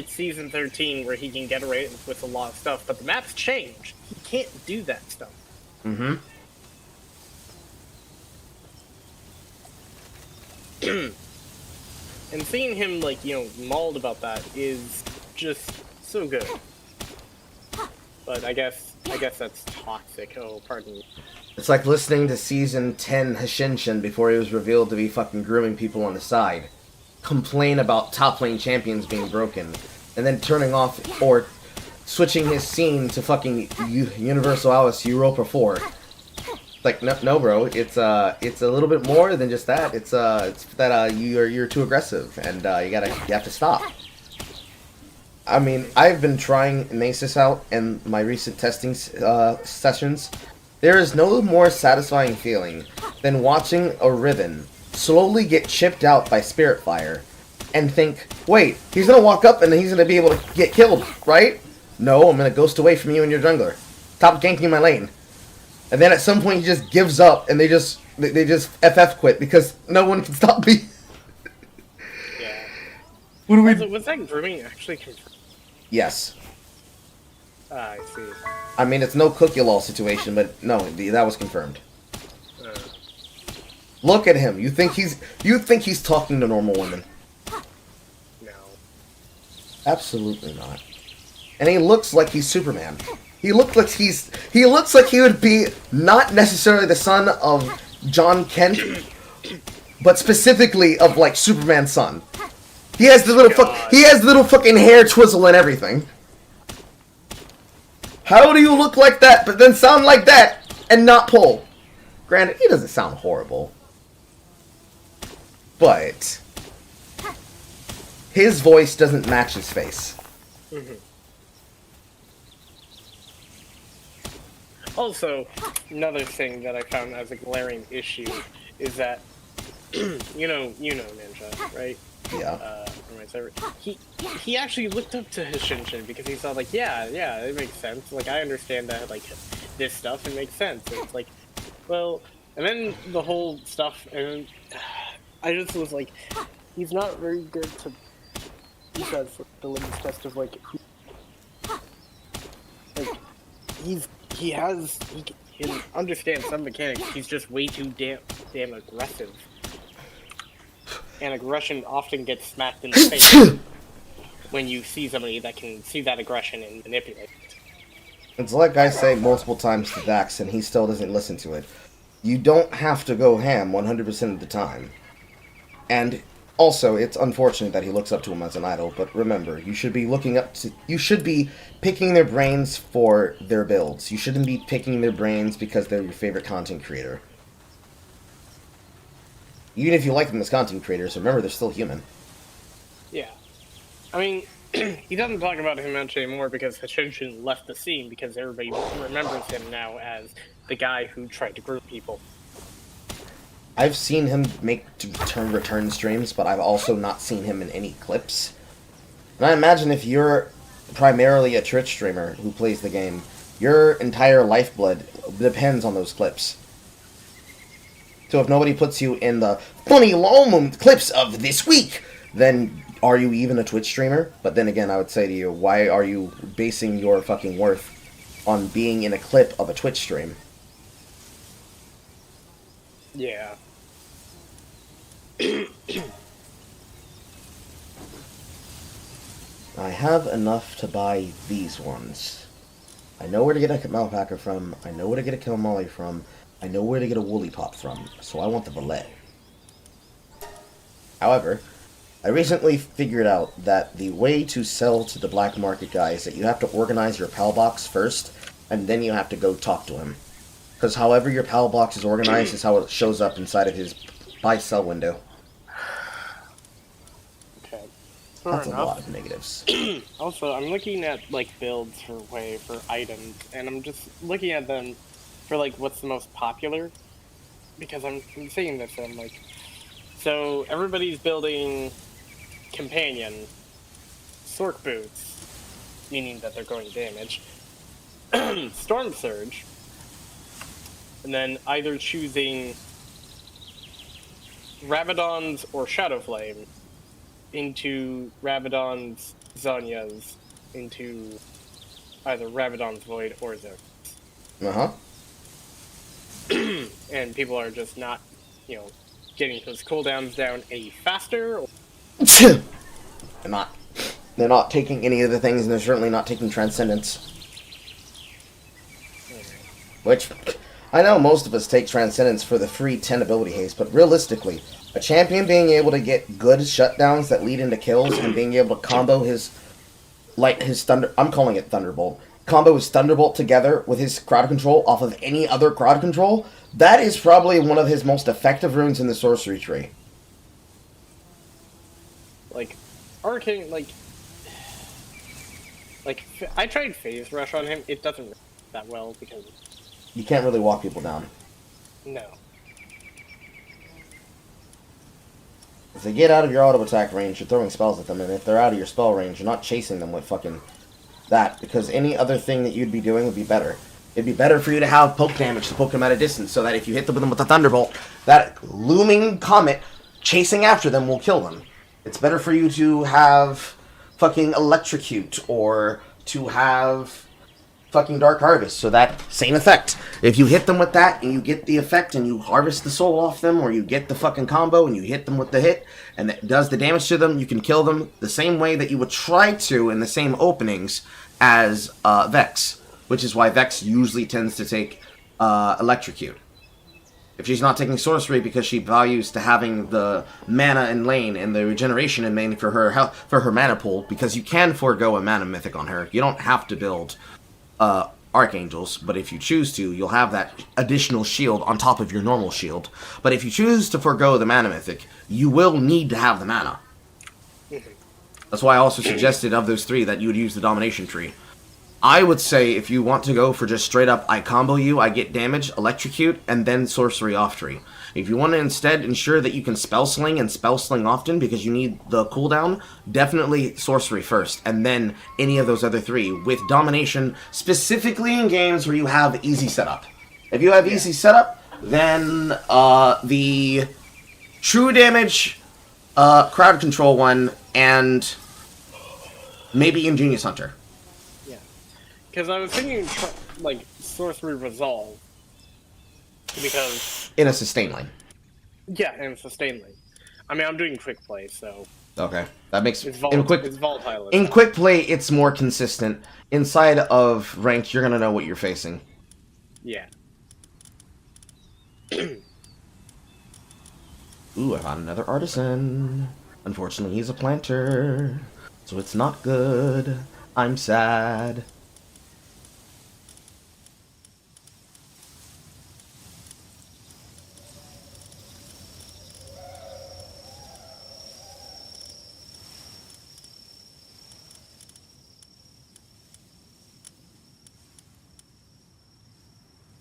Season 13 where he can get away with a lot of stuff, but the map's changed. He can't do that stuff. And seeing him, like, mauled about that is just so good. But I guess that's toxic. Oh, pardon me. It's like listening to Season 10 Hashinshin before he was revealed to be fucking grooming people on the side. Complain about top lane champions being broken. And then turning off or switching his scene to fucking Universal Alice Europa 4. Like, no, bro. It's a little bit more than just that. It's that you're too aggressive, and you have to stop. I mean, I've been trying Nasus out in my recent testing sessions. There is no more satisfying feeling than watching a Riven slowly get chipped out by Spirit Fire, and think, wait, he's gonna walk up and he's gonna be able to get killed, right? No, I'm gonna ghost away from you and your jungler. Stop ganking my lane. And then at some point he just gives up and they just FF quit because no one can stop me. Yeah. What do we? Also, was that grooming actually confirmed? Yes. I see. I mean, it's no cookie law situation, but no, that was confirmed. Look at him. You think he's talking to normal women? No. Absolutely not. And he looks like he's Superman. He looks like he would be not necessarily the son of John Kent, but specifically of like Superman's son. He has the little fucking hair twizzle and everything. How do you look like that, but then sound like that and not pull? Granted, he doesn't sound horrible, but his voice doesn't match his face. Mm-hmm. Also, another thing that I found as a glaring issue is that, you know Ninja, right? Yeah. From my server. He actually looked up to Hashinshin because he saw, like, yeah, it makes sense. Like, I understand that, like, this stuff, it makes sense. And it's like, well, and then the whole stuff, and I just was like, he's not very good to use that for the litmus test of, like, who, like, he can understand some mechanics. He's just way too damn aggressive. And aggression often gets smacked in the face when you see somebody that can see that aggression and manipulate it. It's like I say multiple times to Dax, and he still doesn't listen to it. You don't have to go ham 100% of the time. And also, it's unfortunate that he looks up to him as an idol, but remember, you should be picking their brains for their builds. You shouldn't be picking their brains because they're your favorite content creator. Even if you like them as content creators, remember they're still human. Yeah. I mean, he doesn't talk about him much anymore because Hashinshin left the scene because everybody remembers him now as the guy who tried to group people. I've seen him make return streams, but I've also not seen him in any clips. And I imagine if you're primarily a Twitch streamer who plays the game, your entire lifeblood depends on those clips. So if nobody puts you in the funny long moment clips of this week, then are you even a Twitch streamer? But then again, I would say to you, why are you basing your fucking worth on being in a clip of a Twitch stream? Yeah. I have enough to buy these ones. I know where to get a Malpacker from. I know where to get a Kilmolly from. I know where to get a Woolly Pop from. So I want the Valet. However, I recently figured out that the way to sell to the black market guy is that you have to organize your PAL box first, and then you have to go talk to him. Because however your PAL box is organized is how it shows up inside of his buy-sell window. Okay. That's a lot of negatives. Also, I'm looking at, like, builds for items, and I'm just looking at them for, like, what's the most popular. Because I'm seeing this, and I'm like, so everybody's building Companion, Sork Boots, meaning that they're going damage, Storm Surge, and then either choosing Rabadons or Shadowflame into Rabadons, Zanyas, into either Rabadon's Void or Zerg. Uh-huh. And people are just not, getting those cooldowns down any faster, They're not. They're not taking any of the things, and they're certainly not taking Transcendence. Which, I know most of us take Transcendence for the free 10 ability haste, but realistically, a champion being able to get good shutdowns that lead into kills and being able to combo his thunder, I'm calling it Thunderbolt, combo his Thunderbolt together with his crowd control off of any other crowd control, that is probably one of his most effective runes in the sorcery tree. Like, Arcane, I tried Phase Rush on him, it doesn't work that well because... You can't really walk people down. No. If they get out of your auto attack range, you're throwing spells at them, and if they're out of your spell range, you're not chasing them with fucking that, because any other thing that you'd be doing would be better. It'd be better for you to have poke damage to poke them at a distance, so that if you hit them with a Thunderbolt, that looming comet chasing after them will kill them. It's better for you to have fucking Electrocute, or to have fucking Dark Harvest, so that same effect. If you hit them with that, and you get the effect, and you harvest the soul off them, or you get the fucking combo, and you hit them with the hit, and that does the damage to them, you can kill them the same way that you would try to in the same openings as Vex, which is why Vex usually tends to take Electrocute. If she's not taking sorcery because she values to having the mana in lane and the regeneration in lane for her health, for her mana pool, because you can forego a mana mythic on her. You don't have to build Archangels, but if you choose to, you'll have that additional shield on top of your normal shield. But if you choose to forego the mana mythic, you will need to have the mana. That's why I also suggested of those three that you would use the domination tree. I would say if you want to go for just straight up, I combo you, I get damage, electrocute, and then sorcery off tree. If you want to instead ensure that you can spell sling and spell sling often because you need the cooldown, definitely sorcery first, and then any of those other three, with domination, specifically in games where you have easy setup. If you have easy setup, then the true damage, crowd control one, and maybe Ingenious Hunter. Because I was thinking, Sorcery Resolve. Because... In a sustain lane. Yeah, in a sustain lane. I mean, I'm doing quick play, so... Okay. That makes... It's it's volatile. In quick play, it's more consistent. Inside of ranked, you're gonna know what you're facing. Yeah. Ooh, I found another artisan. Unfortunately, he's a planter. So it's not good. I'm sad.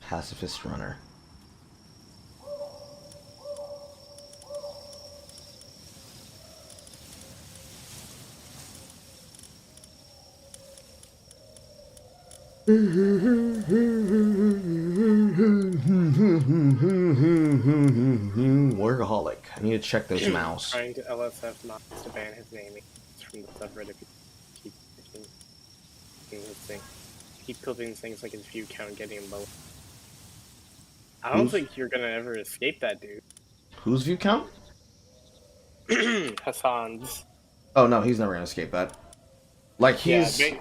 Pacifist runner. Workaholic. I need to check those mouse. Trying to LSF not to ban his name from the subreddit. Keep clipping things like his view count getting him low. I don't think you're gonna ever escape that, dude. Whose view count? Hassan's. Oh no, he's never gonna escape that. Like he's... Yeah,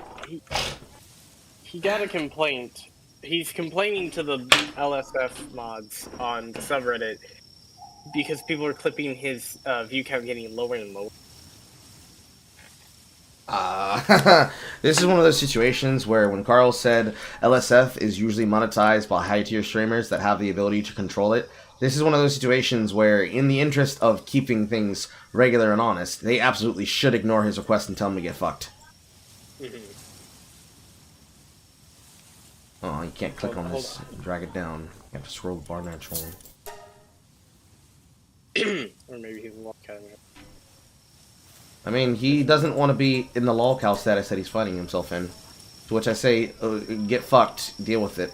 he got a complaint. He's complaining to the LSF mods on the subreddit because people are clipping his view count getting lower and lower. This is one of those situations where when Carl said LSF is usually monetized by high-tier streamers that have the ability to control it, this is one of those situations where, in the interest of keeping things regular and honest, they absolutely should ignore his request and tell him to get fucked. Oh, you can't click on this and drag it down. You have to scroll the bar naturally. Or maybe he's a lolcow. I mean, he doesn't want to be in the lolcow status that he's finding himself in. To which I say, get fucked, deal with it.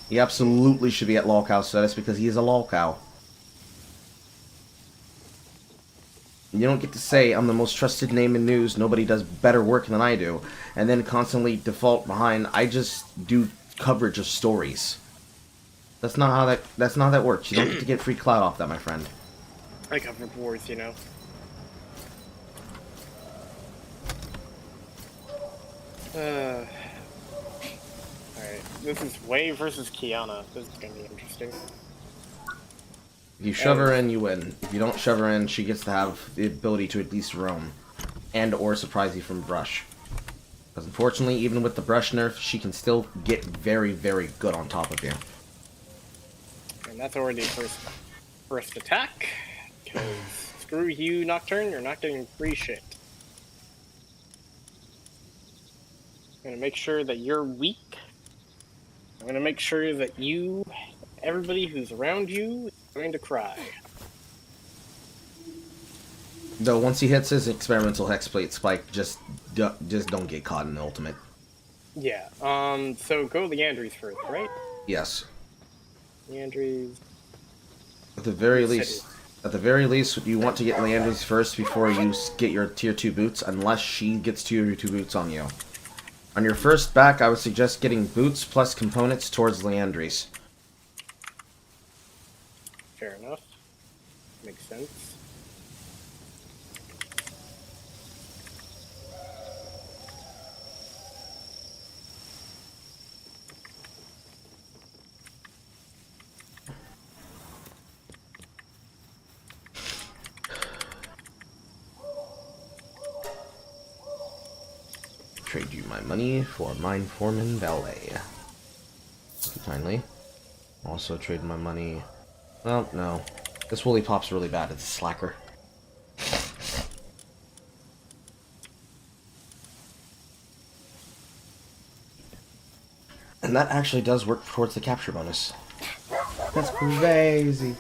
He absolutely should be at lolcow status because he is a lolcow. You don't get to say, I'm the most trusted name in news, nobody does better work than I do, and then constantly default behind, I just do coverage of stories. That's not how that works. You don't get to get free clout off that, my friend. I covered wars, you know. Alright, this is Wei versus Kiana. This is gonna be interesting. If you shove her in, you win. If you don't shove her in, she gets to have the ability to at least roam. And or surprise you from brush. Because unfortunately, even with the brush nerf, she can still get very, very good on top of you. And that's already first attack. Because screw you, Nocturne, you're not getting free shit. I'm gonna make sure that you're weak. I'm gonna make sure that everybody who's around you, is going to cry. Though once he hits his experimental hexplate spike, just don't get caught in the ultimate. Yeah. So go Leandry's first, right? Yes. Leandry's. At the very least, you want to get Leandry's first before you get your tier 2 boots, unless she gets tier 2 boots on you. On your first back, I would suggest getting boots plus components towards Leandry's. Fair enough. Makes sense. Trade you my money for Mine Foreman Ballet. Finally. Also trade my money... Well, no. This Woolly Pop's really bad. It's a slacker. And that actually does work towards the capture bonus. That's crazy.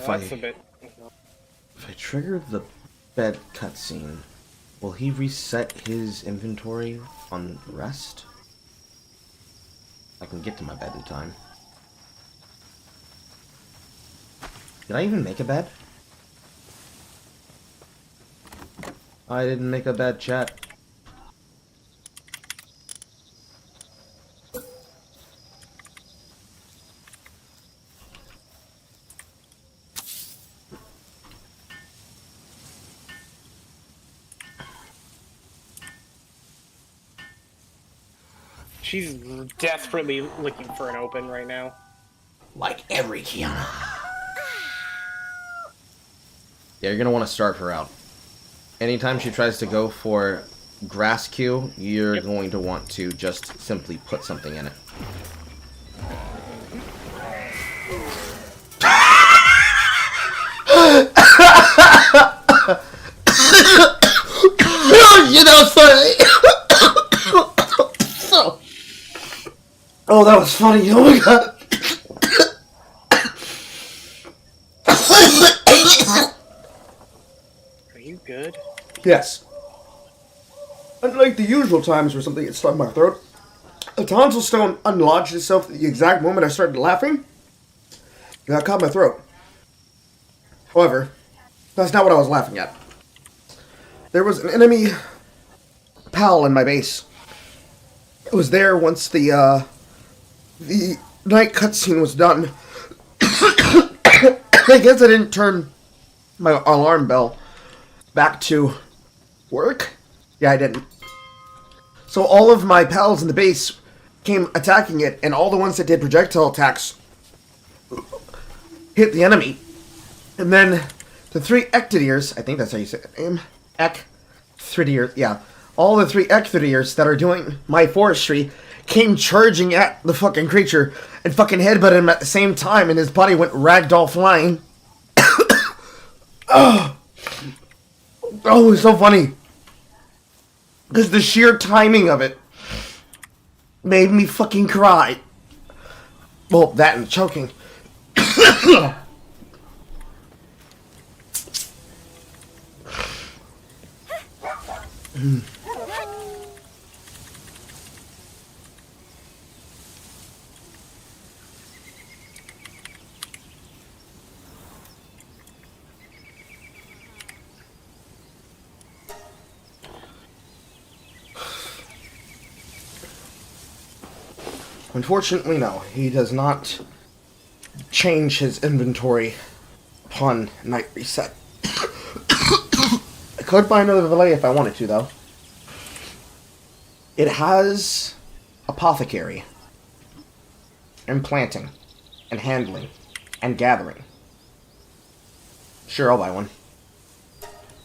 That's a bit. If I trigger the bed cutscene, will he reset his inventory on rest? I can get to my bed in time. Did I even make a bed? I didn't make a bed, chat. She's desperately looking for an open right now. Like every Kiana. Yeah, you're gonna want to start her out. Anytime she tries to go for grass Q, you're going to want to just simply put something in it. You know, funny. Oh, that was funny. Oh my god. Are you good? Yes. Unlike the usual times where something gets stuck in my throat, a tonsil stone unlodged itself at the exact moment I started laughing, and that caught my throat. However, that's not what I was laughing at. There was an enemy pal in my base. It was there once the night cutscene was done. I guess I didn't turn my alarm bell back to work. Yeah, I didn't. So all of my pals in the base came attacking it, and all the ones that did projectile attacks hit the enemy. And then the 3 Ectodiers, I think that's how you say it, name, Ectodiers, yeah. All the 3 Ectodiers that are doing my forestry came charging at the fucking creature and fucking headbutted him at the same time, and his body went ragdoll flying. Oh, it was so funny. Because the sheer timing of it made me fucking cry. Well, that and choking. Unfortunately, no. He does not change his inventory upon night reset. I could buy another valet if I wanted to, though. It has apothecary, and planting, and handling, and gathering. Sure, I'll buy one.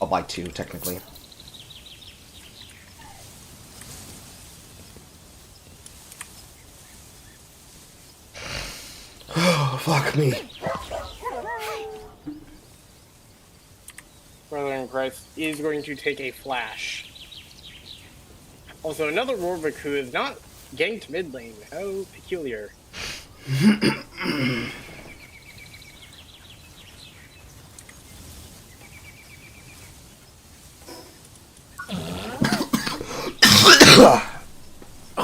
I'll buy two, technically. Oh, fuck me. Brother in Christ is going to take a flash. Also, another Rorvik who is not getting to mid lane. How peculiar.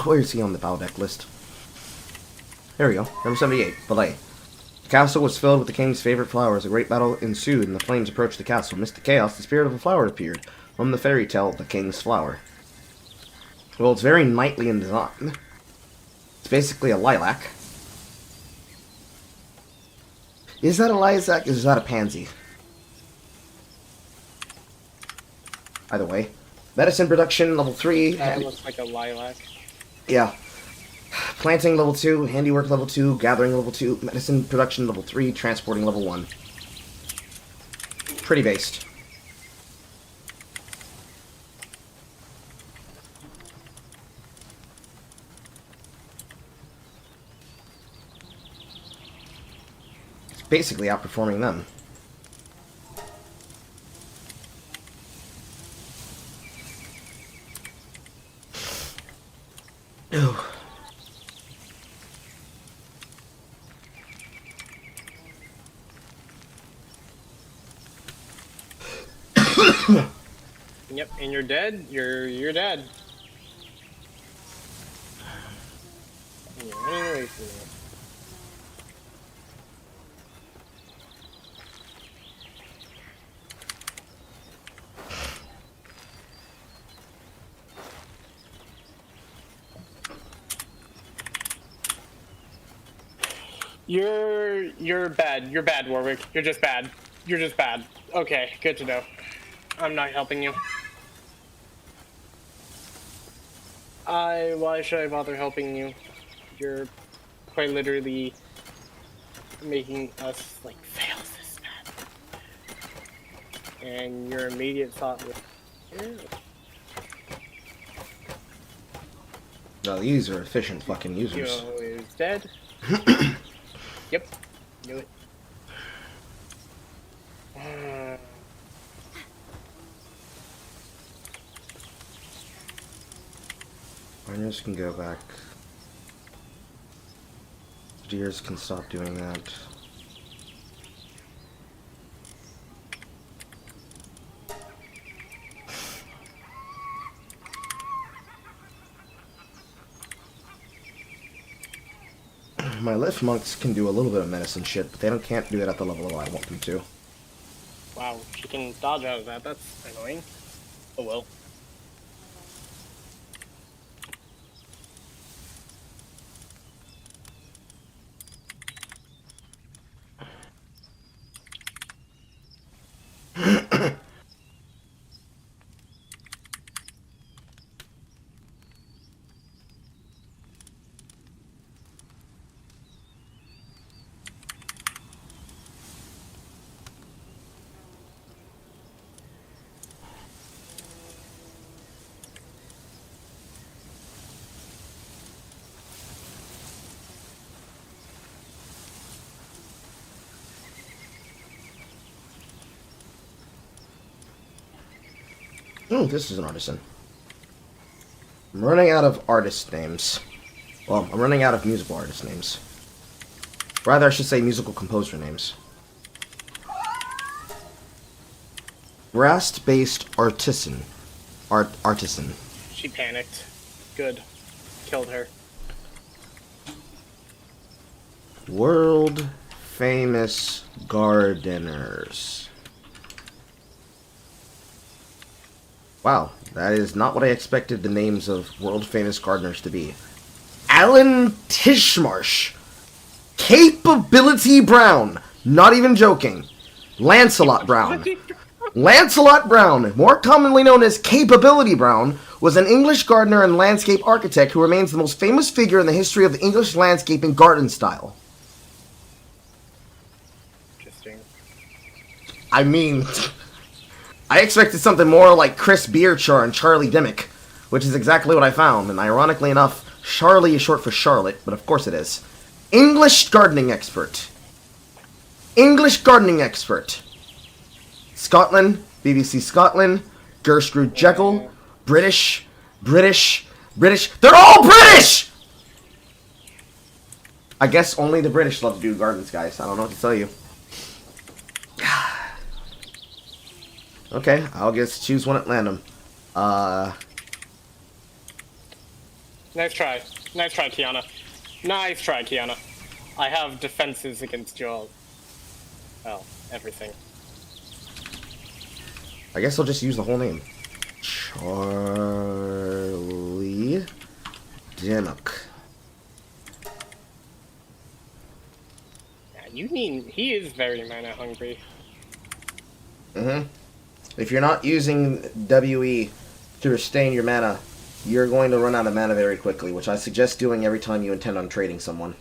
Where is he on the battle deck list? There we go. Number 78, Valet. The castle was filled with the king's favorite flowers. A great battle ensued, and the flames approached the castle. Amidst the chaos, the spirit of a flower appeared. From the fairy tale, the king's flower. Well, it's very knightly in design. It's basically a lilac. Is that a lilac? Is that a pansy? Either way. Medicine production, level 3. That looks like a lilac. Yeah. Planting, level 2. Handiwork, level 2. Gathering, level 2. Medicine production, level 3. Transporting, level 1. Pretty based. It's basically outperforming them. Oh. Yep, and you're dead. You're dead. And you're running away from me. You're bad. You're bad, Warwick. You're just bad. You're just bad. Okay, good to know. I'm not helping you. Why should I bother helping you? You're quite literally making us, like, fail this bad. And your immediate thought was, No, these are efficient fucking Yo users. is dead. Yep, knew it. Miners can go back. Deers can stop doing that. My lift monks can do a little bit of medicine shit, but they can't do it at the level I want them to. Wow, she can dodge out of that. That's annoying. Oh well. Oh, this is an artisan. I'm running out of artist names. Well, I'm running out of musical artist names. Rather, I should say musical composer names. Rast-based artisan. Artisan. She panicked. Good. Killed her. World famous gardeners. Wow, that is not what I expected the names of world famous gardeners to be. Alan Tishmarsh. Capability Brown. Not even joking. Lancelot Brown. Lancelot Brown, more commonly known as Capability Brown, was an English gardener and landscape architect who remains the most famous figure in the history of the English landscape and garden style. Interesting. I mean, I expected something more like Chris Beerchar and Charlie Dimmick, which is exactly what I found, and ironically enough, Charlie is short for Charlotte, but of course it is. English gardening expert. English gardening expert. Scotland, BBC Scotland, Gertrude Jekyll, British. They're all British! I guess only the British love to do gardens, guys. I don't know what to tell you. Okay, I'll just choose one at random. Nice try. Nice try, Kiana. Nice try, Kiana. I have defenses against your... well, everything. I guess I'll just use the whole name. Charlie Dimmock. Yeah, you mean he is very mana hungry. If you're not using WE to restrain your mana, you're going to run out of mana very quickly, which I suggest doing every time you intend on trading someone.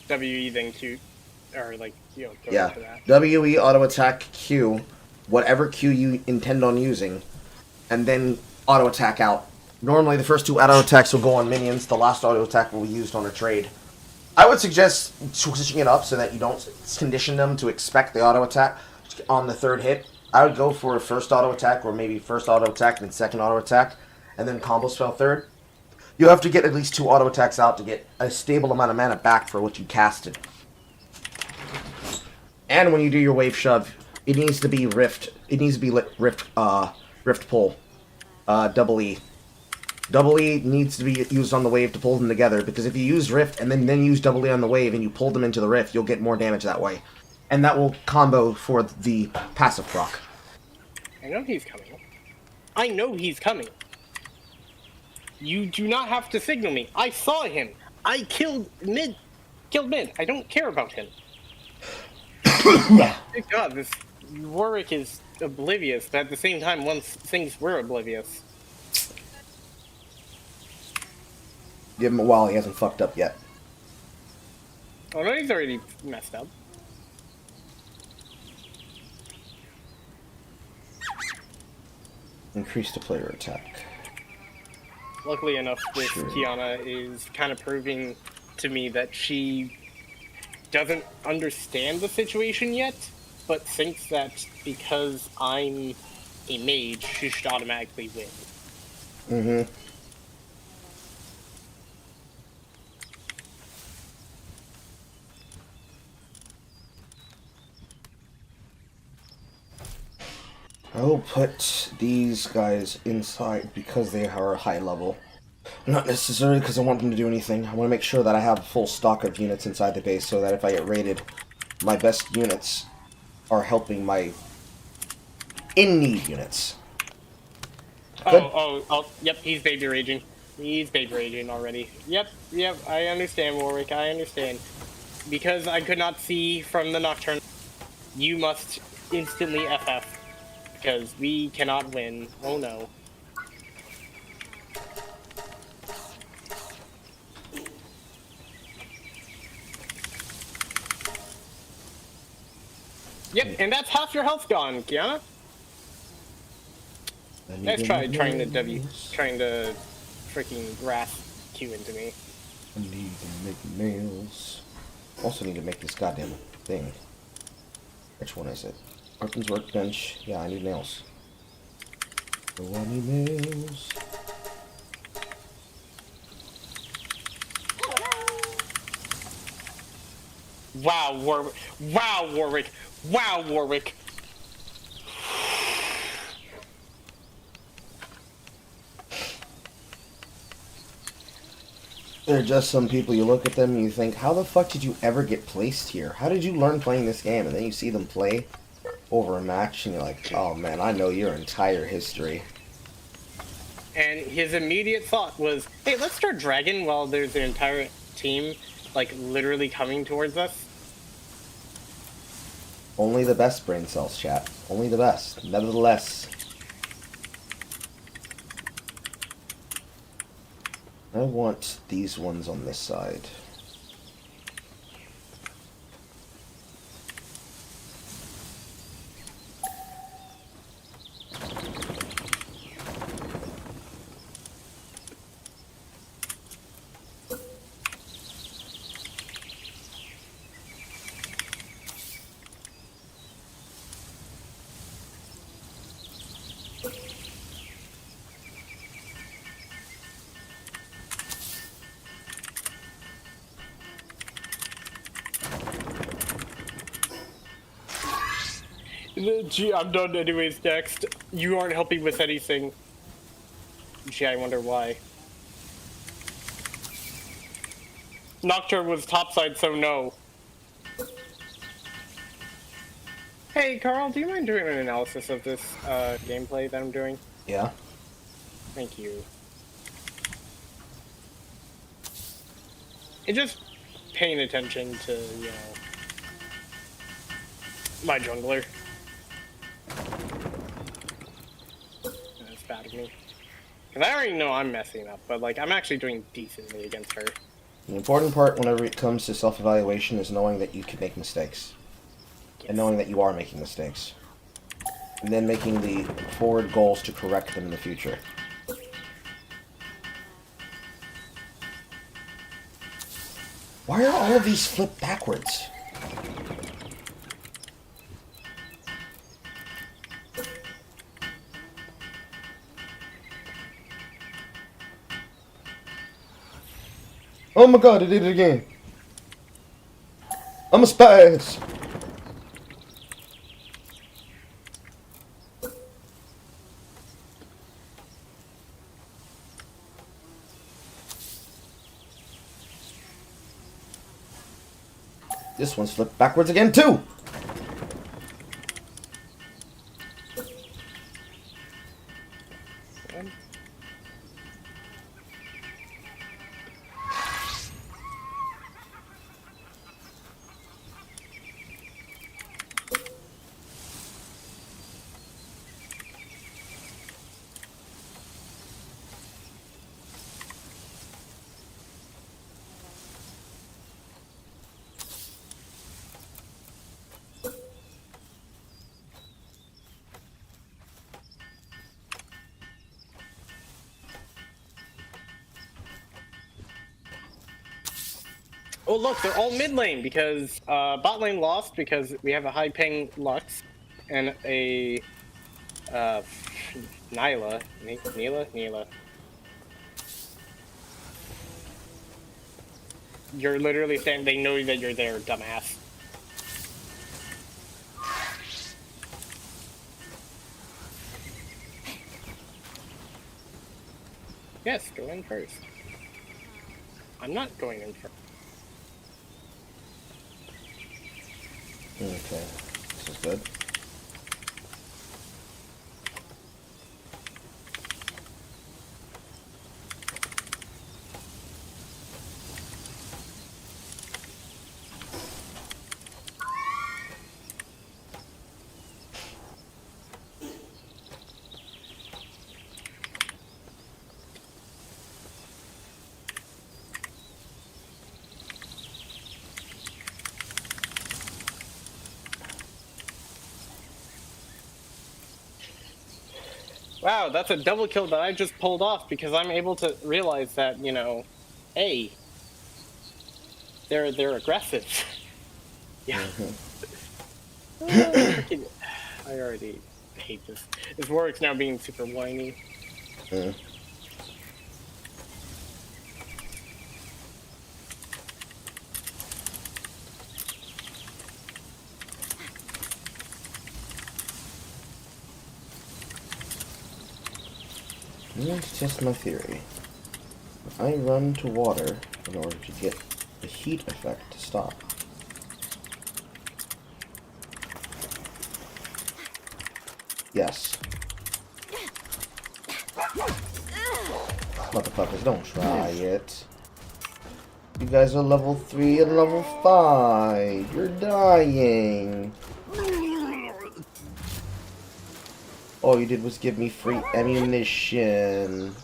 WE then Q, or like, you know, go Yeah, into that. WE auto attack Q, whatever Q you intend on using, and then auto attack out. Normally the first two auto attacks will go on minions, the last auto attack will be used on a trade. I would suggest switching it up so that you don't condition them to expect the auto attack on the third hit. I would go for a first auto attack, or maybe first auto attack and then second auto attack, and then combo spell third. You have to get at least 2 auto attacks out to get a stable amount of mana back for what you casted. And when you do your wave shove, it needs to be rift. It needs to be rift pull. Double E. Double E needs to be used on the wave to pull them together, because if you use rift and then use double E on the wave and you pull them into the rift, you'll get more damage that way. And that will combo for the passive proc. I know he's coming. I know he's coming. You do not have to signal me. I saw him. I killed mid. I don't care about him. Thank God, this Warwick is oblivious, but at the same time, once things were oblivious. Give him a while, he hasn't fucked up yet. Oh no, he's already messed up. Increase the player attack. Luckily enough, this Sure. Kiana is kind of proving to me that she doesn't understand the situation yet, but thinks that because I'm a mage, she should automatically win. Mm-hmm. I will put these guys inside because they are high level. Not necessarily because I want them to do anything. I want to make sure that I have a full stock of units inside the base so that if I get raided, my best units are helping my in-need units. Good. Oh, yep, he's baby raging. He's baby raging already. Yep, I understand, Warwick, I understand. Because I could not see from the Nocturne, you must instantly FF. Because we cannot win. Oh no. Yep, and that's half your health gone, Kiana. Nice try trying to freaking wrath Q into me. I need to make nails. Also need to make this goddamn thing. Which one is it? Arkin's workbench. Yeah, I need nails. Oh, I need nails. Wow, Warwick. Wow, Warwick. Wow, Warwick. There are just some people, you look at them and you think, how the fuck did you ever get placed here? How did you learn playing this game? And then you see them play over a match and you're like, oh man, I know your entire history. and his immediate thought was, hey, let's start dragon while there's an entire team, like, literally coming towards us. Only the best brain cells, chat. Only the best. Nevertheless. I want these ones on this side. Gee, I'm done anyways next. You aren't helping with anything. Gee, I wonder why. Nocturne was topside, so no. Hey, Carl, do you mind doing an analysis of this gameplay that I'm doing? Yeah? Thank you. And just paying attention to, you know, my jungler. That's bad of me. Because I already know I'm messing up, but, like, I'm actually doing decently against her. The important part whenever it comes to self-evaluation is knowing that you can make mistakes. Yes. And knowing that you are making mistakes. And then making the forward goals to correct them in the future. Why are all of these flipped backwards? Oh my god, I did it again. I'm a spaz. This one's flipped backwards again too. Oh look, they're all mid lane because bot lane lost because we have a high ping Lux and a Nyla. Nyla. You're literally saying they know that you're there, dumbass. Yes, go in first. I'm not going in first. Okay, this is good. Wow, that's a double kill that I just pulled off because I'm able to realize that, you know, hey, they're aggressive. Yeah. Freaking, I already hate this. This work's now being super whiny. Let's test my theory. If I run to water in order to get the heat effect to stop. Yes. Motherfuckers, don't try it. You guys are level 3 and level 5. You're dying. All you did was give me free ammunition.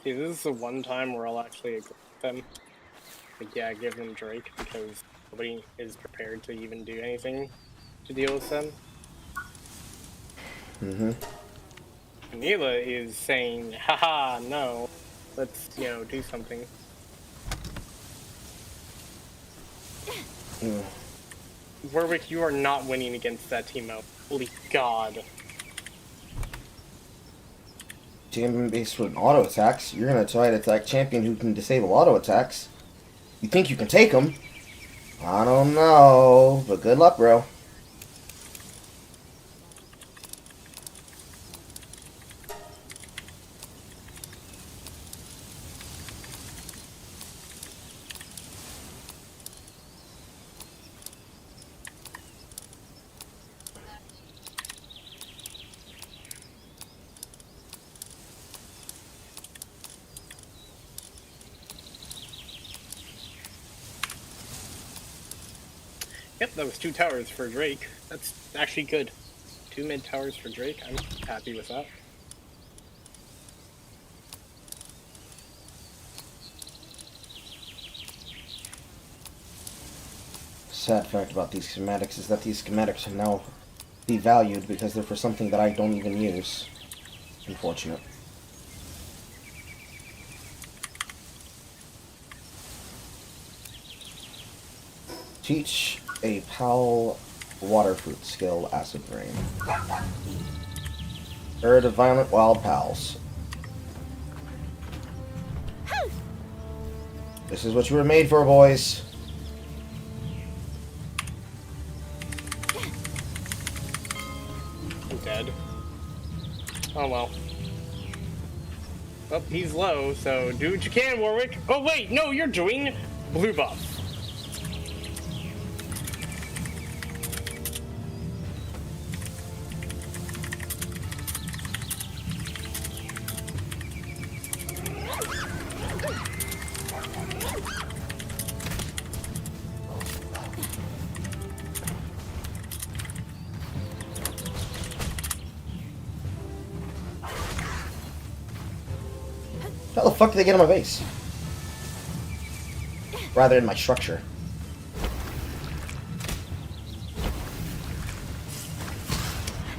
See, this is the one time where I'll actually agree with them. Like, yeah, give them Drake because nobody is prepared to even do anything to deal with them. Mm-hmm. Neela is saying, haha, no, let's, do something. Mm. Warwick, you are not winning against that teamo. Holy God. Champion based with auto attacks. You're gonna try to attack champion who can disable auto attacks. You think you can take him? I don't know, but good luck, bro. Yep, that was 2 towers for Drake. That's actually good. 2 mid towers for Drake. I'm happy with that. Sad fact about these schematics is that these schematics are now devalued because they're for something that I don't even use. Unfortunate. Teach a pal water fruit skill, acid rain. Herd of violent wild pals. This is what you were made for, boys. I'm dead. Oh well. Well, he's low, so do what you can, Warwick. Oh wait, no, you're doing blue buff. How the fuck did they get on my base? Rather in my structure.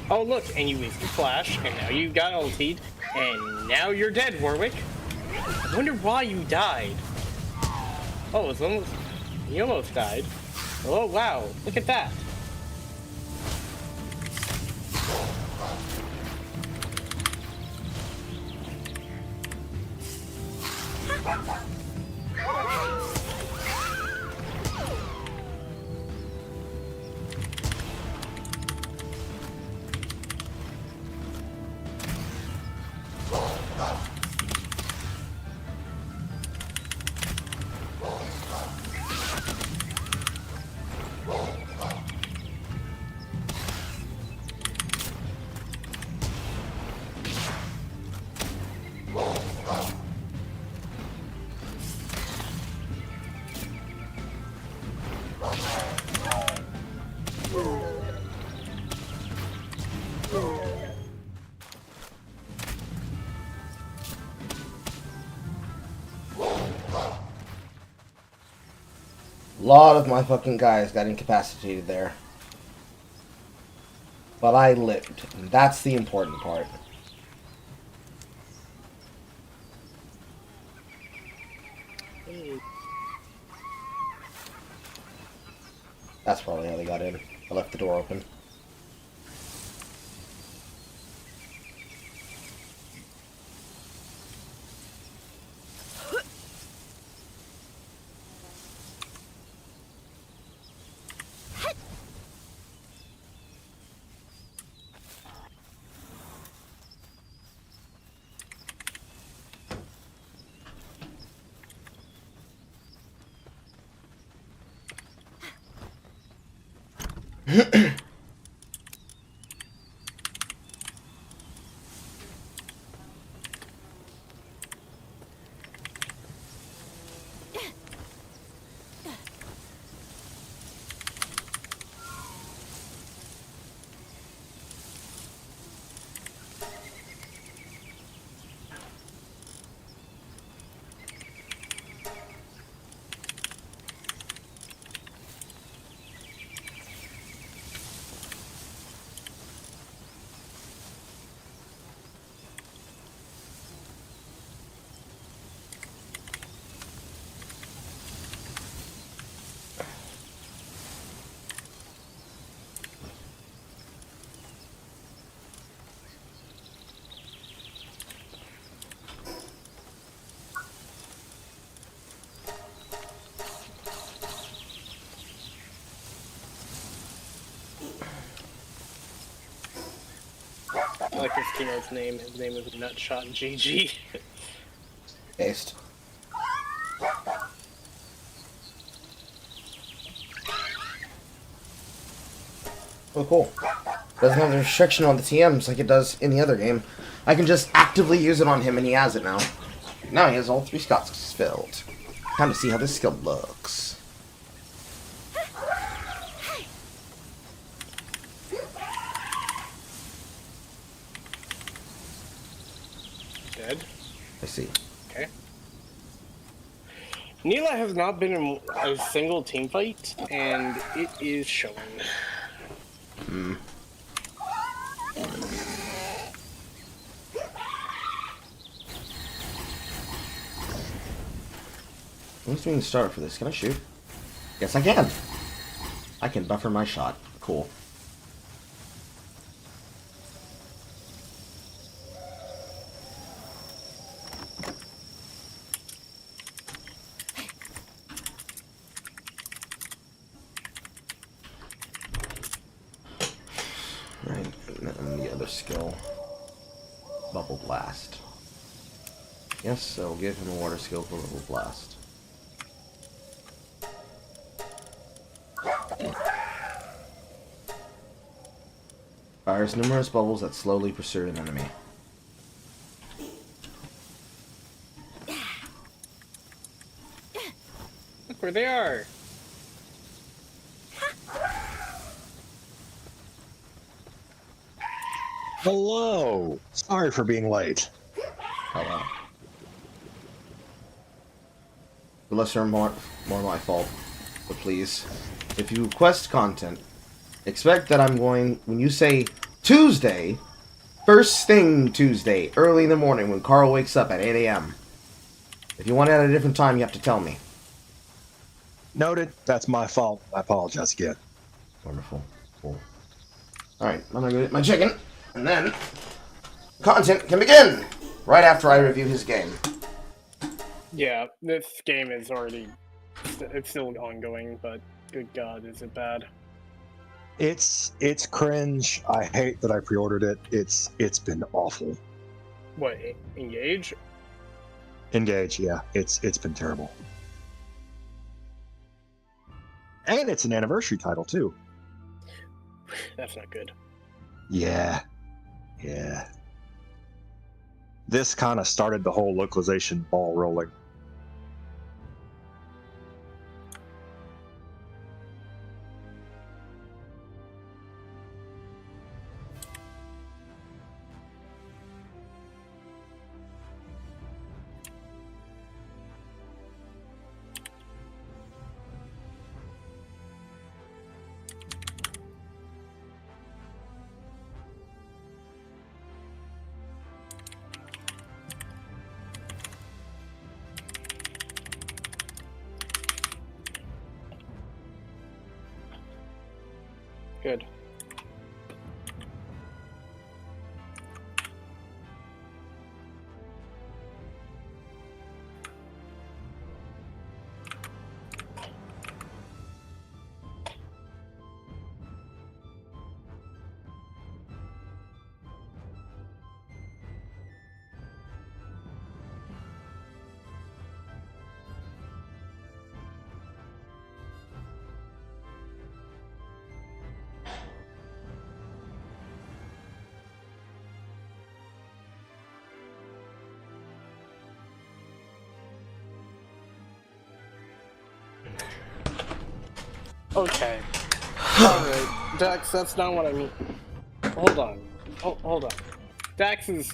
Oh look, and you wasted flash, and now you got ultied, and now you're dead, Warwick. I wonder why you died. Oh, it's almost... You almost died. Oh wow, look at that. A lot of my fucking guys got incapacitated there. But I lived, and that's the important part. That's probably how they got in. I left the door open. I like this teammate's name. His name is Nutshot GG. Based. Oh, cool. Doesn't have a restriction on the TMs like it does in the other game. I can just actively use it on him, and he has it now. Now he has all 3 Scots filled. Time to see how this skill looks. Dead. I see. Okay. Neela has not been in a single team fight, and it is showing. Hmm. Who's doing the starter for this? Can I shoot? Yes, I can. I can buffer my shot. Cool. Right, and then the other skill. Bubble Blast. Yes, so give him a water skill for Bubble Blast. Fires numerous bubbles that slowly pursue an enemy. Look where they are. Hello. Sorry for being late. Hello. The lesser more my fault. But please, if you request content, expect that I'm going, when you say Tuesday, first thing Tuesday, early in the morning when Carl wakes up at 8 a.m. If you want it at a different time, you have to tell me. Noted. That's my fault. I apologize again. Wonderful. Cool. Alright, I'm gonna go get my chicken, and then content can begin! Right after I review his game. Yeah, this game is already... It's still ongoing, but good god, is it bad. It's cringe. I hate that I pre-ordered it. It's been awful. What, Engage? Engage, yeah. It's been terrible. And it's an anniversary title too. That's not good. Yeah. This kind of started the whole localization ball rolling. Good. Okay. Alright, Dax, that's not what I mean. Hold on. Hold on. Dax is...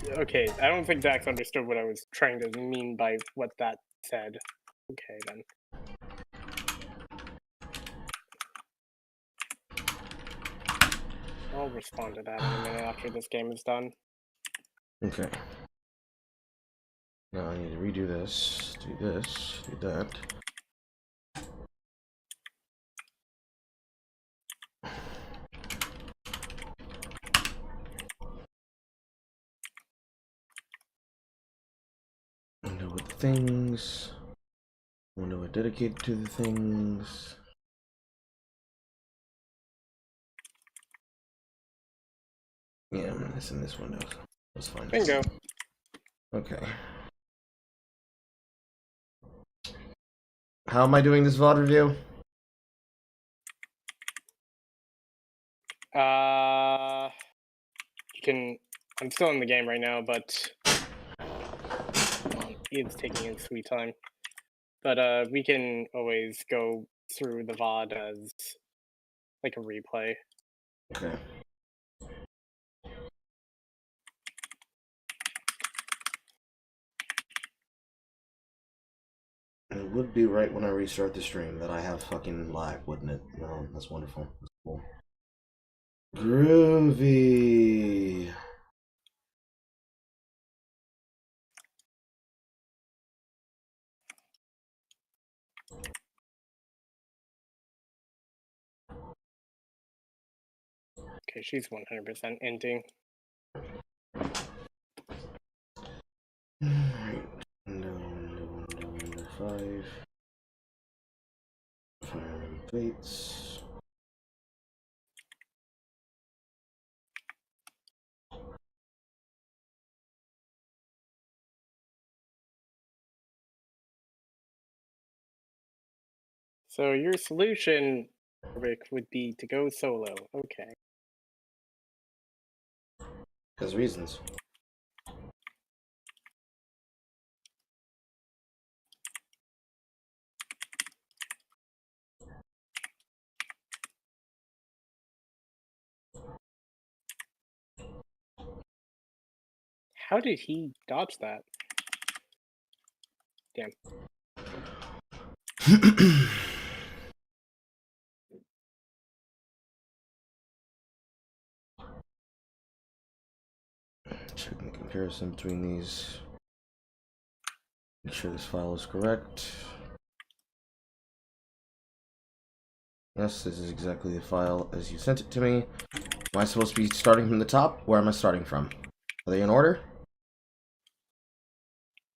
Okay, I don't think Dax understood what I was trying to mean by what that said. Okay, then. I'll respond to that in a minute after this game is done. Okay. Now I need to redo this, do that. Window with the things. Window dedicated to the things. Yeah, it's in this window. That's fine. Bingo. Okay. How am I doing this VOD review? You can. I'm still in the game right now, but Ian's taking his sweet time. But we can always go through the VOD as like a replay. Okay. It would be right when I restart the stream that I have fucking lag, wouldn't it? No, that's wonderful. That's cool. Groovy. Okay, she's 100% ending. Alright. Window 5. Fire and plates. So your solution, Rick, would be to go solo. Okay. Because reasons. How did he dodge that? Damn. Checking the comparison between these. Make sure this file is correct. Yes, this is exactly the file as you sent it to me. Am I supposed to be starting from the top? Where am I starting from? Are they in order?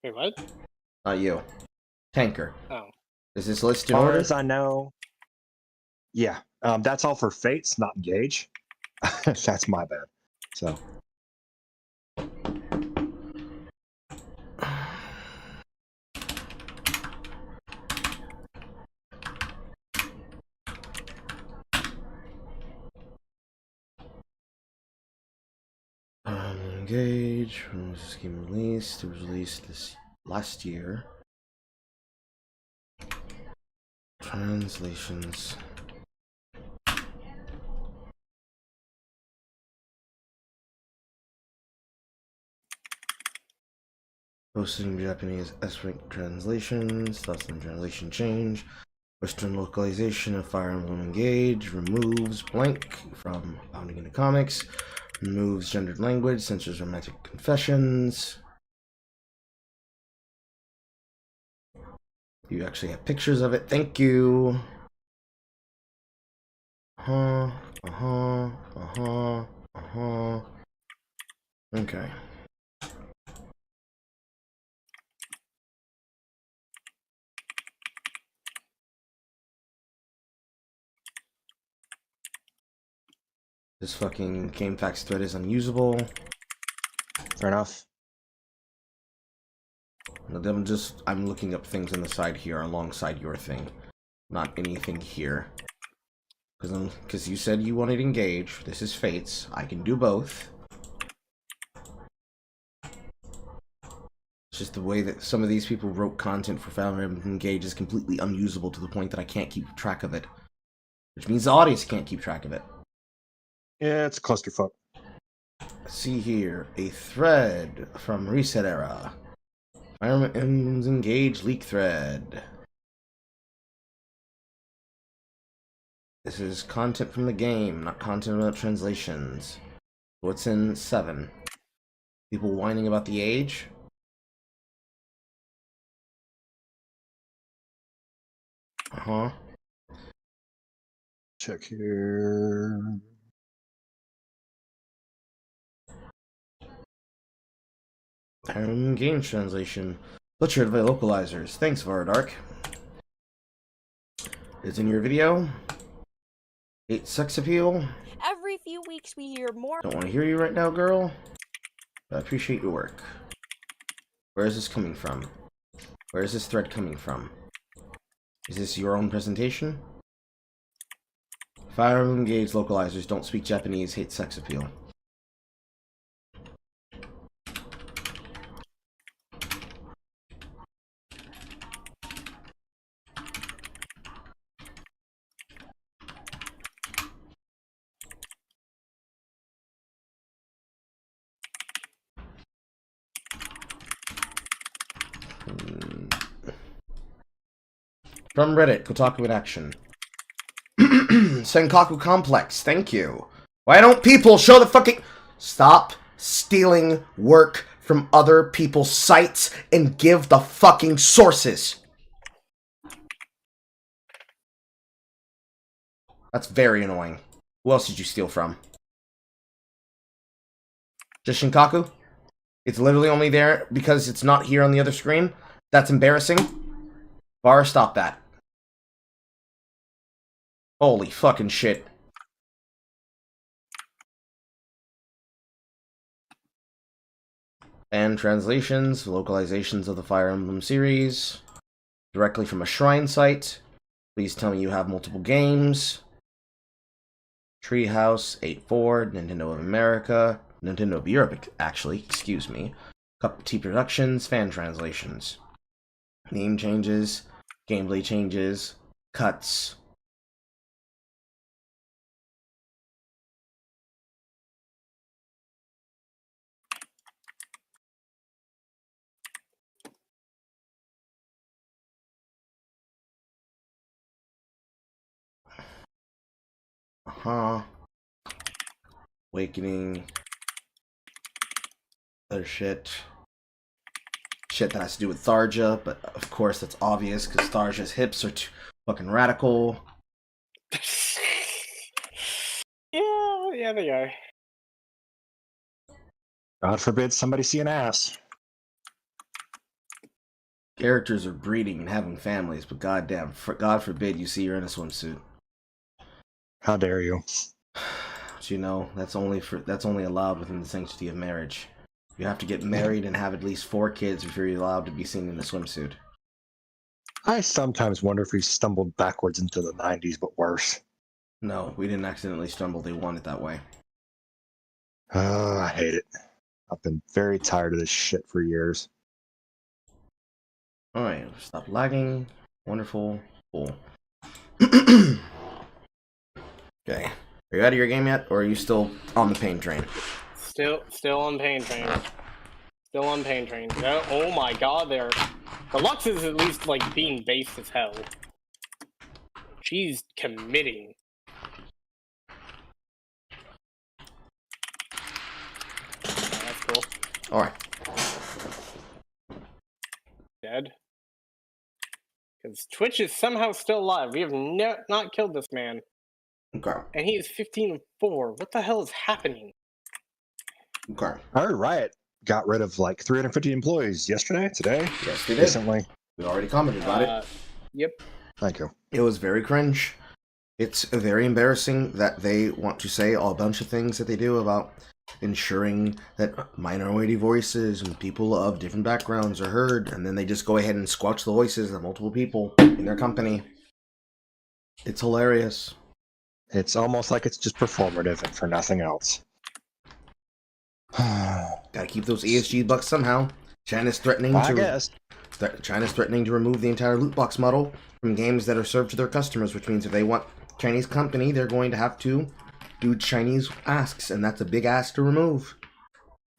Wait, what? You. Tanker. Oh. Is this list As in far order? as I know, yeah. That's all for Fates, not Engage. That's my bad. So. Engage. When was this game released? It was released this last year. Translations. Posting Japanese S-rank translations. Thoughts on translation change. Western localization of Fire Emblem Engage. Removes blank from bounding into comics. Removes gendered language. Censors romantic confessions. You actually have pictures of it. Thank you. Okay. This fucking GameFAQs thread is unusable. Fair enough. I'm looking up things on the side here alongside your thing. Not anything here. Because you said you wanted Engage. This is Fates. I can do both. It's just the way that some of these people wrote content for Fire Emblem Engage is completely unusable to the point that I can't keep track of it. Which means the audience can't keep track of it. Yeah, it's a clusterfuck. Let's see here. A thread from Reset Era. Fire Emblem's Engage leak thread. This is content from the game, not content about translations. What's in 7? People whining about the age? Uh-huh. Check here. Game translation. Butchered by localizers. Thanks, Vardark. It's in your video. Hate sex appeal. Every few weeks we hear more. Don't want to hear you right now, girl. But I appreciate your work. Where is this coming from? Where is this thread coming from? Is this your own presentation? Fire Emblem Engage localizers don't speak Japanese, hate sex appeal. From Reddit, Kotaku in action. Senkaku Complex, thank you. Why don't people show the fucking... Stop stealing work from other people's sites and give the fucking sources. That's very annoying. Who else did you steal from? Just Shinkaku? It's literally only there because it's not here on the other screen? That's embarrassing. Bar, stop that. Holy fucking shit. And translations, localizations of the Fire Emblem series. Directly from a Shrine site. Please tell me you have multiple games. Treehouse, 8.4, Nintendo of America, Nintendo of Europe, actually, excuse me. Cup of Tea Productions, fan translations. Name changes, gameplay changes, cuts. Awakening. Other shit. Shit that has to do with Tharja, but of course that's obvious because Tharja's hips are too fucking radical. Yeah, they are. God forbid somebody see an ass. Characters are breeding and having families, but goddamn, God forbid you see you're in a swimsuit. How dare you? But you know, that's only allowed within the sanctity of marriage. You have to get married and have at least 4 kids before you're allowed to be seen in a swimsuit. I sometimes wonder if we stumbled backwards into the 90s, but worse. No, we didn't accidentally stumble. They want it that way. I hate it. I've been very tired of this shit for years. Alright, stop lagging. Wonderful. Cool. Okay. Are you out of your game yet, or are you still on the pain train? Still on pain train. Still on pain train. No, oh my god, the Lux is at least like being based as hell. She's committing. Oh, that's cool. Alright. Dead. Because Twitch is somehow still alive. We have not killed this man. Okay. And he is 15-4. What the hell is happening? Okay. I heard Riot got rid of like 350 employees yesterday, today, Yes, they did. recently. We already commented about it. Yep. Thank you. It was very cringe. It's very embarrassing that they want to say a bunch of things that they do about ensuring that minority voices and people of different backgrounds are heard, and then they just go ahead and squelch the voices of multiple people in their company. It's hilarious. It's almost like it's just performative and for nothing else. Gotta keep those ESG bucks somehow. China's threatening I guess. China's threatening to remove the entire loot box model from games that are served to their customers, which means if they want Chinese company, they're going to have to do Chinese asks, and that's a big ask to remove.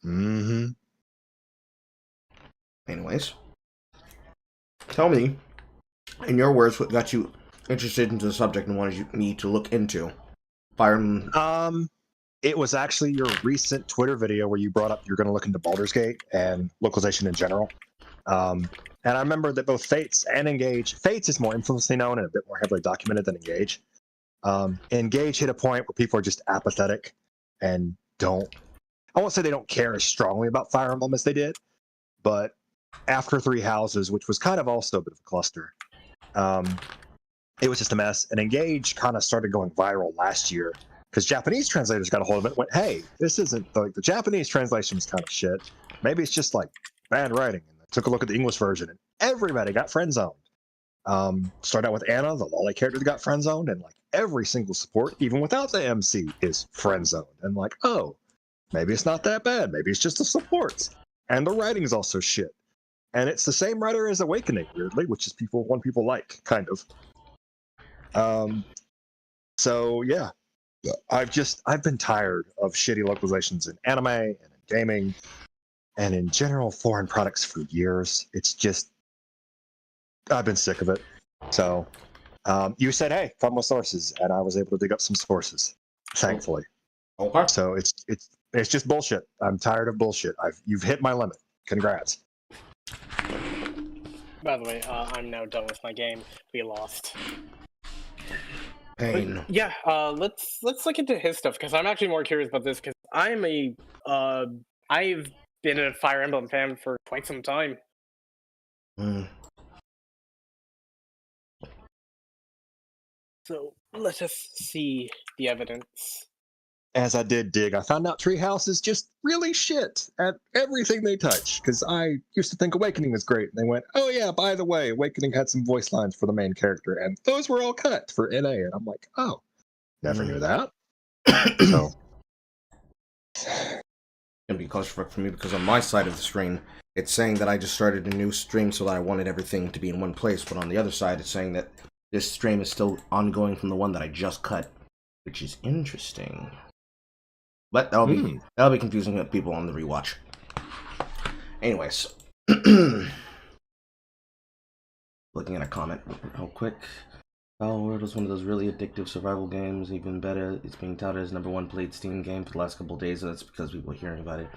Mm-hmm. Anyways, tell me, in your words, what got you interested into the subject and wanted me to look into Fire Emblem? It was actually your recent Twitter video where you brought up you're going to look into Baldur's Gate and localization in general. And I remember that both Fates and Engage, Fates is more infamously known and a bit more heavily documented than Engage. Engage hit a point where people are just apathetic and I won't say they don't care as strongly about Fire Emblem as they did, but after Three Houses, which was kind of also a bit of a cluster, it was just a mess. And Engage kind of started going viral last year because Japanese translators got a hold of it and went, hey, this isn't like the Japanese translation is kind of shit. Maybe it's just like bad writing. And I took a look at the English version and everybody got friend zoned. Started out with Anna, the lolly character that got friend zoned, and like every single support, even without the MC, is friend zoned. And like, oh, maybe it's not that bad. Maybe it's just the supports. And the writing is also shit. And it's the same writer as Awakening, weirdly, which is one people like, kind of. So yeah, I've been tired of shitty localizations in anime and in gaming and in general foreign products for years. It's just I've been sick of it. So you said, hey, fun with sources, and I was able to dig up some sources, thankfully. Okay. So it's just bullshit. I'm tired of bullshit. You've hit my limit. Congrats. By the way, I'm now done with my game. We lost. Pain. But, yeah, let's look into his stuff because I'm actually more curious about this because I've been a Fire Emblem fan for quite some time. So let us see the evidence. As I did dig, I found out Treehouse is just really shit at everything they touch. Because I used to think Awakening was great, and they went, "Oh yeah, by the way, Awakening had some voice lines for the main character, and those were all cut for NA." And I'm like, "Oh, never knew that." So, Gonna be claustrophobic for me because on my side of the screen, it's saying that I just started a new stream so that I wanted everything to be in one place. But on the other side, it's saying that this stream is still ongoing from the one that I just cut, which is interesting. But that'll be confusing to people on the rewatch. Anyways, looking at a comment real quick. Palworld was one of those really addictive survival games. Even better, it's being touted as #1 played Steam game for the last couple of days, and that's because people are hearing about it.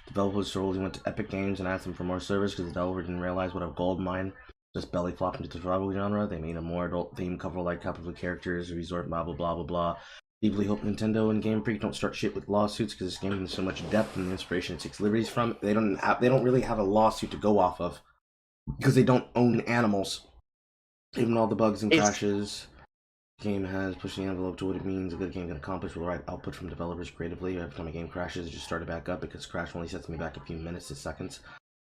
Developers totally went to Epic Games and asked them for more servers because the developer didn't realize what a gold mine just belly flopped into the survival genre. They made a more adult theme, cover like couple of characters, resort, blah blah blah blah blah. Deeply hope Nintendo and Game Freak don't start shit with lawsuits because this game has so much depth and the inspiration it takes liberties from. They don't really have a lawsuit to go off of because they don't own animals. Even all the bugs and crashes, the game has pushed the envelope to what it means a good game can accomplish with the right output from developers creatively. Every time a game crashes, it just started back up because crash only sets me back a few minutes to seconds.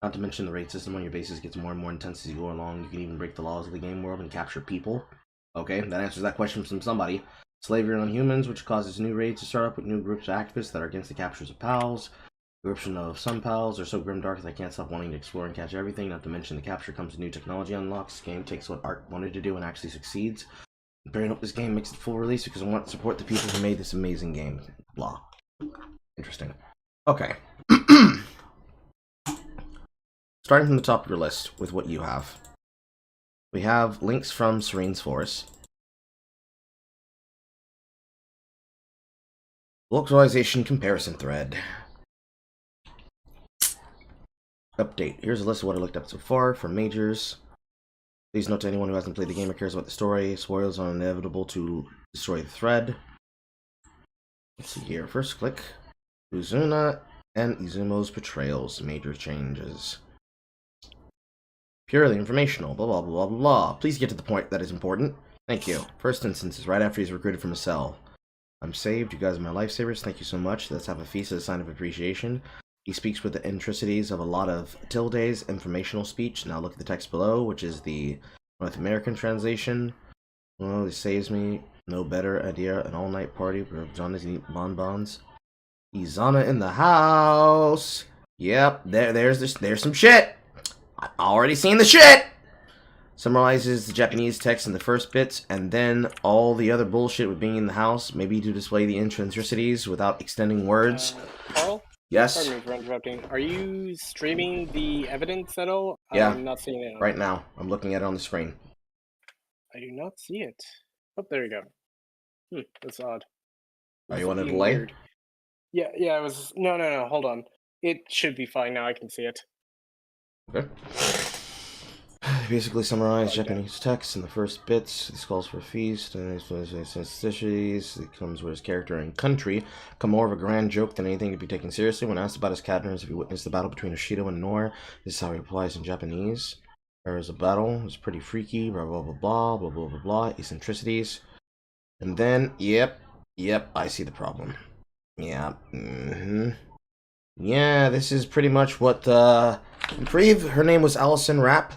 Not to mention the raid system on your bases gets more and more intense as you go along. You can even break the laws of the game world and capture people. Okay, that answers that question from somebody. Slavery on humans, which causes new raids to start up with new groups of activists that are against the captures of pals. Corruption of some pals are so grimdark that I can't stop wanting to explore and catch everything. Not to mention the capture comes with new technology unlocks. This game takes what Art wanted to do and actually succeeds. I'm praying hope this game makes it full release because I want to support the people who made this amazing game. Blah. Interesting. Okay. Starting from the top of your list with what you have. We have links from Serene's Force. Localization comparison thread. Update. Here's a list of what I looked up so far for majors. Please note to anyone who hasn't played the game or cares about the story, spoilers are inevitable to destroy the thread. Let's see here. First click. Uzuna and Izumo's portrayals. Major changes. Purely informational. Blah, blah, blah, blah, blah. Please get to the point that is important. Thank you. First instance is right after he's recruited from a cell. I'm saved. You guys are my lifesavers. Thank you so much. Let's have a feast as a sign of appreciation. He speaks with the intricacies of a lot of tildes, informational speech. Now look at the text below, which is the North American translation. Oh, this saves me. No better idea. An all-night party where John eat bonbons. Izana in the house. Yep, there's some shit. I've already seen the shit. Summarizes the Japanese text in the first bits, and then all the other bullshit with being in the house, maybe to display the intricacies without extending words. Carl? Yes? Pardon me for interrupting. Are you streaming the evidence at all? Yeah. I'm not seeing it. Right now. I'm looking at it on the screen. I do not see it. Oh, there you go. That's odd. Are you on a Something delay? weird. Yeah, I was... No, hold on. It should be fine now, I can see it. Okay. Basically summarize Japanese text in the first bits. This calls for a feast, and sensitivities. It comes with his character and country. Come more of a grand joke than anything to be taken seriously. When asked about his cadners, if he witnessed the battle between Ashido and Nor, this is how he replies in Japanese. There is a battle. It's pretty freaky. Blah blah blah blah blah blah blah blah. Eccentricities, and then yep, I see the problem. Yeah. Yeah, this is pretty much what I believe her name was Allison Rapp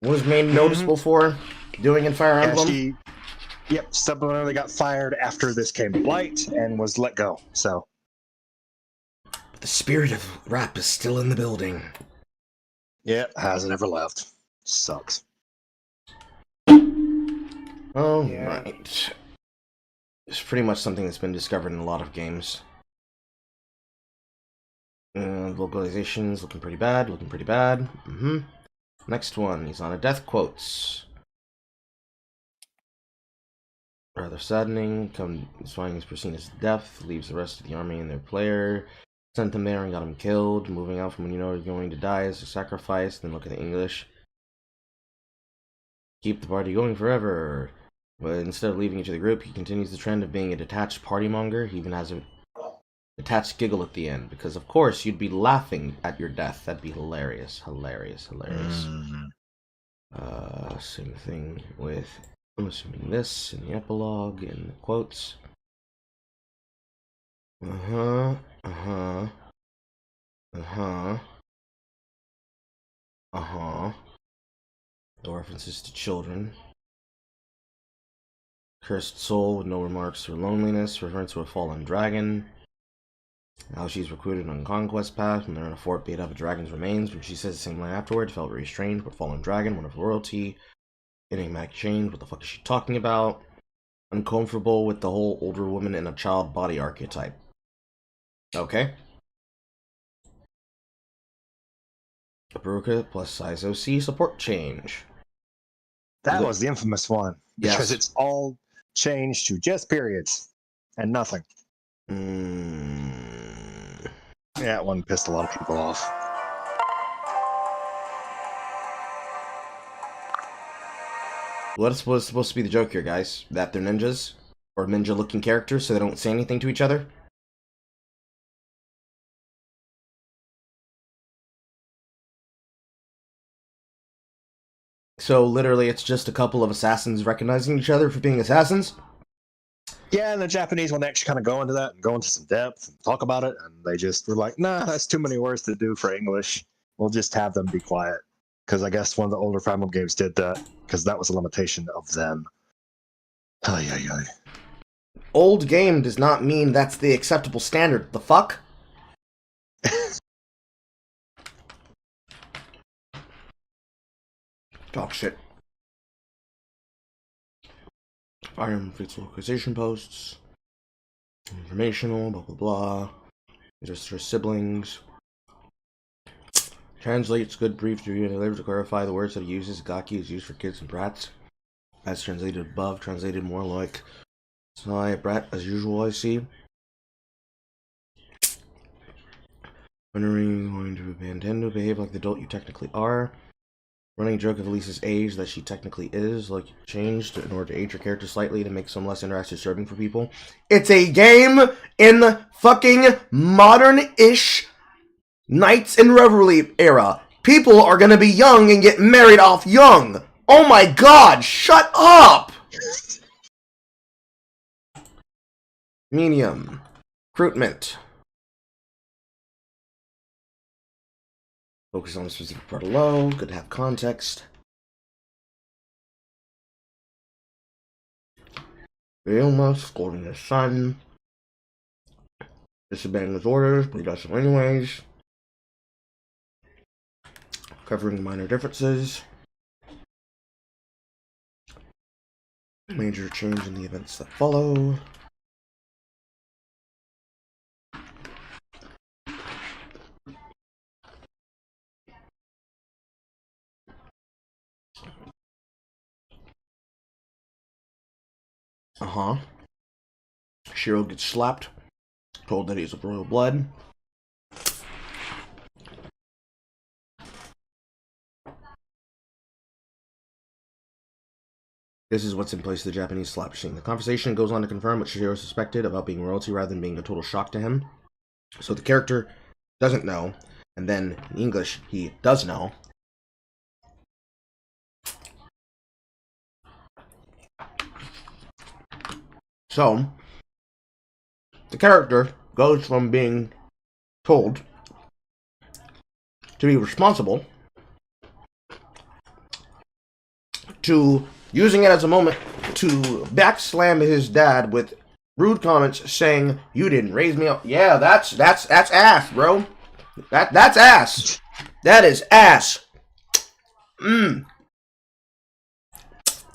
was made noticeable for doing in Fire Emblem. She, subliminally got fired after this came to light and was let go. So The spirit of Rapp is still in the building. hasn't ever left. Sucks. Oh, right. It's pretty much something that's been discovered in a lot of games. Localization's looking pretty bad, Next one, he's on a death quotes. Rather saddening, finding his Persina's death, leaves the rest of the army and their player. Sent them there and got him killed. Moving out from when you know you're going to die is a sacrifice. Then look at the English. Keep the party going forever. But instead of leaving each of the group, he continues the trend of being a detached party monger. He even has a detached giggle at the end. Because, of course, you'd be laughing at your death. That'd be hilarious. Hilarious. Same thing with, I'm assuming this in the epilogue and the quotes. The references to children. Cursed soul with no remarks or loneliness, reference to a fallen dragon. How she's recruited on conquest path when they're in a fort beat up of dragon's remains. When she says the same line afterwards, felt very strange, but fallen dragon, one of royalty. Enigmatic change, what the fuck is she talking about? Uncomfortable with the whole older woman in a child body archetype. Okay. Baruka plus size OC support change. That was the infamous one. Yes. Because it's all changed to just periods and nothing. Yeah, that one pissed a lot of people off. What's supposed to be the joke here, guys? That they're ninjas? Or ninja-looking characters, so they don't say anything to each other? So, literally, it's just a couple of assassins recognizing each other for being assassins? Yeah, and the Japanese one, they actually kind of go into that and go into some depth and talk about it, and they just were like, nah, that's too many words to do for English. We'll just have them be quiet. Because I guess one of the older Fire Emblem games did that, because that was a limitation of them. Ay, ay, ay. Old game does not mean that's the acceptable standard. The fuck? Talk shit. Fire Emblem fleets localization posts. Informational, blah blah blah. Just her siblings. Translates good brief to you and deliver to clarify the words that he uses. Gaki is used for kids and brats. As translated above, translated more like Sly brat as usual, I see. When are you going to intend to behave like the adult you technically are? Running joke of Elise's age that she technically is, like changed in order to age her character slightly to make some less interactive disturbing for people. It's a game in the fucking modern-ish Knights and Revelry era. People are gonna be young and get married off young. Oh my god, shut up! Medium. Recruitment. Focus on a specific part alone. Good to have context. Vilma scolding his son. Disobeying his orders, but he does so anyways. Covering minor differences. Major change in the events that follow. Shiro gets slapped. Told that he's of royal blood. This is what's in place of the Japanese slap machine. The conversation goes on to confirm what Shiro suspected about being royalty rather than being a total shock to him. So the character doesn't know, and then in English he does know. So, the character goes from being told to be responsible to using it as a moment to backslam his dad with rude comments saying, "You didn't raise me up." Yeah, that's ass, bro. That's ass. That is ass. That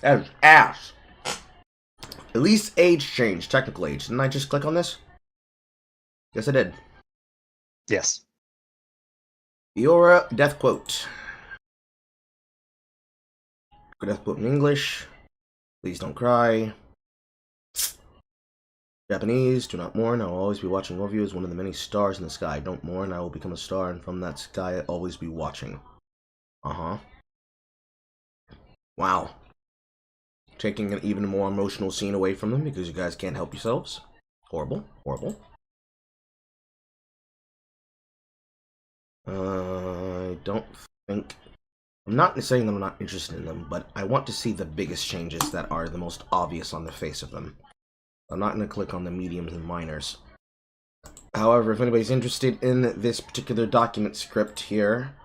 is ass. At least age change, technical age. Didn't I just click on this? Yes, I did. Yes. Iora death quote. Death quote in English. Please don't cry. Japanese, do not mourn. I will always be watching over you as one of the many stars in the sky. Don't mourn, I will become a star, and from that sky I'll always be watching. Wow. Taking an even more emotional scene away from them because you guys can't help yourselves. Horrible. Horrible. I don't think... I'm not saying that I'm not interested in them, but I want to see the biggest changes that are the most obvious on the face of them. I'm not going to click on the mediums and minors. However, if anybody's interested in this particular document script here,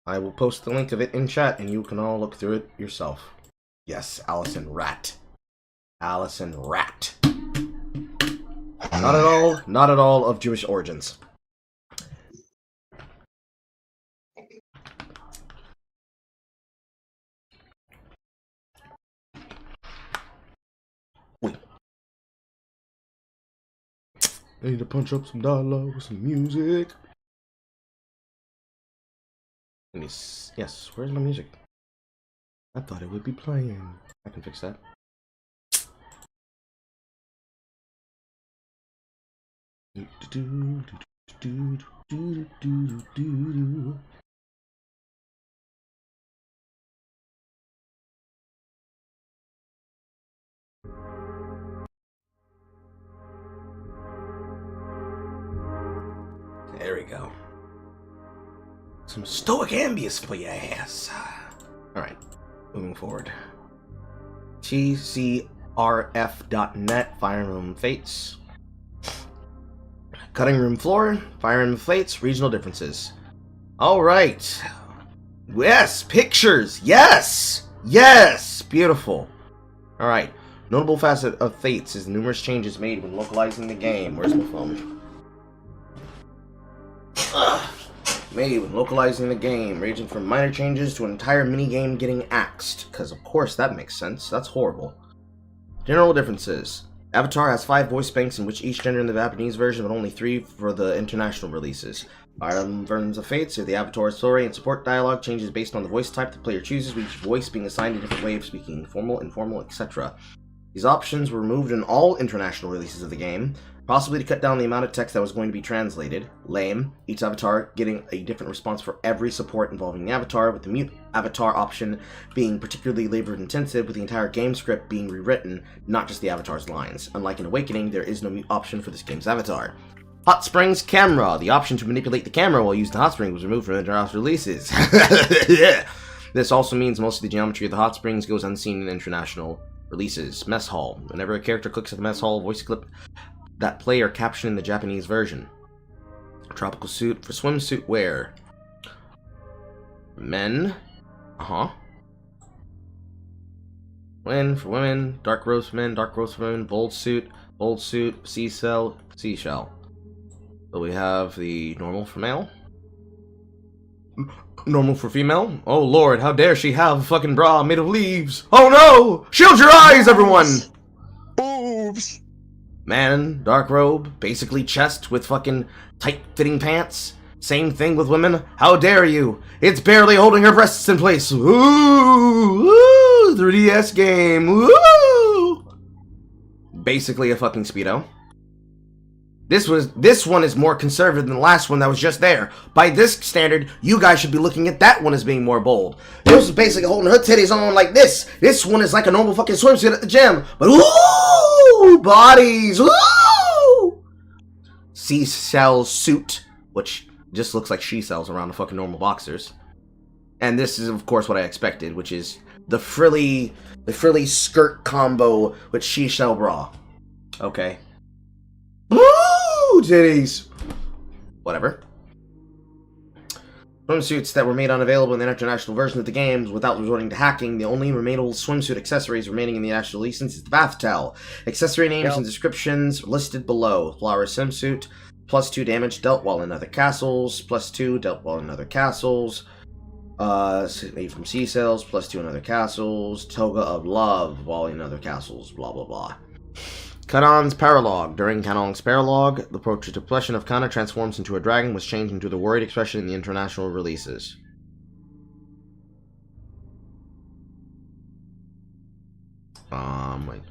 I will post the link of it in chat and you can all look through it yourself. Yes, Allison Rat. Allison Rat. Not at all of Jewish origins. Wait. I need to punch up some dialogue with some music. Yes, where's my music? I thought it would be playing. I can fix that. There we go. Some stoic ambience for your ass. Alright, moving forward. TCRF.net, Fire Emblem Fates. Cutting Room Floor, Fire Emblem Fates, Regional Differences. Alright. Yes, pictures! Yes! Yes! Beautiful. Alright. Notable facet of Fates is the numerous changes made when localizing the game. Where's my phone? Made when localizing the game, ranging from minor changes to an entire minigame getting axed. Because of course that makes sense. That's horrible. General differences. Avatar has 5 voice banks in which each gender in the Japanese version, but only 3 for the international releases. Fire Emblem versions of Fates are the Avatar story and support dialogue changes based on the voice type the player chooses, with each voice being assigned a different way of speaking, formal, informal, etc. These options were removed in all international releases of the game, possibly to cut down the amount of text that was going to be translated. Lame. Each avatar getting a different response for every support involving the avatar, with the mute avatar option being particularly labor-intensive, with the entire game script being rewritten, not just the avatar's lines. Unlike in Awakening, there is no mute option for this game's avatar. Hot Springs Camera. The option to manipulate the camera while using the Hot Springs was removed from international releases. Yeah. This also means most of the geometry of the Hot Springs goes unseen in international releases. Mess Hall. Whenever a character clicks at the Mess Hall voice clip, that player captioned in the Japanese version. Tropical suit for swimsuit wear. Men. When for women. Dark rose for men. Dark rose for women. Bold suit. Seashell. Seashell. So we have the normal for male. Normal for female. Oh lord, how dare she have a fucking bra made of leaves. Oh no! Shield your eyes, everyone! Boobs! Man, dark robe, basically chest with fucking tight-fitting pants. Same thing with women. How dare you? It's barely holding her breasts in place. Ooh, 3DS game. Woo! Basically a fucking Speedo. This one is more conservative than the last one that was just there. By this standard, you guys should be looking at that one as being more bold. This was basically holding her titties on like this. This one is like a normal fucking swimsuit at the gym. But ooh, bodies, ooh! Seashell suit, which just looks like she sells around the fucking normal boxers. And this is, of course, what I expected, which is the frilly skirt combo with she shell bra. Okay. Woo! Titties! Whatever. Swimsuits that were made unavailable in the international version of the games without resorting to hacking. The only remainable swimsuit accessories remaining in the national license is the bath towel. Accessory names and descriptions listed below. Flower swimsuit, +2 damage dealt while in other castles, +2 dealt while in other castles. Made from sea cells, +2 in other castles. Toga of love while in other castles, blah blah blah. Kanon's Paralog. During Kanon's Paralog, the portrait expression of Kana transforms into a dragon was changed into the worried expression in the international releases. Wait.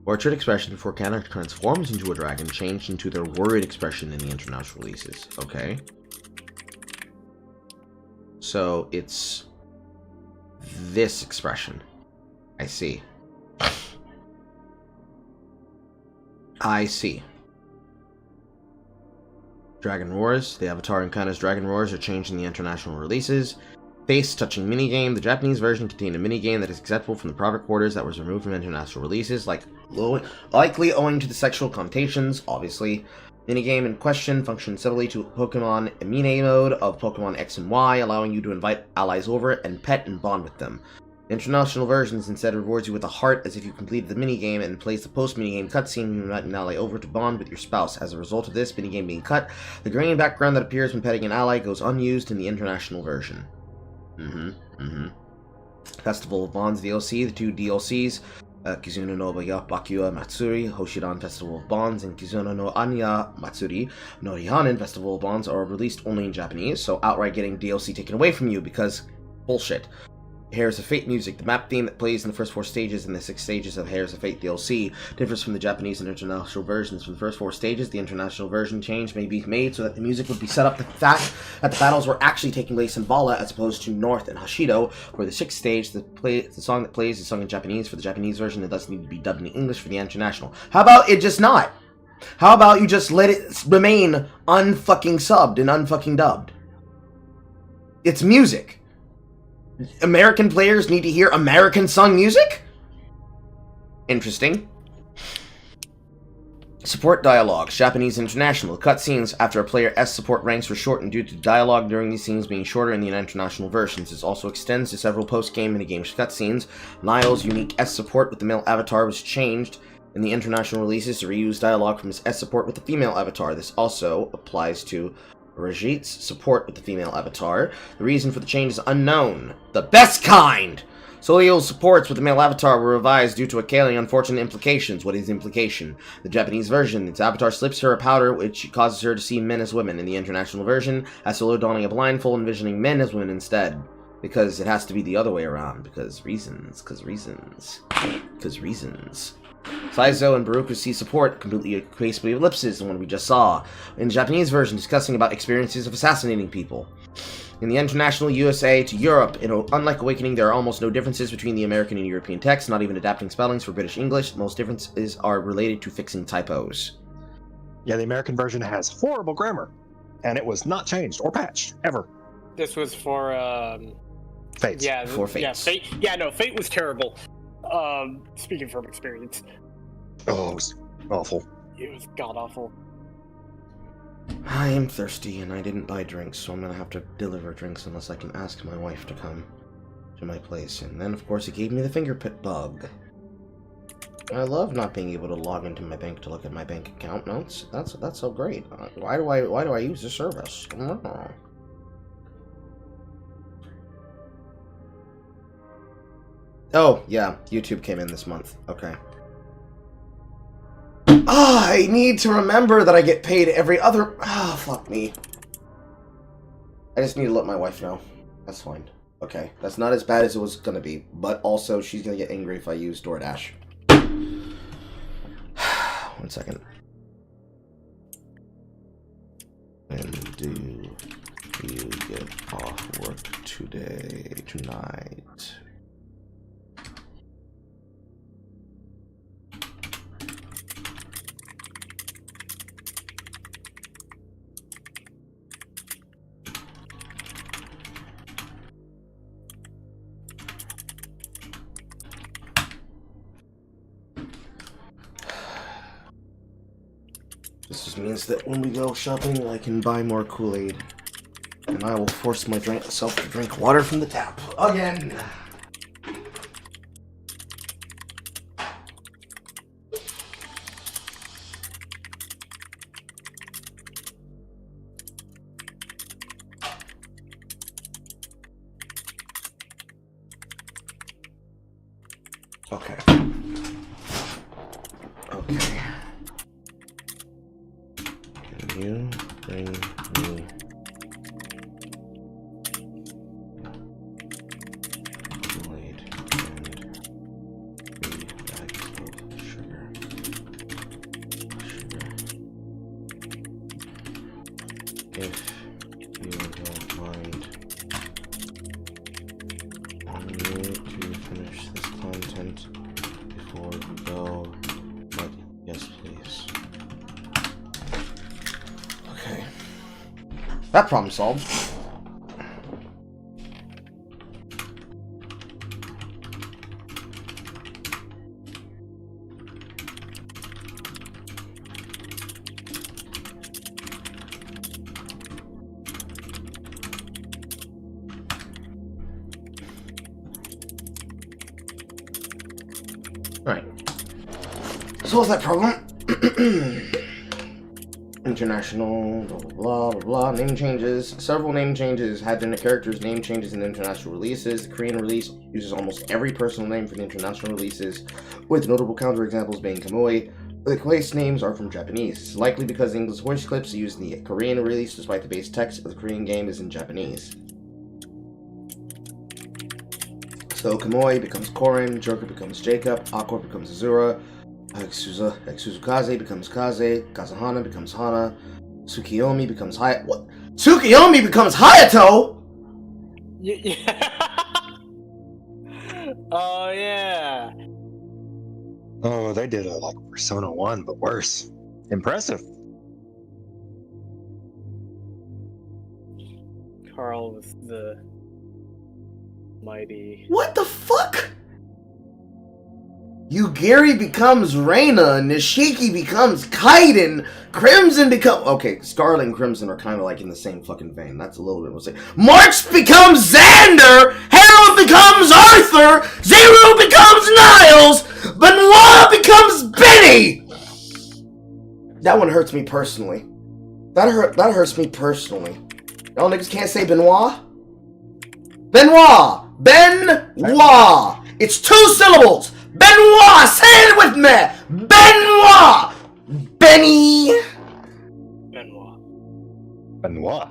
Portrait expression before Kana transforms into a dragon changed into their worried expression in the international releases. Okay. So it's this expression. I see. I see. Dragon Roars. The avatar in Kana's Dragon Roars are changed in the international releases. Face touching minigame. The Japanese version contained a minigame that is acceptable from the private quarters that was removed from international releases, likely owing to the sexual connotations, obviously. Minigame in question functions similarly to Pokemon Amine mode of Pokemon X and Y, allowing you to invite allies over and pet and bond with them. International versions instead rewards you with a heart as if you completed the minigame and plays the post-minigame cutscene when you invite an ally over to bond with your spouse. As a result of this minigame being cut, the green background that appears when petting an ally goes unused in the international version. Festival of Bonds DLC, the 2 DLCs, Kizuna no Bakua Matsuri, Hoshidan Festival of Bonds, and Kizuna no Anya Matsuri, no Rihanen Festival of Bonds are released only in Japanese, so outright getting DLC taken away from you because bullshit. Hairs of Fate music. The map theme that plays in the first 4 stages and the 6 stages of Hairs of Fate DLC differs from the Japanese and international versions. For the first 4 stages, the international version change may be made so that the music would be set up that the battles were actually taking place in Vala as opposed to North and Hashido. For the 6th stage, the song that plays is sung in Japanese for the Japanese version and thus need to be dubbed in English for the international. How about it just not? How about you just let it remain unfucking subbed and unfucking dubbed? It's music. American players need to hear American sung music? Interesting. Support dialogues. Japanese International. Cutscenes after a player S support ranks were shortened due to dialogue during these scenes being shorter in the international versions. This also extends to several post-game minigame cutscenes. Niall's unique S support with the male avatar was changed in the international releases to reuse dialogue from his S support with the female avatar. This also applies to Rajit's support with the female avatar. The reason for the change is unknown. The best kind! Solio's supports with the male avatar were revised due to occasionally unfortunate implications. What is implication? The Japanese version, its avatar slips her a powder which causes her to see men as women. In the international version, as Solio donning a blindfold, envisioning men as women instead. Because it has to be the other way around. Because reasons. Saizo and Baruku see support completely replaced by ellipses, the one we just saw. In the Japanese version, discussing about experiences of assassinating people. In the international USA to Europe, unlike Awakening, there are almost no differences between the American and European text, not even adapting spellings for British English. Most differences are related to fixing typos. Yeah, the American version has horrible grammar, and it was not changed or patched, ever. This was for, Fates. Yeah, For Fates. Yeah, Fate. Yeah, no, Fate was terrible. Speaking from experience. Oh, it was awful. It was god-awful. I am thirsty and I didn't buy drinks, so I'm gonna have to deliver drinks unless I can ask my wife to come to my place. And then, of course, it gave me the finger pit bug. I love not being able to log into my bank to look at my bank account notes. That's so great. Why do I use the service? Oh. Oh, yeah, YouTube came in this month. Okay. I need to remember that I get paid every other... fuck me. I just need to let my wife know. That's fine. Okay, that's not as bad as it was gonna be, but also she's gonna get angry if I use DoorDash. 1 second. When do you get off work tonight? This just means that when we go shopping, I can buy more Kool-Aid. And I will force myself to drink water from the tap. Again! Okay. Okay. Can you bring me Kool-Aid and 3 bags of sugar? If you don't mind, I need to finish this content before we go, but yes, please. Okay. That problem solved. Alright. Solve that problem. International, blah, blah, blah, blah, name changes. Several name changes had their characters' name changes in international releases. The Korean release uses almost every personal name for the international releases, with notable counterexamples being Kamui. The place names are from Japanese, likely because the English voice clips used in the Korean release, despite the base text of the Korean game is in Japanese. So Kamui becomes Korin, Joker becomes Jacob, Aqua becomes Azura, Suzukaze becomes Kaze, Kazahana becomes Hana, Tsukiyomi becomes Hayato. What? Tsukiyomi becomes Hayato? Yeah. Oh yeah. Oh, they did a like Persona 1, but worse. Impressive. Carl was the mighty. What the fuck? Yugiri becomes Reina, Nishiki becomes Kaiden, Crimson becomes... Okay, Scarlet and Crimson are kind of like in the same fucking vein. That's a little bit... We'll say. March becomes Xander, Harold becomes Arthur, Zero becomes Niles, Benoit becomes Benny! That one hurts me personally. That hurts me personally. Y'all niggas can't say Benoit? Benoit! Benoit! It's 2 syllables! Benoit! Say it with me! Benoit! Benny! Benoit.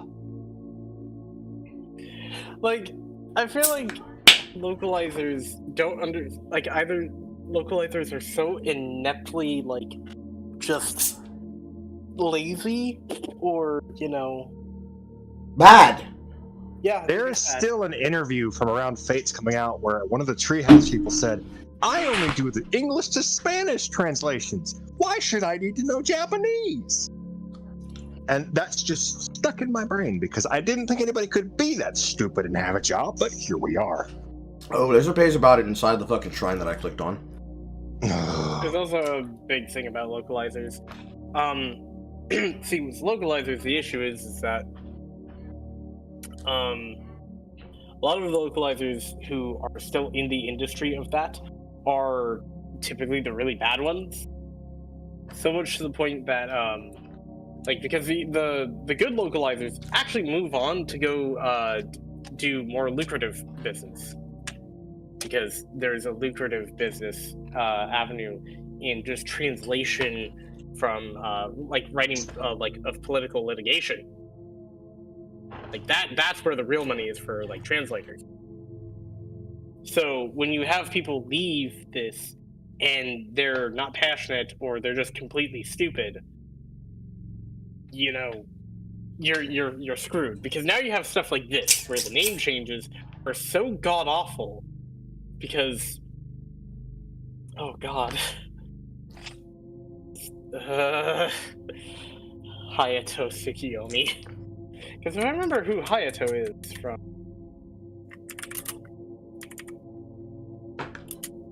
Like, I feel like localizers don't either localizers are so ineptly, like, just lazy, or, you know... Bad. Yeah. There is still an interview from around Fates coming out where one of the Treehouse people said, I only do the English to Spanish translations. Why should I need to know Japanese? And that's just stuck in my brain because I didn't think anybody could be that stupid and have a job, but here we are. Oh, there's a page about it inside the fucking shrine that I clicked on. There's also a big thing about localizers. See, with localizers, the issue is that a lot of the localizers who are still in the industry of that are typically the really bad ones. So much to the point that, because the good localizers actually move on to go do more lucrative business. Because there's a lucrative business avenue in just translation from, writing, of political litigation. Like, that's where the real money is for, like, translators. So when you have people leave this and they're not passionate or they're just completely stupid, you know, you're screwed. Because now you have stuff like this, where the name changes are so god-awful because... Oh, God. Hayato Tsukiyomi. Because I remember who Hayato is from.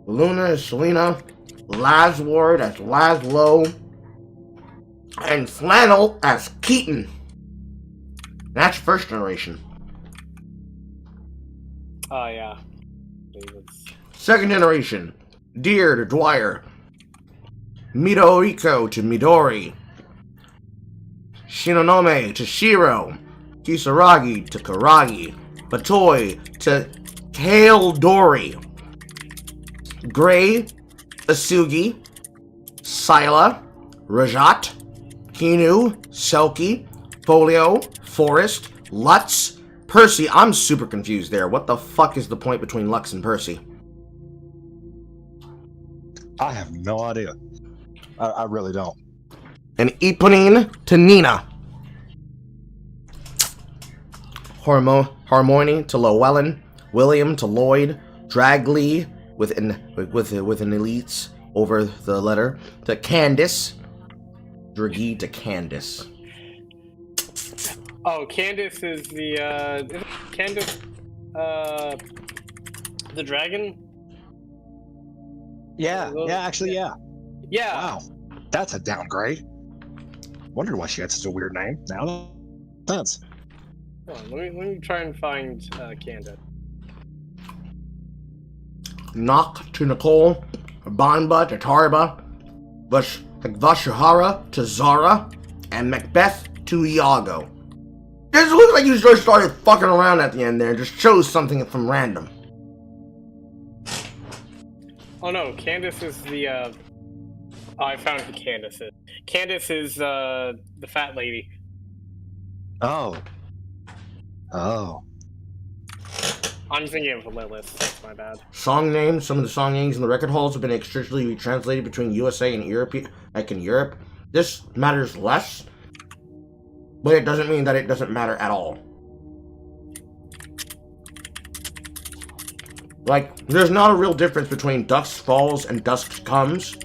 Luna is Selena. Lazward, that's Laszlo. And Flannel as Keaton. That's first generation. Oh, yeah. David's. Second generation. Deer to Dwyer. Midoriko to Midori. Shinonome to Shiro. Kisaragi to Karagi. Batoi to Kaeldori. Gray, Asugi, Sila, Rajat, Kinu, Selkie, Folio, Forest, Lutz, Percy. I'm super confused there. What the fuck is the point between Lux and Percy? I have no idea. I really don't. And Eponine to Nina. Harmony to Llewellyn, William to Lloyd, Draglee with an elites over the letter, to Candace, Dragee to Candace. Oh, Candace is the, Candace, the dragon? Yeah, actually, yeah. Yeah. Wow, that's a downgrade. Wondered why she had such a weird name. Now that's. Hold on, let me try and find Candace. Knock to Nicole, Banba to Tarba, Vashahara to Zara, and Macbeth to Iago. It looks like you just started fucking around at the end there and just chose something from random. Oh no, Candace is the, oh, I found who Candace is. Candace is, the fat lady. Oh. Oh. I'm thinking of Lilith, that's my bad. Song names. Some of the song names in the record halls have been extremely retranslated between USA and Europe, like in Europe. This matters less, but it doesn't mean that it doesn't matter at all. Like, there's not a real difference between Dusk Falls and Dusk Comes,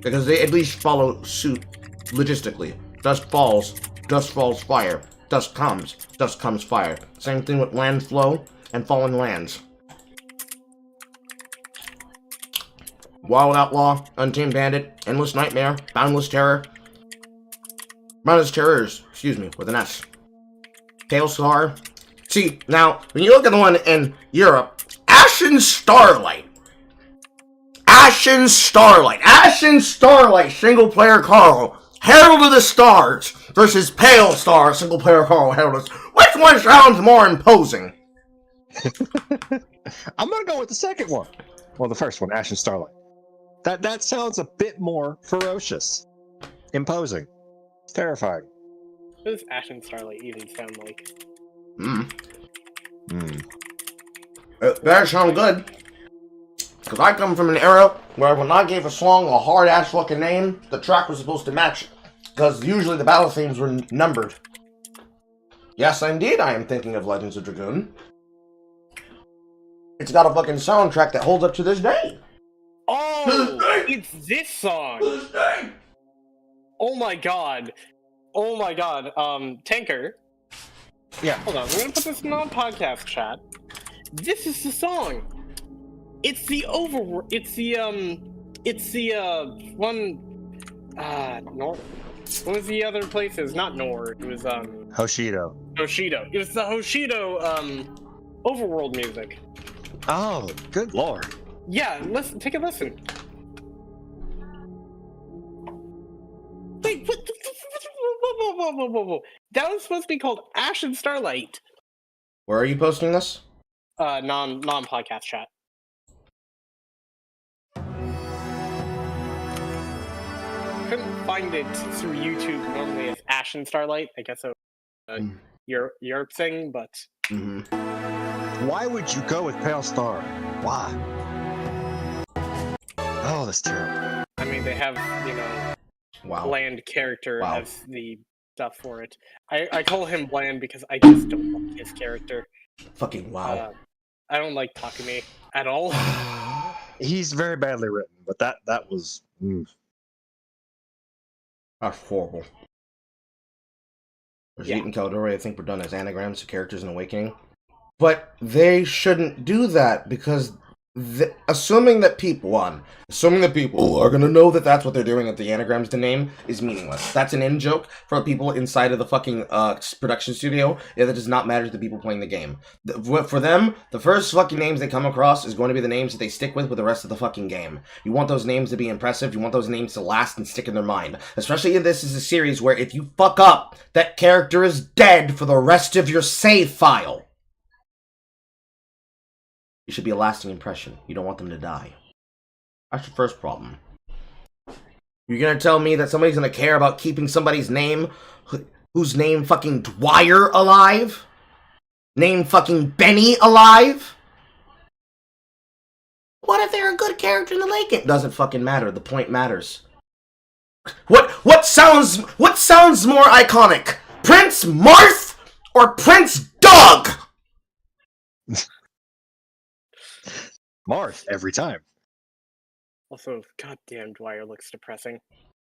because they at least follow suit logistically. Dusk Falls fire. Dusk comes fire. Same thing with Land Flow and Fallen Lands. Wild Outlaw, Untamed Bandit, Endless Nightmare, Boundless Terrors, excuse me, with an S. Tailstar. See, now, when you look at the one in Europe, Ashen Starlight, SinglePlayerCarl, Herald of the Stars, versus Pale Star, SinglePlayerCarl, Herald of the Stars. Which one sounds more imposing? I'm gonna go with the second one. Well, the first one, Ashen Starlight. That sounds a bit more ferocious, imposing, terrifying. What does Ashen Starlight even sound like? It better sound good. Because I come from an era where when I gave a song a hard-ass fucking name, the track was supposed to match it. Because usually the battle themes were numbered. Yes, indeed, I am thinking of Legends of Dragoon. It's got a fucking soundtrack that holds up to this day. Oh, it's this song. Oh my god. Tanker. Yeah. Hold on, we're gonna put this in our podcast chat. This is the song. It's the one, Nor. What was the other places? Not Nor, it was, Hoshido. Hoshido. It was the Hoshido, overworld music. Oh, good lord. Yeah, listen, take a listen. Wait, what? Whoa. That was supposed to be called Ashen Starlight. Where are you posting this? Non-podcast chat. Couldn't find it through YouTube normally as Ashen Starlight. I guess it was Europe thing, but... Why would you go with Pale Star? Why? Oh, that's terrible. I mean, they have, bland character Wow. as the stuff for it. I call him bland because I just don't like his character. Fucking wow. I don't like Takumi at all. He's very badly written, but that was... That's horrible. Rajit and Caldori, I think, were done as anagrams to characters in Awakening. But they shouldn't do that, because assuming that people are gonna know that that's what they're doing, that the anagrams to name is meaningless. That's an in joke for people inside of the fucking production studio. Yeah, that does not matter to the people playing the game. For them, the first fucking names they come across is going to be the names that they stick with the rest of the fucking game. You want those names to be impressive. You want those names to last and stick in their mind. Especially if this is a series where if you fuck up, that character is dead for the rest of your save file. It should be a lasting impression. You don't want them to die. That's your first problem. You're gonna tell me that somebody's gonna care about keeping somebody's name, whose name fucking Dwyer alive? Name fucking Benny alive? What if they're a good character in the late game? Doesn't fucking matter. The point matters. What sounds more iconic? Prince Marth or Prince Doug? Marth every time. Also, goddamn, Dwyer looks depressing.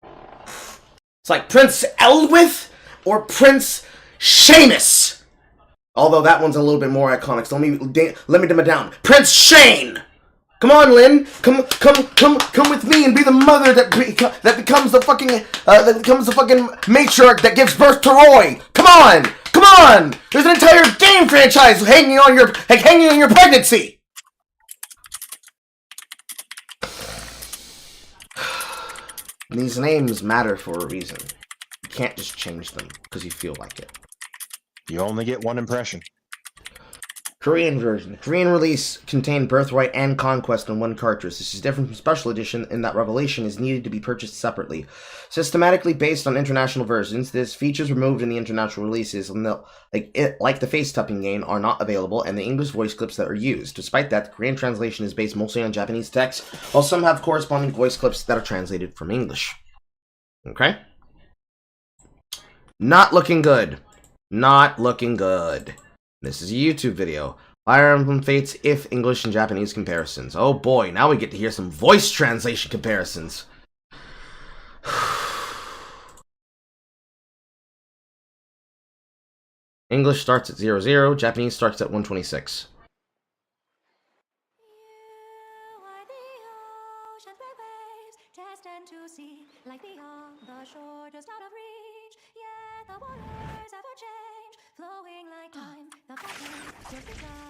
It's like Prince Elwith or Prince Seamus. Although that one's a little bit more iconic. So let me dim it down. Prince Shane. Come on, Lynn. Come with me and be the mother that becomes the fucking matriarch that gives birth to Roy. Come on. There's an entire game franchise hanging on your pregnancy. These names matter for a reason. You can't just change them because you feel like it. You only get one impression. Korean version. The Korean release contained Birthright and Conquest in one cartridge. This is different from Special Edition in that Revelation is needed to be purchased separately. Systematically based on international versions, this features removed in the international releases, like the face-tapping game, are not available, and the English voice clips that are used. Despite that, the Korean translation is based mostly on Japanese text, while some have corresponding voice clips that are translated from English. Okay? Not looking good. Not looking good. This is a YouTube video. Fire Emblem Fates if English and Japanese comparisons. Oh boy, now we get to hear some voice translation comparisons. English starts at 00, Japanese starts at 126.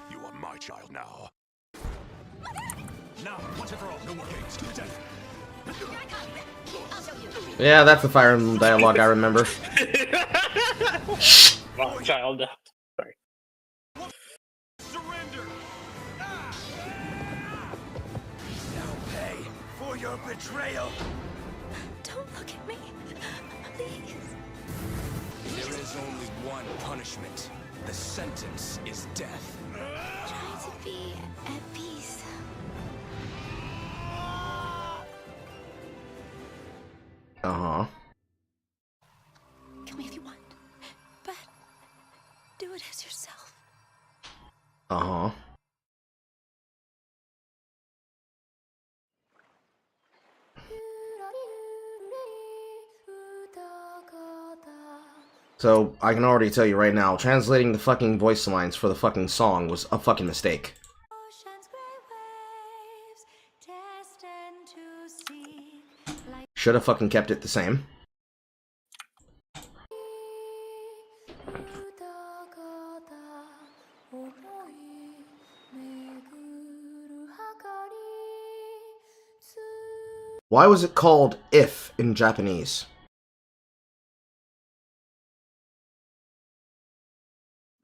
You are my child now. Now, once and for all, no more games. To the death. Yeah, that's the Fire Emblem dialogue I remember. Wrong child. Sorry. Surrender! Now pay for your betrayal. Don't look at me. Please. There is only one punishment. The sentence is death. Try to be at peace. Uh-huh. Kill me if you want, but do it as yourself. Uh-huh. So, I can already tell you right now, translating the fucking voice lines for the fucking song was a fucking mistake. Should have fucking kept it the same. Why was it called If in Japanese?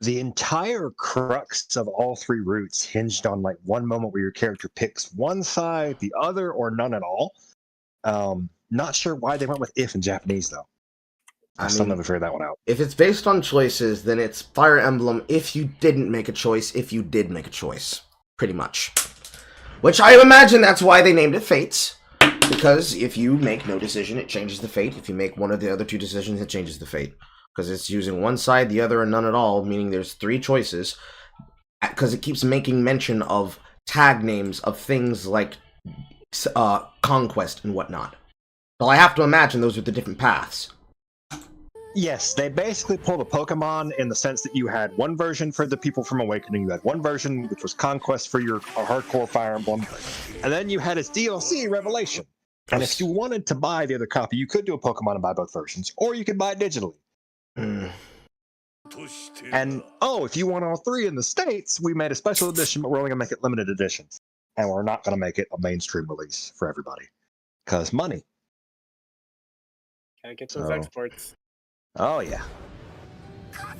The entire crux of all three routes hinged on like one moment where your character picks one side, the other, or none at all. Not sure why they went with if in Japanese though. I still never figured that one out. If it's based on choices, then it's Fire Emblem if you didn't make a choice, if you did make a choice. Pretty much. Which I imagine that's why they named it Fates. Because if you make no decision, it changes the fate. If you make one of the other two decisions, it changes the fate. Because it's using one side, the other, and none at all, meaning there's three choices. Because it keeps making mention of tag names of things like Conquest and whatnot. Well, I have to imagine those are the different paths. Yes, they basically pulled a Pokemon in the sense that you had one version for the people from Awakening, you had one version which was Conquest for your hardcore Fire Emblem, and then you had its DLC, Revelation. And if you wanted to buy the other copy, you could do a Pokemon and buy both versions, or you could buy it digitally. And, if you want all three in the States, we made a special edition, but we're only going to make it limited edition. And we're not going to make it a mainstream release for everybody. Because money. Gotta get those exports. Oh, yeah. I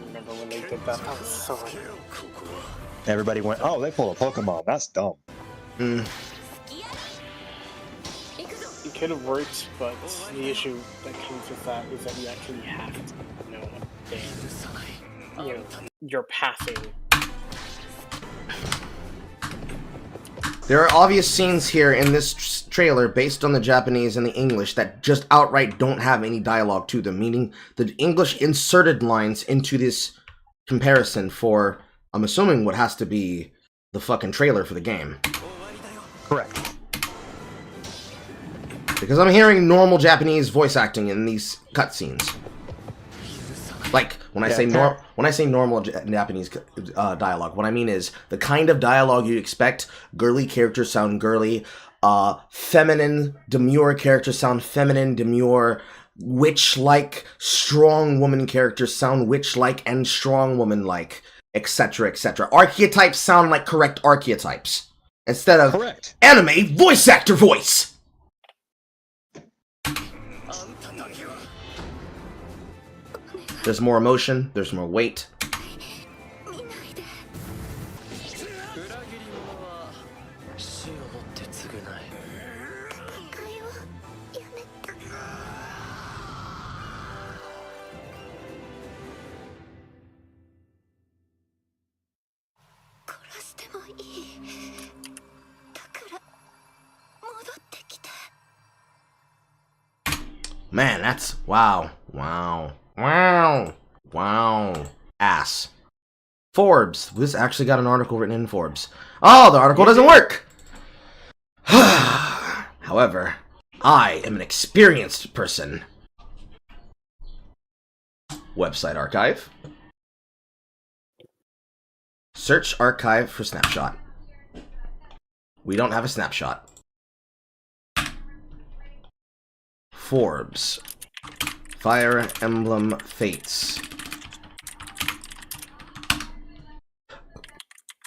remember when they did that. That was so weird. Everybody went, oh, they pulled a Pokemon. That's dumb. It could have worked, but the issue that comes with that is that you actually have to know you're passing. There are obvious scenes here in this trailer based on the Japanese and the English that just outright don't have any dialogue to them, meaning the English inserted lines into this comparison for, I'm assuming, what has to be the fucking trailer for the game. Correct. Because I'm hearing normal Japanese voice acting in these cutscenes. Like, when I say normal Japanese dialogue, what I mean is the kind of dialogue you expect. Girly characters sound girly. Feminine, demure characters sound feminine, demure. Witch-like, strong woman characters sound witch-like and strong woman-like, etc., etc. Archetypes sound like correct archetypes. Instead of anime voice actor voice! There's more emotion, there's more weight. Man, that's wow. Ass. Forbes. This actually got an article written in Forbes. Oh, the article doesn't work! However, I am an experienced person. Website archive. Search archive for snapshot. We don't have a snapshot. Forbes. Fire Emblem Fates.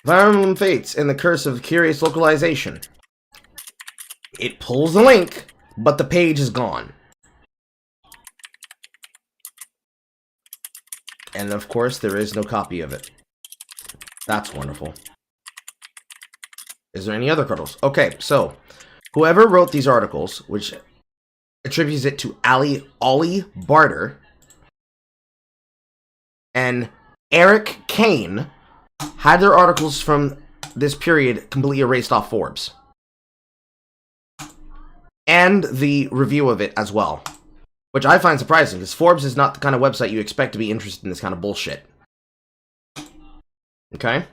Fire Emblem Fates and the Curse of Curious Localization. It pulls the link, but the page is gone. And of course, there is no copy of it. That's wonderful. Is there any other articles? Okay, so whoever wrote these articles, which attributes it to Ollie Barter and Eric Kane, had their articles from this period completely erased off Forbes. And the review of it as well. Which I find surprising, because Forbes is not the kind of website you expect to be interested in this kind of bullshit. Okay?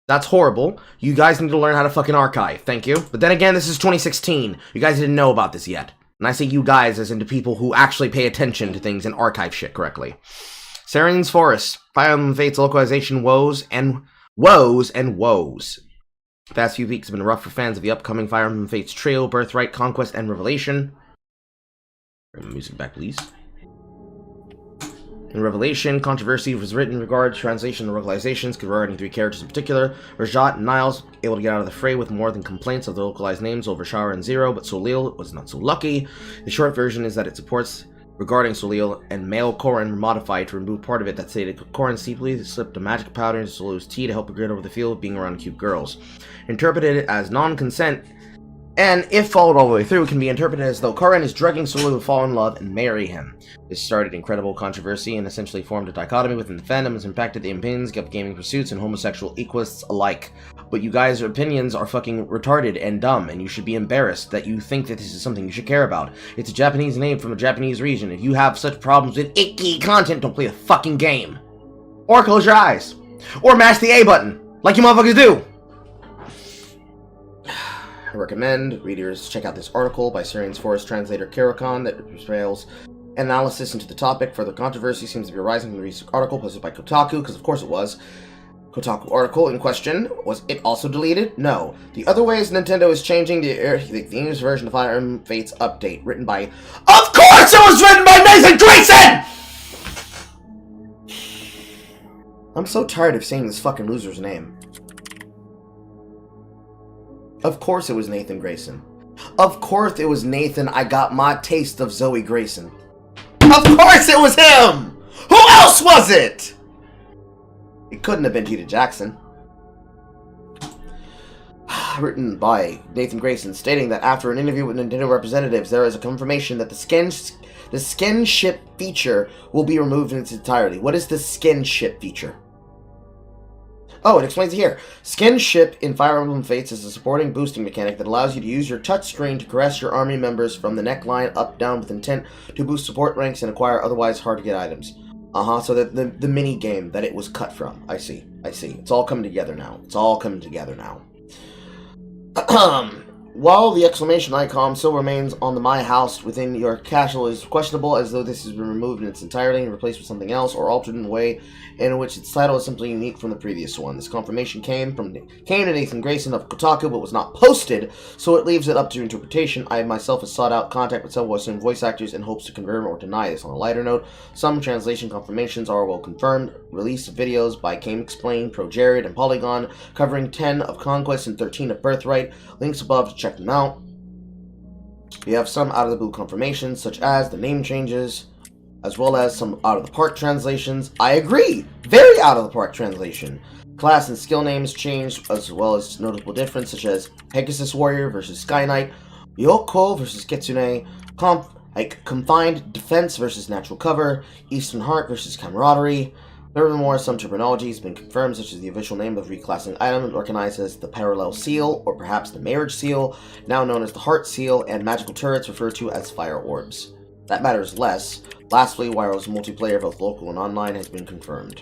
That's horrible. You guys need to learn how to fucking archive. Thank you. But then again, this is 2016. You guys didn't know about this yet. And I say you guys as into people who actually pay attention to things and archive shit correctly. Seren's Forest. Fire Emblem Fates localization woes. The past few weeks have been rough for fans of the upcoming Fire Emblem Fates trio, Birthright, Conquest, and Revelation. Bring the music back, please. In Revelation, controversy was written in regard to translation and localizations regarding three characters in particular. Rajat and Niles able to get out of the fray with more than complaints of the localized names over Shara and Zero, but Soleil was not so lucky. The short version is that it supports regarding Soleil and male Corrin were modified to remove part of it that stated Corrin secretly slipped a magic powder into Soleil's tea to help her get over the feel of being around cute girls. Interpreted as non-consent, and if followed all the way through, can be interpreted as though Corrin is drugging Soleil to fall in love and marry him. This started incredible controversy and essentially formed a dichotomy within the fandom, has impacted the opinions of gaming pursuits and homosexual equalists alike. But you guys' opinions are fucking retarded and dumb, and you should be embarrassed that you think that this is something you should care about. It's a Japanese name from a Japanese region. If you have such problems with icky content, don't play the fucking game. Or close your eyes. Or mash the A button, like you motherfuckers do. I recommend readers check out this article by Syrian's Forest translator Karakon that portrayals analysis into the topic. Further controversy seems to be arising from the recent article posted by Kotaku, because of course it was. Kotaku article in question, was it also deleted? No. The other ways Nintendo is changing the English version of Fire Emblem Fates update, written by... Of course it was written by Nathan Grayson! I'm so tired of saying this fucking loser's name. Of course it was Nathan Grayson. Of course it was Nathan. I got my taste of Zoe Grayson. Of course it was him! Who else was it? It couldn't have been Peter Jackson. Written by Nathan Grayson, stating that after an interview with Nintendo representatives, there is a confirmation that the skinship feature will be removed in its entirety. What is the skinship feature? Oh, it explains it here. Skinship in Fire Emblem Fates is a supporting boosting mechanic that allows you to use your touchscreen to caress your army members from the neckline up-down with intent to boost support ranks and acquire otherwise hard-to-get items. So that the mini game that it was cut from. I see. It's all coming together now. While the exclamation icon still remains on the My House within your castle is questionable, as though this has been removed in its entirety and replaced with something else, or altered in a way in which its title is simply unique from the previous one. This confirmation came to Nathan Grayson of Kotaku, but was not posted, so it leaves it up to interpretation. I myself have sought out contact with several Western voice actors in hopes to confirm or deny this. On a lighter note, some translation confirmations are well confirmed. Release of videos by Game Explained, Pro Jared, and Polygon, covering 10 of Conquest and 13 of Birthright. Links above to check them out. We have some out-of-the-blue confirmations, such as the name changes, as well as some out-of-the-park translations. I agree! Very out-of-the-park translation. Class and skill names changed, as well as notable difference, such as Pegasus Warrior versus Sky Knight, Yoko versus Kitsune, Confined Defense versus Natural Cover, Eastern Heart versus Camaraderie. Furthermore, some terminology has been confirmed, such as the official name of reclassing item, recognized as the Parallel Seal, or perhaps the Marriage Seal, now known as the Heart Seal, and magical turrets referred to as Fire Orbs. That matters less. Lastly, wireless multiplayer, both local and online, has been confirmed.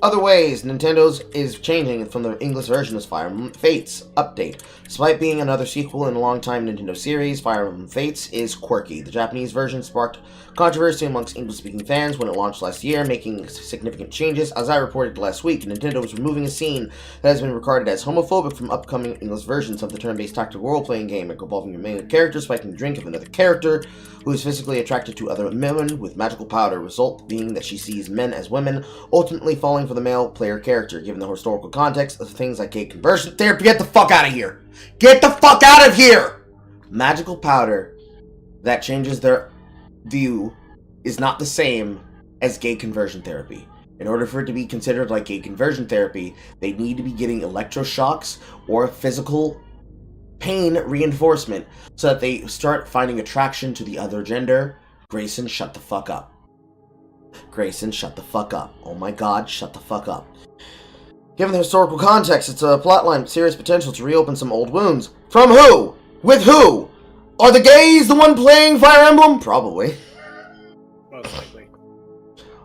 Other ways Nintendo's is changing from the English version of Fire Emblem Fates update. Despite being another sequel in a long-time Nintendo series, Fire Emblem Fates is quirky. The Japanese version sparked controversy amongst English-speaking fans when it launched last year, making significant changes. As I reported last week, Nintendo was removing a scene that has been regarded as homophobic from upcoming English versions of the turn-based tactical role-playing game, involving your main character spiking the drink of another character who is physically attracted to other women with magical powder, result being that she sees men as women, ultimately falling for the male player character. Given the historical context of things like gay conversion therapy, get the fuck out of here! Get the fuck out of here! Magical powder that changes their view is not the same as gay conversion therapy. In order for it to be considered like gay conversion therapy, they need to be getting electroshocks or physical pain reinforcement so that they start finding attraction to the other gender. Grayson, shut the fuck up. Grayson, shut the fuck up. Oh my god, shut the fuck up. Given the historical context, it's a plotline with serious potential to reopen some old wounds. From who? With who? Are the gays the one playing Fire Emblem? Probably. Most likely.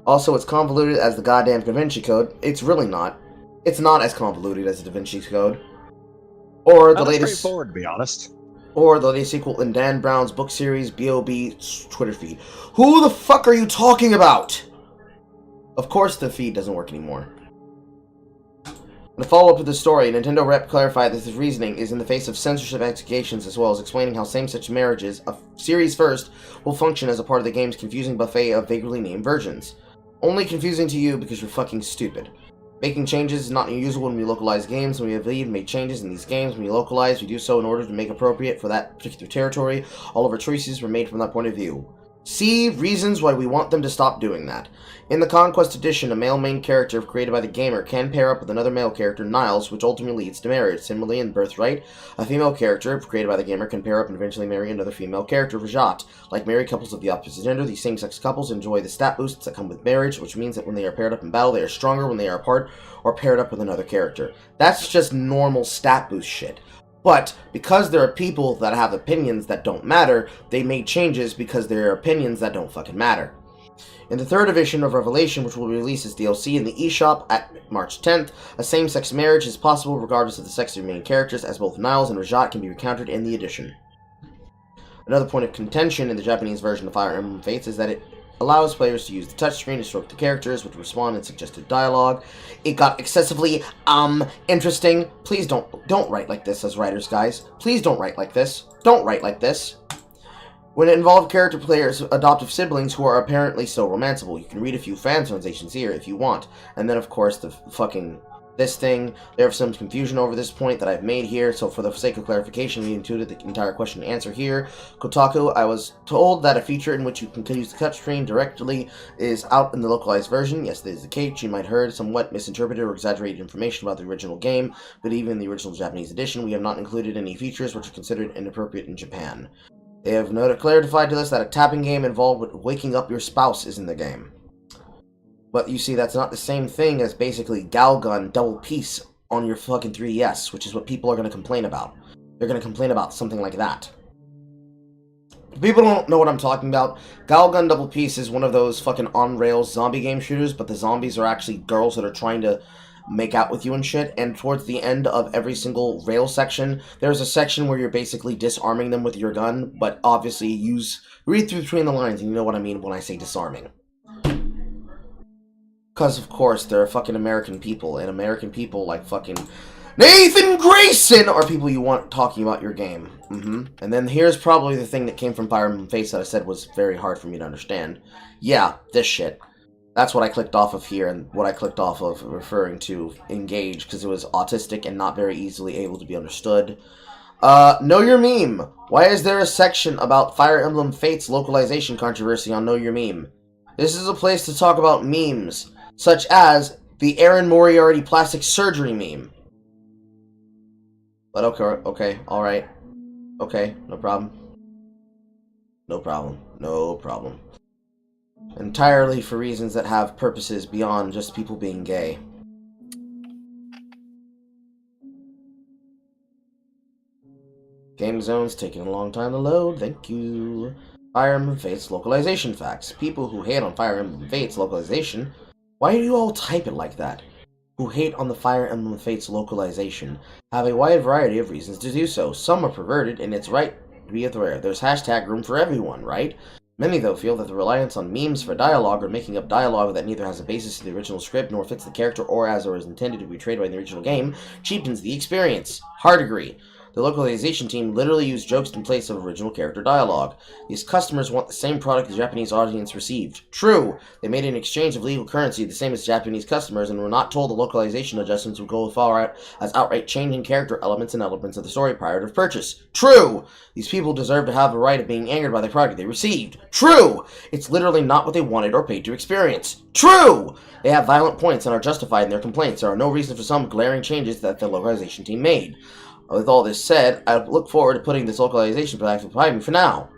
Also, it's convoluted as the goddamn Da Vinci Code. It's really not. It's not as convoluted as the Da Vinci Code. Or the latest... straightforward, to be honest. Or the latest sequel in Dan Brown's book series, B.O.B. Twitter feed. Who the fuck are you talking about? Of course the feed doesn't work anymore. In a follow-up to the story, Nintendo rep clarified that his reasoning is in the face of censorship accusations, as well as explaining how same-sex marriages, a series first, will function as a part of the game's confusing buffet of vaguely named versions. Only confusing to you because you're fucking stupid. Making changes is not unusual when we localize games, and we have made changes in these games. When we localize, we do so in order to make appropriate for that particular territory. All of our choices were made from that point of view. See reasons why we want them to stop doing that. In the Conquest Edition, a male main character created by the gamer can pair up with another male character, Niles, which ultimately leads to marriage. Similarly, in Birthright, a female character created by the gamer can pair up and eventually marry another female character, Rajat. Like married couples of the opposite gender, these same-sex couples enjoy the stat boosts that come with marriage, which means that when they are paired up in battle, they are stronger when they are apart or paired up with another character. That's just normal stat boost shit. But, because there are people that have opinions that don't matter, they made changes because there are opinions that don't fucking matter. In the third edition of Revelation, which will be released as DLC in the eShop at March 10th, a same-sex marriage is possible regardless of the sex of your main characters, as both Niles and Rajat can be encountered in the edition. Another point of contention in the Japanese version of Fire Emblem Fates is that it allows players to use the touchscreen to stroke the characters, which respond in suggested dialogue. It got excessively, interesting. Please don't write like this as writers, guys. Please don't write like this. Don't write like this. When it involved character players' adoptive siblings who are apparently so romanceable. You can read a few fan translations here if you want. And then, of course, the fucking... this thing. There's some confusion over this point that I've made here, so for the sake of clarification, we included the entire question and answer here. Kotaku, I was told that a feature in which you can use the touchscreen directly is out in the localized version. Yes, that is the case. You might have heard somewhat misinterpreted or exaggerated information about the original game, but even in the original Japanese edition, we have not included any features which are considered inappropriate in Japan. They have clarified to us that a tapping game involved with waking up your spouse is in the game. But you see, that's not the same thing as basically Galgun double piece on your fucking 3DS, which is what people are going to complain about. They're going to complain about something like that. People don't know what I'm talking about. Galgun double piece is one of those fucking on-rails zombie game shooters, but the zombies are actually girls that are trying to make out with you and shit, and towards the end of every single rail section, there's a section where you're basically disarming them with your gun, but obviously read through between the lines and you know what I mean when I say disarming. Because, of course, they're fucking American people, and American people like fucking Nathan Grayson are people you want talking about your game. And then here's probably the thing that came from Fire Emblem Fates that I said was very hard for me to understand. Yeah, this shit. That's what I clicked off of here, and what I clicked off of referring to Engage, because it was autistic and not very easily able to be understood. Know Your Meme. Why is there a section about Fire Emblem Fates localization controversy on Know Your Meme? This is a place to talk about memes, such as the Aaron Moriarty plastic surgery meme. But okay, alright. Okay, no problem. No problem. No problem. Entirely for reasons that have purposes beyond just people being gay. Game zone's taking a long time to load, thank you. Fire Emblem Fates localization facts. People who hate on Fire Emblem Fates localization. Why do you all type it like that? Who hate on the Fire Emblem Fates localization have a wide variety of reasons to do so. Some are perverted, and it's right to be aware. There's hashtag room for everyone, right? Many, though, feel that the reliance on memes for dialogue or making up dialogue that neither has a basis in the original script nor fits the character or is intended to be portrayed by the original game cheapens the experience. Hard agree. The localization team literally used jokes in place of original character dialogue. These customers want the same product the Japanese audience received. True, they made an exchange of legal currency the same as Japanese customers and were not told the localization adjustments would go as far as outright changing character elements and elements of the story prior to purchase. True, these people deserve to have the right of being angered by the product they received. True, it's literally not what they wanted or paid to experience. True, they have violent points and are justified in their complaints. There are no reason for some glaring changes that the localization team made. With all this said, I look forward to putting this localization back behind me for now. ...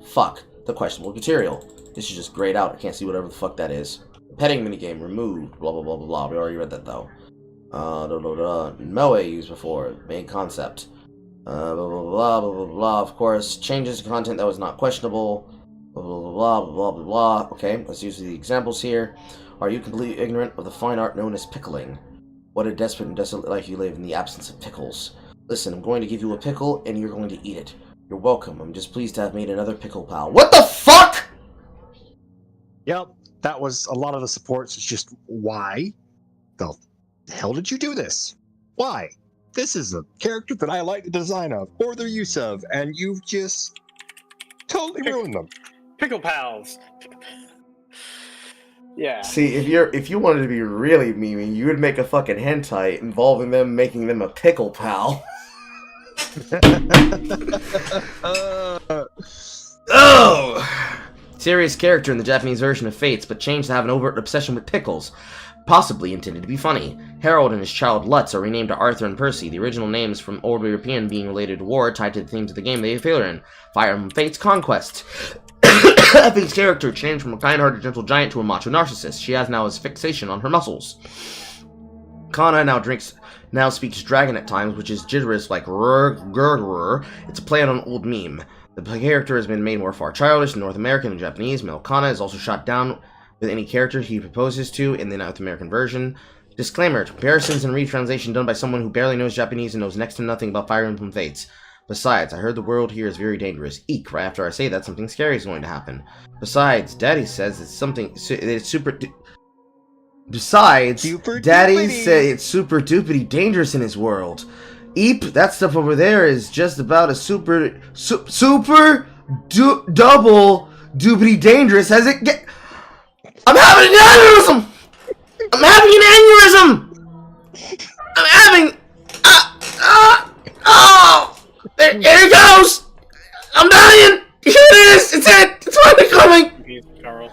Fuck. The questionable material. This is just grayed out. I can't see whatever the fuck that is. Petting minigame removed. Blah, blah, blah, blah, blah. We already read that, though. Moe used before. Main concept. Blah, blah, blah, blah, blah, blah. Of course, changes to content that was not questionable. Blah, blah, blah, blah, blah, blah, blah. Okay, let's use the examples here. Are you completely ignorant of the fine art known as pickling? What a desperate and desolate life you live in the absence of pickles. Listen, I'm going to give you a pickle, and you're going to eat it. You're welcome. I'm just pleased to have made another pickle pal. What the fuck?! Yep, that was a lot of the supports. It's just, why the hell did you do this? Why? This is a character that I like the design of, or their use of, and you've just totally ruined them. Pickle pals. Yeah. See, if you wanted to be really memey, you would make a fucking hentai involving them making them a pickle pal. Oh! Serious character in the Japanese version of Fates, but changed to have an overt obsession with pickles. Possibly intended to be funny. Harold and his child Lutz are renamed to Arthur and Percy, the original names from Old European being related to war tied to the themes of the game they appear in. Fire Emblem Fates Conquest. Effie's character changed from a kind-hearted gentle giant to a macho narcissist. She has now his fixation on her muscles. Kana now speaks dragon at times, which is gibberish like rrrr. It's a play on an old meme. The character has been made more far childish in North American and Japanese. Male Kana is also shot down with any character he proposes to in the North American version. Disclaimer, comparisons and retranslation done by someone who barely knows Japanese and knows next to nothing about Fire Emblem Fates. Besides, I heard the world here is very dangerous. Eek, right after I say that, something scary is going to happen. Besides, Daddy says it's super... Besides, Daddy said it's super duperty dangerous in his world. Eep, that stuff over there is just about as double duperty dangerous as it get. I'm having an aneurysm! I'm having an aneurysm! I'm having... oh! There it goes! I'm dying! Here it is! It's it! It's finally coming! Carl.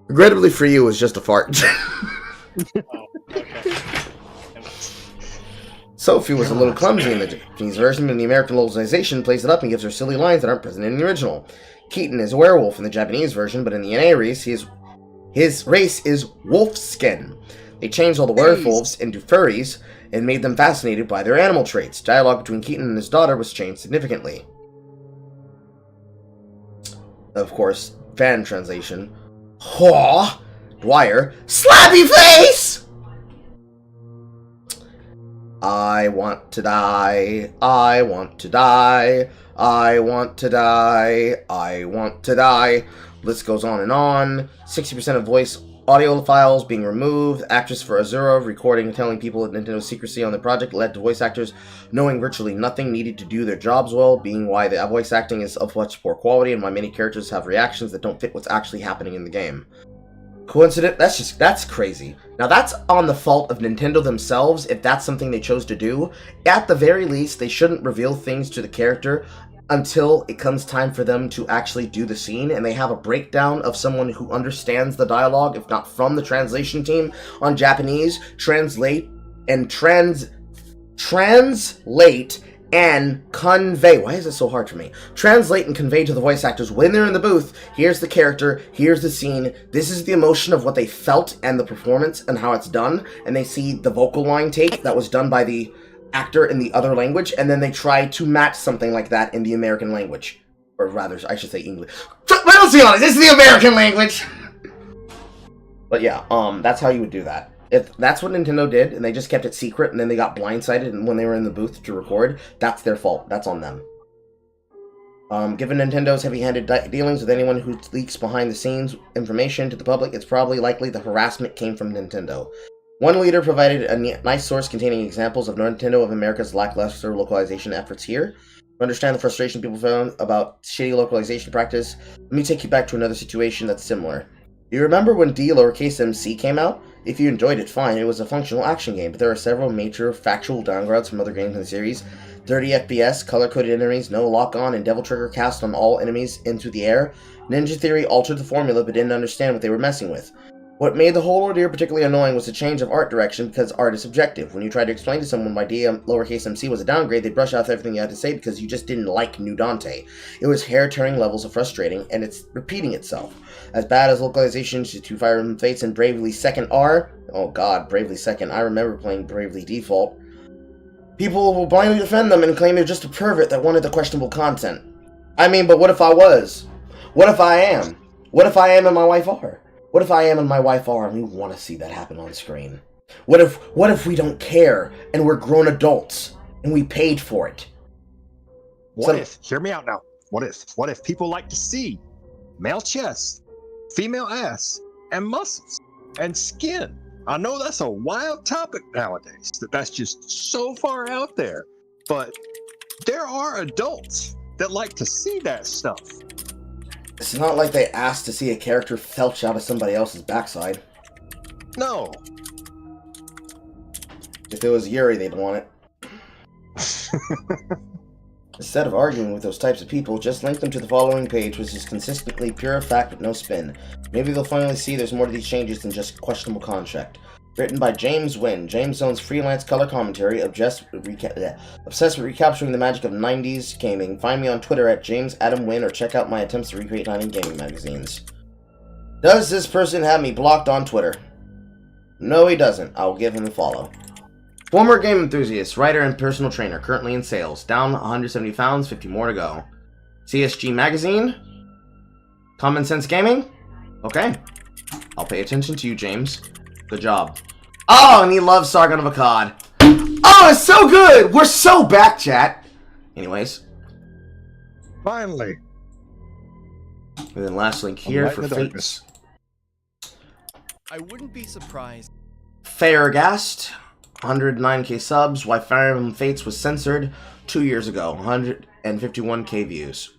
Regrettably for you, it was just a fart. Oh, okay. Sophie was a little clumsy in the Japanese version, but in the American localization plays it up and gives her silly lines that aren't present in the original. Keaton is a werewolf in the Japanese version, but in the NA race, his race is wolfskin. They changed all the werewolves into furries and made them fascinated by their animal traits. Dialogue between Keaton and his daughter was changed significantly. Of course, fan translation. Haw! Dwyer, slappy face! I want to die, I want to die, I want to die, I want to die. List goes on and on. 60% of voice audio files being removed. Actress for Azura recording and telling people that Nintendo's secrecy on the project led to voice actors knowing virtually nothing needed to do their jobs well, being why the voice acting is of such poor quality and why many characters have reactions that don't fit what's actually happening in the game. Coincident? That's crazy. Now that's on the fault of Nintendo themselves if that's something they chose to do. At the very least, they shouldn't reveal things to the character until it comes time for them to actually do the scene and they have a breakdown of someone who understands the dialogue, if not from the translation team on Japanese, translate and convey. Why is it so hard for me? Translate and convey to the voice actors when they're in the booth. Here's the character, here's the scene, this is the emotion of what they felt and the performance and how it's done, and they see the vocal line take that was done by the actor in the other language, and then they try to match something like that in the American language. Or rather, I should say English. Let's be honest, it's the American language! But yeah, that's how you would do that. If that's what Nintendo did, and they just kept it secret, and then they got blindsided when they were in the booth to record, that's their fault. That's on them. Given Nintendo's heavy-handed dealings with anyone who leaks behind-the-scenes information to the public, it's probably likely the harassment came from Nintendo. One leader provided a nice source containing examples of Nintendo of America's lackluster localization efforts here. To understand the frustration people found about shitty localization practice, let me take you back to another situation that's similar. You remember when D-MC came out? If you enjoyed it, fine, it was a functional action game, but there are several major factual downgrades from other games in the series. 30 FPS, color-coded enemies, no lock-on, and Devil Trigger cast on all enemies into the air. Ninja Theory altered the formula but didn't understand what they were messing with. What made the whole ordeal particularly annoying was the change of art direction because art is subjective. When you tried to explain to someone why D-MC was a downgrade, they'd brush off everything you had to say because you just didn't like New Dante. It was hair-turning levels of frustrating, and it's repeating itself. As bad as localization to Fire Emblem Fates and Bravely Second are, oh god, Bravely Second, I remember playing Bravely Default, people will blindly defend them and claim they're just a pervert that wanted the questionable content. I mean, but what if I was? What if I am? What if I am and my wife are? What if I am and my wife are and we want to see that happen on screen? What if we don't care and we're grown adults and we paid for it? Hear me out now. What if people like to see male chest, female ass, and muscles, and skin? I know that's a wild topic nowadays, that's just so far out there, but there are adults that like to see that stuff. It's not like they asked to see a character felch out of somebody else's backside. No. If it was Yuri, they'd want it. Instead of arguing with those types of people, just link them to the following page, which is consistently pure fact with no spin. Maybe they'll finally see there's more to these changes than just questionable contract. Written by James Wynn, James Zone's freelance color commentary, obsessed with recapturing the magic of 90s gaming. Find me on Twitter at JamesAdamWynn or check out my attempts to recreate 90s gaming magazines. Does this person have me blocked on Twitter? No, he doesn't. I'll give him a follow. Former game enthusiast, writer, and personal trainer, currently in sales. Down 170 pounds, 50 more to go. CSG Magazine? Common Sense Gaming? Okay. I'll pay attention to you, James. Good job. Oh, and he loves Sargon of Akkad. Oh, it's so good! We're so back, chat. Anyways. Finally. And then last link here Light for in the Fates. I wouldn't be surprised. Fairgast, 109k subs. Why Fire Emblem Fates was censored 2 years ago. 151k views.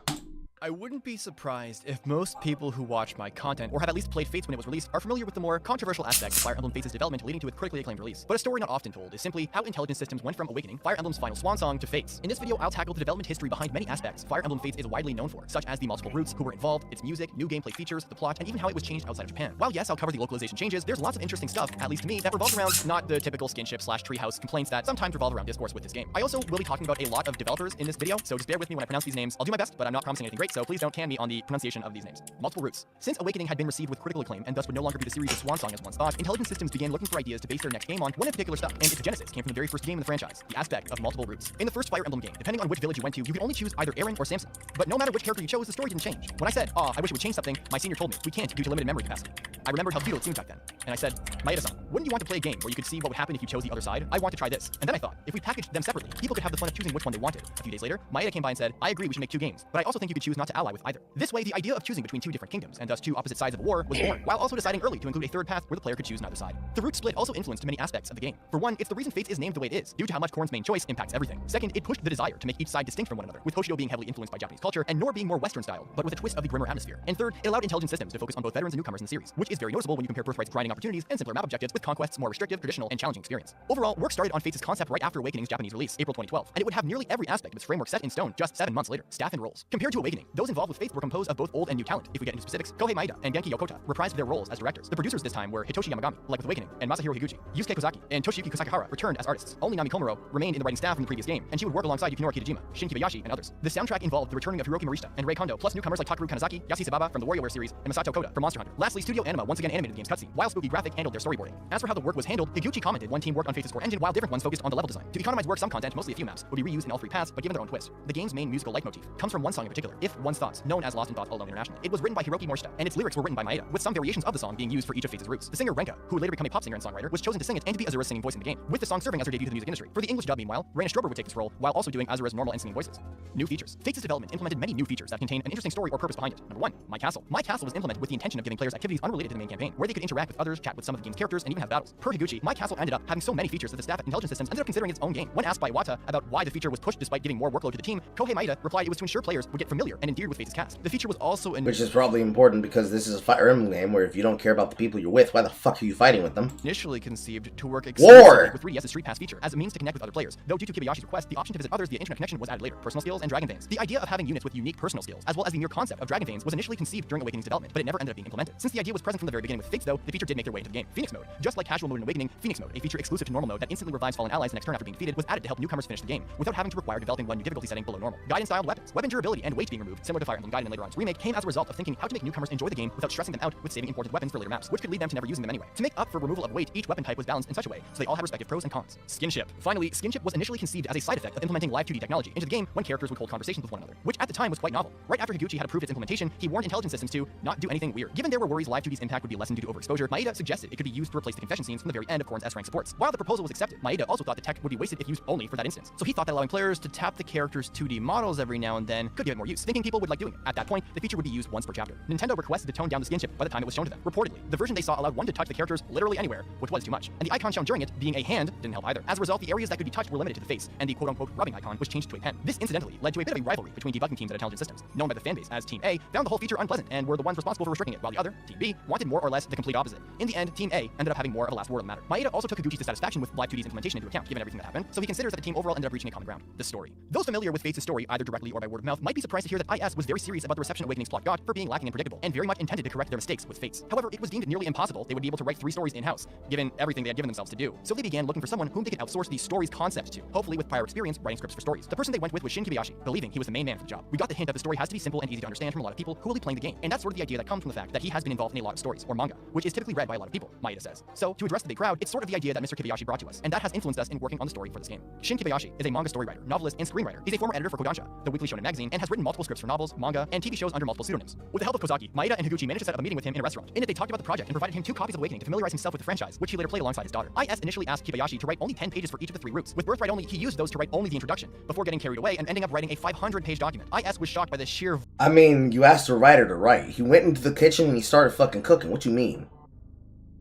I wouldn't be surprised if most people who watch my content, or have at least played Fates when it was released, are familiar with the more controversial aspects of Fire Emblem Fates' development leading to its critically acclaimed release. But a story not often told is simply how Intelligent Systems went from Awakening, Fire Emblem's final swan song, to Fates. In this video, I'll tackle the development history behind many aspects Fire Emblem Fates is widely known for, such as the multiple routes, who were involved, its music, new gameplay features, the plot, and even how it was changed outside of Japan. While yes, I'll cover the localization changes, there's lots of interesting stuff, at least to me, that revolves around not the typical skinship/treehouse complaints that sometimes revolve around discourse with this game. I also will be talking about a lot of developers in this video, so just bear with me when I pronounce these names. I'll do my best, but I'm not promising anything great, so please don't can me on the pronunciation of these names. Multiple routes. Since Awakening had been received with critical acclaim and thus would no longer be the series of swan song as once thought, Intelligent Systems began looking for ideas to base their next game on one in particular stuff, and its genesis came from the very first game in the franchise, the aspect of multiple routes. In the first Fire Emblem game, depending on which village you went to, you could only choose either Aaron or Samson. But no matter which character you chose, the story didn't change. When I said, I wish it would change something, my senior told me, we can't due to limited memory capacity. I remembered how futile it seemed back then, and I said, Maeda-san, wouldn't you want to play a game where you could see what would happen if you chose the other side? I want to try this. And then I thought, if we packaged them separately, people could have the fun of choosing which one they wanted. A few days later, Maeda came by and said, I agree we should make 2 games, but I also think you could choose not to ally with either. This way, the idea of choosing between 2 different kingdoms, and thus 2 opposite sides of a war, was born, while also deciding early to include a third path where the player could choose neither side. The route split also influenced many aspects of the game. For one, it's the reason Fates is named the way it is, due to how much Korn's main choice impacts everything. Second, it pushed the desire to make each side distinct from one another, with Hoshido being heavily influenced by Japanese culture, and Nor being more Western style, but with a twist of the grimmer atmosphere. And third, it allowed Intelligent Systems to focus on both veterans and newcomers in the series, which is very noticeable when you compare Birthright's grinding opportunities and simpler map objectives with Conquest's more restrictive, traditional, and challenging experience. Overall, work started on Fates' concept right after Awakening's Japanese release, April 2012, and it would have nearly every aspect of its framework set in stone just 7 months later. Staff and roles. Compared to Awakening, those involved with Fates were composed of both old and new talent. If we get into specifics, Kohei Maeda and Genki Yokota reprised their roles as directors. The producers this time were Hitoshi Yamagami, like with Awakening, and Masahiro Higuchi. Yusuke Kozaki and Toshiyuki Sakahara returned as artists. Only Nami Komuro remained in the writing staff from the previous game, and she would work alongside Yukinori Kitajima, Shin Kibayashi, and others. The soundtrack involved the returning of Hiroki Morishita and Rei Kondo, plus newcomers like Takeru Kanazaki, Yasuhisa Baba from the WarioWare series, and Masato Koda from Monster Hunter. Lastly, Studio Anima once again animated the game's cutscene, while Spooky Graphic handled their storyboarding. As for how the work was handled, Higuchi commented one team worked on Fates' core engine while different ones focused on the level design. To economize work, some content, mostly a few maps, would be reused in all 3 paths, but given their own twist. The game's main musical leitmotif comes from one song in particular, If One's Thoughts, known as Lost in Thoughts Alone Internationally. It was written by Hiroki Morishita, and its lyrics were written by Maeda, with some variations of the song being used for each of Fates' routes. The singer Renka, who would later become a pop singer and songwriter, was chosen to sing it and to be Azura's singing voice in the game, with the song serving as her debut to the music industry. For the English dub, meanwhile, Raina Strober would take this role, while also doing Azura's normal and singing voices. New features. Fates' development implemented many new features that contain an interesting story or purpose behind it. Number 1, My Castle. My Castle was implemented with the intention of giving players activities unrelated to the main campaign, where they could interact with others, chat with some of the game's characters, and even have battles. Per Higuchi, My Castle ended up having so many features that the staff at Intelligent Systems ended up considering its own game. When asked by Iwata about why the feature was pushed despite giving more workload to the team, Kohei Maeda replied it was to ensure players would get familiar and endeared with Fates' cast. The feature was also Which is probably important because this is a Fire Emblem game where if you don't care about the people you're with, why the fuck are you fighting with them? initially conceived to work exclusively with 3DS's Street Pass feature as a means to connect with other players, though due to Kibayashi's request, the option to visit others via internet connection was added later. Personal skills and Dragon Veins. The idea of having units with unique personal skills, as well as the mere concept of Dragon Veins, was initially conceived during Awakening's development, but it never ended up being implemented. Since the idea was present from the very beginning with Fates, though, the feature did make their way into the game. Phoenix Mode. Just like casual mode in Awakening, Phoenix Mode, a feature exclusive to normal mode that instantly revives fallen allies the next turn after being defeated, was added to help newcomers finish the game, without having to require developing one new difficulty setting below normal. Guidance-styled weapons. Weapon durability and weight being removed, similar to Fire Emblem Gaiden and later on its remake, came as a result of thinking how to make newcomers enjoy the game without stressing them out with saving important weapons for later maps, which could lead them to never using them anyway. To make up for removal of weight, each weapon type was balanced in such a way so they all have respective pros and cons. Skinship. Finally, skinship was initially conceived as a side effect of implementing live 2D technology into the game when characters would hold conversations with one another, which at the time was quite novel. Right after Higuchi had approved its implementation, he warned Intelligent Systems to not do anything weird. Given there were worries live 2D's impact would be lessened due to overexposure, Maeda suggested it could be used to replace the confession scenes from the very end of Korn's S-rank supports. While the proposal was accepted, Maeda also thought the tech would be wasted if used only for that instance. So he thought that allowing players to tap the character's 2D models every now and then could give it more use, thinking people would like doing it. At that point, the feature would be used once per chapter. Nintendo requested to tone down the skinship by the time it was shown to them. Reportedly, the version they saw allowed one to touch the characters literally anywhere, which was too much. And the icon shown during it, being a hand, didn't help either. As a result, the areas that could be touched were limited to the face, and the quote-unquote rubbing icon was changed to a pen. This incidentally led to a bit of a rivalry between debugging teams at Intelligent Systems, known by the fanbase as Team A, found the whole feature unpleasant and were the ones responsible for restricting it, while the other, Team B, wanted more or less the complete opposite. In the end, Team A ended up having more of a last word on the matter. Maeda also took Higuchi's dissatisfaction with Live 2D's implementation into account, given everything that happened, so he considers that the team overall ended up reaching a common ground. The story. Those familiar with Fates' story, either directly or by word of mouth, might be surprised to hear that IS was very serious about the reception Awakening's plot got for being lacking and predictable, and very much intended to correct their mistakes with Fates. However, it was deemed nearly impossible they would be able to write 3 stories in-house, given everything they had given themselves to do. So they began looking for someone whom they could outsource the stories concept to, hopefully with prior experience writing scripts for stories. The person they went with was Shin Kibayashi, believing he was the main man for the job. We got the hint that the story has to be simple and easy to understand from a lot of people who will be playing the game, and that's sort of the idea that comes from the fact that he has been involved in a lot of stories. stories, or manga, which is typically read by a lot of people, Maeda says. So, to address the big crowd, it's sort of the idea that Mr. Kibayashi brought to us, and that has influenced us in working on the story for this game. Shin Kibayashi is a manga story writer, novelist, and screenwriter. He's a former editor for Kodansha, the weekly shonen magazine, and has written multiple scripts for novels, manga, and TV shows under multiple pseudonyms. With the help of Kozaki, Maeda and Higuchi managed to set up a meeting with him in a restaurant, in it they talked about the project and provided him 2 copies of Awakening to familiarize himself with the franchise, which he later played alongside his daughter. IS initially asked Kibayashi to write only 10 pages for each of the 3 routes. With Birthright only, he used those to write only the introduction, before getting carried away and ending up writing a 500-page document. IS was shocked by the sheer... I mean, you asked a writer to write. He went into the kitchen and he started fucking cooking. What you mean?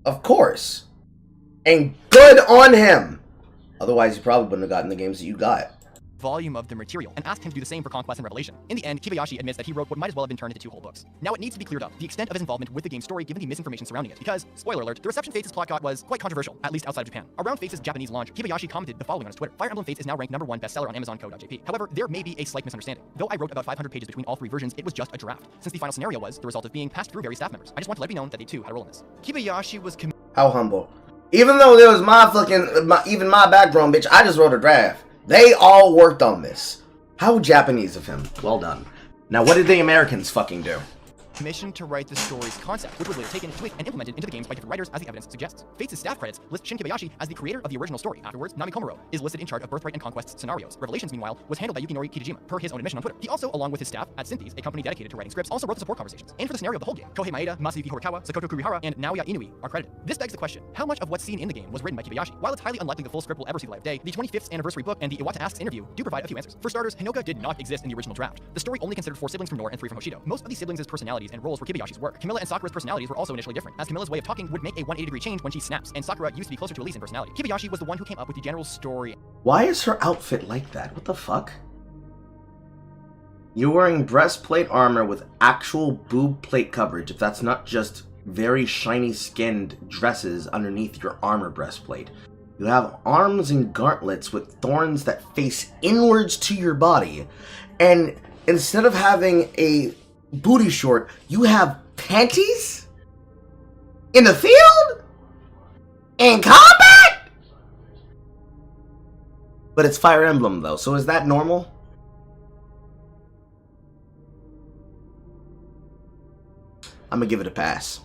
Of course. And good on him! Otherwise, you probably wouldn't have gotten the games that you got. volume of the material and asked him to do the same for Conquest and Revelation. In the end, Kibayashi admits that he wrote what might as well have been turned into 2 whole books. Now it needs to be cleared up, the extent of his involvement with the game's story given the misinformation surrounding it, because, spoiler alert, the reception Fates' plot got was quite controversial, at least outside of Japan. Around Fates' Japanese launch, Kibayashi commented the following on his Twitter: Fire Emblem Fates is now ranked #1 bestseller on Amazon.co.jp. However, there may be a slight misunderstanding. Though I wrote about 500 pages between all 3 versions, it was just a draft, since the final scenario was the result of being passed through various staff members. I just want to let it be known that they too had a role in this. Kibayashi was How humble. Even though there was even my background, bitch, I just wrote a draft. They all worked on this. How Japanese of him. Well done. Now what did the Americans fucking do? commissioned to write the story's concept, which was later taken, tweaked, and implemented into the games by different writers as the evidence suggests. Fates' staff credits list Shin Kibayashi as the creator of the original story. Afterwards, Nami Komuro is listed in charge of Birthright and Conquest scenarios. Revelations, meanwhile, was handled by Yukinori Kijijima, per his own admission on Twitter. He also, along with his staff at Synthes, a company dedicated to writing scripts, also wrote the support conversations. And for the scenario of the whole game, Kohei Maeda, Masayuki Horikawa, Sakoto Kurihara, and Naoya Inui are credited. This begs the question, how much of what's seen in the game was written by Kibayashi? While it's highly unlikely the full script will ever see the light of day, the 25th anniversary book and the Iwata Asks interview do provide a few answers. For starters, Hinoka did not exist in the original draft. The story only considered 4 siblings from Nor and 3 from Hoshido. Most of these siblings' personalities and roles were Kibayashi's work. Camilla and Sakura's personalities were also initially different, as Camilla's way of talking would make a 180-degree change when she snaps, and Sakura used to be closer to Elise in personality. Kibayashi was the one who came up with the general story. Why is her outfit like that? What the fuck? You're wearing breastplate armor with actual boob plate coverage, if that's not just very shiny skinned dresses underneath your armor breastplate. You have arms and gauntlets with thorns that face inwards to your body, and instead of having a booty short, you have panties? In the field? In combat? But it's Fire Emblem though, so is that normal? I'm gonna give it a pass.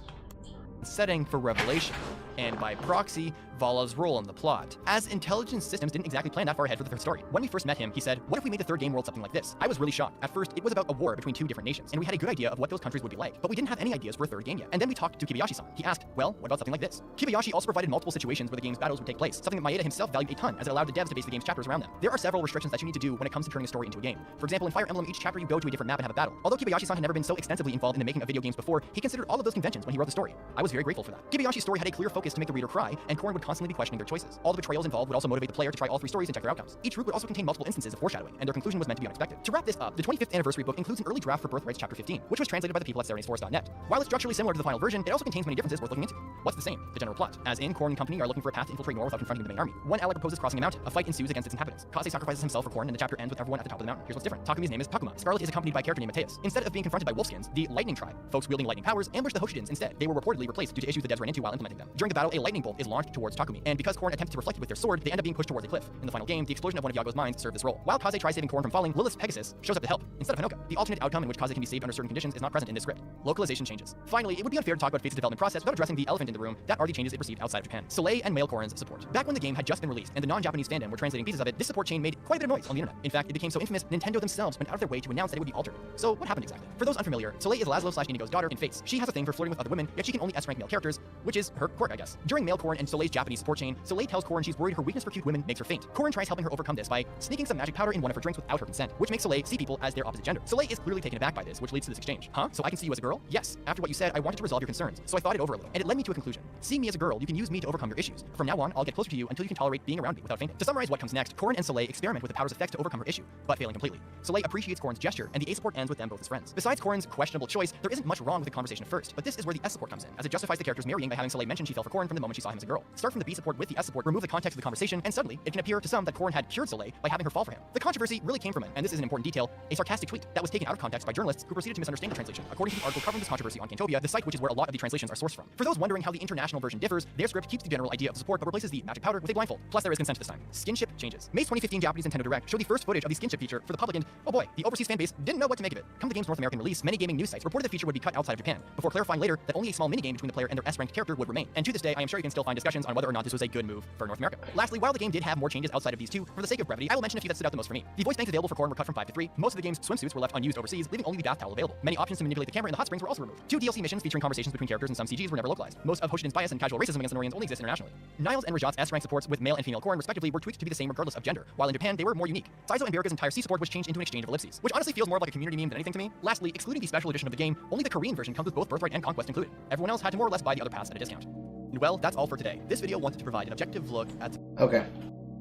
Setting for Revelation, and by proxy, Vala's role in the plot. As intelligence systems didn't exactly plan that far ahead for the third story. When we first met him, he said, "What if we made the third game world something like this?" I was really shocked. At first, it was about a war between 2 different nations, and we had a good idea of what those countries would be like, but we didn't have any ideas for a third game yet. And then we talked to Kibayashi-san. He asked, well, what about something like this? Kibayashi also provided multiple situations where the game's battles would take place, something that Maeda himself valued a ton, as it allowed the devs to base the game's chapters around them. There are several restrictions that you need to do when it comes to turning a story into a game. For example, in Fire Emblem, each chapter you go to a different map and have a battle. Although Kibayashi-san had never been so extensively involved in the making of video games before, he considered all of those conventions when he wrote the story. I was very grateful for that. Kibayashi's story had a clear focus to make the reader cry, and Corrin would constantly be questioning their choices. All the betrayals involved would also motivate the player to try all 3 stories and check their outcomes. Each route would also contain multiple instances of foreshadowing, and their conclusion was meant to be unexpected. To wrap this up, the 25th anniversary book includes an early draft for Birthright's Chapter 15, which was translated by the people at SerenaceForce.net. While it's structurally similar to the final version, it also contains many differences worth looking into. What's the same? The general plot. As in, Corrin and company are looking for a path to infiltrate Nor without confronting the main army. One ally proposes crossing a mountain. A fight ensues against its inhabitants. Kaze sacrifices himself for Corrin, and the chapter ends with everyone at the top of the mountain. Here's what's different. Takumi's name is Takuma. Scarlet is accompanied by a character named Mateus. Instead of being confronted by wolfskins, the Lightning Tribe, folks wielding lightning powers, ambushed the Hoshidans instead. They were reportedly replaced due to issues the devs ran into while implementing them. During the battle, a lightning bolt is launched towards Takumi, and because Corrin attempts to reflect it with their sword, they end up being pushed towards a cliff. In the final game, the explosion of one of Yago's mines served this role. While Kaze tries saving Corrin from falling, Lilith's Pegasus shows up to help, instead of Hinoka. The alternate outcome in which Kaze can be saved under certain conditions is not present in this script. Localization changes. Finally, it would be unfair to talk about Fates' development process without addressing the elephant in the room that are the changes it received outside of Japan. Soleil and male Corrin's support. Back when the game had just been released and the non-Japanese fandom were translating pieces of it, this support chain made quite a bit of noise on the internet. In fact, it became so infamous, Nintendo themselves went out of their way to announce that it would be altered. So what happened exactly? For those unfamiliar, Soleil is Laszlo/Inigo's daughter in Fates. She has a thing for flirting with other women, yet she can only S-rank male characters, which is her quirk, I guess. During male Corrin and Soleil's Japanese support chain, Soleil tells Corrin she's worried her weakness for cute women makes her faint. Corrin tries helping her overcome this by sneaking some magic powder in one of her drinks without her consent, which makes Soleil see people as their opposite gender. Soleil is clearly taken aback by this, which leads to this exchange. Huh? So I can see you as a girl? Yes. After what you said, I wanted to resolve your concerns, so I thought it over a little, and it led me to a conclusion. Seeing me as a girl, you can use me to overcome your issues. From now on, I'll get closer to you until you can tolerate being around me without fainting. To summarize what comes next, Corrin and Soleil experiment with the powder's effects to overcome her issue, but failing completely. Soleil appreciates Corrin's gesture, and the A support ends with them both as friends. Besides Corrin's questionable choice, there isn't much wrong with the conversation at first, but this is where the S support comes in, as it justifies the character's marrying by having Soleil mention she fell for Corrin from the moment she saw him as a girl. Start from the B support with the S support, remove the context of the conversation, and suddenly, it can appear to some that Corrin had cured Soleil by having her fall for him. The controversy really came from it, and this is an important detail, a sarcastic tweet that was taken out of context by journalists who proceeded to misunderstand the translation. According to the article covering this controversy on Cantopia, the site which is where a lot of the translations are sourced from. For those wondering how the international version differs, their script keeps the general idea of the support but replaces the magic powder with a blindfold. Plus there is consent this time. Skinship changes. May's 2015 Japanese Nintendo Direct showed the first footage of the skinship feature for the public, and oh boy, the overseas fan base didn't know what to make of it. Come the game's North American release, many gaming news sites reported the feature would be cut outside of Japan, before clarifying later that only a small minigame between the player and their S-ranked character would remain. And to this day, I am sure you can still find discussions on whether or not this was a good move for North America. Lastly, while the game did have more changes outside of these two, for the sake of brevity, I will mention a few that stood out the most for me. The voice banks available for Corrin were cut from 5 to 3. Most of the game's swimsuits were left unused overseas, leaving only the bath towel available. Many options to manipulate the camera in the hot springs were also removed. 2 DLC missions featuring conversations between characters and some CGs were never localized. Most of Hoshiden's bias and casual racism against the Norians only exist internationally. Niles and Rajat's S-rank supports with male and female Corrin respectively were tweaked to be the same regardless of gender, while in Japan they were more unique. Saizo and Birika's entire C support was changed into an exchange of ellipses, which honestly feels more like a community meme than anything to me. Lastly, excluding the special edition of the game, only the Korean version comes with both Birthright and Conquest included. Everyone else had to more or less buy the other paths at a discount. And well, that's all for today. This video wanted to provide an objective look at... Okay.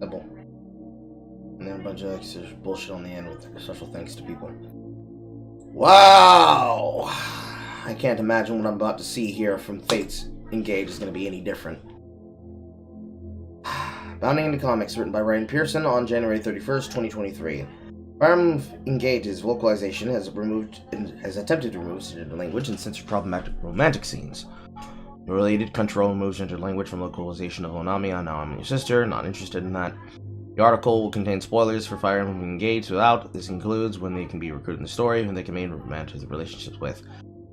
Simple. And then a bunch of extra bullshit on the end with special thanks to people. Wow! I can't imagine what I'm about to see here from Fates Engage is going to be any different. Bounding into Comics, written by Ryan Pearson on January 31st, 2023. Fire Emblem Engage's localization has attempted to remove censored language and censored problematic romantic scenes. The related control removes censored language from localization of Onami on Now I'm Your Sister. Not interested in that. The article will contain spoilers for Fire Emblem Engage without. This includes when they can be recruited in the story, when they can maintain romantic relationships with.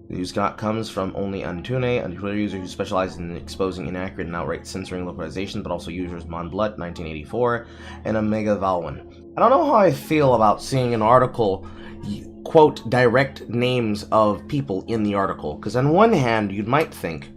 The news comes from only Antune, a Twitter user who specializes in exposing inaccurate and outright censoring localization, but also users Monblut 1984 and Omega Valwin. I don't know how I feel about seeing an article quote direct names of people in the article, because on one hand you might think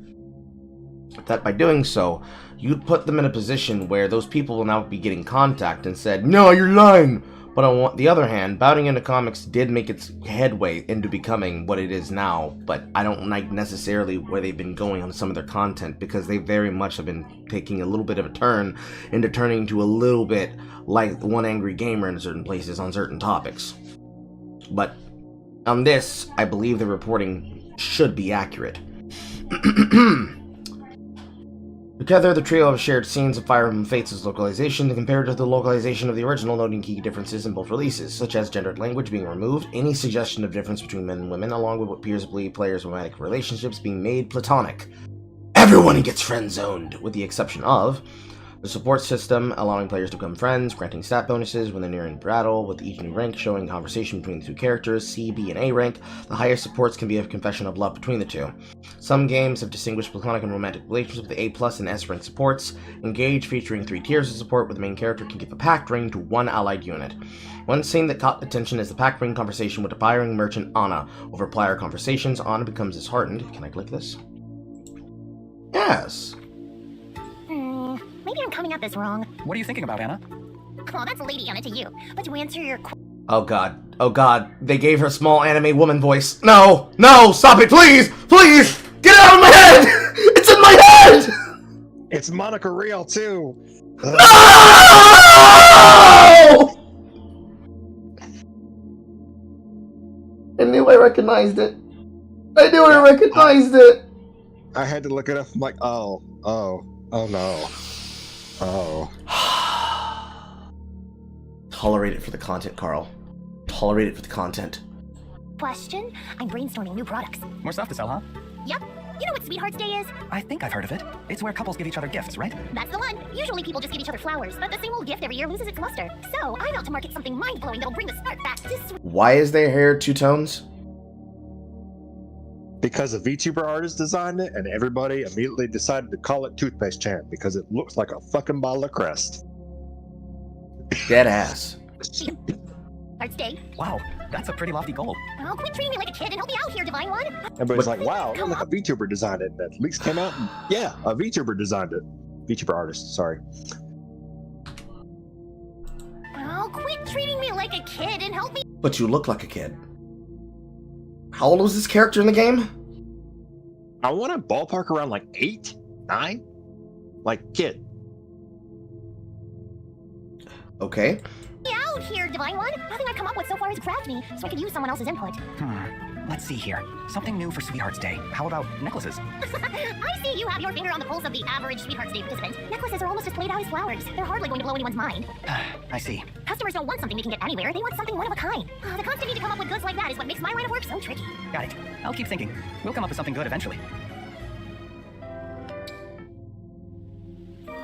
that by doing so you'd put them in a position where those people will now be getting contact and said, "No, you're lying." But on the other hand, Bounding into Comics did make its headway into becoming what it is now, but I don't like necessarily where they've been going on some of their content, because they very much have been taking a little bit of a turn into turning to a little bit like One Angry Gamer in certain places on certain topics. But on this, I believe the reporting should be accurate. Together, the trio have shared scenes of Fire Emblem Fates' localization compared to the localization of the original, noting key differences in both releases, such as gendered language being removed, any suggestion of difference between men and women, along with what appears to be players' romantic relationships being made platonic. Everyone gets friend-zoned, with the exception of the support system, allowing players to become friends, granting stat bonuses when they're nearing battle, with each new rank showing conversation between the two characters, C, B, and A rank. The higher supports can be a confession of love between the two. Some games have distinguished platonic and romantic relationships with the A+ and S rank supports. Engage, featuring 3 tiers of support, where the main character can give a pact ring to one allied unit. One scene that caught attention is the pact ring conversation with the firing merchant Anna. Over prior conversations, Anna becomes disheartened. Can I click this? Yes. Maybe I'm coming at this wrong. What are you thinking about, Anna? Oh, that's Lady Anna to you. But to answer your Oh god. Oh god. They gave her small anime woman voice. No! No! Stop it! Please! Please! Get it out of my head! It's in my head! It's Monica Real too. No! I knew I recognized it. I knew I recognized it. I had to look it up. I'm like, oh no. Oh. Tolerate it for the content, Carl. Tolerate it for the content. question, I'm brainstorming new products. More stuff to sell, huh? Yep. You know what Sweethearts Day is? I think I've heard of it. It's where couples give each other gifts, right? That's the one. Usually people just give each other flowers, but the same old gift every year loses its luster. So I'm out to market something mind-blowing that'll bring the spark back to Why is their hair two tones? Because a VTuber artist designed it, and everybody immediately decided to call it Toothpaste Champ because it looks like a fucking bottle of Crest. Dead ass. Sweethearts Day. Wow, that's a pretty lofty goal. Oh, quit treating me like a kid and help me out here, Divine One. Everybody's like, wow, look, a VTuber designed it. And that leaks came out, and yeah, a VTuber designed it. VTuber artist, sorry. Oh, quit treating me like a kid and help me. But you look like a kid. How old was this character in the game? I want to ballpark around like 8, 9, like kid. Okay. Out here, Divine One. Nothing I've come up with so far has grabbed me, so I could use someone else's input. Let's see here. Something new for Sweetheart's Day. How about necklaces? I see you have your finger on the pulse of the average Sweetheart's Day participant. Necklaces are almost as played out as flowers. They're hardly going to blow anyone's mind. I see. Customers don't want something they can get anywhere. They want something one of a kind. The constant need to come up with goods like that is what makes my line of work so tricky. Got it. I'll keep thinking. We'll come up with something good eventually.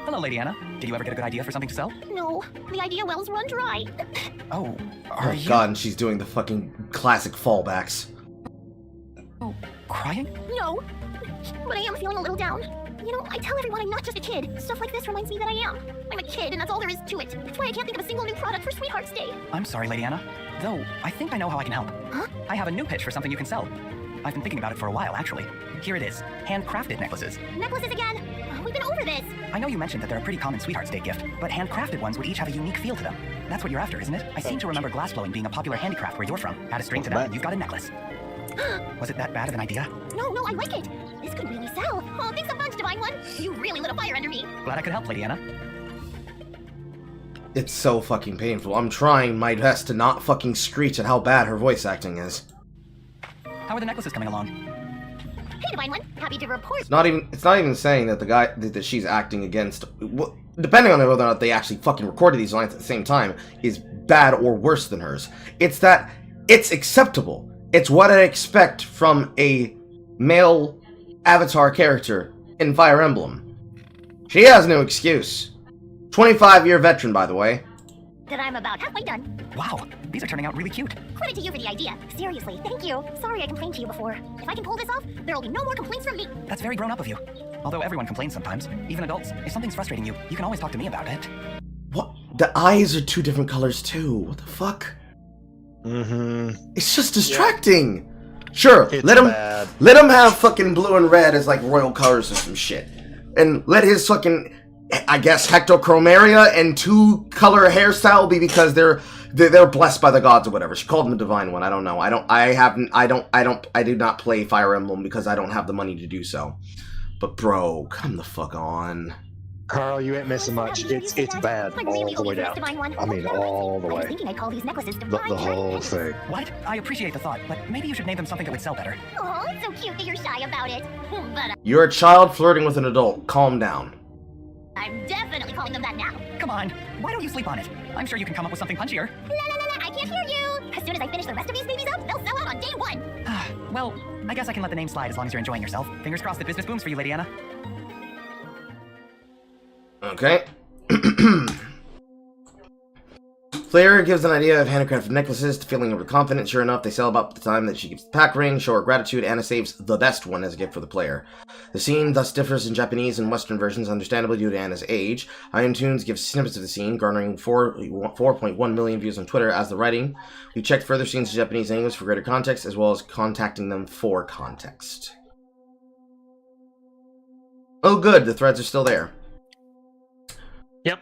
Hello, Lady Anna. Did you ever get a good idea for something to sell? No, the idea wells run dry. Oh, Oh god, and she's doing the fucking classic fallbacks. Oh, crying? No, but I am feeling a little down. You know, I tell everyone I'm not just a kid. Stuff like this reminds me that I am. I'm a kid, and that's all there is to it. That's why I can't think of a single new product for Sweetheart's Day. I'm sorry, Lady Anna. Though, I think I know how I can help. Huh? I have a new pitch for something you can sell. I've been thinking about it for a while, actually. Here it is. Handcrafted necklaces. Necklaces again? We've been over this. I know you mentioned that they're a pretty common Sweetheart's Day gift, but handcrafted ones would each have a unique feel to them. That's what you're after, isn't it? I seem to remember glassblowing being a popular handicraft where you're from. Add a string to that, and you've got a necklace. Was it that bad of an idea? No, I like it. This could really sell. Oh, thanks a bunch, Divine One. You really lit a fire under me. Glad I could help, Lady Anna. It's so fucking painful. I'm trying my best to not fucking screech at how bad her voice acting is. How are the necklaces coming along? Hey, Divine One. Happy to report. It's not even saying that the guy that she's acting against, depending on whether or not they actually fucking recorded these lines at the same time, is bad or worse than hers. It's that it's acceptable. It's what I expect from a male avatar character in Fire Emblem. She has no excuse. 25-year veteran, by the way. That I'm about halfway done. Wow, these are turning out really cute. Credit to you for the idea. Seriously, thank you. Sorry I complained to you before. If I can pull this off, there'll be no more complaints from me. That's very grown up of you. Although everyone complains sometimes, even adults. If something's frustrating you, you can always talk to me about it. What? The eyes are two different colors too. What the fuck? Mm-hmm. It's just distracting. Yeah. Sure, it's let him have fucking blue and red as like royal colors or some shit, and let his fucking, I guess, hectochromaria and two-color hairstyle be because they're blessed by the gods or whatever. She called him a divine one. I don't know. I do not play Fire Emblem because I don't have the money to do so. But bro, come the fuck on. Carl, you ain't missing much. It's bad all the way down. I mean, all the way. I was thinking I'd call these necklaces The whole thing. What? I appreciate the thought, but maybe you should name them something that would sell better. Oh, it's so cute that you're shy about it. But You're a child flirting with an adult. Calm down. I'm definitely calling them that now. Come on, why don't you sleep on it? I'm sure you can come up with something punchier. La, I can't hear you. As soon as I finish the rest of these babies up, they'll sell out on day one. Well, I guess I can let the name slide as long as you're enjoying yourself. Fingers crossed that business booms for you, Lady Anna. Okay. Player gives an idea of handcrafted necklaces to feeling overconfident. Sure enough, they sell about the time that she keeps the pack ring. Show her gratitude. Anna saves the best one as a gift for the player. The scene thus differs in Japanese and Western versions, understandably due to Anna's age. iTunes gives snippets of the scene, garnering 4.1 million views on Twitter as the writing. We checked further scenes in Japanese and English for greater context, as well as contacting them for context. Oh good, the threads are still there. Yep.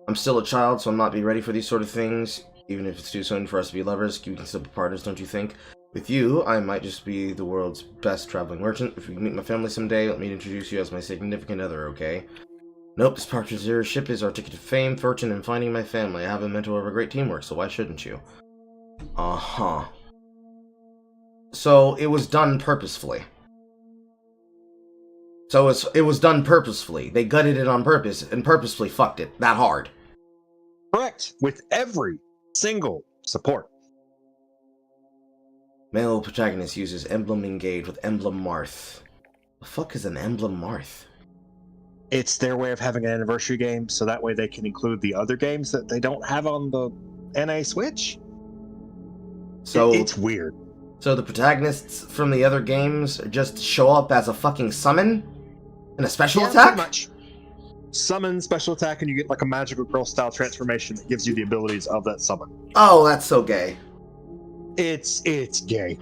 I'm still a child, so I'm not be ready for these sort of things. Even if it's too soon for us to be lovers, we can still be partners, don't you think? With you, I might just be the world's best traveling merchant. If we meet my family someday, let me introduce you as my significant other, okay? Nope, this Partridge ship is our ticket to fame, fortune, and finding my family. I have a mentor over great teamwork, so why shouldn't you? Uh-huh. So, it was done purposefully. So it was done purposefully. They gutted it on purpose and purposefully fucked it that hard. Correct. With every single support. Male protagonist uses Emblem Engage with Emblem Marth. The fuck is an Emblem Marth? It's their way of having an anniversary game, so that way they can include the other games that they don't have on the NA Switch. So it's weird. So the protagonists from the other games just show up as a fucking summon? And a special attack? Pretty much. Summon, special attack, and you get like a magical girl style transformation that gives you the abilities of that summon. Oh, that's so gay. It's gay.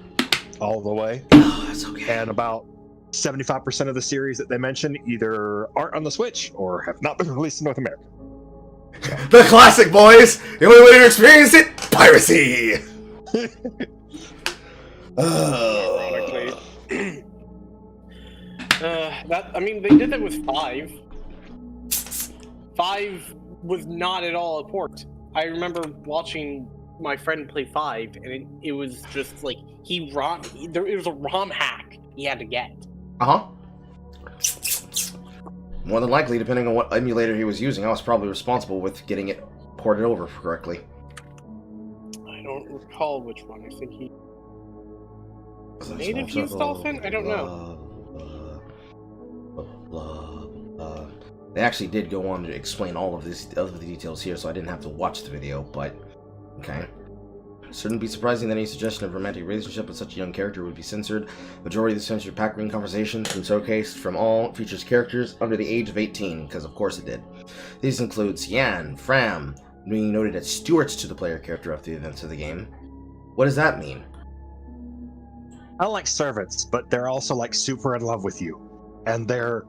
All the way. Oh, that's so gay. And about 75% of the series that they mention either aren't on the Switch or have not been released in North America. The classic, boys! The only way to experience it? Piracy! Ironically. I mean, they did that with 5. 5 was not at all a port. I remember watching my friend play 5, and it was just like it was a ROM hack he had to get. More than likely, depending on what emulator he was using, I was probably responsible with getting it ported over correctly. I don't recall which one. I think he native use Dolphin. I don't know. They actually did go on to explain all of the details here, so I didn't have to watch the video. But okay. It shouldn't be surprising that any suggestion of romantic relationship with such a young character would be censored. Majority of the censored pack ring conversations and showcased from all features characters under the age of 18, because of course it did. These include Cian, Fram, being noted as stewards to the player character after the events of the game. What does that mean? I like servants, but they're also like super in love with you. And they're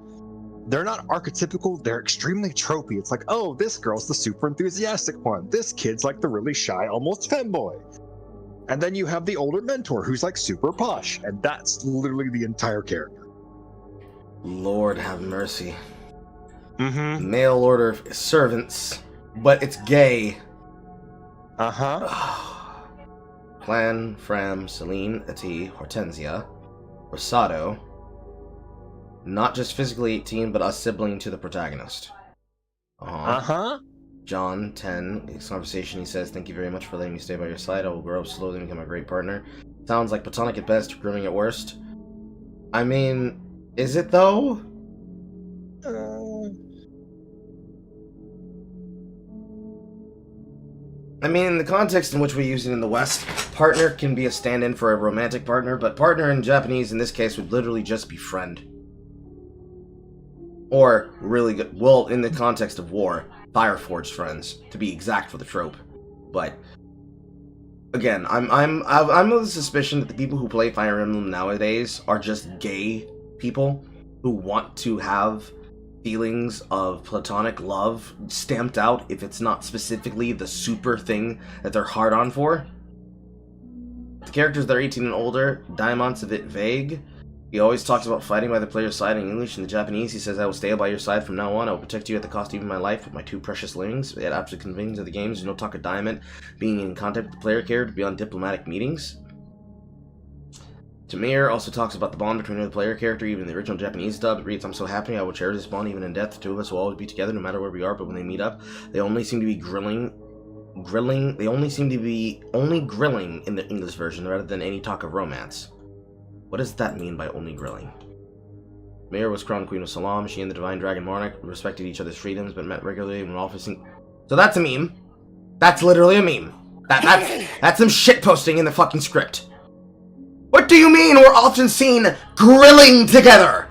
not archetypical, they're extremely tropey. It's like, oh, this girl's the super enthusiastic one. This kid's like the really shy, almost femboy. And then you have the older mentor who's like super posh, and that's literally the entire character. Lord have mercy. Mm-hmm. Mail order servants, but it's gay. Clan, Fram, Celine, Ati, Hortensia, Rosado. Not just physically 18, but a sibling to the protagonist. John, 10. His conversation, he says, "Thank you very much for letting me stay by your side. I will grow up slowly and become a great partner." Sounds like platonic at best, grooming at worst. I mean, is it though? I mean, in the context in which we use it in the West, partner can be a stand-in for a romantic partner, but partner in Japanese in this case would literally just be friend. Or really good, well, in the context of war, Fireforged friends, to be exact for the trope. But again, I'm of the suspicion that the people who play Fire Emblem nowadays are just gay people who want to have feelings of platonic love stamped out if it's not specifically the super thing that they're hard on for. The characters that are 18 and older, Diamond's a bit vague. He always talks about fighting by the player's side in English. In the Japanese, he says, "I will stay by your side from now on. I will protect you at the cost of even my life with my 2 precious livings." Yet after the convenience of the games, there's no talk of Diamond being in contact with the player character beyond diplomatic meetings. Tamir also talks about the bond between the player character, even in the original Japanese dub. It reads, "I'm so happy I will cherish this bond even in death. The 2 of us will always be together no matter where we are, but when they meet up, they only seem to be grilling. They only seem to be only grilling in the English version rather than any talk of romance." What does that mean by only grilling? Mira was crowned Queen of Salam. She and the Divine Dragon Monarch respected each other's freedoms, but met regularly when officing. So that's a meme. That's literally a meme. That's some shit posting in the fucking script. What do you mean we're often seen grilling together?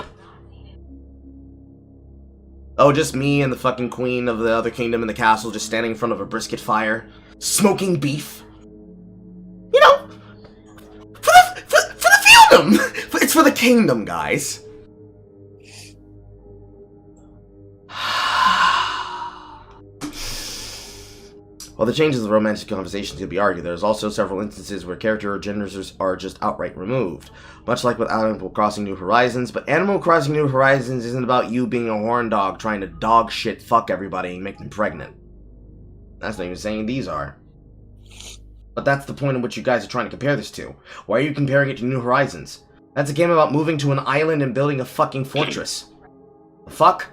Oh, just me and the fucking queen of the other kingdom in the castle just standing in front of a brisket fire, smoking beef. You know, for the kingdom! It's for the kingdom, guys. While the changes of romantic conversations could be argued, there's also several instances where character or genders are just outright removed. Much like with Animal Crossing New Horizons, but Animal Crossing New Horizons isn't about you being a horn dog trying to dog shit fuck everybody and make them pregnant. That's not even saying these are. But that's the point in which you guys are trying to compare this to. Why are you comparing it to New Horizons? That's a game about moving to an island and building a fucking fortress. The fuck?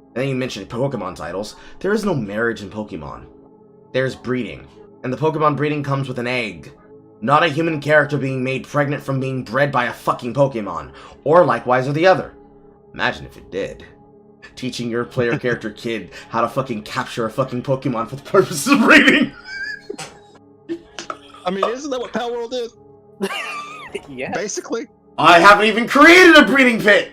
And then you mentioned Pokemon titles. There is no marriage in Pokemon. There's breeding. And the Pokemon breeding comes with an egg. Not a human character being made pregnant from being bred by a fucking Pokemon. Or likewise or the other. Imagine if it did. Teaching your player character kid how to fucking capture a fucking Pokemon for the purpose of breeding. I mean, isn't that what Palworld is? Yeah. Basically. I haven't even created a breeding pit!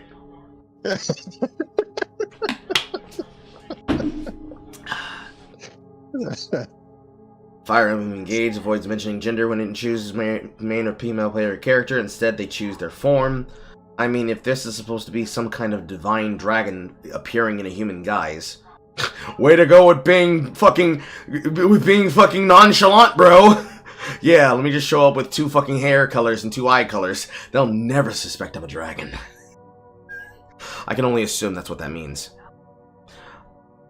Fire Emblem Engage avoids mentioning gender when it chooses main or female player character. Instead, they choose their form. I mean, if this is supposed to be some kind of divine dragon appearing in a human guise, way to go with being fucking nonchalant, bro. Yeah, let me just show up with 2 fucking hair colors and 2 eye colors. They'll never suspect I'm a dragon. I can only assume that's what that means.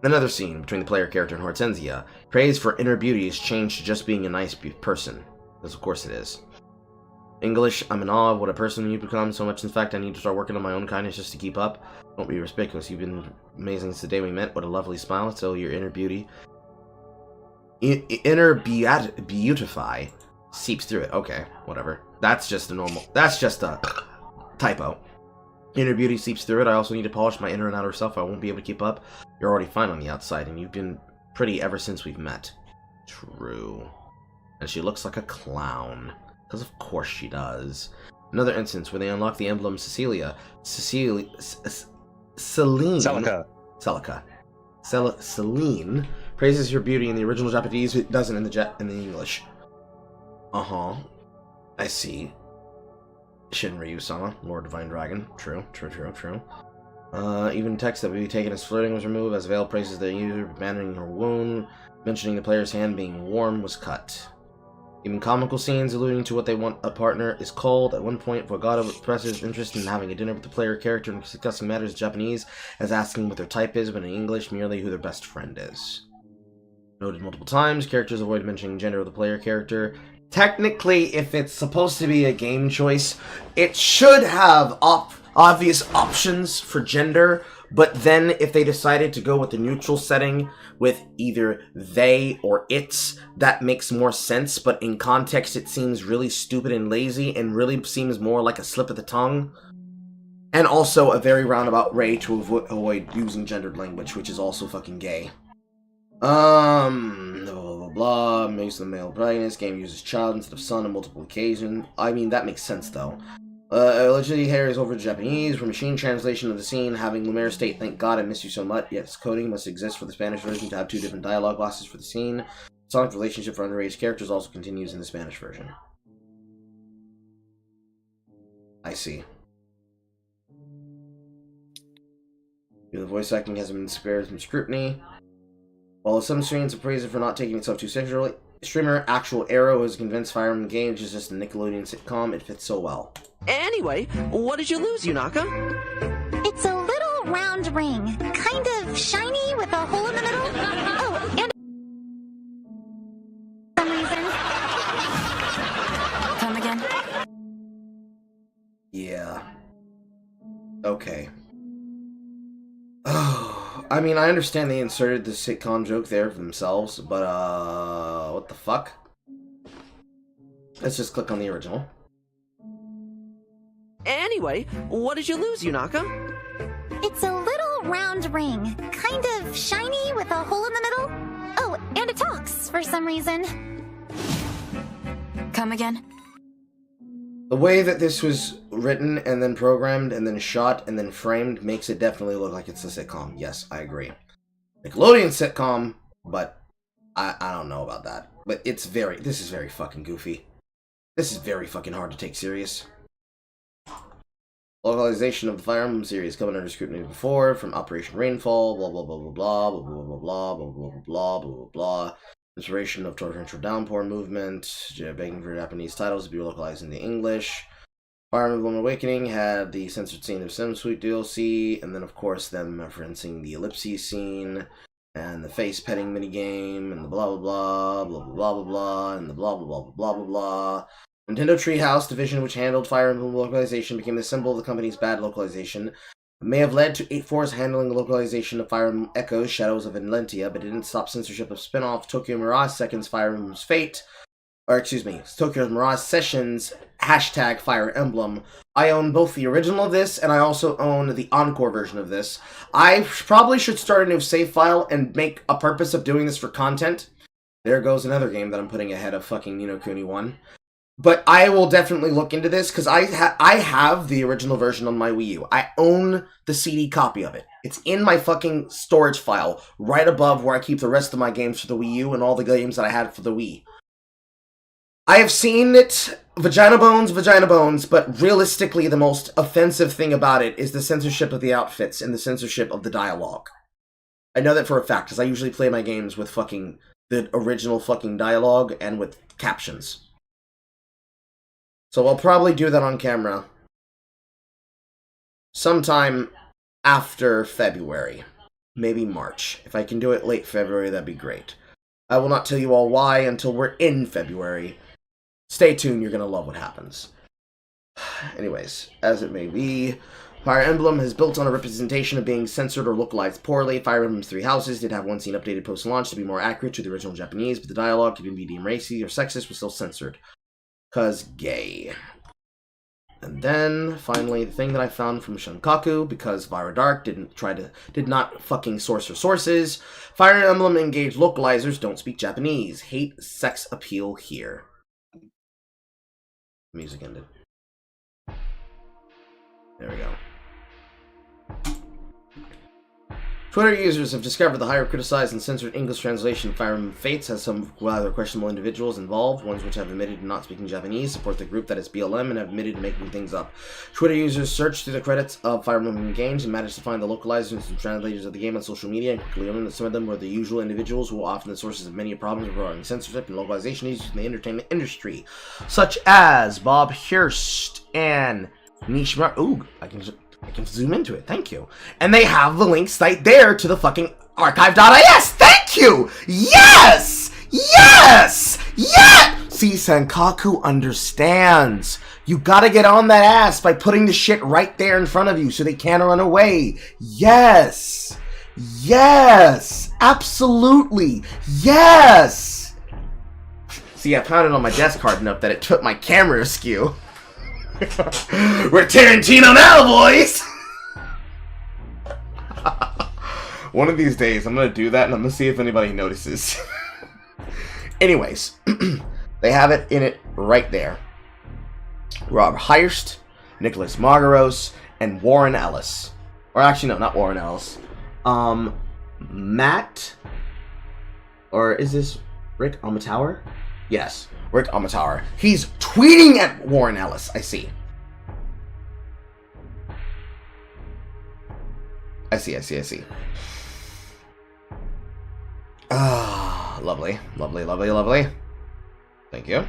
Another scene between the player character and Hortensia. Praise for inner beauty is changed to just being a nice person. Because of course it is. English, I'm in awe of what a person you've become so much. In fact, I need to start working on my own kindness just to keep up. Don't be ridiculous. You've been amazing since the day we met. What a lovely smile. So your inner beauty. Beautify seeps through it. Okay, whatever. That's just a typo. Inner beauty seeps through it. I also need to polish my inner and outer self. I won't be able to keep up. You're already fine on the outside, and you've been pretty ever since we've met. True. And she looks like a clown. Because of course she does. Another instance where they unlock the emblem Celine. Celine praises your beauty in the original Japanese, it doesn't in the English. Uh-huh. I see. Shinryu-sama, Lord Divine Dragon. True. Even text that would be taken as flirting was removed, as Veil praises the user abandoning her wound, mentioning the player's hand being warm was cut. Even comical scenes alluding to what they want a partner is cold. At one point, Vogata expresses interest in having a dinner with the player character and discussing matters in Japanese, as asking what their type is, but in English, merely who their best friend is. Noted multiple times, characters avoid mentioning gender of the player character. Technically, if it's supposed to be a game choice, it should have obvious options for gender, but then if they decided to go with the neutral setting with either they or it's, that makes more sense, but in context it seems really stupid and lazy and really seems more like a slip of the tongue. And also a very roundabout way to avoid using gendered language, which is also fucking gay. Blah, blah, blah, makes the male protagonist. Game uses child instead of son on multiple occasions. I mean, that makes sense, though. Allegedly carries over to Japanese for machine translation of the scene, having Lumiere state, "Thank God I miss you so much," yet coding must exist for the Spanish version to have two different dialogue glasses for the scene. Sonic relationship for underage characters also continues in the Spanish version. I see. The voice acting has been spared from scrutiny. While some streams are praised for not taking itself too sexually, streamer Actual Arrow is convinced Fire Emblem Games is just a Nickelodeon sitcom. It fits so well. Anyway, what did you lose, Yunaka? It's a little round ring, kind of shiny with a hole in the middle. Oh, and for some reason. Come again? Yeah. Okay. I mean, I understand they inserted the sitcom joke there for themselves, but, what the fuck? Let's just click on the original. Anyway, what did you lose, Yunaka? It's a little round ring, kind of shiny with a hole in the middle. Oh, and it talks for some reason. Come again? The way that this was written and then programmed and then shot and then framed makes it definitely look like it's a sitcom. Yes, I agree. Nickelodeon sitcom, but I don't know about that. But this is very fucking goofy. This is very fucking hard to take serious. Localization of the Fire Emblem series coming under scrutiny before, from Operation Rainfall, blah blah blah blah blah blah blah blah blah blah blah blah blah blah blah. Inspiration of torrential downpour movement, begging for Japanese titles to be localized into English. Fire Emblem Awakening had the censored scene of Sim Sweet DLC, and then of course them referencing the ellipses scene, and the face petting minigame, and the blah blah blah, blah blah blah blah blah, and the blah blah blah blah blah blah. Nintendo Treehouse division, which handled Fire Emblem localization, became the symbol of the company's bad localization. It may have led to 8-4's handling the localization of Fire Emblem Echoes, Shadows of Valentia, but it didn't stop censorship of spin-off Tokyo Mirage Second's Fire Emblem's Fate, Tokyo Mirage Sessions, hashtag Fire Emblem. I own both the original of this, and I also own the Encore version of this. I probably should start a new save file and make a purpose of doing this for content. There goes another game that I'm putting ahead of fucking Ni no Kuni 1. But I will definitely look into this, because I have the original version on my Wii U. I own the CD copy of it. It's in my fucking storage file, right above where I keep the rest of my games for the Wii U and all the games that I had for the Wii. I have seen it, vagina bones, but realistically the most offensive thing about it is the censorship of the outfits and the censorship of the dialogue. I know that for a fact, because I usually play my games with fucking the original fucking dialogue and with captions. So I'll probably do that on camera sometime after February. maybe March. If I can do it late February, that'd be great. I will not tell you all why until we're in February. Stay tuned, you're gonna love what happens. Anyways, as it may be, Fire Emblem has built on a representation of being censored or localized poorly. Fire Emblem's Three Houses did have one scene updated post-launch to be more accurate to the original Japanese, but the dialogue could be deemed racy or sexist was still censored. 'Cause gay. And then, finally, the thing that I found from Shunkaku, because Vira Dark did not fucking source her sources, Fire Emblem engaged localizers don't speak Japanese. Hate sex appeal here. Music ended. There we go. Twitter users have discovered the higher criticized and censored English translation of Fire Emblem Fates has some rather questionable individuals involved, ones which have admitted to not speaking Japanese, support the group that is BLM, and have admitted to making things up. Twitter users searched through the credits of Fire Emblem games and managed to find the localizers and translators of the game on social media, and quickly learned that some of them were the usual individuals who were often the sources of many problems regarding censorship and localization issues in the entertainment industry, such as Bob Hirst and Nishimura. Ooh, I can zoom into it, thank you. And they have the links right there to the fucking archive.is, thank you! Yes! Yes! Yes! See, Senkaku understands. You gotta get on that ass by putting the shit right there in front of you so they can't run away. Yes! Yes! Absolutely! Yes! See, I pounded on my desk hard enough that it took my camera askew. We're Tarantino now, boys! One of these days, I'm gonna do that and I'm gonna see if anybody notices. Anyways, they have it in it right there. Rob Hirst, Nicholas Margaros, and Warren Ellis. Or actually, no, not Warren Ellis. Matt, or is this Rick Amatower? Yes, Rick Amatower. He's tweeting at Warren Ellis, I see. I see. Ah, lovely. Thank you.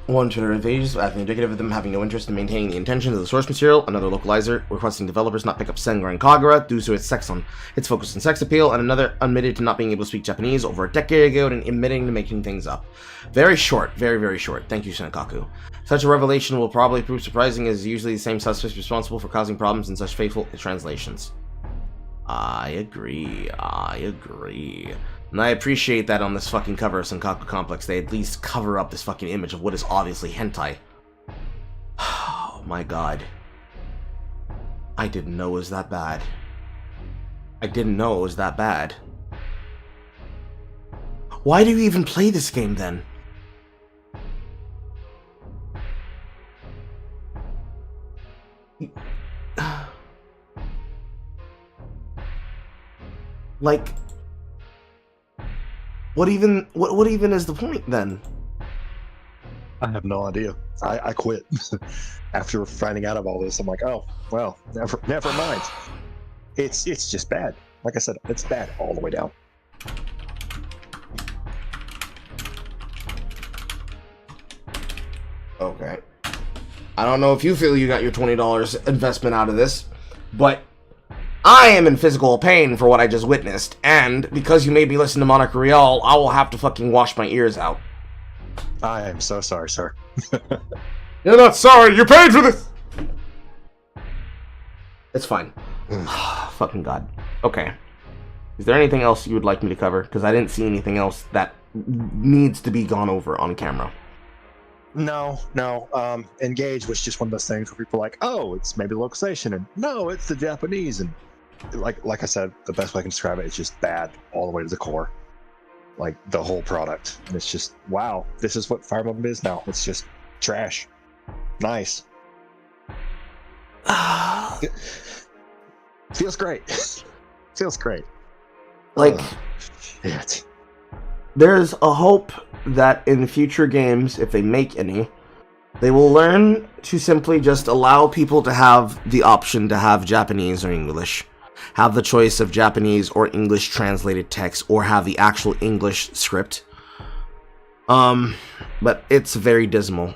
One Twitter page, acting indicative of them having no interest in maintaining the intention of the source material. Another localizer requesting developers not pick up Senran Kagura due to its focus on sex appeal, and another admitted to not being able to speak Japanese over a decade ago and admitting to making things up. Very short, very short. Thank you, Senkaku. Such a revelation will probably prove surprising, as usually the same suspects responsible for causing problems in such faithful translations. I agree. And I appreciate that on this fucking cover of Senkaku Complex, they at least cover up this fucking image of what is obviously hentai. Oh my god. I didn't know it was that bad. Why do you even play this game then? Like, what even is the point then? I have no idea. I quit after finding out of all this. I'm like, oh well, never mind. It's just bad. Like I said, it's bad all the way down. Okay. I don't know if you feel you got your $20 investment out of this, but I am in physical pain for what I just witnessed, and because you made me listen to Monica Rial, I will have to fucking wash my ears out. I am so sorry, sir. You're not sorry, you paid for this! It's fine. Fucking God. Okay. Is there anything else you would like me to cover? Because I didn't see anything else that needs to be gone over on camera. No. Engage was just one of those things where people are like, oh, it's maybe localization, and no, it's the Japanese, and like I said, the best way I can describe it is just bad all the way to the core. Like the whole product. And it's just, wow, this is what Fire Emblem is now. It's just trash. Nice. Feels great. Feels great. Like, shit. There's a hope that in future games, if they make any, they will learn to simply just allow people to have the option to have Japanese or English. Have the choice of Japanese or English translated text, or have the actual English script. But it's very dismal.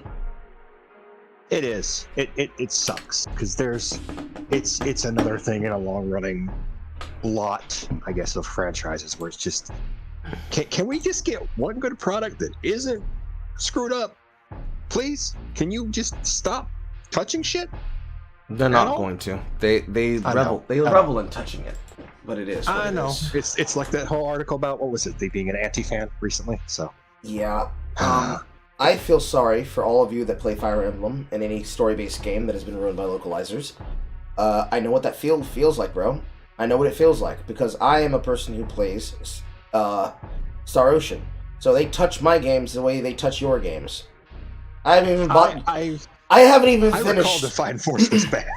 It is. It sucks because it's another thing in a long running lot, I guess, of franchises where it's just can we just get one good product that isn't screwed up, please? Can you just stop touching shit? They're not going to. They revel in touching it, but it is. I know. It's like that whole article about what was it? They being an anti-fan recently. So yeah. I feel sorry for all of you that play Fire Emblem and any story-based game that has been ruined by localizers. I know what that feels like, bro. I know what it feels like because I am a person who plays Star Ocean. So they touch my games the way they touch your games. I haven't even bought. I haven't even finished. I recall Divine Force was bad.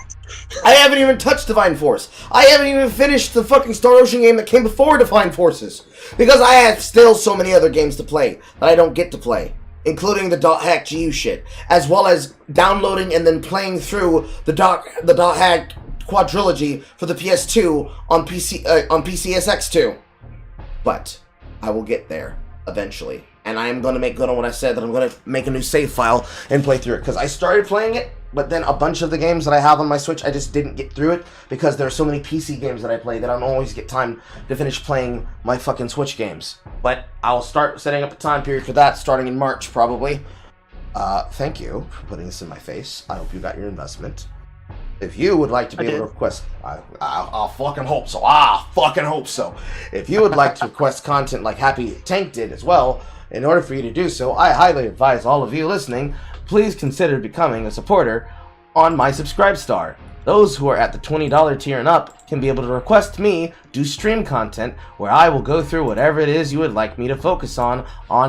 I haven't even touched Divine Force. I haven't even finished the fucking Star Ocean game that came before Divine Forces because I have still so many other games to play that I don't get to play, including the .hack GU shit, as well as downloading and then playing through the .hack quadrilogy for the PS2 on PCSX2. But I will get there eventually, and I am going to make good on what I said, that I'm going to make a new save file and play through it, because I started playing it, but then a bunch of the games that I have on my Switch, I just didn't get through it, because there are so many PC games that I play that I don't always get time to finish playing my fucking Switch games. But I'll start setting up a time period for that, starting in March, probably. Thank you for putting this in my face. I hope you got your investment. If you would like to be able to request... I'll fucking hope so. Fucking hope so. If you would like to request content like Happy Tank did as well, in order for you to do so, I highly advise all of you listening, please consider becoming a supporter on my Subscribestar. Those who are at the $20 tier and up can be able to request me do stream content where I will go through whatever it is you would like me to focus on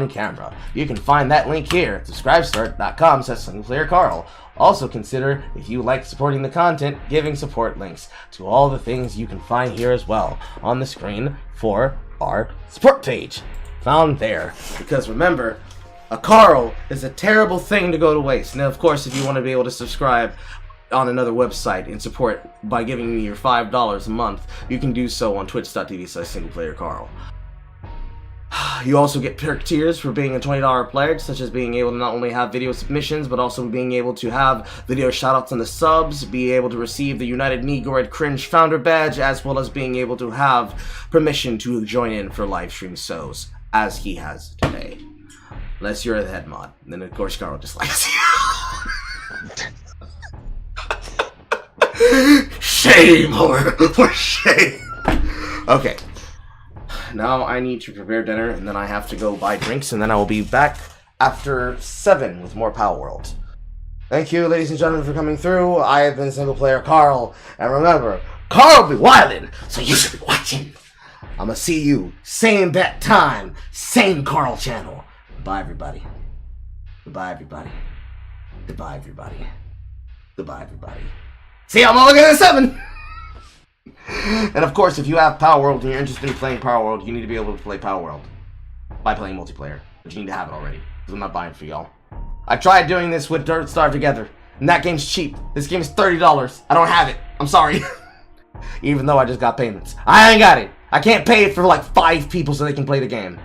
camera. You can find that link here at subscribestar.com/SinglePlayerCarl. Also consider, if you like supporting the content, giving support links to all the things you can find here as well on the screen for our support page. Found there. Because remember, a Carl is a terrible thing to go to waste. Now, of course, if you want to be able to subscribe on another website and support by giving me your $5 a month, you can do so on twitch.tv/SinglePlayerCarl. You also get perk tiers for being a $20 pledge, such as being able to not only have video submissions, but also being able to have video shoutouts on the subs, be able to receive the United Negroid Cringe Founder Badge, as well as being able to have permission to join in for live stream shows, as he has today. Unless you're the head mod, then of course Carl dislikes you. Shame, for shame. Okay. Now I need to prepare dinner, and then I have to go buy drinks, and then I will be back after 7 with more Palworld. Thank you, ladies and gentlemen, for coming through. I have been SinglePlayerCarl, and remember, Carl be wildin', so you should be watching. I'ma see you same bat time, same Carl channel. Goodbye, everybody. Goodbye, everybody. Goodbye, everybody. Goodbye, everybody. See, I'm all looking at 7. And of course, if you have Palworld and you're interested in playing Palworld, you need to be able to play Palworld by playing multiplayer. But you need to have it already, because I'm not buying it for y'all. I tried doing this with Dirt Star together, and that game's cheap. This game is $30. I don't have it. I'm sorry. Even though I just got payments. I ain't got it. I can't pay it for like 5 people so they can play the game.